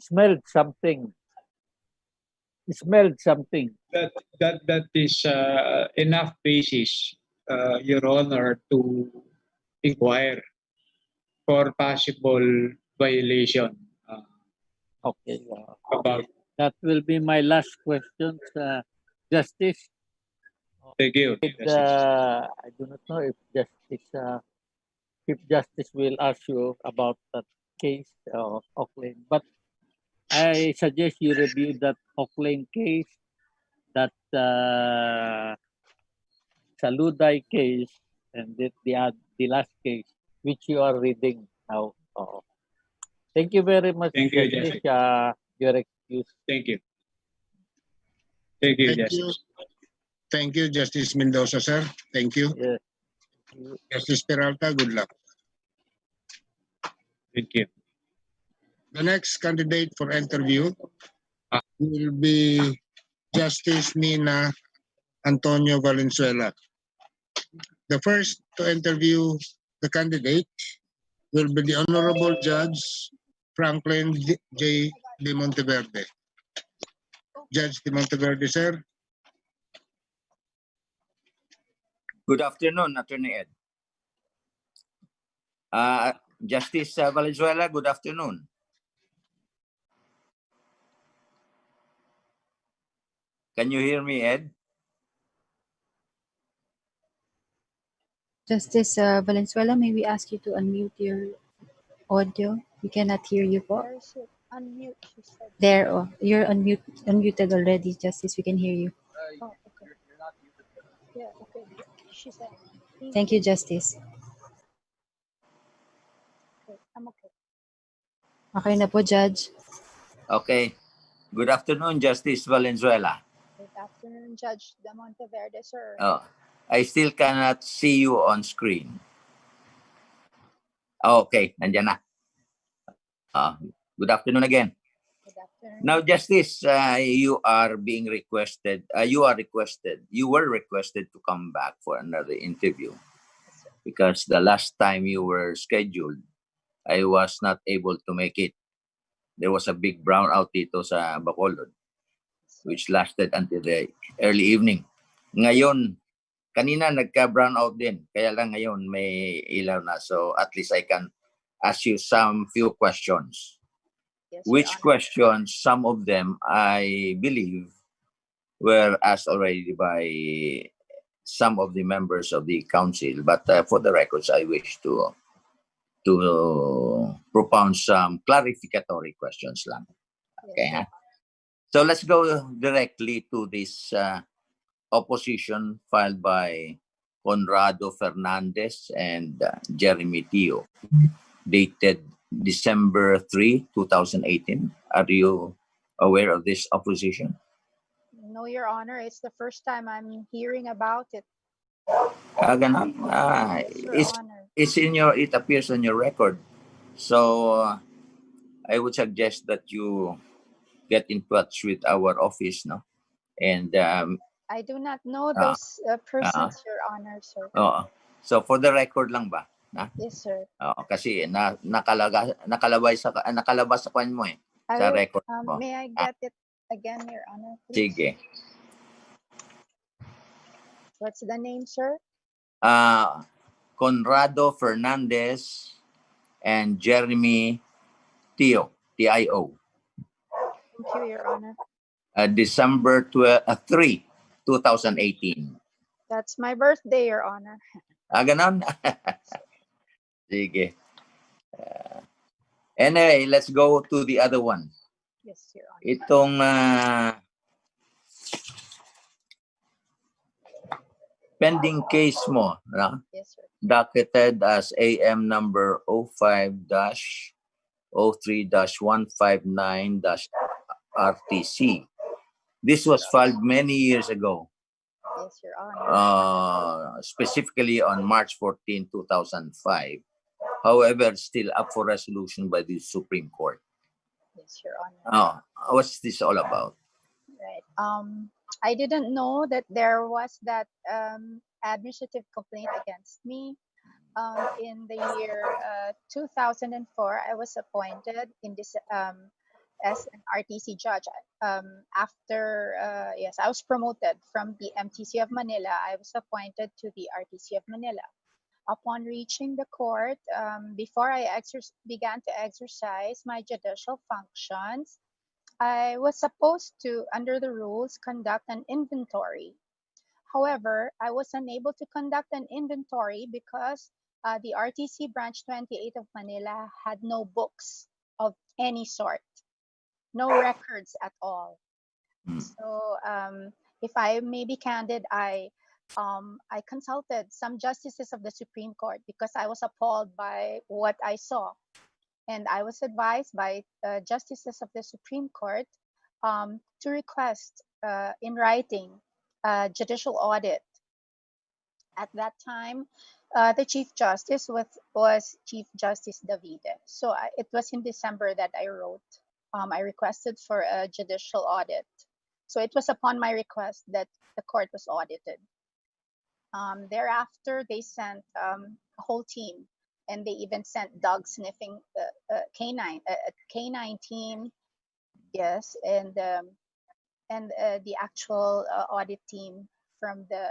smelled something. Smelled something. That is enough basis, Your Honor, to inquire for possible violation. Okay. About. That will be my last question, Justice. Thank you. I do not know if Chief Justice will ask you about that case of Auckland, but I suggest you review that Auckland case, that Saluday case, and the last case which you are reading now. Thank you very much, Thank you, Justice. Justice. Your excuse. Thank you. Thank you, Thank Justice. you. Thank you, Justice Mendoza, sir. Thank you. Yes. Justice Peralta, good luck. Thank you. The next candidate for interview will be Justice Nina Antonio Valenzuela. The first to interview the candidate will be the Honorable Judge Franklin J. De Monteverde. Judge De Monteverde, sir. Good afternoon, Attorney Ed. Justice Valenzuela, good afternoon. Can you hear me, Ed? Justice Valenzuela, may we ask you to unmute your audio? We cannot hear you po. Unmute, she said. There, oh, you're unmuted already, Justice. We can hear you. Oh, okay. Yeah, okay. She said. Thank you, Justice. Okay, I'm okay. Okay na po, Judge. Okay. Good afternoon, Justice Valenzuela. Good afternoon, Judge De Monteverde, sir. Oh, I still cannot see you on screen. Okay, nandiyan na. Good afternoon again. Good afternoon. Now, Justice, you were requested to come back for another interview because the last time you were scheduled, I was not able to make it. There was a big brownout dito sa Bacolod, which lasted until the early evening. Ngayon, kanina nagka-brownout din. Kaya lang ngayon may ilaw na. So at least I can ask you some few questions. Yes, Which Your Honor. questions, some of them, I believe, were asked already by some of the members of the council. But for the records, I wish to propound some clarificatory questions lang. Okay, Yes, huh? So let's go directly to this opposition filed by Conrado Fernandez and Jeremy Tio, dated December 3, 2018. Are you aware of this opposition? No, Your Honor. It's the first time I'm hearing about it. Ganon. Yes, Your Honor. It appears on your record. So I would suggest that you get in touch with our office, no? And I do not know those persons, Your Honor, sir. so for the record lang ba? Na? Yes, sir. Kasi nakalabas sa kwan mo eh. Sa record mo. May I get it again, Your Honor, please? Sige. What's the name, sir? Conrado Fernandez and Jeremy Tio, T-I-O. Thank you, Your Honor. December 3, 2018. That's my birthday, Your Honor. Ganon? Sige. Anyway, let's go to the other one. Yes, Your Honor. Itong pending case mo, no? Yes, sir. Docketed as AM number 05-03-159-RTC. This was filed many years ago. Yes, Your Honor. Specifically on March 14, 2005. However, still up for resolution by the Supreme Court. Yes, Your Honor. What's this all about? Right. I didn't know that there was that administrative complaint against me. In the year 2004, I was appointed in this as an RTC judge. Yes, I was promoted from the MTC of Manila. I was appointed to the RTC of Manila. Upon reaching the court, before I began to exercise my judicial functions, I was supposed to, under the rules, conduct an inventory. However, I was unable to conduct an inventory because the RTC branch 28 of Manila had no books of any sort, no records at all. So if I may be candid, I consulted some justices of the Supreme Court because I was appalled by what I saw. And I was advised by justices of the Supreme Court to request in writing judicial audit. At that time, the Chief Justice was Chief Justice Davide. So it was in December that I wrote. I requested for a judicial audit. So it was upon my request that the court was audited. Thereafter, they sent a whole team, and they even sent dog sniffing canine team. Yes, and the actual audit team from the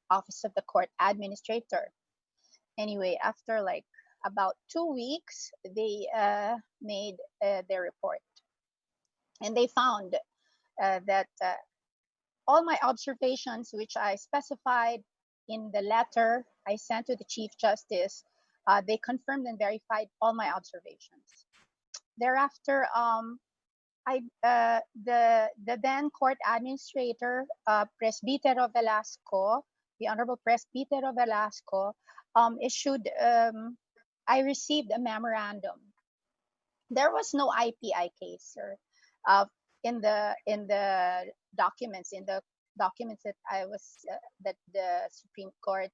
office of the court administrator. Anyway, after like about 2 weeks, they made their report, and they found that all my observations, which I specified in the letter I sent to the Chief Justice, they confirmed and verified all my observations. Thereafter, the then court administrator, Presbítero Velasco, the Honorable Presbítero Velasco, issued. I received a memorandum. There was no IPI case, sir. In the documents that I was that the Supreme Court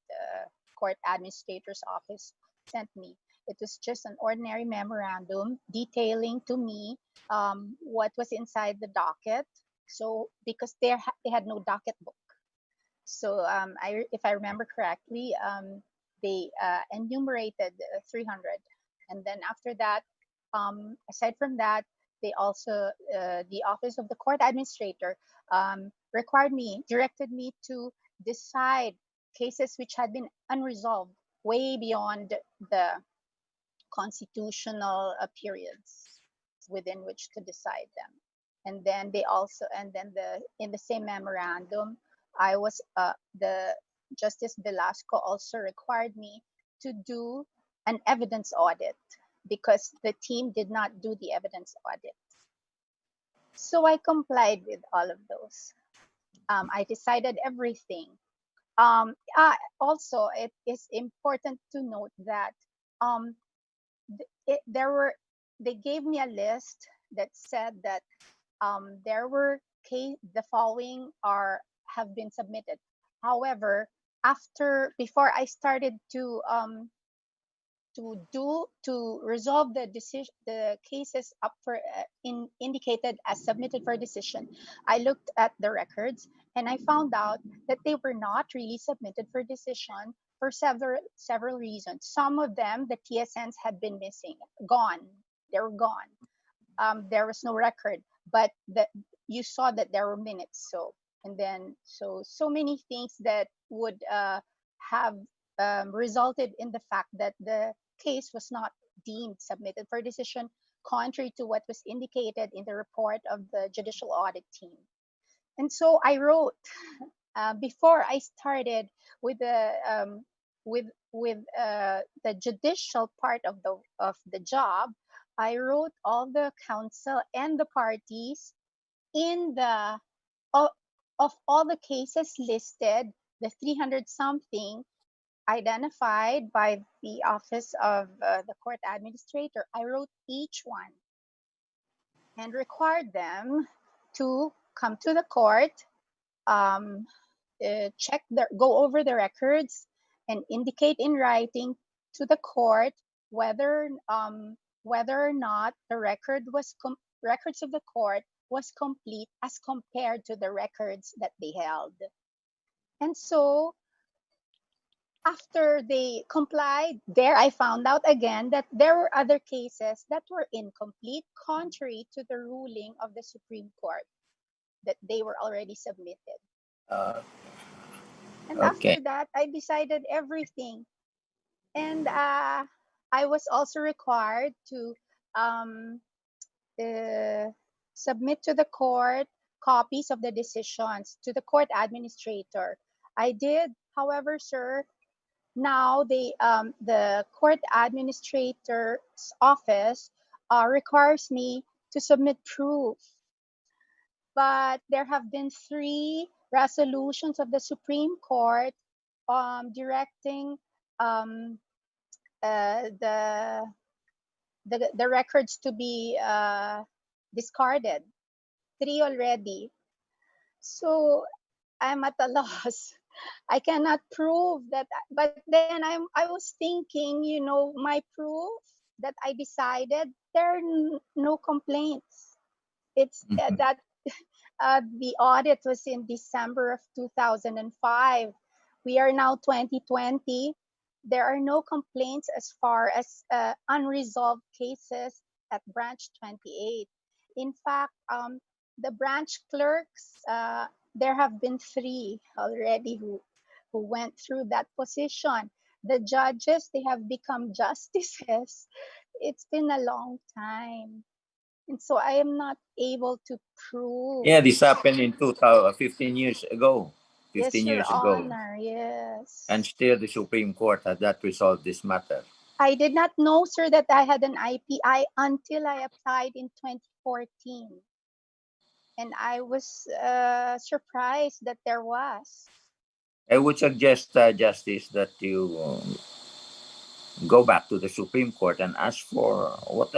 court administrator's office sent me. It was just an ordinary memorandum detailing to me what was inside the docket. So because they had no docket book. So if I remember correctly, they enumerated 300 And then after that, aside from that, they also, the Office of the Court Administrator directed me to decide cases which had been unresolved way beyond the constitutional periods within which to decide them. And then they also, and then in the same memorandum, I was the Justice Velasco also required me to do an evidence audit because the team did not do the evidence audit. So I complied with all of those. I decided everything. Also, it is important to note that they gave me a list that said that there were the following have been submitted. However, before I started to resolve the cases up for indicated as submitted for decision, I looked at the records and I found out that they were not really submitted for decision for several reasons. Some of them, the TSNs had been missing, gone. They were gone. There was no record, but you saw that there were minutes. So many things that would have resulted in the fact that the case was not deemed submitted for decision, contrary to what was indicated in the report of the judicial audit team. And so I wrote before I started with the judicial part of the job. I wrote all the counsel and the parties in the of all the cases listed, the 300 something identified by the Office of the Court Administrator. I wrote each one and required them to come to the court, go over the records, and indicate in writing to the court whether or not the records of the court was complete as compared to the records that they held. And so after they complied, there I found out again that there were other cases that were incomplete, contrary to the ruling of the Supreme Court, that they were already submitted. And Okay. after that, I decided everything. And I was also required to submit to the court copies of the decisions to the court administrator. I did, however, sir, now the court administrator's office requires me to submit proof. But there have been 3 resolutions of the Supreme Court directing the records to be discarded. 3 already. So I'm at a loss. I cannot prove that, but then I was thinking, my proof that I decided there are no complaints. It's that the audit was in December of 2005. We are now 2020. There are no complaints as far as unresolved cases at branch 28. In fact, the branch clerks, there have been 3 already who went through that position. The judges, they have become justices. It's been a long time. And so I am not able to prove. Yeah, this happened in 15 years ago. 15 yes, Your years ago. Honor, yes. And still the Supreme Court has not resolved this matter. I did not know, sir, that I had an IPI until I applied in 2014. And I was surprised that there was. I would suggest, Justice, that you go back to the Supreme Court and ask for what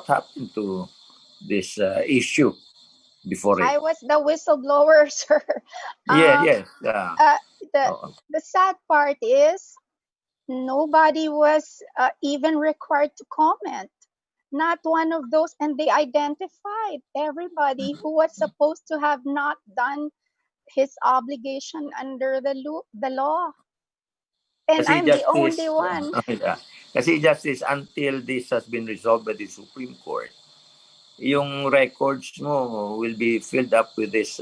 happened to this issue before it. I was the whistleblower, sir. Yes. The sad part is nobody was even required to comment. Not one of those, and they identified everybody who was supposed to have not done his obligation under the law. And I'm the only one. Yeah. Kasi Justice, until this has been resolved by the Supreme Court, yung records mo will be filled up with this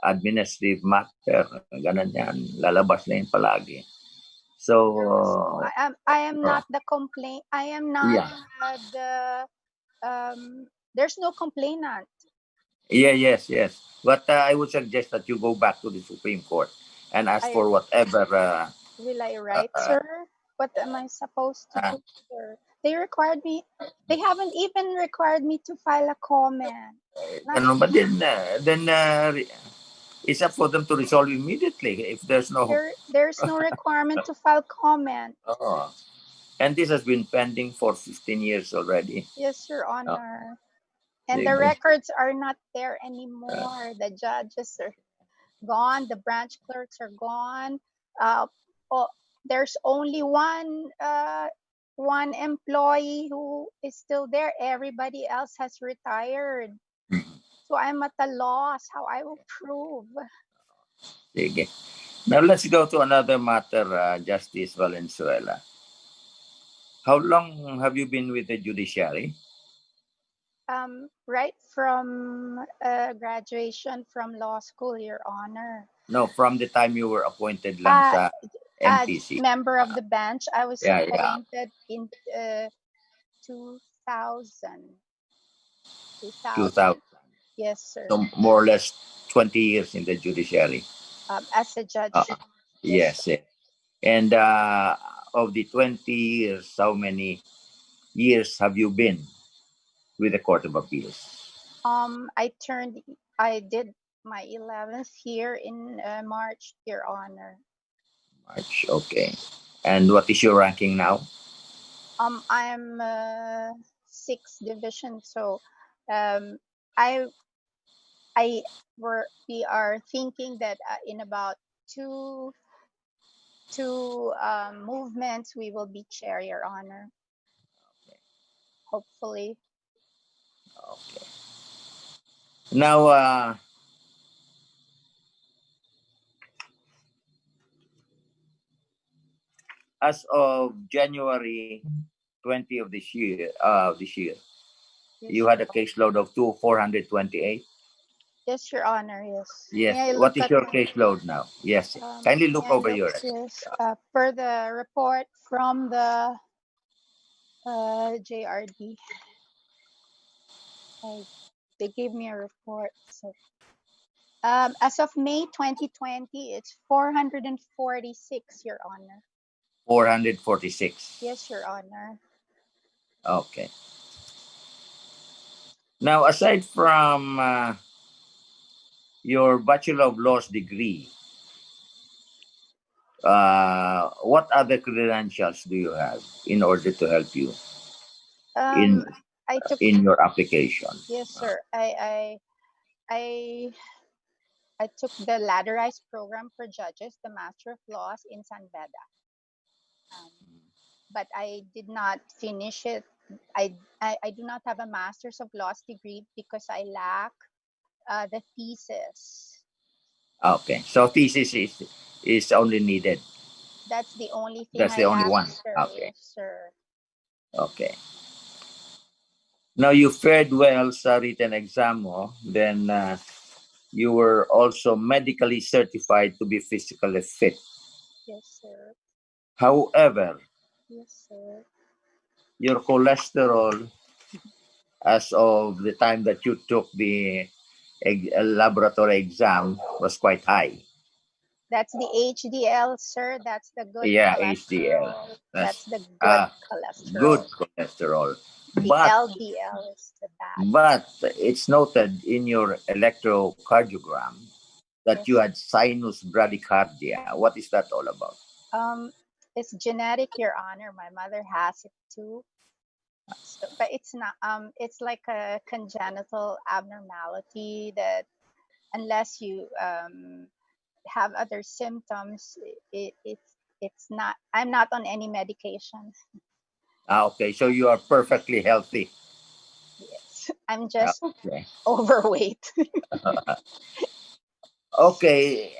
administrative matter. Ganun yan. Lalabas na yun palagi. So, I am not the complaint. I am not yeah. There's no complainant. Yes. But I would suggest that you go back to the Supreme Court and ask for whatever. Will I write, sir? What am I supposed to do, sir? They required me. They haven't even required me to file a comment. But then it's up for them to resolve immediately if there's no. There's no requirement to file comment. Oh. And this has been pending for 15 years already. Yes, Your Honor. And the records are not there anymore. The judges are gone. The branch clerks are gone. There's only one employee who is still there. Everybody else has retired. So I'm at a loss how I will prove. Sige. Now let's go to another matter, Justice Valenzuela. How long have you been with the judiciary? Right from graduation from law school, Your Honor. No, from the time you were appointed lang sa MTC. Member of the bench, I was appointed in 2000. 2000. Yes, sir. So more or less 20 years in the judiciary. As a judge. Yes. And of the 20 years, how many years have you been with the Court of Appeals? I did my 11th year in March, Your Honor. March, okay. And what is your ranking now? I'm 6th division, so we are thinking that in about two movements we will be chair, Your Honor. Okay. Hopefully. Okay. Now, as of January 20 of this year, you had a caseload of 428. Yes, Your Honor. Yes. Yes. What is your caseload now? Yes. Kindly look over yours. Yes. Per the report from the JRD, they gave me a report. So, as of May 2020, it's 446, Your Honor. 446. Yes, Your Honor. Okay. Now, aside from your Bachelor of Laws degree, what other credentials do you have in order to help you in your application? Yes, sir. I took the ladderized program for judges, the Master of Laws in San Beda. But I did not finish it. I do not have a Master's of Laws degree because I lack the thesis. Okay, so thesis is only needed. That's the only thing. That's the only one. Sir. Okay. Yes, sir. Okay. Now you fared well sa written exam mo, then you were also medically certified to be physically fit. Yes, sir. However, yes, sir, your cholesterol as of the time that you took the laboratory exam was quite high. That's the HDL, sir. That's the good HDL. That's the good cholesterol. Good cholesterol. The But LDL is the bad. But it's noted in your electrocardiogram that you had sinus bradycardia. What is that all about? It's genetic, Your Honor. My mother has it too. So, but it's not. It's like a congenital abnormality that, unless you have other symptoms, it's not. I'm not on any medication. Okay, so you are perfectly healthy. Yes, I'm just overweight. Okay,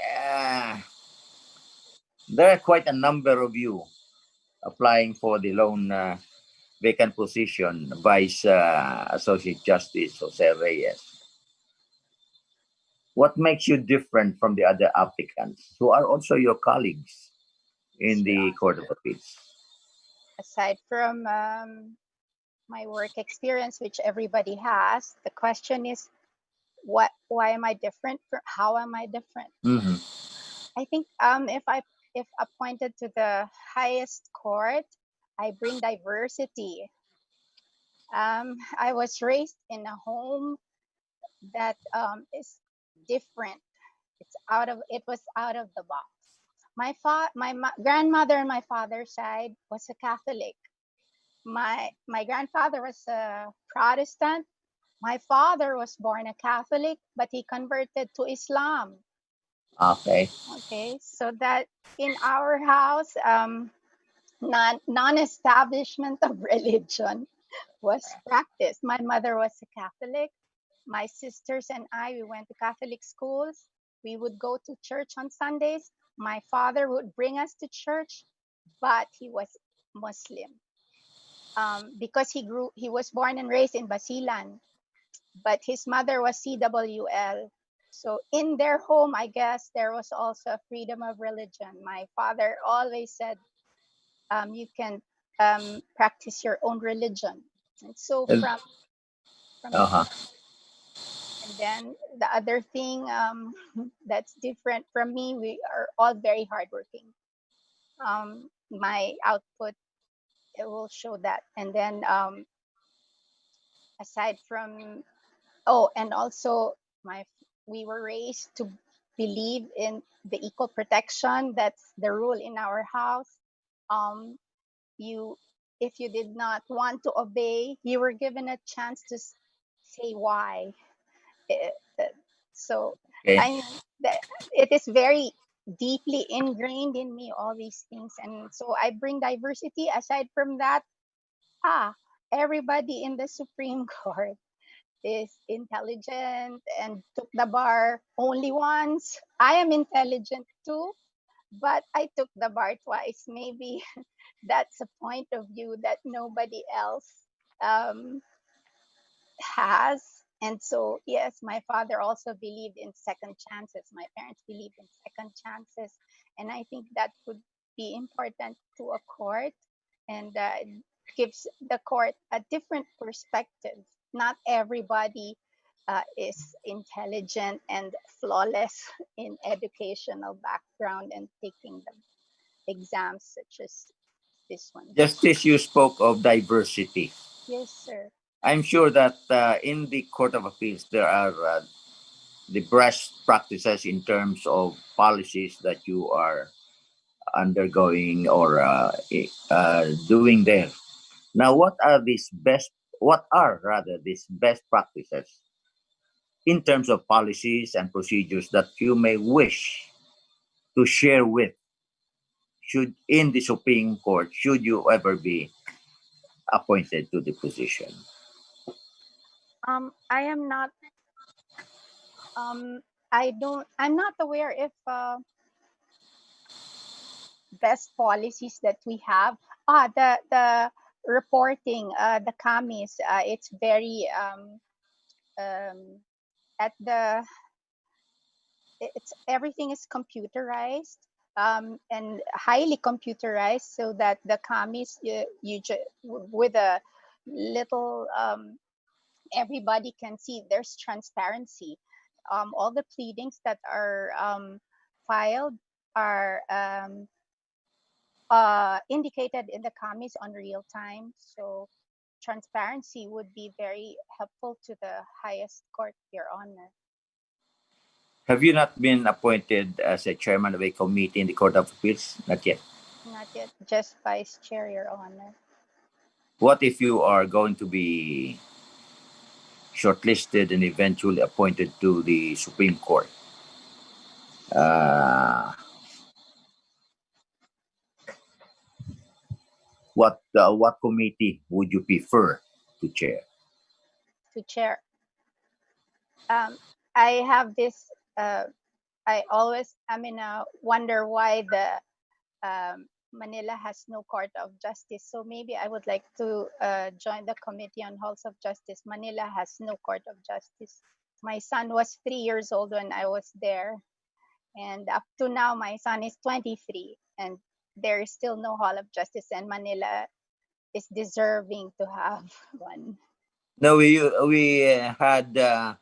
there are quite a number of you applying for the lone vacant position, Vice Associate Justice Jose Reyes. What makes you different from the other applicants who are also your colleagues in the Court of Appeals? Aside from my work experience, which everybody has, the question is, why am I different? How am I different? Mm-hmm. I think if appointed to the highest court, I bring diversity. I was raised in a home that is different. It was out of the box. My grandmother on my father's side was a Catholic. My grandfather was a Protestant. My father was born a Catholic, but he converted to Islam. Okay. Okay, so that in our house, non-establishment of religion was practiced. My mother was a Catholic. My sisters and I, we went to Catholic schools. We would go to church on Sundays. My father would bring us to church, but he was Muslim. Because he was born and raised in Basilan, but his mother was CWL. So in their home, I guess there was also freedom of religion. My father always said, you can practice your own religion. And so from Uh-huh. and then the other thing that's different from me, we are all very hardworking. My output, it will show that. And then aside from, and also we were raised to believe in the equal protection. That's the rule in our house. If you did not want to obey, you were given a chance to say why. So Okay. I mean, it is very deeply ingrained in me, all these things. And so I bring diversity. Aside from that, everybody in the Supreme Court is intelligent and took the bar only once. I am intelligent too, but I took the bar twice. Maybe that's a point of view that nobody else has. And so, yes, my father also believed in second chances. My parents believed in second chances. And I think that would be important to a court, and gives the court a different perspective. Not everybody is intelligent and flawless in educational background and taking the exams such as this one. Justice, you spoke of diversity. Yes, sir. I'm sure that in the Court of Appeals, there are the best practices in terms of policies that you are undergoing or doing there. Now, what are these best? What are rather these best practices in terms of policies and procedures that you may wish to share with should in the Supreme Court should you ever be appointed to the position? I am not. I'm not aware if best policies that we have. The reporting, the CAMIS. It's very at the. It's everything is computerized. And highly computerized, so that the CAMIS with a little everybody can see. There's transparency. All the pleadings that are filed are indicated in the CAMIS on real time. So transparency would be very helpful to the highest court, Your Honor. Have you not been appointed as a chairman of a committee in the Court of Appeals? Not yet. Not yet, just vice chair, Your Honor. What if you are going to be shortlisted and eventually appointed to the Supreme Court? What committee would you prefer to chair? To chair. I have this. I always, wonder why the Manila has no court of justice. So maybe I would like to join the Committee on Halls of Justice. Manila has no court of justice. My son was 3 years old when I was there. And up to now, my son is 23. And there is still no Hall of Justice. And Manila is deserving to have one. No, we had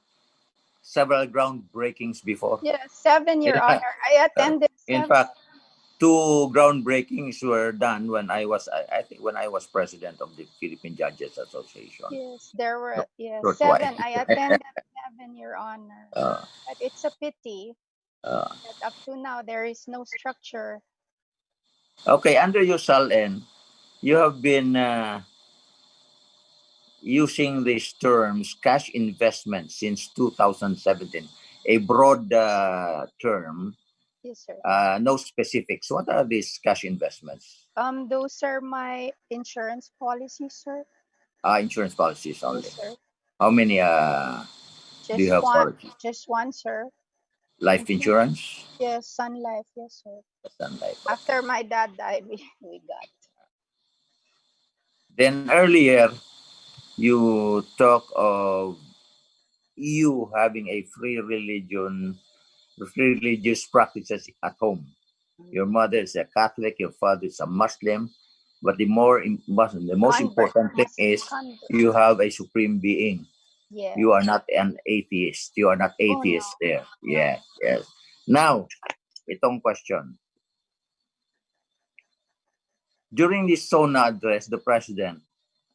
several groundbreakings before. Yeah, 7, Your Honor. I attended In 7. fact, 2 groundbreakings were done when I think when I was president of the Philippine Judges Association. Yes, there were So 7. twice. I attended 7, Your Honor. Uh, But it's a pity uh, that up to now there is no structure. okay, under your SALN, you have been using these terms cash investment since 2017, a broad term, Yes, sir. no specifics. What are these cash investments? Those are my insurance policies, sir. Insurance policies only. Yes, sir. How many do you have policies? Just one, sir. Life insurance? Yes, Sun Life. Yes, sir. Sun Life. After my dad died, we got. Then earlier, you talk of you having a free religious practices at home. Your mother is a Catholic, your father is a Muslim, but the most important thing is you have a supreme being. Yes. You are not an atheist. You are not atheist there. Yeah, yes. Now, itong question. During this SONA address, the President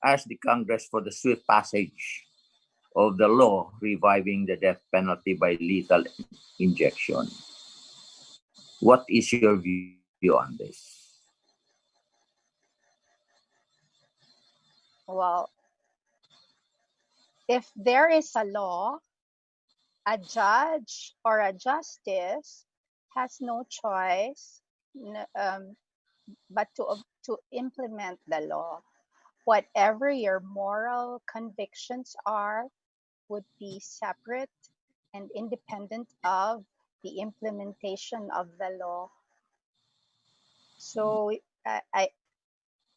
asked the Congress for the swift passage of the law reviving the death penalty by lethal injection. What is your view on this? Well, if there is a law, a judge or a justice has no choice but to implement the law. Whatever your moral convictions are would be separate and independent of the implementation of the law. So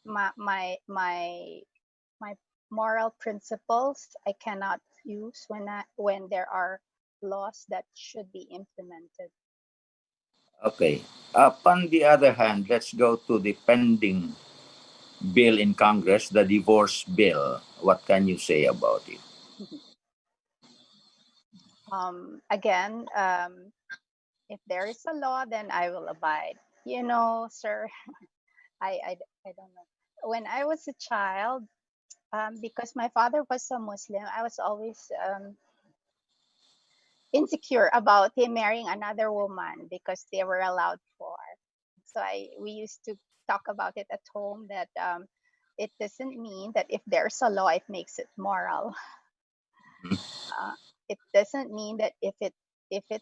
my moral principles I cannot use when there are laws that should be implemented. Okay. On the other hand, let's go to the pending bill in Congress, the divorce bill. What can you say about it? Again, if there is a law, then I will abide. You know, sir, I don't know. When I was a child, because my father was a Muslim, I was always insecure about him marrying another woman because they were allowed for. So we used to talk about it at home that it doesn't mean that if there's a law, it makes it moral. It doesn't mean that if it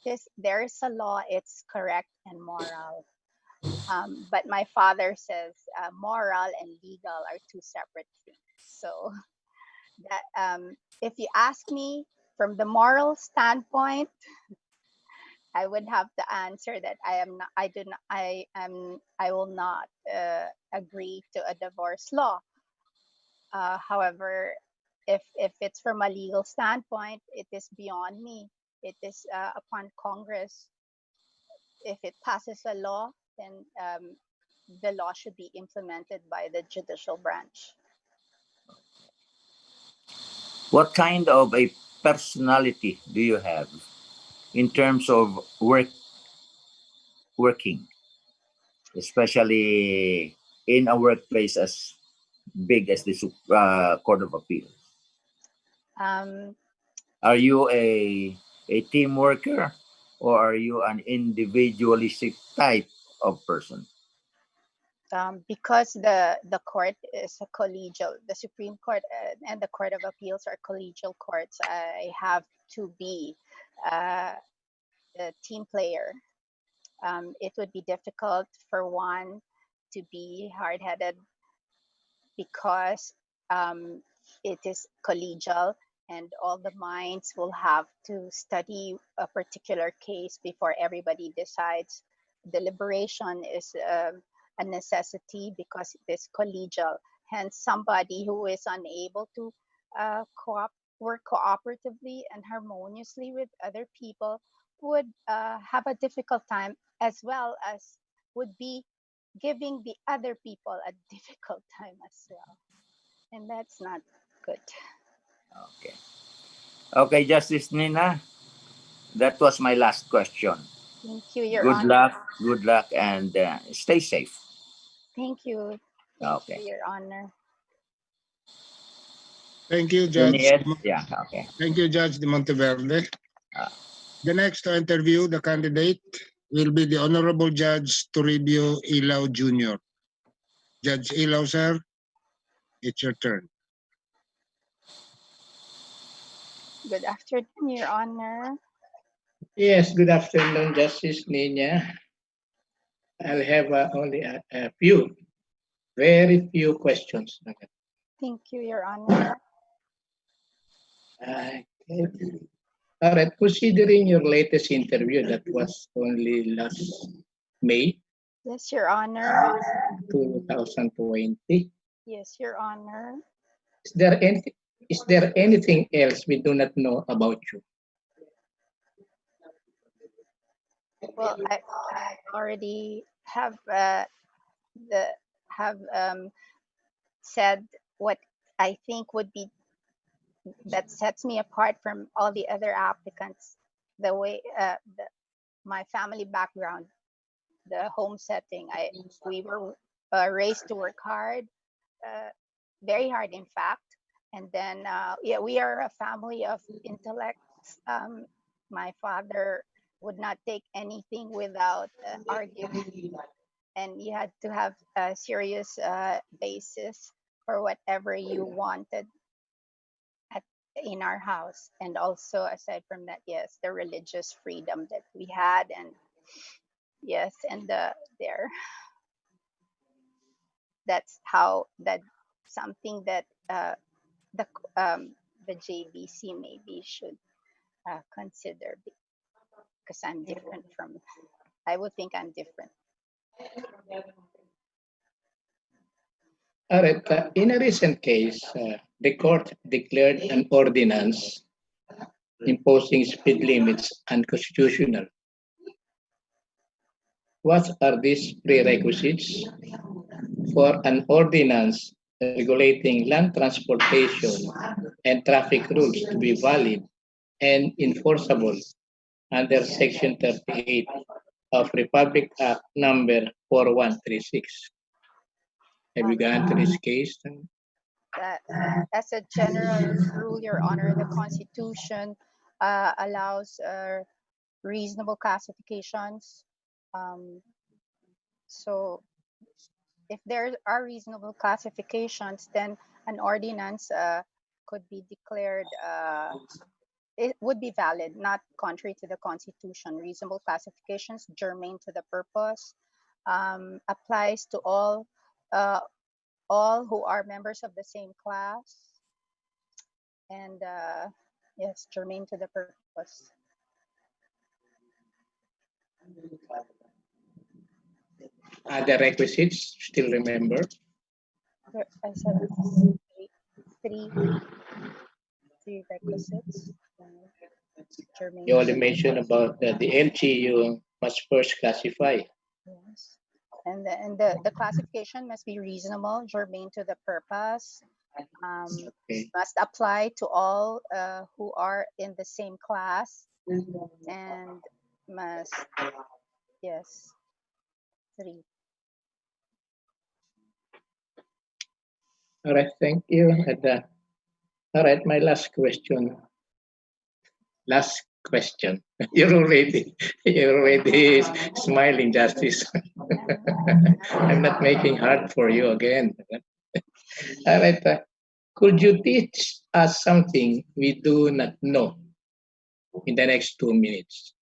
is there is a law, it's correct and moral. But my father says moral and legal are two separate things. So that if you ask me from the moral standpoint, I would have to answer that I will not agree to a divorce law. However, if it's from a legal standpoint, it is beyond me. It is upon Congress. If it passes a law, then the law should be implemented by the judicial branch. What kind of a personality do you have in terms of working, especially in a workplace as big as the Court of Appeal? Um, Are you a team worker or are you an individualistic type of person? Because the court is a collegial, the Supreme Court and the Court of Appeals are collegial courts. I have to be a team player. It would be difficult for one to be hard-headed because it is collegial and all the minds will have to study a particular case before everybody decides. Deliberation is a necessity because it is collegial. Hence, somebody who is unable to work cooperatively and harmoniously with other people would have a difficult time, as well as would be giving the other people a difficult time as well. And that's not good. Okay. Okay, Justice Nina, that was my last question. Thank you, Your Good Honor. luck, and stay safe. Thank you. Thank Okay. you, Your Honor. Thank you, Any Judge. yeah, okay. Thank you, Judge De Monteverde. Ah. The next to interview the candidate will be the Honorable Judge Toribio Ilaw Jr. Judge Ilaw, sir, it's your turn. Good afternoon, Your Honor. Yes, good afternoon, Justice Nina. I'll have only a few, very few questions. Thank you, Your Honor. Okay. All right, considering your latest interview that was only last May Yes, Your Honor. 2020, Yes, Your Honor. is there anything else we do not know about you? Well, I already have said what I think would be that sets me apart from all the other applicants. The way my family background, the home setting. We were raised to work hard, very hard, in fact. And then yeah, we are a family of intellects. My father would not take anything without argument, and you had to have a serious basis for whatever you wanted in our house. And also, aside from that, yes, the religious freedom that we had, and yes, and there, that's how that something that the the JBC maybe should consider, because I'm different from. I would think I'm different. All right, in a recent case, the court declared an ordinance imposing speed limits unconstitutional. What are these prerequisites for an ordinance regulating land transportation and traffic rules to be valid and enforceable under Section 38 of Republic Act number 4136? Have you gone to this case? That as a general rule, Your Honor, the Constitution allows reasonable classifications. So if there are reasonable classifications, then an ordinance could be declared, it would be valid, not contrary to the Constitution. Reasonable classifications germane to the purpose, applies to all who are members of the same class, and yes, germane to the purpose. The requisites, still remember? I said three requisites. Germane. You only mentioned about the LG you must first classify. Yes. And the classification must be reasonable, germane to the purpose, Okay. must apply to all who are in the same class, and must, yes, three. All right, thank you. And, all right, my last question. Last question. You're already smiling, Justice. I'm not making hard for you again. All right. Could you teach us something we do not know in the next 2 minutes?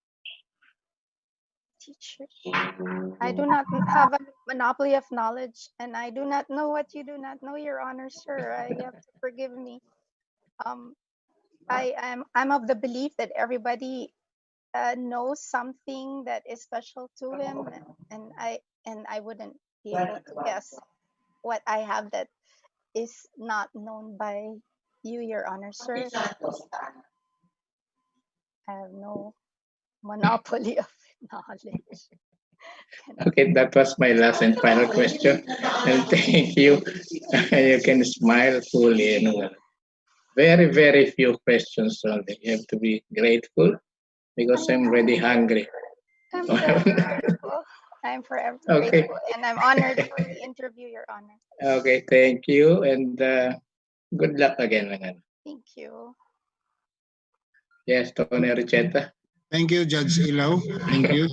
Teacher, I do not have a monopoly of knowledge, and I do not know what you do not know, Your Honor, sir. You have to forgive me. I'm of the belief that everybody knows something that is special to him, and I wouldn't be able to guess what I have that is not known by you, Your Honor, sir. I have no monopoly of knowledge. Okay, that was my last and final question. And thank you. You can smile fully. Very, very few questions only. You have to be grateful because I'm really hungry. I'm forever grateful. I'm forever Okay. grateful, and I'm honored for the interview, Your Honor. Okay, thank you. And good luck again. Thank you. Yes, Tony Richeta. Thank you, Judge Ilaw. Thank you.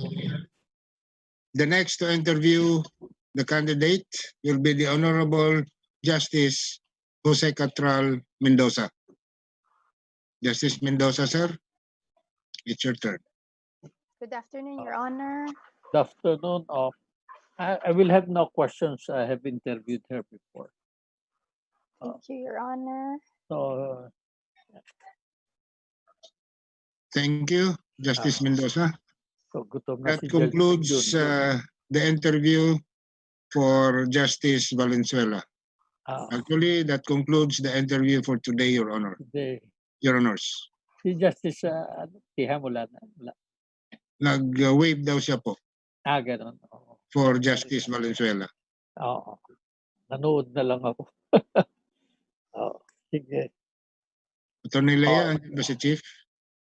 The next to interview the candidate will be the Honorable Justice Jose Catral Mendoza. Justice Mendoza, sir, it's your turn. Good afternoon, Your Honor. Good afternoon. I will have no questions. I have interviewed her before. Thank you, Your Honor. So, Thank you, Justice Mendoza. so gutom na That si Judge concludes Jun. the interview for Justice Valenzuela. Actually, that concludes the interview for today, Your Honor. Today. Your Honors. Si Justice Tiha wala na. Nag-wave daw siya po Ganun. for Justice Valenzuela. Oo. Nanood na lang ako. Sige. Attorney Lea, andyan ba si Chief?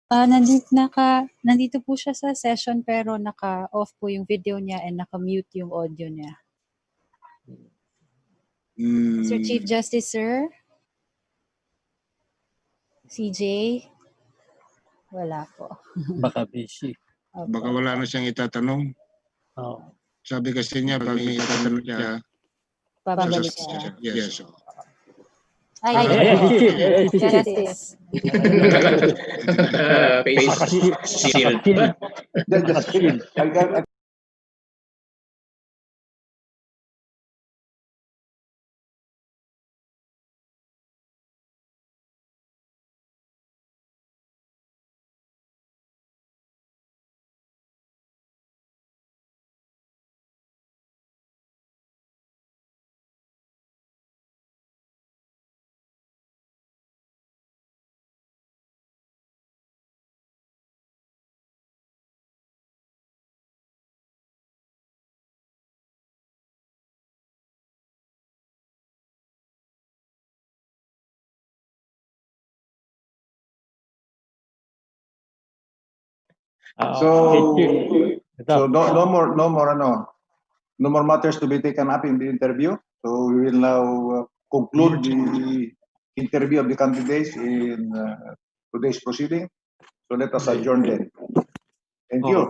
Nandito po siya sa session pero naka-off po yung video niya and naka-mute yung audio niya. Sir Chief Justice, sir? CJ? Wala po. Baka busy. Baka wala na siyang itatanong. Oo. Sabi kasi niya, pag may itatanong siya, Pabalik siya. Yes. Ay, Justice. Face shield. So no more matters to be taken up in the interview. So we will now conclude the interview of the candidates in today's proceeding. So let us adjourn then. Thank you.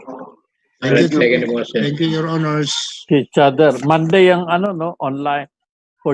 Thank you, Your Honors. Each other. Monday ang online.